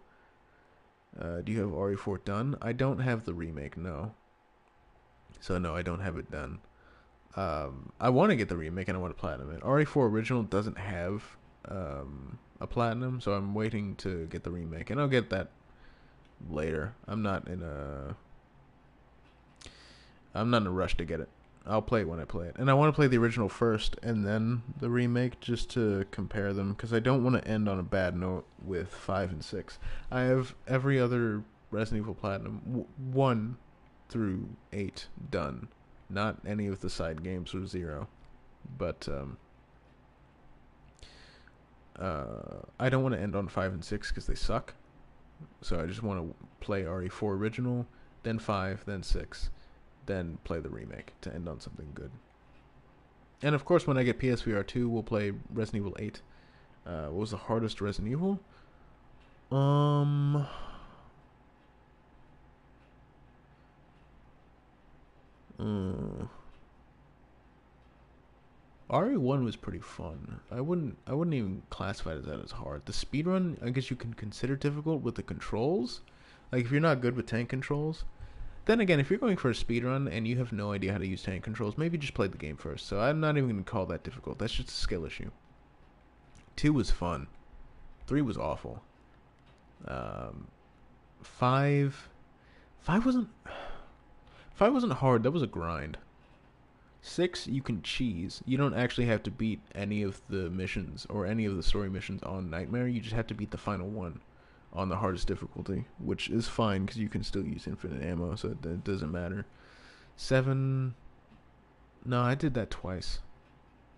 Speaker 1: Do you have RE4 done? I don't have the remake, no. So no, I don't have it done. I want to get the remake and I want to platinum it. RE4 original doesn't have a platinum, so I'm waiting to get the remake, and I'll get that later. I'm not in a rush to get it. I'll play it when I play it, and I want to play the original first and then the remake just to compare them, because I don't want to end on a bad note with 5 and 6. I have every other Resident Evil Platinum 1 through 8 done, not any of the side games or 0, but I don't want to end on 5 and 6 because they suck. So I just want to play RE4 original, then 5, then 6, then play the remake to end on something good. And of course, when I get PSVR 2, we'll play Resident Evil 8. What was the hardest Resident Evil? RE1 was pretty fun. I wouldn't even classify that as hard. The speedrun, I guess you can consider difficult with the controls. Like if you're not good with tank controls. Then again, if you're going for a speedrun and you have no idea how to use tank controls, maybe just play the game first. So I'm not even going to call that difficult. That's just a skill issue. 2 was fun. 3 was awful. 5 wasn't hard. That was a grind. 6, you can cheese. You don't actually have to beat any of the missions or any of the story missions on Nightmare. You just have to beat the final one on the hardest difficulty, which is fine because you can still use infinite ammo, so it doesn't matter. 7, no, I did that twice.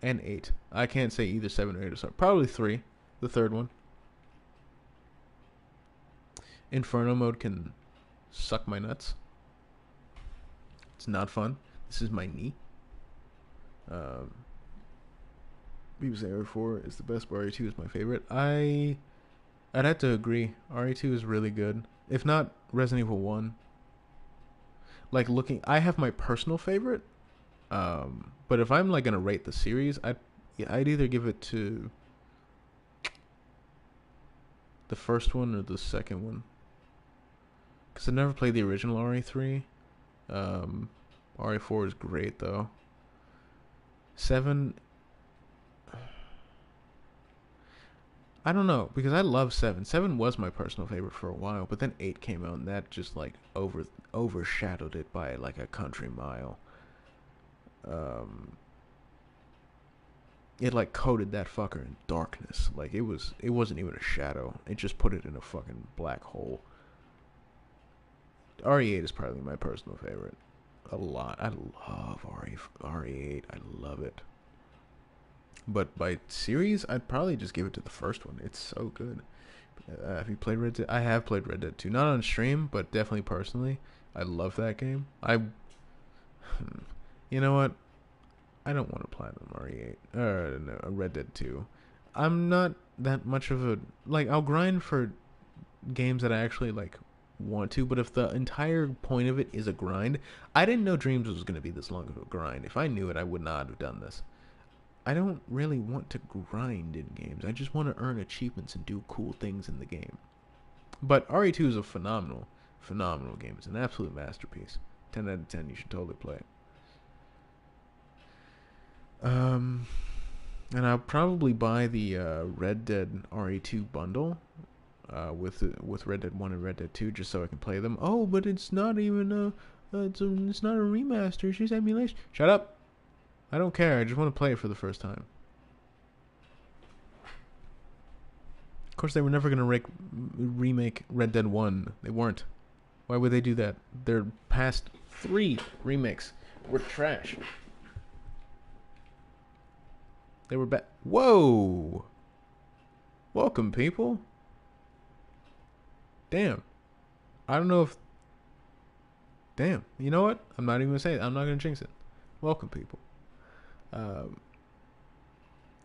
Speaker 1: And 8. I can't say either 7 or 8 or something. Probably 3, the third one. Inferno mode can suck my nuts. It's not fun. This is my knee. People say RE4 is the best, but RE2 is my favorite. I'd have to agree. RE2 is really good. If not Resident Evil 1. Like I have my personal favorite. But if I'm like gonna rate the series, I'd either give it to the first one or the second one. Because I never played the original RE3. RE4 is great though. 7, I don't know, because I love 7. 7 was my personal favorite for a while, but then 8 came out and that just like overshadowed it by like a country mile. It like coated that fucker in darkness. Like it wasn't even a shadow. It just put it in a fucking black hole. RE8 is probably my personal favorite. A lot. I love RE8. I love it. But by series, I'd probably just give it to the first one. It's so good. Have you played Red Dead? I have played Red Dead 2. Not on stream, but definitely personally. I love that game. You know what? I don't want to platinum RE8. No, Red Dead 2. I'm not that much of a like. I'll grind for games that I actually like want to, but if the entire point of it is a grind, I didn't know Dreams was going to be this long of a grind. If I knew it, I would not have done this. I don't really want to grind in games. I just want to earn achievements and do cool things in the game. But RE2 is a phenomenal, phenomenal game. It's an absolute masterpiece. 10 out of 10. You should totally play it. And I'll probably buy the Red Dead RE2 bundle with Red Dead 1 and Red Dead 2 just so I can play them. Oh, but it's not even it's not a remaster. It's just emulation. Shut up. I don't care. I just want to play it for the first time. Of course, they were never going to remake Red Dead 1. They weren't. Why would they do that? Their past 3 remakes were trash. They were bad. Whoa! Welcome, people. Damn. I don't know if... Damn. You know what? I'm not even going to say it. I'm not going to jinx it. Welcome, people.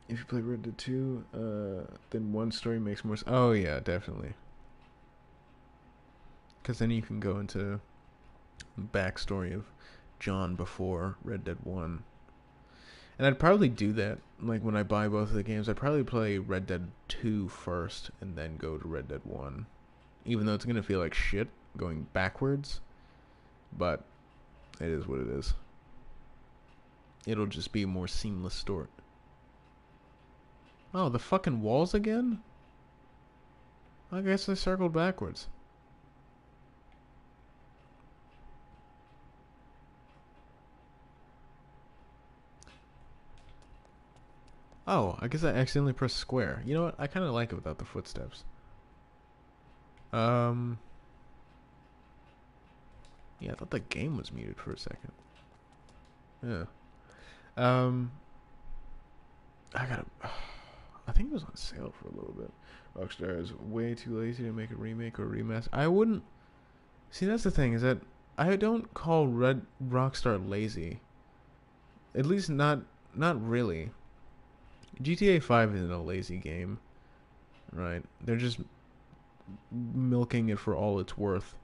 Speaker 1: If you play Red Dead 2, then one story makes more sense. Oh, yeah, definitely. Because then you can go into the backstory of John before Red Dead 1. And I'd probably do that. Like, when I buy both of the games, I'd probably play Red Dead 2 first and then go to Red Dead 1. Even though it's going to feel like shit going backwards. But it is what it is. It'll just be a more seamless story. Oh, the fucking walls again? I guess I circled backwards. Oh, I guess I accidentally pressed square. You know what? I kind of like it without the footsteps. Yeah, I thought the game was muted for a second. Yeah. I gotta... I think it was on sale for a little bit. Rockstar is way too lazy to make a remake or a remaster. I wouldn't... See, that's the thing, is that I don't call Rockstar lazy. At least not really. GTA 5 isn't a lazy game, right? They're just milking it for all it's worth.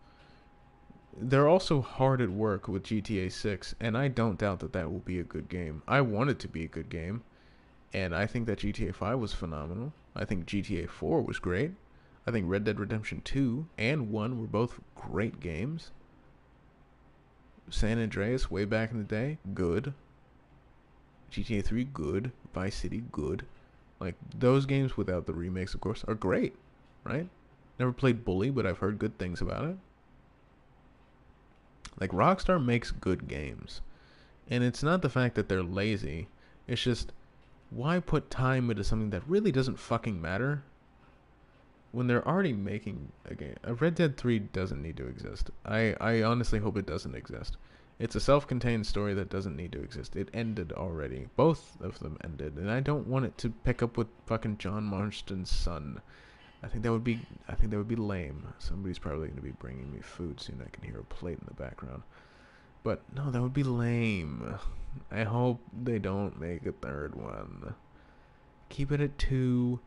Speaker 1: They're also hard at work with GTA 6, and I don't doubt that that will be a good game. I want it to be a good game, and I think that GTA 5 was phenomenal. I think GTA 4 was great. I think Red Dead Redemption 2 and 1 were both great games. San Andreas, way back in the day, good. GTA 3, good. Vice City, good. Like, those games without the remakes, of course, are great, right? Never played Bully, but I've heard good things about it. Like, Rockstar makes good games. And it's not the fact that they're lazy. It's just, why put time into something that really doesn't fucking matter when they're already making a game? Red Dead 3 doesn't need to exist. I honestly hope it doesn't exist. It's a self-contained story that doesn't need to exist. It ended already. Both of them ended. And I don't want it to pick up with fucking John Marston's son. I think that would be lame. Somebody's probably going to be bringing me food soon. I can hear a plate in the background. But no, that would be lame. I hope they don't make a third one. Keep it at 2.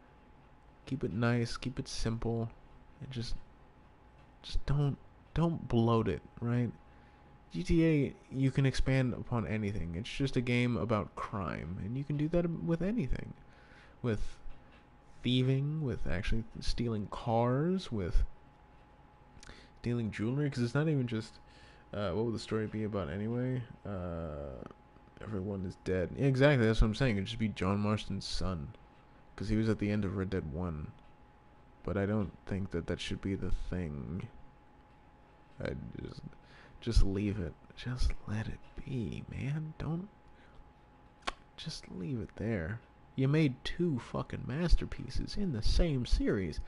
Speaker 1: Keep it nice. Keep it simple. And just don't bloat it, right? GTA, you can expand upon anything. It's just a game about crime, and you can do that with anything. With thieving, with actually stealing cars, with stealing jewelry, because it's not even just what would the story be about anyway? Everyone is dead. Yeah, exactly, that's what I'm saying. It'd just be John Marston's son, because he was at the end of Red Dead 1. But I don't think that should be the thing. I just leave it. Just let it be, man. Don't... Just leave it there. You made 2 fucking masterpieces in the same series.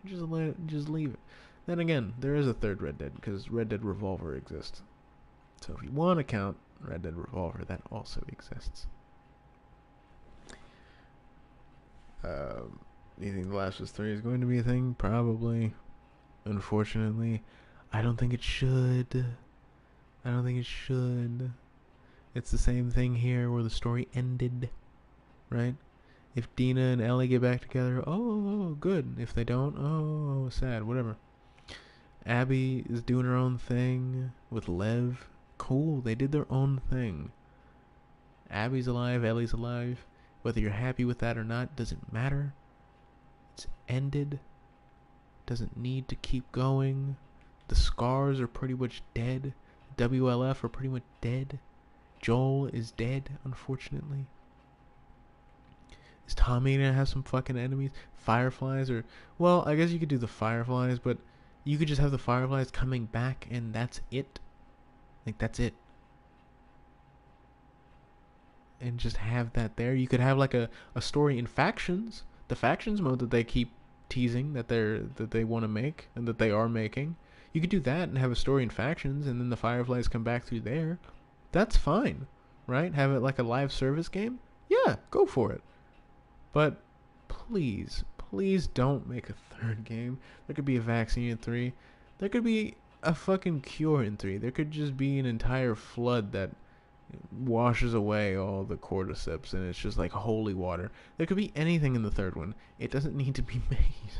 Speaker 1: Just leave it. Then again, there is a third Red Dead, because Red Dead Revolver exists. So if you want to count Red Dead Revolver, that also exists. Do you think The Last of Us 3 is going to be a thing? Probably. Unfortunately, I don't think it should. I don't think it should. It's the same thing here where the story ended, right? If Dina and Ellie get back together, oh, good. If they don't, oh, sad, whatever. Abby is doing her own thing with Lev. Cool, they did their own thing. Abby's alive, Ellie's alive. Whether you're happy with that or not doesn't matter. It's ended. Doesn't need to keep going. The scars are pretty much dead. WLF are pretty much dead. Joel is dead, unfortunately. Is Tommy gonna have some fucking enemies? Fireflies or... Well, I guess you could do the Fireflies, but you could just have the Fireflies coming back and that's it. Like, that's it. And just have that there. You could have like a story in Factions. The Factions mode that they keep teasing that they want to make and that they are making. You could do that and have a story in Factions and then the Fireflies come back through there. That's fine, right? Have it like a live service game? Yeah, go for it. But please, please don't make a third game. There could be a vaccine in 3. There could be a fucking cure in 3. There could just be an entire flood that washes away all the cordyceps and it's just like holy water. There could be anything in the third one. It doesn't need to be made.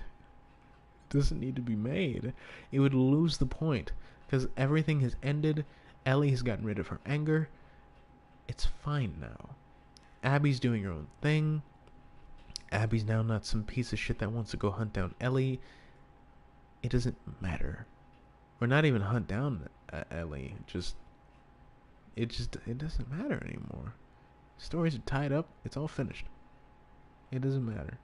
Speaker 1: It doesn't need to be made. It would lose the point because everything has ended. Ellie has gotten rid of her anger. It's fine now. Abby's doing her own thing. Abby's now not some piece of shit that wants to go hunt down Ellie. It doesn't matter. Or not even hunt down Ellie. It doesn't matter anymore. Stories are tied up. It's all finished. It doesn't matter.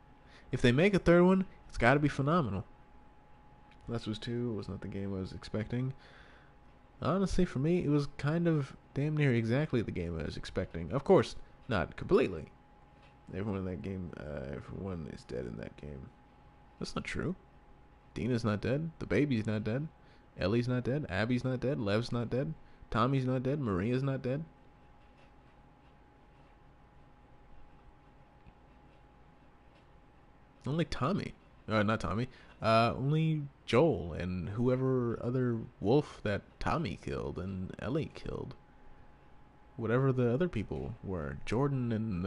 Speaker 1: If they make a third one, it's got to be phenomenal. Last of Us 2 was not the game I was expecting. Honestly, for me, it was kind of damn near exactly the game I was expecting. Of course, not completely. Everyone in that game, everyone is dead in that game. That's not true. Dina's not dead. The baby's not dead. Ellie's not dead. Abby's not dead. Lev's not dead. Tommy's not dead. Maria's not dead. Only Tommy. Not Tommy. Only Joel and whoever other wolf that Tommy killed and Ellie killed. Whatever the other people were. Jordan and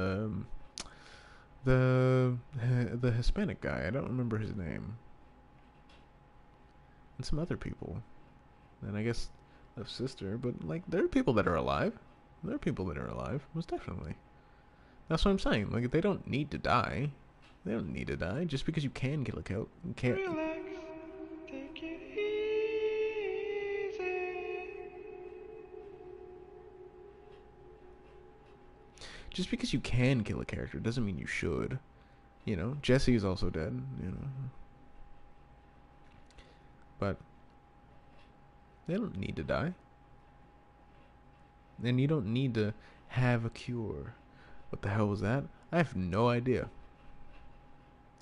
Speaker 1: the Hispanic guy. I don't remember his name. And some other people. And I guess Lev's sister. But like, there are people that are alive. There are people that are alive. Most definitely. That's what I'm saying. Like, they don't need to die. They don't need to die. Just because you can kill a cow. Can't. Relax. Take it easy. Just because you can kill a character doesn't mean you should. You know, Jesse is also dead. You know, but they don't need to die. And you don't need to have a cure. What the hell was that? I have no idea.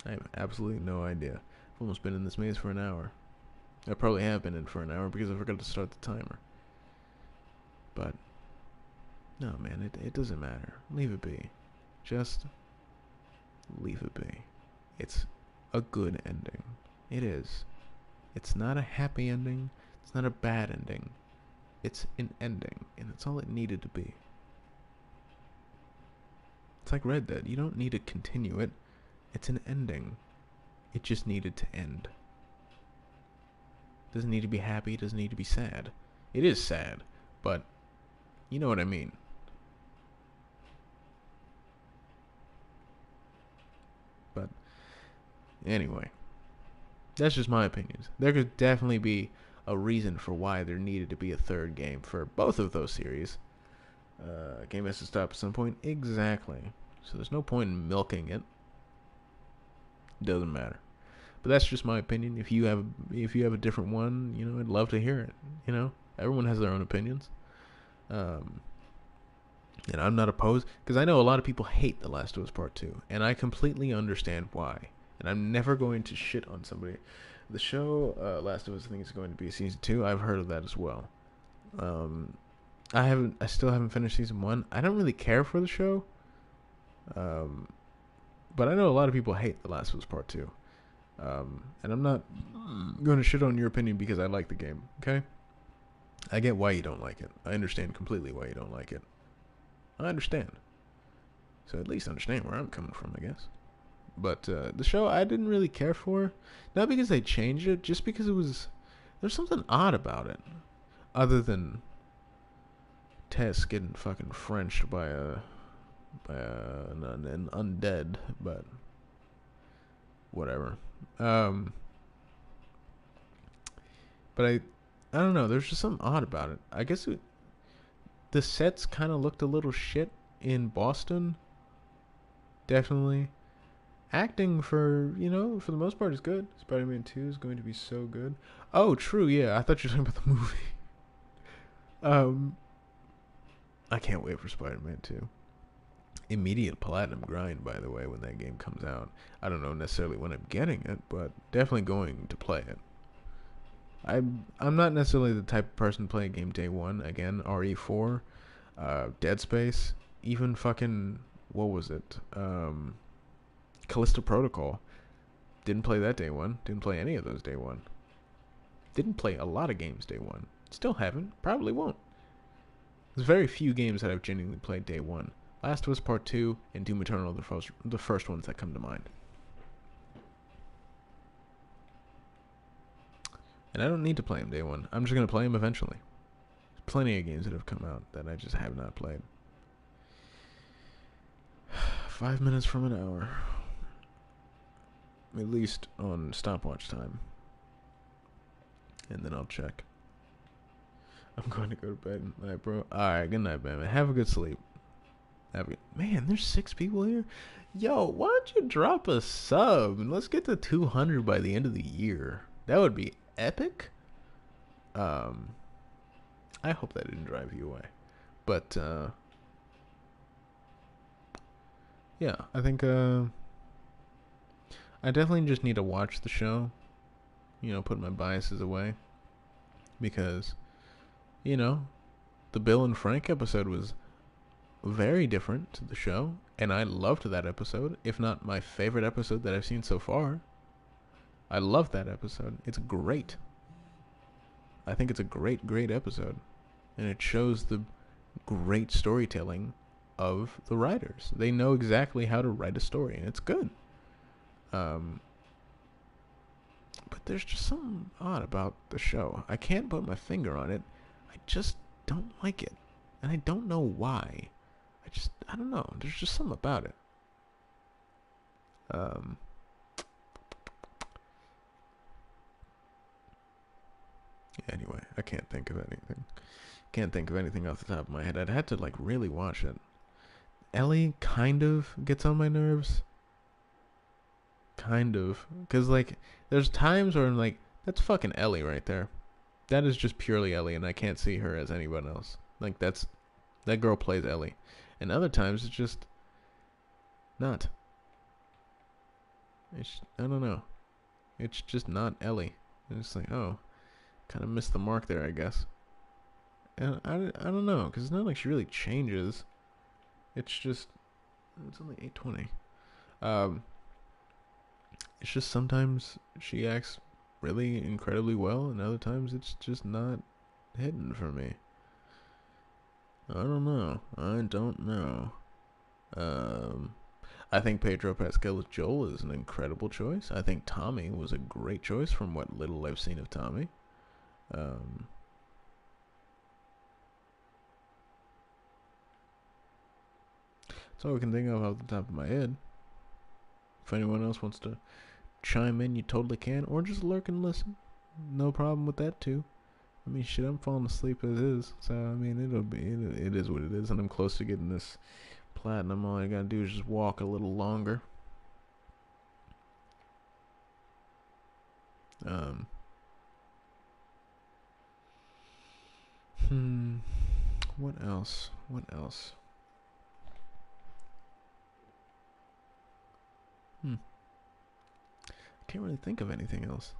Speaker 1: I have absolutely no idea. I've almost been in this maze for an hour. I probably have been in for an hour because I forgot to start the timer. But no, man, it doesn't matter. Leave it be. Just leave it be. It's a good ending. It is. It's not a happy ending. It's not a bad ending. It's an ending, and that's all it needed to be. It's like Red Dead. You don't need to continue it. It's an ending. It just needed to end. Doesn't need to be happy. Doesn't need to be sad. It is sad, but you know what I mean. But anyway, that's just my opinions. There could definitely be a reason for why there needed to be a third game for both of those series. Game has to stop at some point. Exactly. So there's no point in milking it. Doesn't matter. But that's just my opinion. If you have a different one, you know, I'd love to hear it. You know, everyone has their own opinions. And I'm not opposed because I know a lot of people hate The Last of Us Part 2, and I completely understand why. And I'm never going to shit on somebody. The show Last of Us, I think, is going to be season 2. I've heard of that as well. I still haven't finished season 1. I don't really care for the show. But I know a lot of people hate The Last of Us Part 2. And I'm not going to shit on your opinion because I like the game, okay? I get why you don't like it. I understand completely why you don't like it. I understand. So at least understand where I'm coming from, I guess. But the show I didn't really care for. Not because they changed it, just because there's something odd about it. Other than Tess getting fucking Frenched by an undead, but whatever. But I don't know. There's just something odd about it. I guess the sets kind of looked a little shit in Boston. Definitely. Acting for the most part is good. Spider-Man 2 is going to be so good. Oh, true. Yeah, I thought you were talking about the movie. I can't wait for Spider-Man 2. Immediate platinum grind, by the way, when that game comes out. I don't know necessarily when I'm getting it, but definitely going to play it. I'm not necessarily the type of person playing a game day one. Again, RE4, Dead Space, even fucking, what was it? Callisto Protocol. Didn't play that day one. Didn't play any of those day one. Didn't play a lot of games day one. Still haven't. Probably won't. There's very few games that I've genuinely played day one. Last of Us Part 2 and Doom Eternal are the first ones that come to mind. And I don't need to play them day one. I'm just going to play them eventually. There's plenty of games that have come out that I just have not played. 5 minutes from an hour. At least on stopwatch time. And then I'll check. I'm going to go to bed. Night, bro. Alright, good night, man. Have a good sleep. Man, there's 6 people here? Yo, why don't you drop a sub? And let's get to 200 by the end of the year. That would be epic. I hope that didn't drive you away. But, yeah, I think, I definitely just need to watch the show. Put my biases away. Because, the Bill and Frank episode was very different to the show. And I loved that episode. If not my favorite episode that I've seen so far. I love that episode. It's great. I think it's a great, great episode. And it shows the great storytelling of the writers. They know exactly how to write a story, and it's good. But there's just something odd about the show. I can't put my finger on it. I just don't like it. And I don't know why. I don't know. There's just something about it. Anyway, I can't think of anything. Can't think of anything off the top of my head. I'd have to really watch it. Ellie kind of gets on my nerves. Kind of. Because there's times where I'm that's fucking Ellie right there. That is just purely Ellie, and I can't see her as anyone else. That girl plays Ellie. And other times it's just not. I don't know. It's just not Ellie. It's oh, kind of missed the mark there, I guess. And I don't know, because it's not like she really changes. It's only 8:20. It's just sometimes she acts really incredibly well, and other times it's just not hitting for me. I don't know. I think Pedro Pascal's Joel is an incredible choice. I think Tommy was a great choice from what little I've seen of Tommy. That's all I can think of off the top of my head. If anyone else wants to chime in, you totally can, or just lurk and listen. No problem with that too. I mean, shit, I'm falling asleep as is, so I mean, it is what it is, and I'm close to getting this platinum. All I gotta do is just walk a little longer. What else? I can't really think of anything else.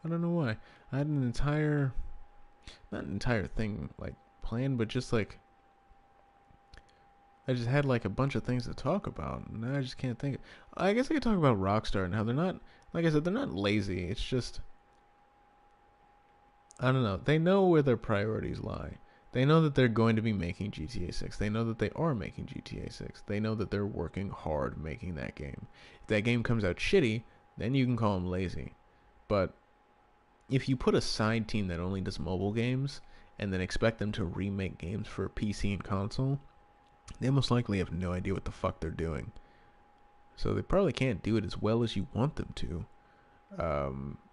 Speaker 1: I don't know why. I had an entire, not an entire thing planned, but just a I just had like a bunch of things to talk about, and now I just can't think. I guess I could talk about Rockstar and how they're not, like I said, they're not lazy. It's just, I don't know. They know where their priorities lie. They know that they're going to be making GTA 6. They know that they are making GTA 6. They know that they're working hard making that game. If that game comes out shitty, then you can call them lazy. But if you put a side team that only does mobile games and then expect them to remake games for PC and console, they most likely have no idea what the fuck they're doing. So they probably can't do it as well as you want them to.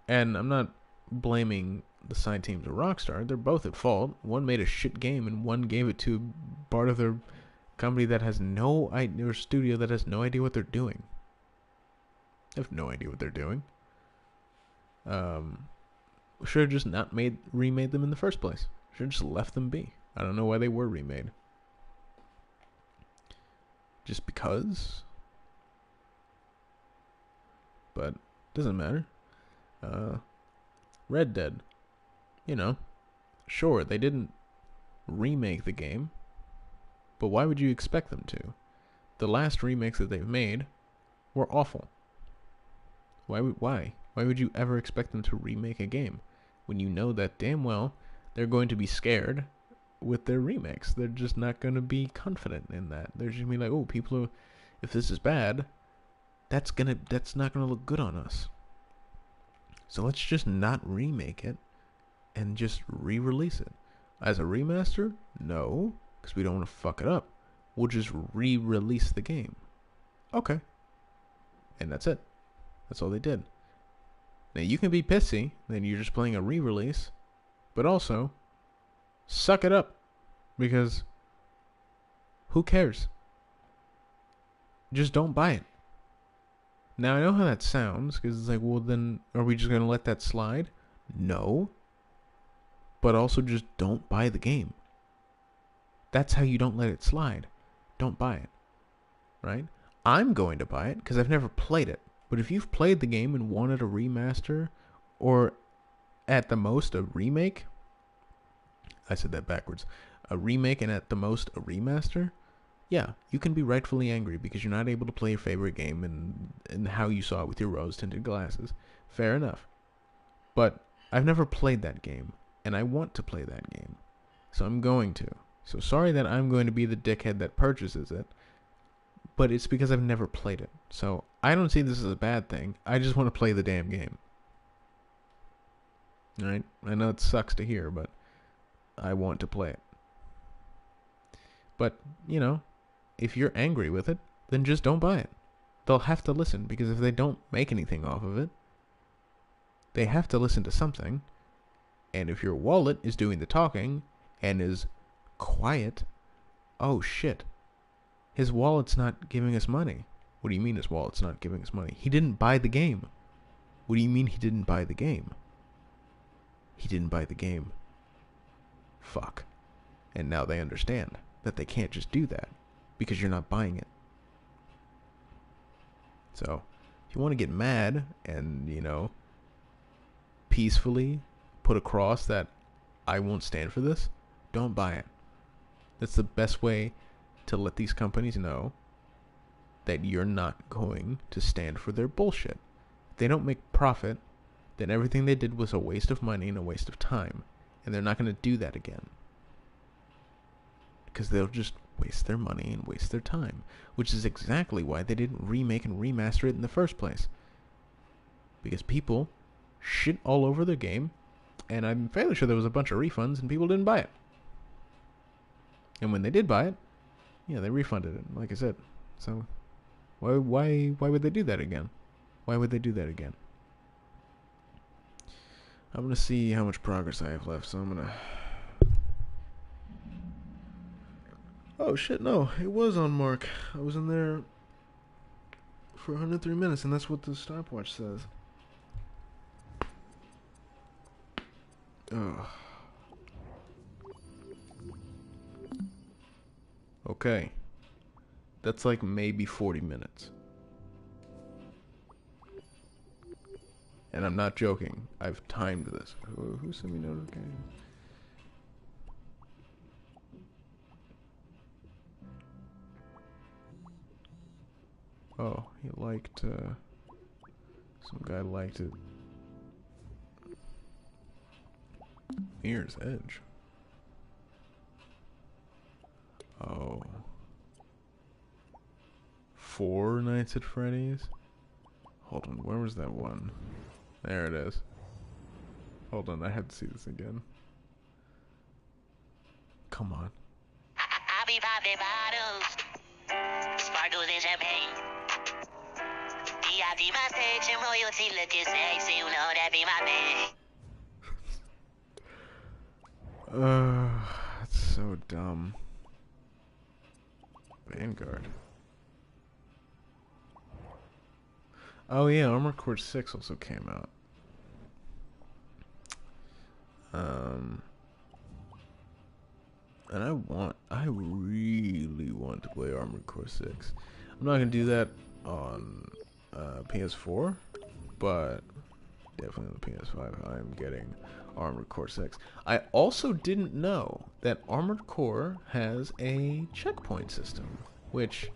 Speaker 1: And I'm not blaming the side teams of Rockstar. They're both at fault. One made a shit game and one gave it to part of their company that has no idea, or studio that has no idea what they're doing. They have no idea what they're doing. Should have just not remade them in the first place. Should have just left them be. I don't know why they were remade. Just because? But doesn't matter. Red Dead. You know, sure, they didn't remake the game, but why would you expect them to? The last remakes that they've made were awful. Why would you ever expect them to remake a game when you know that damn well they're going to be scared with their remakes? They're just not going to be confident in that. They're just going to be like, oh, people are, if this is bad, that's not gonna look good on us. So let's just not remake it and just re-release it. As a remaster? No, because we don't want to fuck it up. We'll just re-release the game. Okay. And that's it. That's all they did. Now you can be pissy, then you're just playing a re-release, but also suck it up, because who cares? Just don't buy it. Now I know how that sounds, because it's like, well then, are we just going to let that slide? No. But also just don't buy the game. That's how you don't let it slide. Don't buy it. Right? I'm going to buy it, because I've never played it. But if you've played the game and wanted a remaster, or at the most a remake, I said that backwards, a remake and at the most a remaster, yeah, you can be rightfully angry because you're not able to play your favorite game and how you saw it with your rose-tinted glasses. Fair enough. But I've never played that game, and I want to play that game. So I'm going to. So sorry that I'm going to be the dickhead that purchases it, but it's because I've never played it. So I don't see this as a bad thing. I just want to play the damn game. Alright? I know it sucks to hear, but I want to play it. But, you know, if you're angry with it, then just don't buy it. They'll have to listen, because if they don't make anything off of it, they have to listen to something. And if your wallet is doing the talking and is quiet, oh shit, his wallet's not giving us money. What do you mean his wallet's not giving us money? He didn't buy the game. What do you mean he didn't buy the game? He didn't buy the game. Fuck. And now they understand that they can't just do that, because you're not buying it. So, if you want to get mad and, you know, peacefully put across that I won't stand for this, don't buy it. That's the best way to let these companies know that you're not going to stand for their bullshit. If they don't make profit, then everything they did was a waste of money and a waste of time. And they're not going to do that again. Because they'll just waste their money and waste their time, which is exactly why they didn't remake and remaster it in the first place. Because people shit all over their game, and I'm fairly sure there was a bunch of refunds and people didn't buy it. And when they did buy it, yeah, they refunded it, like I said. So why would they do that again? Why would they do that again? I'm gonna see how much progress I have left, so I'm gonna... Oh shit, no, it was on mark. I was in there for 103 minutes, and that's what the stopwatch says. Ugh. Okay. That's like maybe 40 minutes. And I'm not joking. I've timed this. Who sent me notification? Oh, he liked, some guy liked it. Mirror's Edge. Oh. 4 Nights at Freddy's? Hold on, where was that one? There it is. Hold on, I had to see this again. Come on.
Speaker 2: I'll be popping bottles, sparkles and champagne. VIP my stage and royalty looking sexy, you know that be my thing.
Speaker 1: That's so dumb. Vanguard. Oh yeah, Armored Core 6 also came out. And I really want to play Armored Core 6. I'm not gonna do that on PS4, but definitely on the PS5 I'm getting Armored Core 6. I also didn't know that Armored Core has a checkpoint system, which,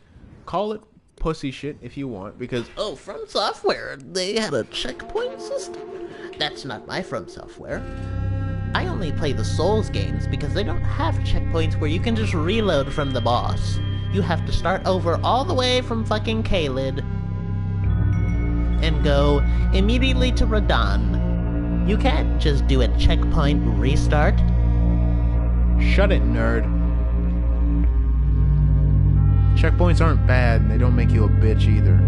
Speaker 1: call it pussy shit if you want, because
Speaker 3: Oh, From Software, they had a checkpoint system? That's not my From Software. I only play the Souls games because they don't have checkpoints where you can just reload from the boss. You have to start over all the way from fucking Caelid and go immediately to Radahn. You can't just do a checkpoint restart.
Speaker 1: shut it, nerd. Checkpoints aren't bad, and they don't make you a bitch either.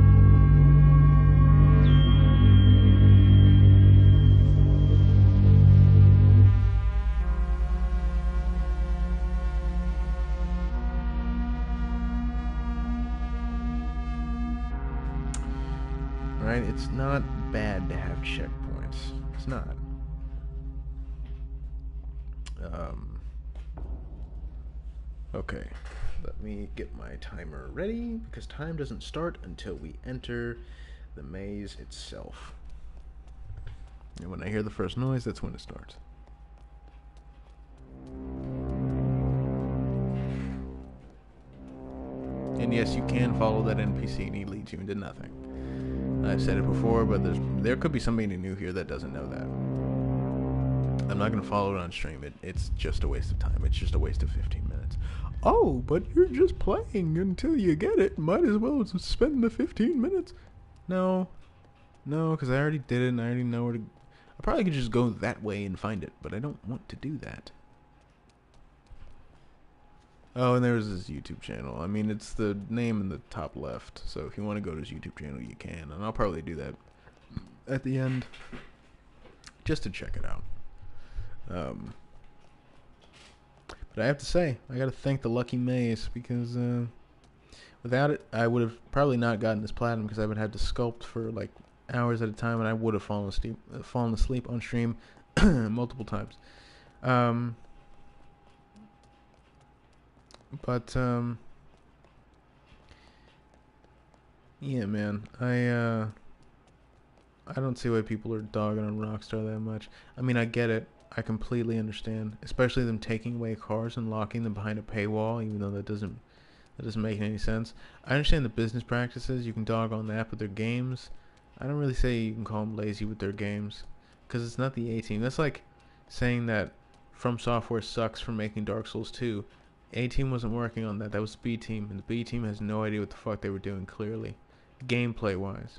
Speaker 1: Right? It's not bad to have checkpoints. It's not. Okay. Let me get my timer ready, because time doesn't start until we enter the maze itself. And when I hear the first noise, that's when it starts. And yes, you can follow that NPC and he leads you into nothing. I've said it before, but there could be somebody new here that doesn't know that. I'm not going to follow it on stream. It's just a waste of time. It's just a waste of 15 minutes. Oh, but you're just playing until you get it. Might as well spend the 15 minutes. No, because I already did it and I already know where to... I probably could just go that way and find it, but I don't want to do that. Oh, and there's his YouTube channel. I mean, it's the name in the top left. So if you want to go to his YouTube channel, you can. And I'll probably do that at the end, just to check it out. But I have to say, I got to thank the Lucky Maze, because without it, I would have probably not gotten this platinum, because I would have had to sculpt for like hours at a time, and I would have fallen asleep on stream multiple times. But yeah, man, I don't see why people are dogging on Rockstar that much. I mean, I get it. I completely understand, especially them taking away cars and locking them behind a paywall, even though that doesn't make any sense. I understand the business practices. You can dog on that, but their games, I don't really say you can call them lazy with their games, because it's not the A-Team. That's like saying that From Software sucks for making Dark Souls 2. A-Team wasn't working on that. That was B-Team, and the B-Team has no idea what the fuck they were doing, clearly, gameplay-wise.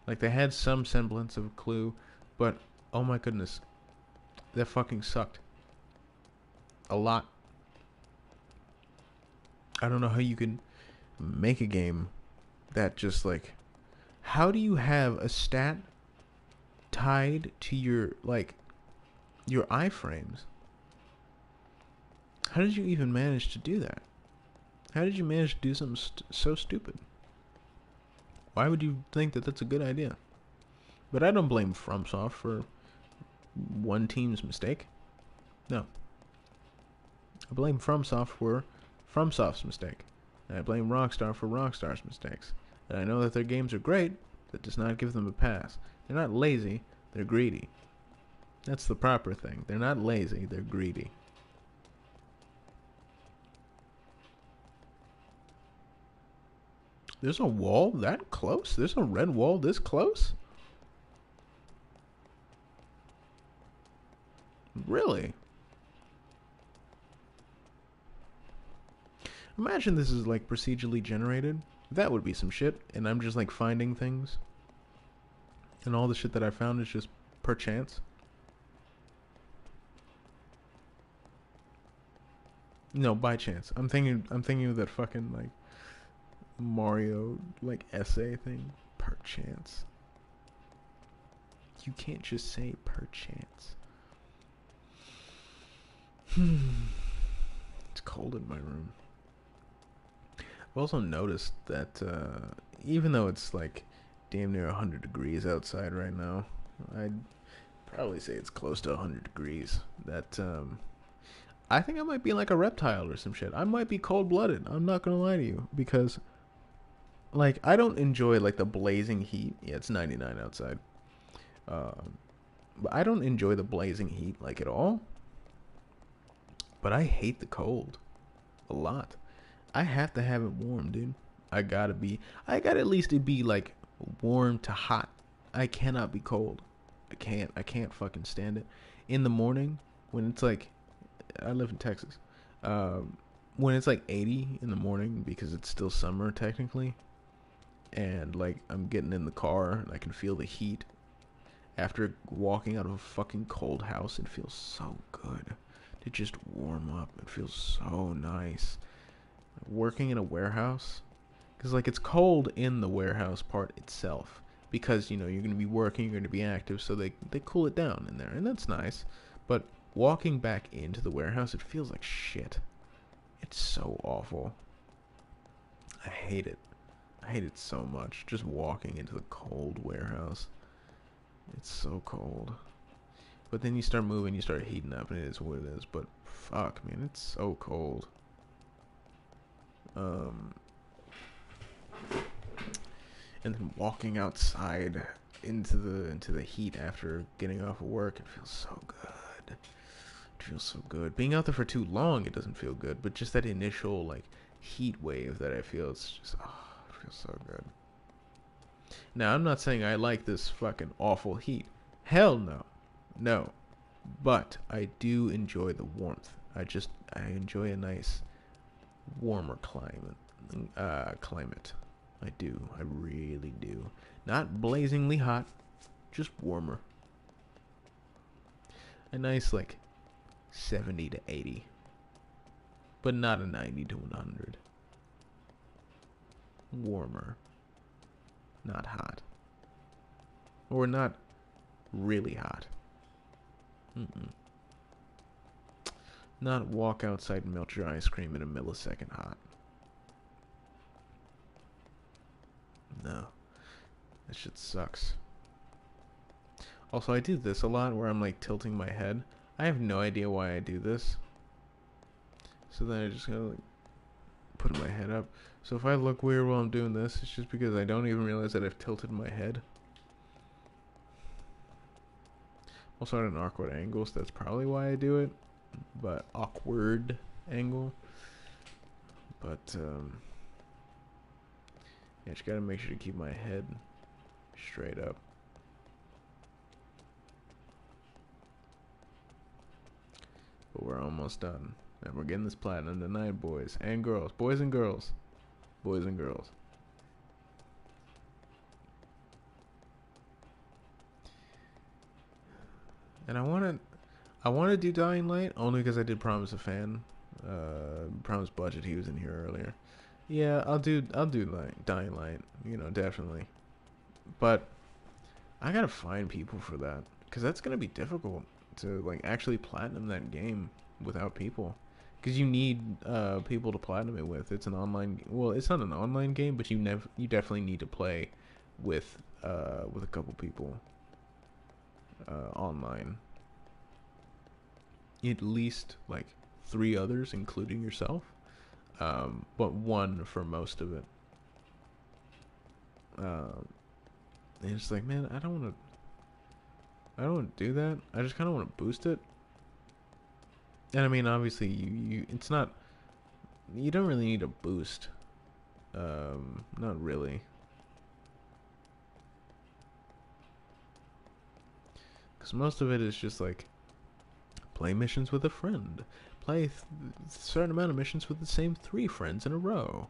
Speaker 1: Like, they had some semblance of a clue, but, oh my goodness, that fucking sucked. A lot. I don't know how you can make a game that just, like... How do you have a stat tied to your, like, your iframes? How did you even manage to do that? How did you manage to do something so stupid? Why would you think that that's a good idea? But I don't blame FromSoft for one team's mistake. No. I blame FromSoft for FromSoft's mistake. And I blame Rockstar for Rockstar's mistakes. And I know that their games are great. That does not give them a pass. They're not lazy. They're greedy. That's the proper thing. They're not lazy. They're greedy. There's a wall that close? There's a red wall this close? Really? Imagine this is like procedurally generated. That would be some shit. And I'm just like finding things. And all the shit that I found is just per chance. No, by chance. I'm thinking of that fucking like Mario like essay thing. Per chance. You can't just say per chance. It's cold in my room. I've also noticed that even though it's like damn near 100 degrees outside right now, I'd probably say it's close to 100 degrees. That I think I might be like a reptile or some shit. I might be cold-blooded. I'm not gonna lie to you, because like I don't enjoy like the blazing heat. Yeah, it's 99 outside. But I don't enjoy the blazing heat like at all. But I hate the cold a lot. I have to have it warm, dude. I gotta at least it be like warm to hot. I cannot be cold. I can't fucking stand it. In the morning, when it's like, I live in Texas. When it's like 80 in the morning, because it's still summer technically, and like I'm getting in the car and I can feel the heat after walking out of a fucking cold house, it feels so good to just warm up. It feels so nice. Working in a warehouse, because like it's cold in the warehouse part itself, because you know you're going to be working, you're going to be active, so they cool it down in there, and that's nice. But walking back into the warehouse, it feels like shit. It's so awful. I hate it. I hate it so much, just walking into the cold warehouse. It's so cold. But then you start moving, you start heating up, and it is what it is. But fuck, man, it's so cold. And then walking outside into the heat after getting off of work, it feels so good. It feels so good. Being out there for too long, it doesn't feel good. But just that initial like heat wave that I feel, it's just it feels so good. Now I'm not saying I like this fucking awful heat. Hell no. No. But I do enjoy the warmth. I enjoy a nice warmer climate. I do. I really do. Not blazingly hot, just warmer. A nice like 70 to 80. But not a 90 to 100. Warmer. Not hot. Or not really hot. Not walk outside and melt your ice cream in a millisecond hot. No. That shit sucks. Also, I do this a lot where I'm like tilting my head. I have no idea why I do this. So then I just gotta like put my head up. So if I look weird while I'm doing this, it's just because I don't even realize that I've tilted my head. Also at an awkward angle, so that's probably why I do it. But awkward angle. But yeah, just gotta make sure to keep my head straight up. But we're almost done. And we're getting this platinum tonight, boys and girls. Boys and girls. Boys and girls. And I wanna do Dying Light only because I did promise a fan. Promise Budget, he was in here earlier. Yeah, I'll do like Dying Light, you know, definitely. But I gotta find people for that, because that's gonna be difficult to like actually platinum that game without people. Because you need people to platinum it with. It's an online. Well, it's not an online game, but you definitely need to play with a couple people online. At least like 3 others, including yourself. But 1 for most of it. And it's like, man, I don't want to do that. I just kind of want to boost it. And I mean, obviously, it's not. You don't really need a boost Not really. Because most of it is just like play missions with a friend, play a certain amount of missions with the same 3 friends in a row,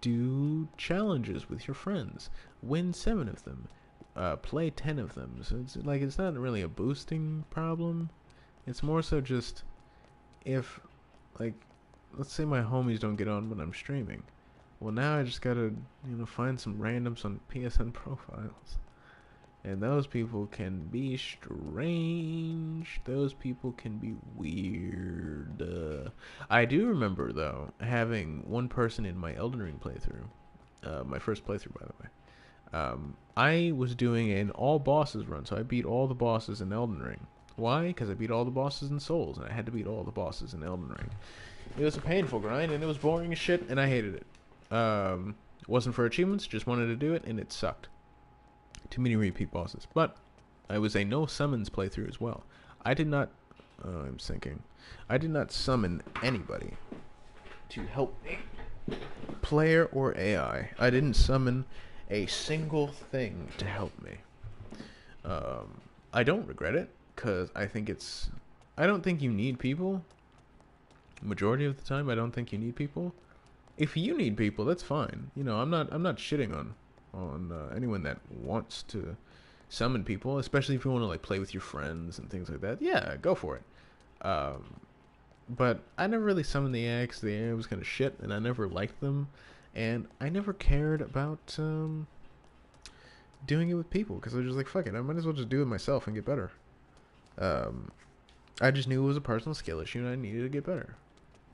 Speaker 1: do challenges with your friends, win 7 of them, play 10 of them. So it's like, it's not really a boosting problem. It's more so just if, like, let's say my homies don't get on when I'm streaming. Well, now I just gotta, find some randoms on PSN profiles. And those people can be strange. Those people can be weird. I do remember, though, having one person in my Elden Ring playthrough. My first playthrough, by the way. I was doing an all bosses run, so I beat all the bosses in Elden Ring. Why? Because I beat all the bosses in Souls, and I had to beat all the bosses in Elden Ring. It was a painful grind, and it was boring as shit, and I hated it. Wasn't for achievements, just wanted to do it, and it sucked. Too many repeat bosses. But I was a no summons playthrough as well. I did not... I'm sinking. I did not summon anybody to help me. Player or AI. I didn't summon a single thing to help me. I don't regret it, because I think it's... I don't think you need people. Majority of the time, I don't think you need people. If you need people, that's fine. I'm not shitting on anyone that wants to summon people, especially if you want to like play with your friends and things like that. Yeah, go for it. But I never really summoned the AI because the AI was kind of shit, and I never liked them, and I never cared about doing it with people because I was just like, fuck it, I might as well just do it myself and get better. I just knew it was a personal skill issue and I needed to get better.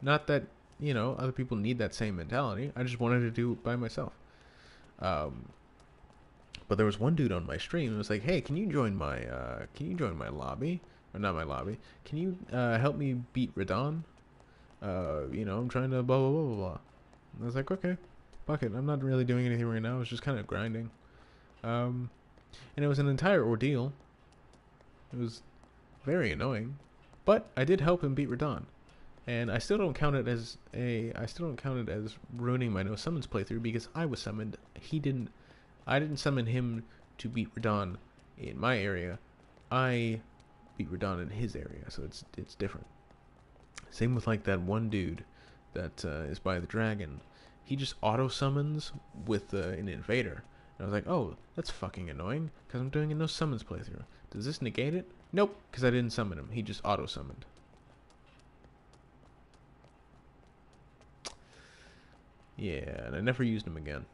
Speaker 1: Not that other people need that same mentality. I just wanted to do it by myself. But there was one dude on my stream who was like, "Hey, can you join my lobby? Or not my lobby? Can you help me beat Radahn? I'm trying to blah blah blah blah blah." And I was like, "Okay, fuck it. I'm not really doing anything right now. I was just kind of grinding." And it was an entire ordeal. It was very annoying, but I did help him beat Radahn. And I still don't count it as ruining my no summons playthrough because I was summoned. I didn't summon him to beat Radahn in my area. I beat Radahn in his area, so it's different. Same with like that one dude that is by the dragon. He just auto summons with an invader. And I was like, oh, that's fucking annoying because I'm doing a no summons playthrough. Does this negate it? Nope, because I didn't summon him. He just auto summoned. Yeah, and I never used him again.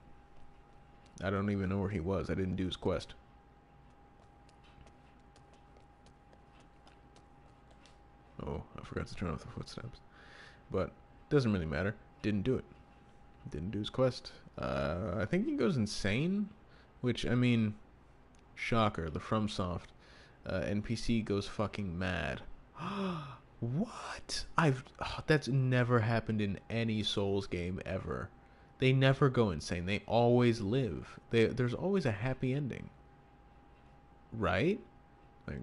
Speaker 1: I don't even know where he was. I didn't do his quest. Oh, I forgot to turn off the footsteps. But, doesn't really matter. Didn't do it. Didn't do his quest. I think he goes insane. Which, I mean, shocker. The FromSoft NPC goes fucking mad. What? That's never happened in any Souls game ever. They never go insane. They always live. There's always a happy ending. Right? Like,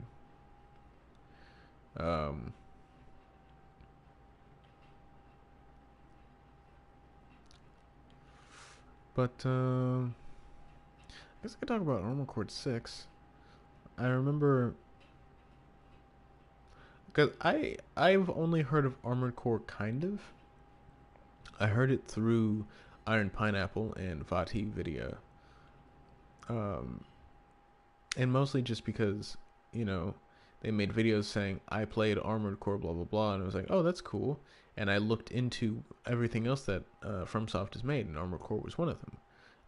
Speaker 1: but I guess I could talk about Armored Core 6. I remember because I've only heard of Armored Core kind of. I heard it through Iron Pineapple and Vati Video. And mostly just because, they made videos saying I played Armored Core blah blah blah, and I was like, oh, that's cool. And I looked into everything else that FromSoft has made, and Armored Core was one of them.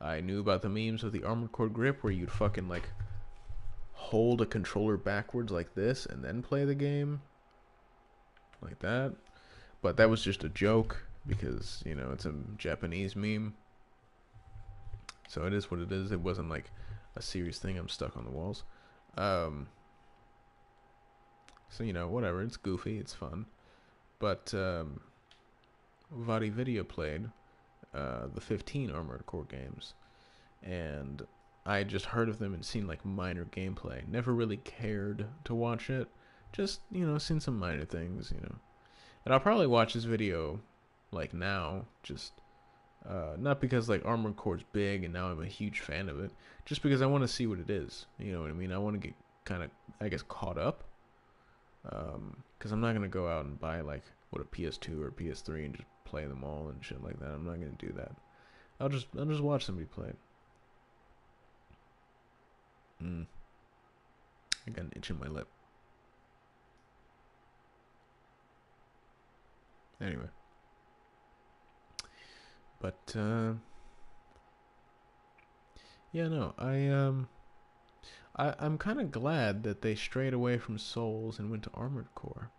Speaker 1: I knew about the memes of the Armored Core grip where you'd fucking like hold a controller backwards like this and then play the game like that. But that was just a joke because, it's a Japanese meme. So it is what it is. It wasn't like a serious thing. I'm stuck on the walls. So, whatever. It's goofy. It's fun. But Vati Video played the 15 Armored Core games. And I just heard of them and seen like minor gameplay. Never really cared to watch it. Just, seen some minor things, And I'll probably watch this video like now, just not because like Armored Core's big and now I'm a huge fan of it, just because I want to see what it is. You know what I mean? I want to get kind of, I guess, caught up. Because I'm not gonna go out and buy like what a PS2 or PS3 and just play them all and shit like that. I'm not gonna do that. I'll just watch somebody play it. I got an itch in my lip. Anyway. But yeah, no, I'm kind of glad that they strayed away from Souls and went to Armored Core,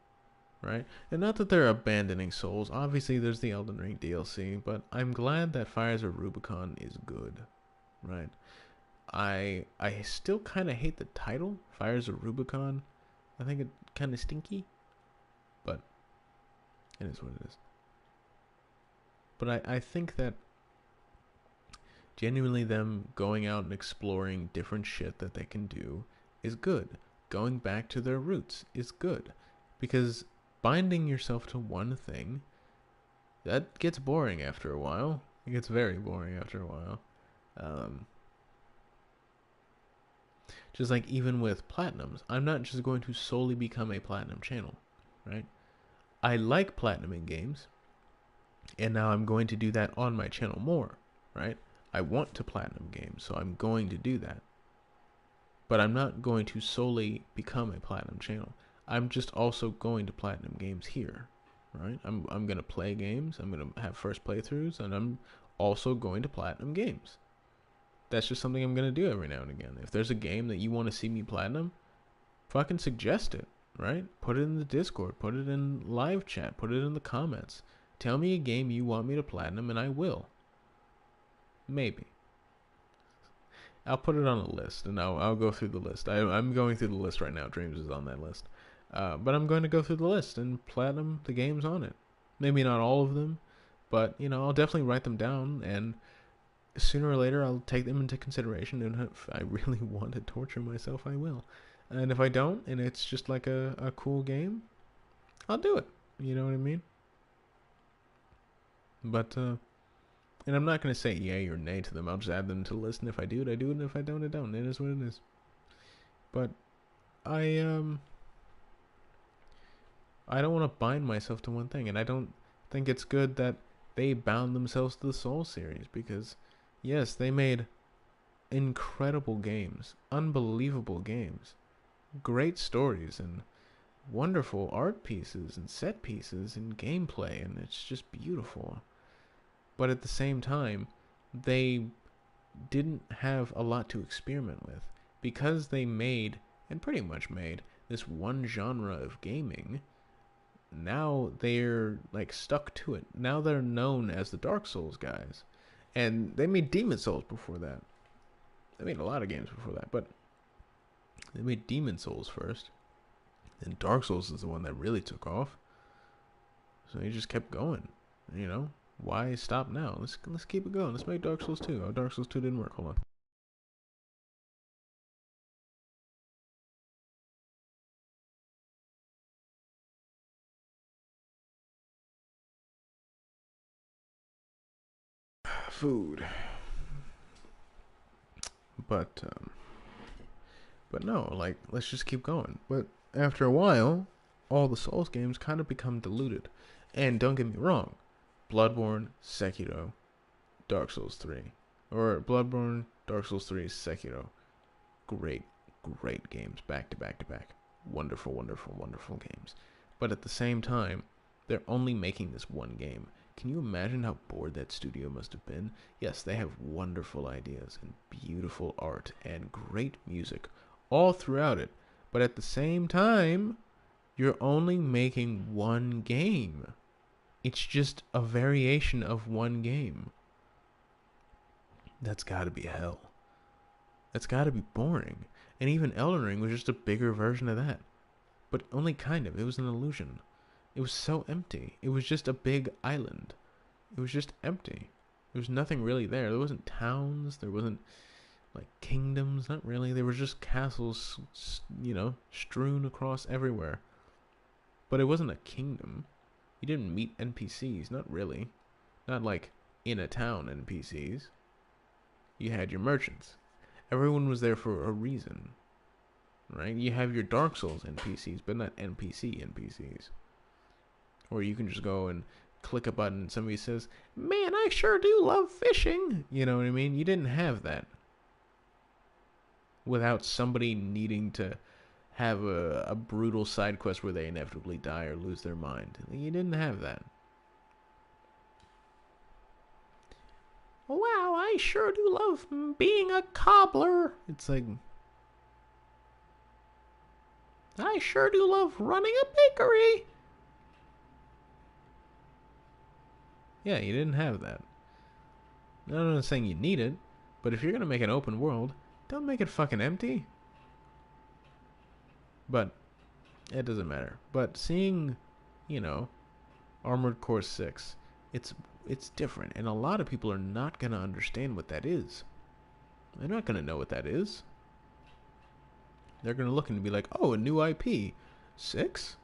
Speaker 1: right? And not that they're abandoning Souls. Obviously, there's the Elden Ring DLC, but I'm glad that Fires of Rubicon is good, right? I still kind of hate the title, Fires of Rubicon. I think it kind of stinky, but it is what it is. But I think that genuinely them going out and exploring different shit that they can do is good. Going back to their roots is good. Because binding yourself to one thing, that gets boring after a while. It gets very boring after a while. Just like even with Platinums, I'm not just going to solely become a Platinum channel, right? I like Platinuming games, and now I'm going to do that on my channel more, right? I want to Platinum games, so I'm going to do that. But I'm not going to solely become a Platinum channel. I'm just also going to Platinum games here, right? I'm going to play games, I'm going to have first playthroughs, and I'm also going to Platinum games. That's just something I'm going to do every now and again. If there's a game that you want to see me Platinum, fucking suggest it, right? Put it in the Discord, put it in live chat, put it in the comments. Tell me a game you want me to Platinum, and I will. Maybe. I'll put it on a list, and I'll go through the list. I'm going through the list right now. Dreams is on that list. But I'm going to go through the list and Platinum the games on it. Maybe not all of them, but, you know, I'll definitely write them down, and sooner or later I'll take them into consideration, and if I really want to torture myself, I will. And if I don't, and it's just like a cool game, I'll do it. You know what I mean? But, and I'm not going to say yay or nay to them. I'll just add them to the list, and if I do it, I do it, and if I don't, I don't. It is what it is. But I don't want to bind myself to one thing, and I don't think it's good that they bound themselves to the Soul series, because, yes, they made incredible games, unbelievable games, great stories, and wonderful art pieces, and set pieces, and gameplay, and it's just beautiful. But at the same time, they didn't have a lot to experiment with. Because they made, and pretty much made, this one genre of gaming, now they're like stuck to it. Now they're known as the Dark Souls guys. And they made Demon Souls before that. They made a lot of games before that, but they made Demon Souls first. And Dark Souls is the one that really took off. So they just kept going, you know? Why stop now? Let's keep it going. Let's make Dark Souls 2. Oh, Dark Souls 2 didn't work. Hold on. Food. But no, like, let's just keep going. But after a while, all the Souls games kind of become diluted. And don't get me wrong, Bloodborne, Sekiro, Dark Souls 3. Or Bloodborne, Dark Souls 3, Sekiro. Great games, back to back to back. Wonderful, wonderful, wonderful games. But at the same time, they're only making this one game. Can you imagine how bored that studio must have been? Yes, they have wonderful ideas and beautiful art and great music all throughout it. But at the same time, you're only making one game. It's just a variation of one game. That's gotta be hell. That's gotta be boring. And even Elden Ring was just a bigger version of that. But only kind of. It was an illusion. It was so empty. It was just a big island. It was just empty. There was nothing really there. There wasn't towns. There wasn't, like, kingdoms. Not really. There were just castles, you know, strewn across everywhere. But it wasn't a kingdom. You didn't meet NPCs, not really. Not like in a town NPCs. You had your merchants. Everyone was there for a reason. Right? You have your Dark Souls NPCs, but not NPCs. Or you can just go and click a button and somebody says, "Man, I sure do love fishing." You know what I mean? You didn't have that. Without somebody needing to have a brutal side quest where they inevitably die or lose their mind. You didn't have that. "Wow, I sure do love being a cobbler." It's like, "I sure do love running a bakery." Yeah, you didn't have that. I'm not saying you need it, but if you're going to make an open world, don't make it fucking empty. But it doesn't matter. But seeing, Armored Core 6, it's different, and a lot of people are not going to understand what that is. They're not going to know what that is. They're going to look and be like, "Oh, a new IP. 6?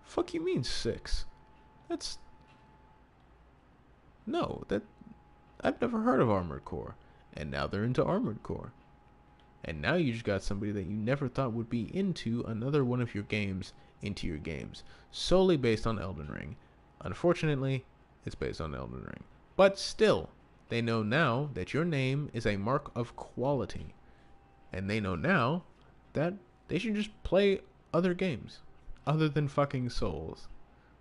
Speaker 1: Fuck you mean 6? That's... No, I've never heard of Armored Core." And now they're into Armored Core. And now you just got somebody that you never thought would be into another one of your games into your games. Solely based on Elden Ring. Unfortunately, it's based on Elden Ring. But still, they know now that your name is a mark of quality. And they know now that they should just play other games. Other than fucking Souls.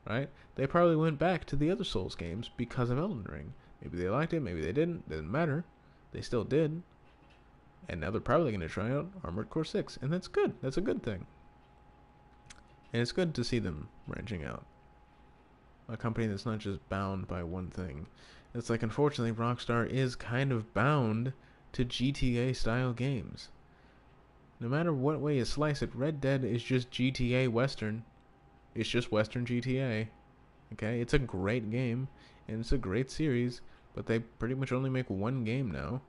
Speaker 1: Right? They probably went back to the other Souls games because of Elden Ring. Maybe they liked it, maybe they didn't. Doesn't matter. They still did. And now they're probably going to try out Armored Core 6. And that's good. That's a good thing. And it's good to see them branching out. A company that's not just bound by one thing. It's like, unfortunately, Rockstar is kind of bound to GTA-style games. No matter what way you slice it, Red Dead is just GTA Western. It's just Western GTA. Okay? It's a great game. And it's a great series. But they pretty much only make one game now.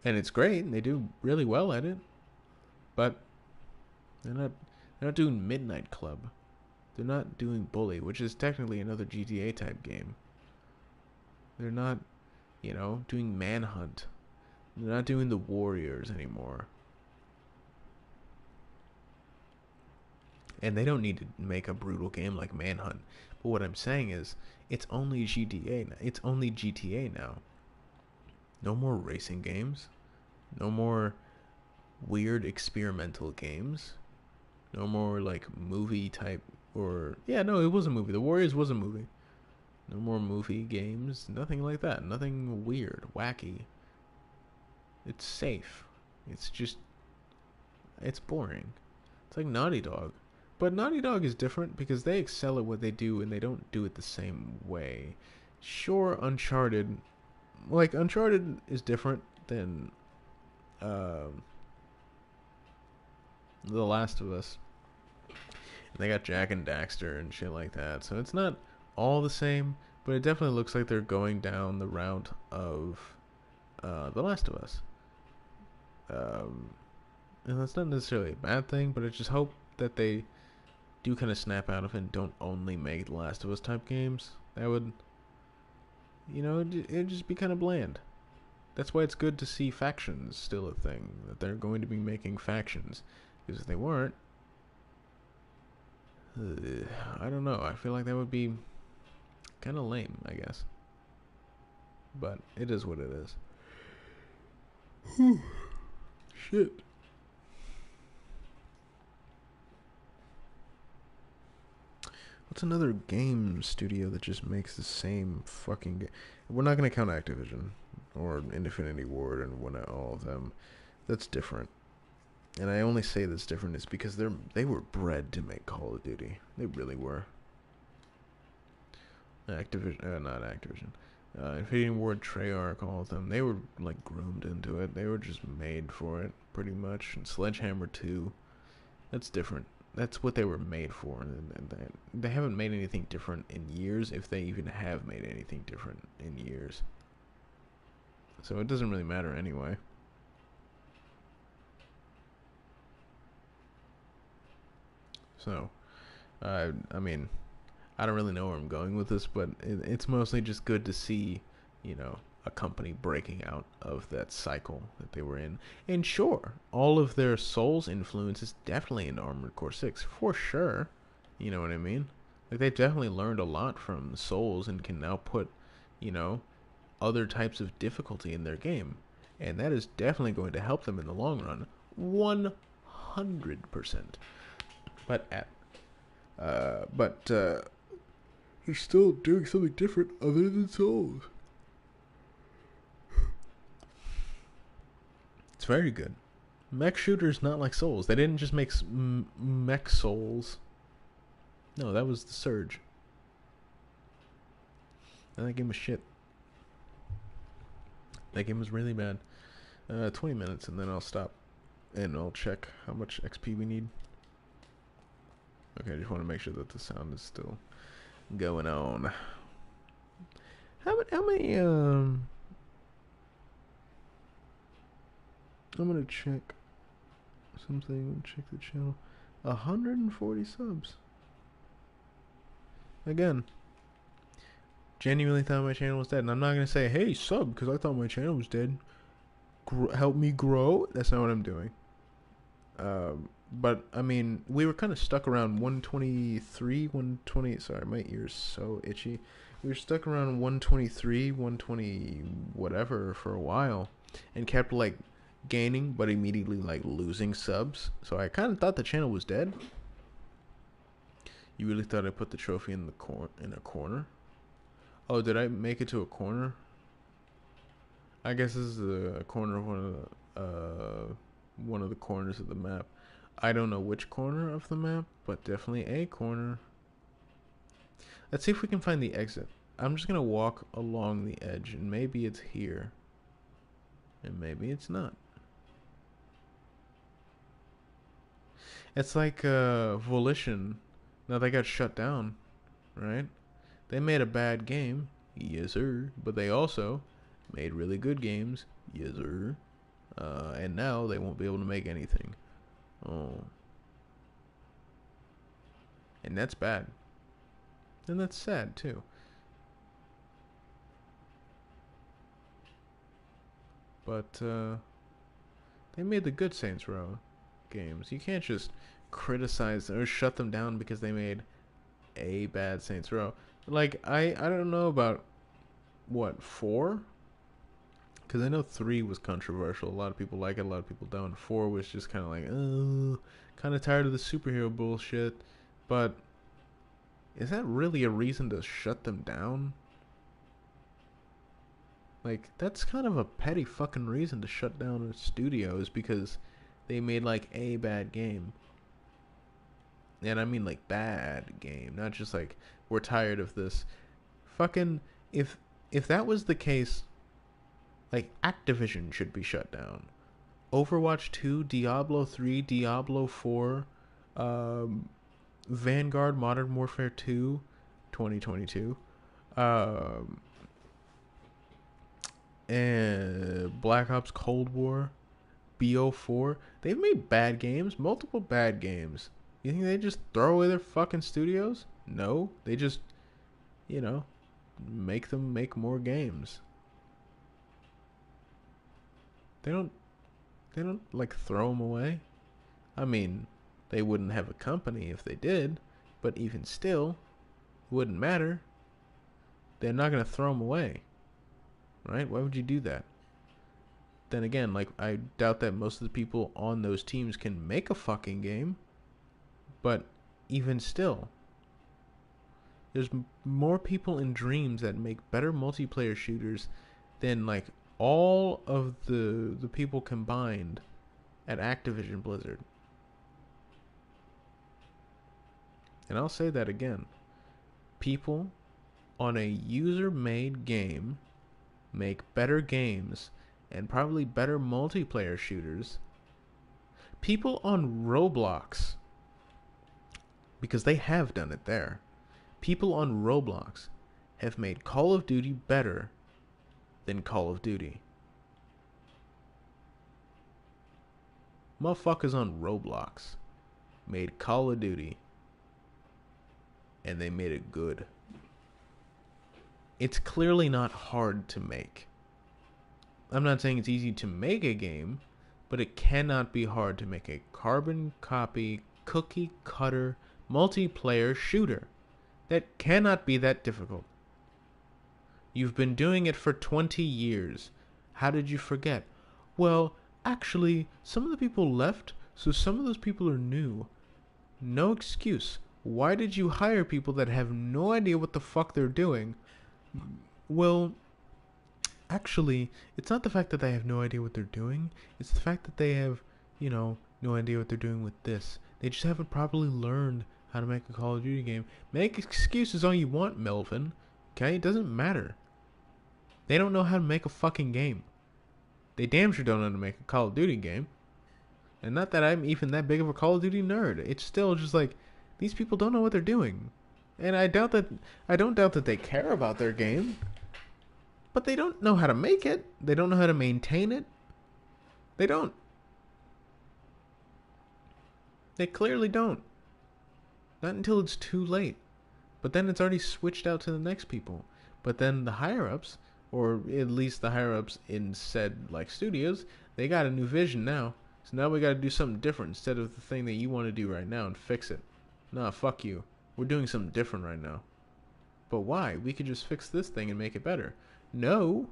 Speaker 1: And it's great, and they do really well at it. But they're not doing Midnight Club. They're not doing Bully, which is technically another GTA type game. They're not, doing Manhunt. They're not doing the Warriors anymore. And they don't need to make a brutal game like Manhunt. But what I'm saying is, it's only GTA now. It's only GTA now. No more racing games. No more weird experimental games. No more like movie type or... Yeah, no, it was a movie. The Warriors was a movie. No more movie games. Nothing like that. Nothing weird, wacky. It's safe. It's just... It's boring. It's like Naughty Dog. But Naughty Dog is different because they excel at what they do and they don't do it the same way. Sure, Uncharted... Like, Uncharted is different than The Last of Us. And they got Jak and Daxter and shit like that. So it's not all the same, but it definitely looks like they're going down the route of The Last of Us. And that's not necessarily a bad thing, but I just hope that they do kind of snap out of it and don't only make The Last of Us type games. That would... it'd just be kind of bland. That's why it's good to see factions still a thing. That they're going to be making factions. Because if they weren't... I don't know. I feel like that would be kind of lame, I guess. But it is what it is. Shit. What's another game studio that just makes the same fucking game? We're not going to count Activision or Infinity Ward and all of them. That's different. And I only say that's different is because they were bred to make Call of Duty. They really were. Activision, not Activision. Infinity Ward, Treyarch, all of them. They were like groomed into it. They were just made for it, pretty much. And Sledgehammer 2. That's different. That's what they were made for. And they haven't made anything different in years, if they even have made anything different in years. So it doesn't really matter anyway. So, I mean, I don't really know where I'm going with this, but it's mostly just good to see, a company breaking out of that cycle that they were in. And sure, all of their Souls influence is definitely in Armored Core 6, for sure. You know what I mean? Like, they definitely learned a lot from Souls and can now put, other types of difficulty in their game. And that is definitely going to help them in the long run. 100%. But you're still doing something different other than Souls. It's very good. Mech shooter's not like Souls. They didn't just make mech Souls. No, that was the Surge. And that game was shit. That game was really bad. 20 minutes and then I'll stop. And I'll check how much XP we need. Okay, I just want to make sure that the sound is still going on. How many, I'm gonna check something, check the channel. 140 subs. Again, genuinely thought my channel was dead. And I'm not gonna say, hey, sub, because I thought my channel was dead. Help me grow. That's not what I'm doing. But I mean, we were kind of stuck around 123, 120. Sorry, my ear's so itchy. We were stuck around 123, 120, whatever for a while, and kept like gaining, but immediately like losing subs. So I kind of thought the channel was dead. You really thought I put the trophy in a corner? Oh, did I make it to a corner? I guess this is a corner of one of the corners of the map. I don't know which corner of the map, but definitely a corner. Let's see if we can find the exit. I'm just gonna walk along the edge, and maybe it's here, and maybe it's not. It's like Volition. Now they got shut down, right? They made a bad game, yes sir, but they also made really good games, yes sir. And now they won't be able to make anything. Oh. And that's bad. And that's sad too. But they made the good Saints Row games. You can't just criticize or shut them down because they made a bad Saints Row. Like, I don't know about, what, 4? Because I know 3 was controversial. A lot of people like it, a lot of people don't. 4 was just kind of like, oh, kind of tired of the superhero bullshit. But is that really a reason to shut them down? Like, that's kind of a petty fucking reason to shut down a studio, is because they made like a bad game. And I mean like bad game, not just like we're tired of this. Fucking if that was the case, like Activision should be shut down. Overwatch 2, Diablo 3, Diablo 4, Vanguard Modern Warfare 2, 2022, and Black Ops Cold War, BO4. They've made bad games, multiple bad games. You think they just throw away their fucking studios? No, they just, make them make more games. They don't like throw them away. I mean, they wouldn't have a company if they did, but even still, it wouldn't matter. They're not gonna throw them away, right? Why would you do that? Then again, like, I doubt that most of the people on those teams can make a fucking game. But even still, there's more people in Dreams that make better multiplayer shooters than like all of the people combined at Activision Blizzard. And I'll say that again. People on a user-made game make better games and probably better multiplayer shooters. People on Roblox, because they have done it there. People on Roblox have made Call of Duty better than Call of Duty. Motherfuckers on Roblox made Call of Duty and they made it good. It's clearly not hard to make. I'm not saying it's easy to make a game, but it cannot be hard to make a carbon copy, cookie cutter, multiplayer shooter. That cannot be that difficult. You've been doing it for 20 years. How did you forget? Well, actually, some of the people left, so some of those people are new. No excuse. Why did you hire people that have no idea what the fuck they're doing? Well, actually, it's not the fact that they have no idea what they're doing. It's the fact that they have, no idea what they're doing with this. They just haven't properly learned how to make a Call of Duty game. Make excuses all you want, Melvin. Okay? It doesn't matter. They don't know how to make a fucking game. They damn sure don't know how to make a Call of Duty game. And not that I'm even that big of a Call of Duty nerd. It's still just like, these people don't know what they're doing. And I don't doubt that they care about their game. But they don't know how to make it. They don't know how to maintain it. They don't. They clearly don't. Not until it's too late. But then it's already switched out to the next people. But then the higher-ups, or at least the higher-ups in said, studios, they got a new vision now. So now we gotta do something different instead of the thing that you want to do right now and fix it. Nah, fuck you. We're doing something different right now. But why? We could just fix this thing and make it better. No.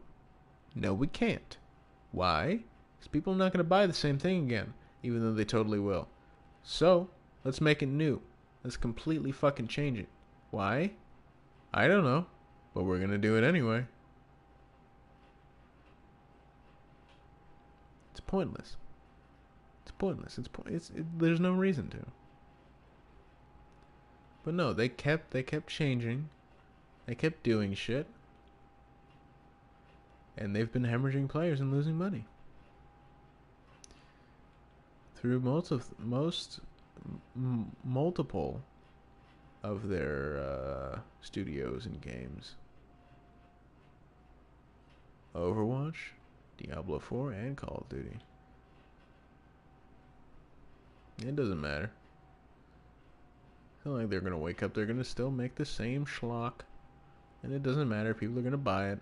Speaker 1: No, we can't. Why? Because people are not going to buy the same thing again, even though they totally will. So, let's make it new. Let's completely fucking change it. Why? I don't know. But we're going to do it anyway. It's pointless. It's pointless. There's no reason to. But no, they kept changing. They kept doing shit. And they've been hemorrhaging players and losing money. Through multiple of their studios and games. Overwatch, Diablo 4, and Call of Duty. It doesn't matter. It's not like they're going to wake up. They're going to still make the same schlock. And it doesn't matter. People are going to buy it.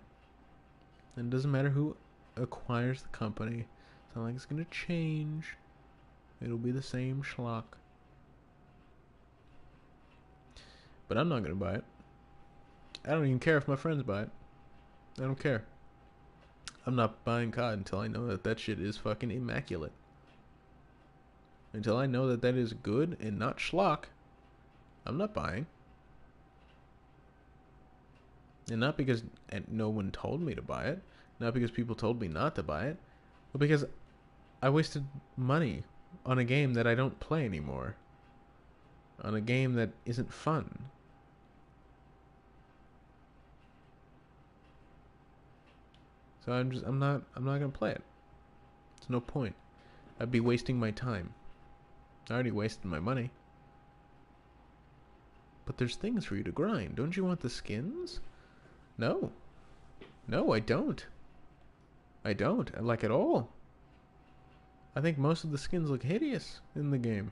Speaker 1: And it doesn't matter who acquires the company. It's not like it's going to change. It'll be the same schlock. But I'm not going to buy it. I don't even care if my friends buy it. I don't care. I'm not buying COD until I know that shit is fucking immaculate. Until I know that is good and not schlock, I'm not buying. And not because no one told me to buy it. Not because people told me not to buy it. But because I wasted money on a game that I don't play anymore. On a game that isn't fun. So I'm not gonna play it. There's no point. I'd be wasting my time. I already wasted my money. But there's things for you to grind. Don't you want the skins? No. No, I don't. I don't. Like at all. I think most of the skins look hideous in the game.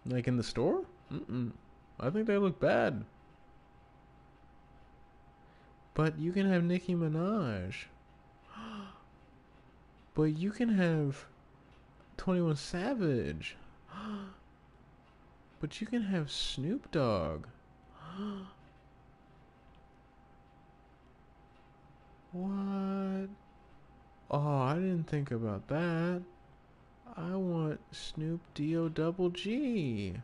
Speaker 1: Like in the store? I think they look bad. But you can have Nicki Minaj. But you can have 21 Savage. But you can have Snoop Dogg. What? Oh, I didn't think about that. I want Snoop D-O-double-G.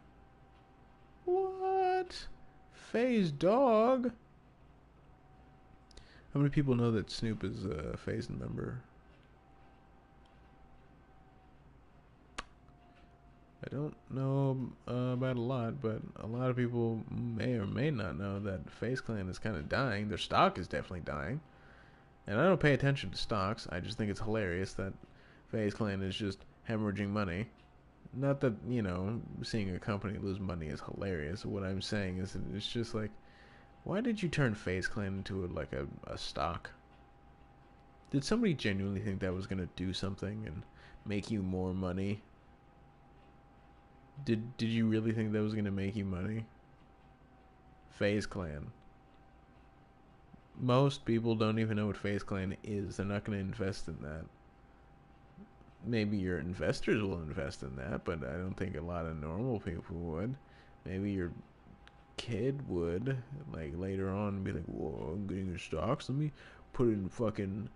Speaker 1: What? FaZe Dog? How many people know that Snoop is a FaZe member? I don't know about a lot, but a lot of people may or may not know that FaZe Clan is kind of dying. Their stock is definitely dying. And I don't pay attention to stocks. I just think it's hilarious that FaZe Clan is just hemorrhaging money. Not that, seeing a company lose money is hilarious. What I'm saying is that it's just like, why did you turn FaZe Clan into a stock? Did somebody genuinely think that was going to do something and make you more money? Did you really think that was going to make you money? FaZe Clan. Most people don't even know what FaZe Clan is. They're not going to invest in that. Maybe your investors will invest in that, but I don't think a lot of normal people would. Maybe your kid would, like, later on be like, whoa, I'm getting your stocks. Let me put it in fucking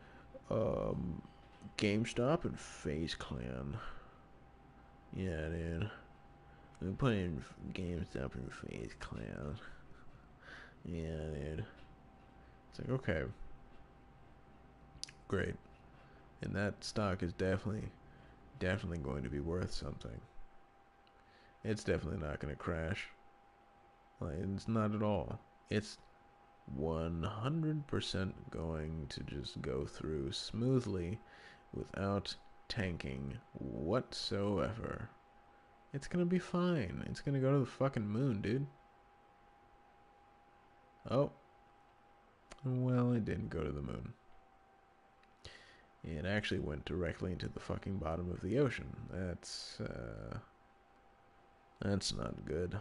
Speaker 1: GameStop and FaZe Clan. Yeah, dude. We put in GameStop and FaZe Clan. Yeah, dude. It's like, okay. Great. And that stock is definitely going to be worth something. It's definitely not going to crash. Like, it's not at all. It's 100% going to just go through smoothly without tanking whatsoever. It's gonna be fine. It's gonna go to the fucking moon, dude. Oh. Well, it didn't go to the moon. It actually went directly into the fucking bottom of the ocean. That's not good.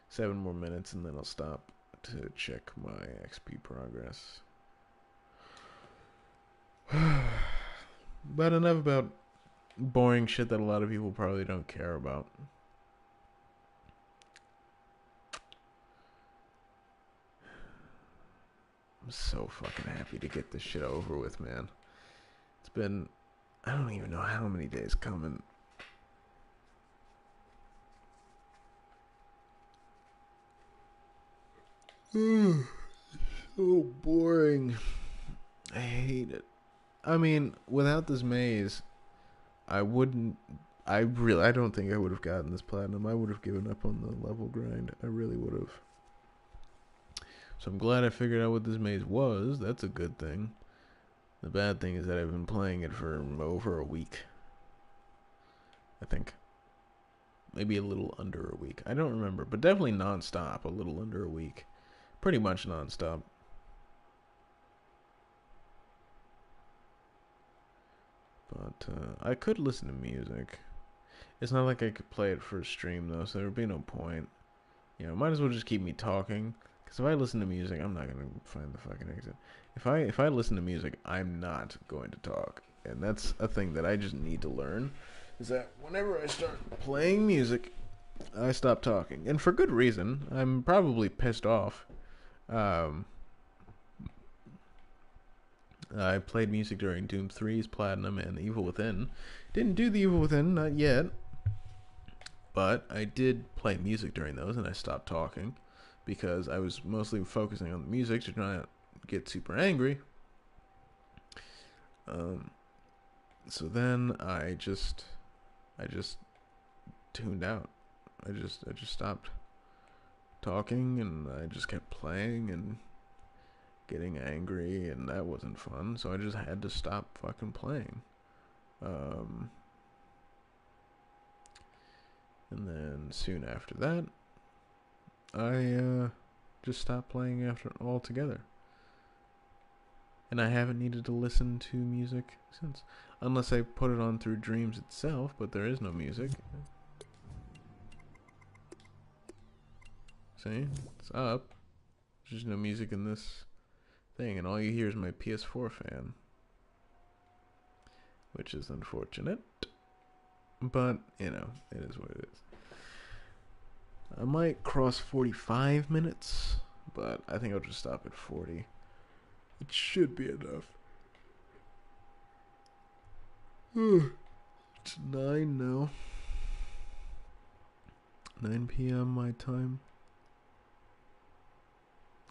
Speaker 1: 7 more minutes and then I'll stop to check my XP progress. But enough about boring shit that a lot of people probably don't care about. I'm so fucking happy to get this shit over with, man. It's been, I don't even know how many days coming. So boring. I hate it. I mean, without this maze, I don't think I would have gotten this platinum. I would have given up on the level grind. I really would have. So I'm glad I figured out what this maze was. That's a good thing. The bad thing is that I've been playing it for over a week. I think. Maybe a little under a week. I don't remember, but definitely non-stop. A little under a week. Pretty much non-stop. But I could listen to music. It's not like I could play it for a stream though, so there would be no point. You know, might as well just keep me talking. Because if I listen to music, I'm not gonna find the fucking exit. If I listen to music, I'm not going to talk, and that's a thing that I just need to learn. Is that whenever I start playing music, I stop talking, and for good reason. I'm probably pissed off. I played music during Doom 3's Platinum and Evil Within. Didn't do the Evil Within, not yet. But I did play music during those, and I stopped talking. Because I was mostly focusing on the music to try not get super angry. So then I just tuned out. I just stopped talking, and I just kept playing and getting angry, and that wasn't fun. So I just had to stop fucking playing. And then soon after that, I just stopped playing after altogether. And I haven't needed to listen to music since. Unless I put it on through Dreams itself, but there is no music. See? It's up. There's no music in this thing, and all you hear is my PS4 fan. Which is unfortunate. But, you know, it is what it is. I might cross 45 minutes, but I think I'll just stop at 40. It should be enough. It's 9 now. 9 p.m. my time.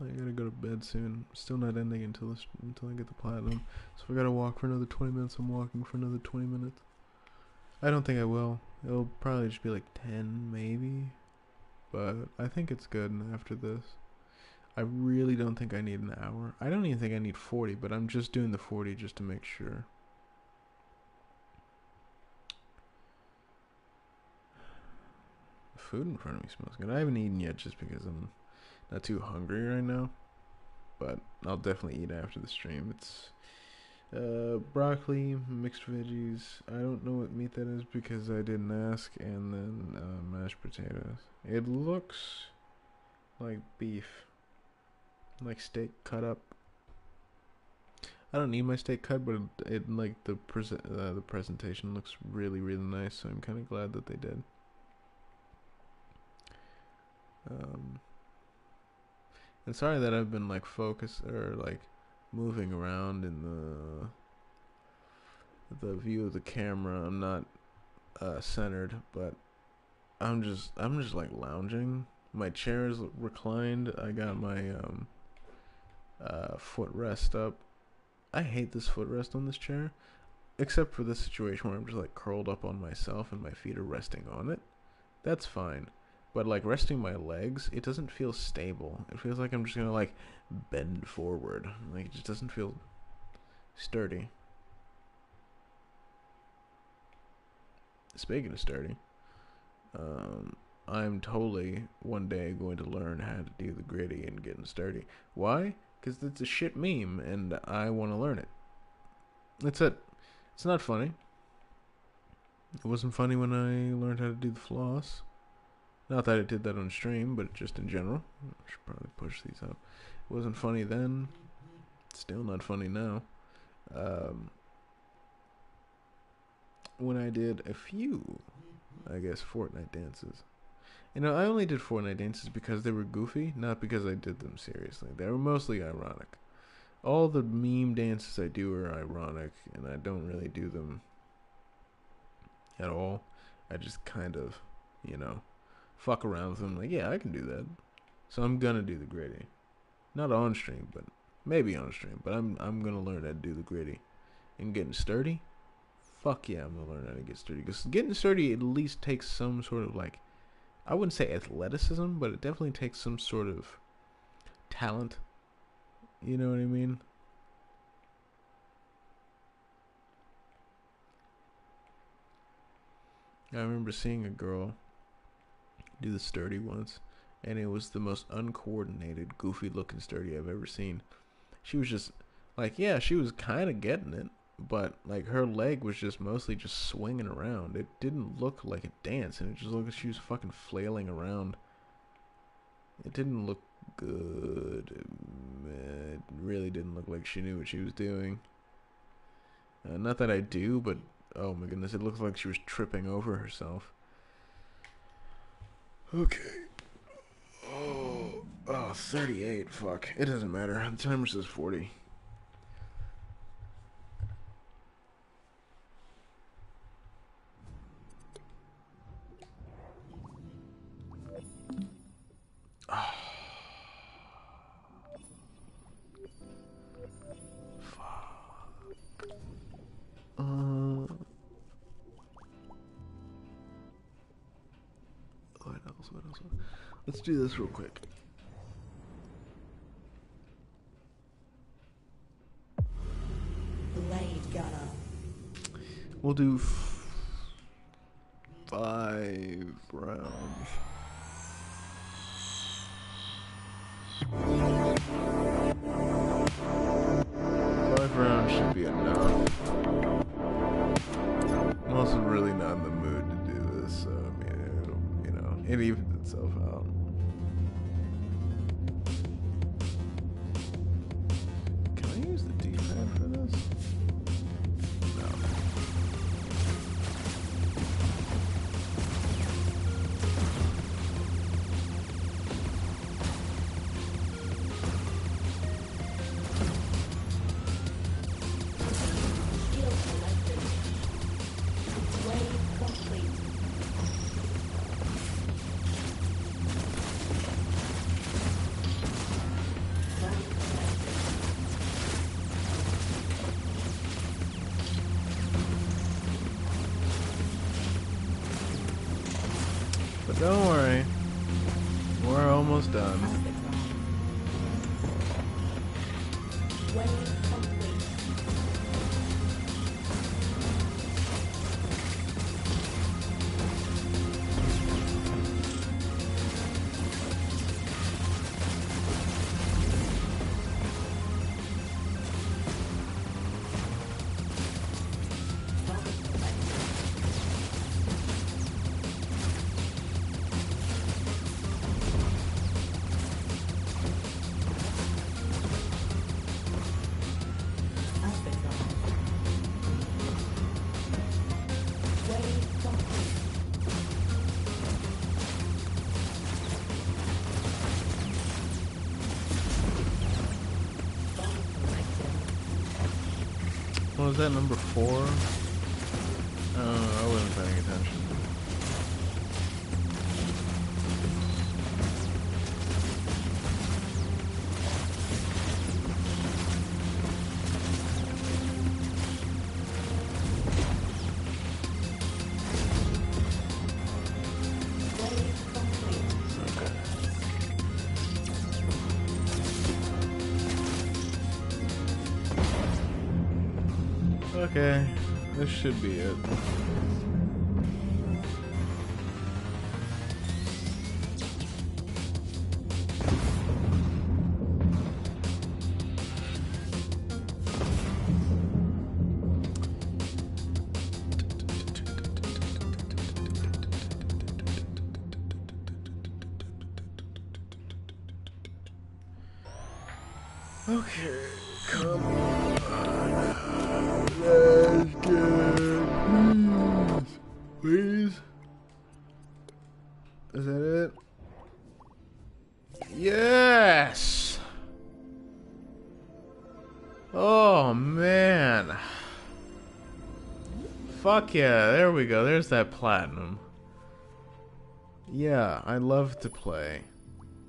Speaker 1: I gotta go to bed soon. Still not ending until I get the platinum. So if I gotta walk for another 20 minutes, I'm walking for another 20 minutes. I don't think I will. It'll probably just be like 10, maybe. But I think it's good after this. I really don't think I need an hour. I don't even think I need 40, but I'm just doing the 40 just to make sure. The food in front of me smells good. I haven't eaten yet just because I'm not too hungry right now. But I'll definitely eat after the stream. It's broccoli, mixed veggies. I don't know what meat that is because I didn't ask. And then mashed potatoes. It looks like beef, like steak cut up. I don't need my steak cut, but it like the presentation looks really nice. So I'm kind of glad that they did. And sorry that I've been like focused or like moving around in the view of the camera. I'm not centered, but I'm just like lounging. My chair is reclined. I got my footrest up. I hate this footrest on this chair, except for this situation where I'm just like curled up on myself and my feet are resting on it. That's fine. But like resting my legs, it doesn't feel stable. It feels like I'm just gonna like bend forward. Like it just doesn't feel sturdy. Speaking of sturdy, I'm totally one day going to learn how to do the gritty and getting sturdy. Why? Because it's a shit meme and I want to learn it. That's it. It's not funny. It wasn't funny when I learned how to do the floss. Not that I did that on stream, but just in general. I should probably push these up. It wasn't funny then. Still not funny now. When I did a few, I guess, Fortnite dances. You know, I only did Fortnite dances because they were goofy, not because I did them seriously. They were mostly ironic. All the meme dances I do are ironic, and I don't really do them at all. I just kind of, you know, fuck around with them. Like, yeah, I can do that. So I'm gonna do the gritty. Not on stream, but maybe on stream. But I'm gonna learn how to do the gritty. And getting sturdy? Fuck yeah, I'm gonna learn how to get sturdy. Because getting sturdy at least takes some sort of like, I wouldn't say athleticism, but it definitely takes some sort of talent. You know what I mean? I remember seeing a girl do the sturdy once, and it was the most uncoordinated, goofy looking sturdy I've ever seen. She was just like, yeah, she was kind of getting it, but like her leg was just mostly just swinging around. It didn't look like a dance, and it just looked like she was fucking flailing around. It didn't look good. It really didn't look like she knew what she was doing. Not that I do, but oh my goodness, it looked like she was tripping over herself. Okay. Oh, 38. Fuck. It doesn't matter. The timer says 40. What else? Let's do this real quick.
Speaker 4: Blade Gunner.
Speaker 1: We'll do 5 rounds. 5 rounds should be enough. I'm also really not in the mood to do this, so I mean, it'll, you know, it evens itself out. Can I use the D-pad for this? No.
Speaker 4: Shield selected. Wave complete.
Speaker 1: But don't worry, we're almost done.
Speaker 4: Wave complete.
Speaker 1: was that number 4? I wasn't paying attention. Okay, this should be it. Okay, come on. Let's get it. Please. Is that it? Yes! Oh, man. Fuck yeah, there we go. There's that platinum. Yeah, I love to play.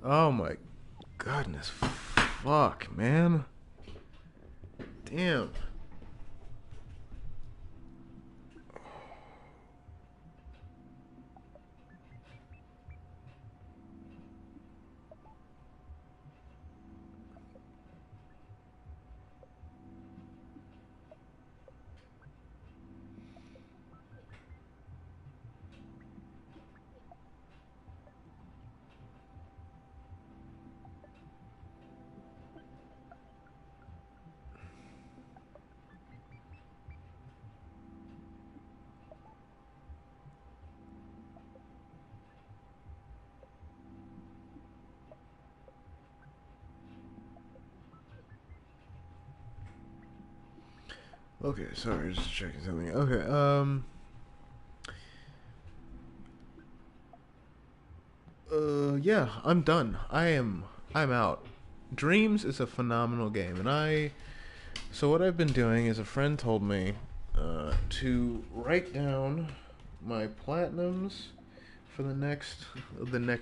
Speaker 1: Oh my goodness. Fuck, man. Damn. Okay, sorry, just checking something. Okay, yeah, I'm done. I'm out. Dreams is a phenomenal game, and so what I've been doing is a friend told me, to write down my platinums for the next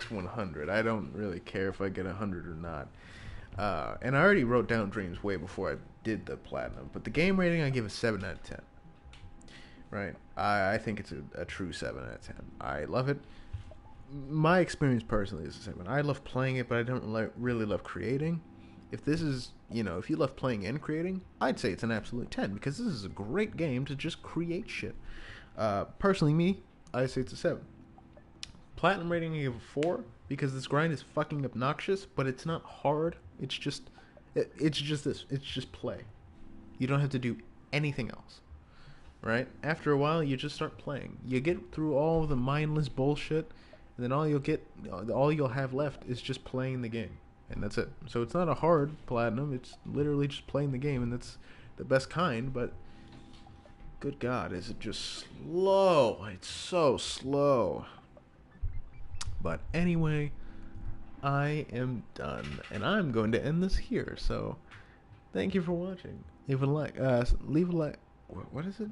Speaker 1: 100. I don't really care if I get 100 or not. And I already wrote down Dreams way before I did the platinum, but the game rating I give a 7 out of 10. Right? I think it's a true 7 out of 10. I love it. My experience personally is the 7. I love playing it, but I don't really love creating. If this is, if you love playing and creating, I'd say it's an absolute 10, because this is a great game to just create shit. Personally, me, I say it's a 7. Platinum rating I give a 4, because this grind is fucking obnoxious, but it's not hard. It's just this. It's just play. You don't have to do anything else. Right? After a while, you just start playing. You get through all the mindless bullshit, and then all you'll have left is just playing the game. And that's it. So it's not a hard platinum. It's literally just playing the game, and that's the best kind, but good God, is it just slow. It's so slow. But anyway, I am done, and I'm going to end this here. So, thank you for watching. Leave a like. What is it?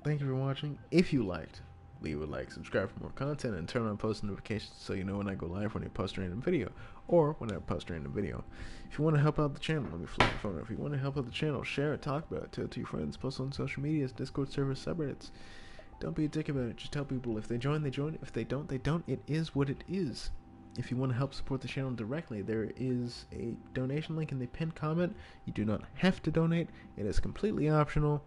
Speaker 1: Thank you for watching. If you liked, leave a like, subscribe for more content, and turn on post notifications so you know when I go live, when I post a random video, or when I post a random video. If you want to help out the channel, let me flip the phone. If you want to help out the channel, share it, talk about it, tell it to your friends, post on social medias, Discord servers, subreddits. Don't be a dick about it. Just tell people. If they join, they join. If they don't, they don't. It is what it is. If you want to help support the channel directly, there is a donation link in the pinned comment. You do not have to donate. It is completely optional.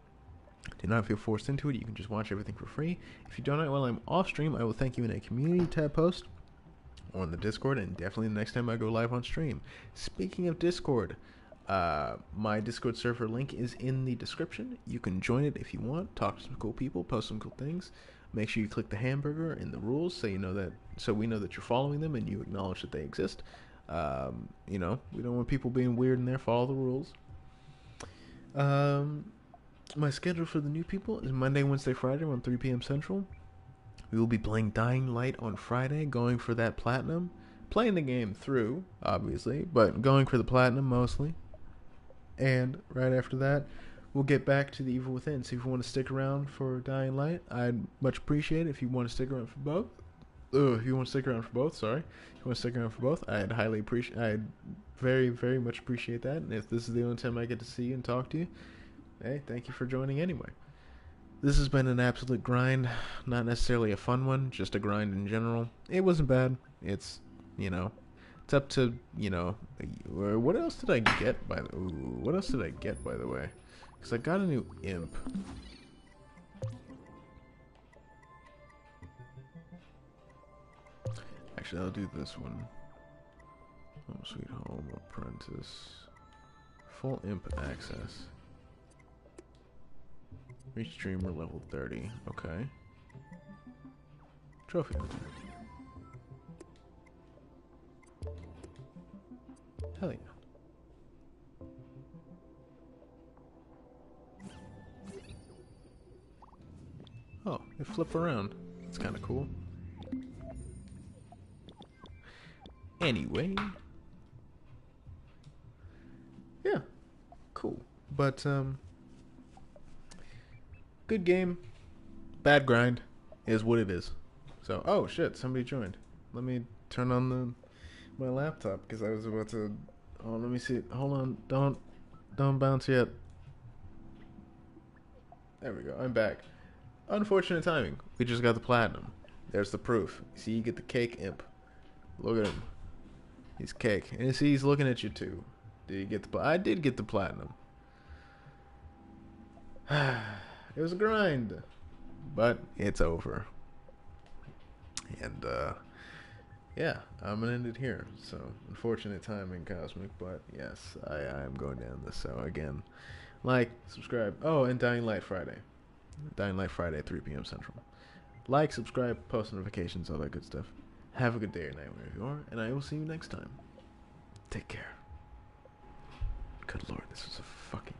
Speaker 1: Do not feel forced into it. You can just watch everything for free. If you donate while I'm off stream, I will thank you in a community tab post or on the Discord, and definitely the next time I go live on stream. Speaking of Discord, my Discord server link is in the description. You can join it if you want. Talk to some cool people, post some cool things. Make sure you click the hamburger in the rules so we know that you're following them and you acknowledge that they exist. We don't want people being weird in there. Follow the rules. My schedule for the new people is Monday, Wednesday, Friday around 3 p.m. Central. We will be playing Dying Light on Friday, going for that platinum. Playing the game through, obviously, but going for the platinum mostly. And right after that, we'll get back to the Evil Within. So if you want to stick around for Dying Light, I'd much appreciate it. If you want to stick around for both, if you want to stick around for both, sorry, if you want to stick around for both, I'd highly appreciate. I'd very, very much appreciate that. And if this is the only time I get to see you and talk to you, hey, thank you for joining anyway. This has been an absolute grind, not necessarily a fun one, just a grind in general. It wasn't bad. It's, it's up to, what else did I get by the, what else did I get by the way? Because I got a new imp. Actually, I'll do this one. Home Sweet Home Apprentice. Full imp access. Reach streamer level 30. Okay. Trophy hunter. Hell yeah. Oh, they flip around. That's kind of cool. Anyway. Yeah. Cool. But, good game. Bad grind is what it is. So, oh shit, somebody joined. Let me turn on my laptop because I was about to. Oh, let me see. Hold on. Don't bounce yet. There we go. I'm back. Unfortunate timing. We just got the platinum. There's the proof. See, you get the cake imp. Look at him. He's cake. And see, he's looking at you too. Did you get the? I did get the platinum. It was a grind, but it's over. And yeah, I'm gonna end it here. So unfortunate timing, Cosmic, but yes, I am going down this. So again, like, subscribe. Oh, and Dying Light Friday. Dying Light Friday at 3 p.m. Central. Like, subscribe, post notifications, all that good stuff. Have a good day or night wherever you are, and I will see you next time. Take care. Good Lord, this was a fucking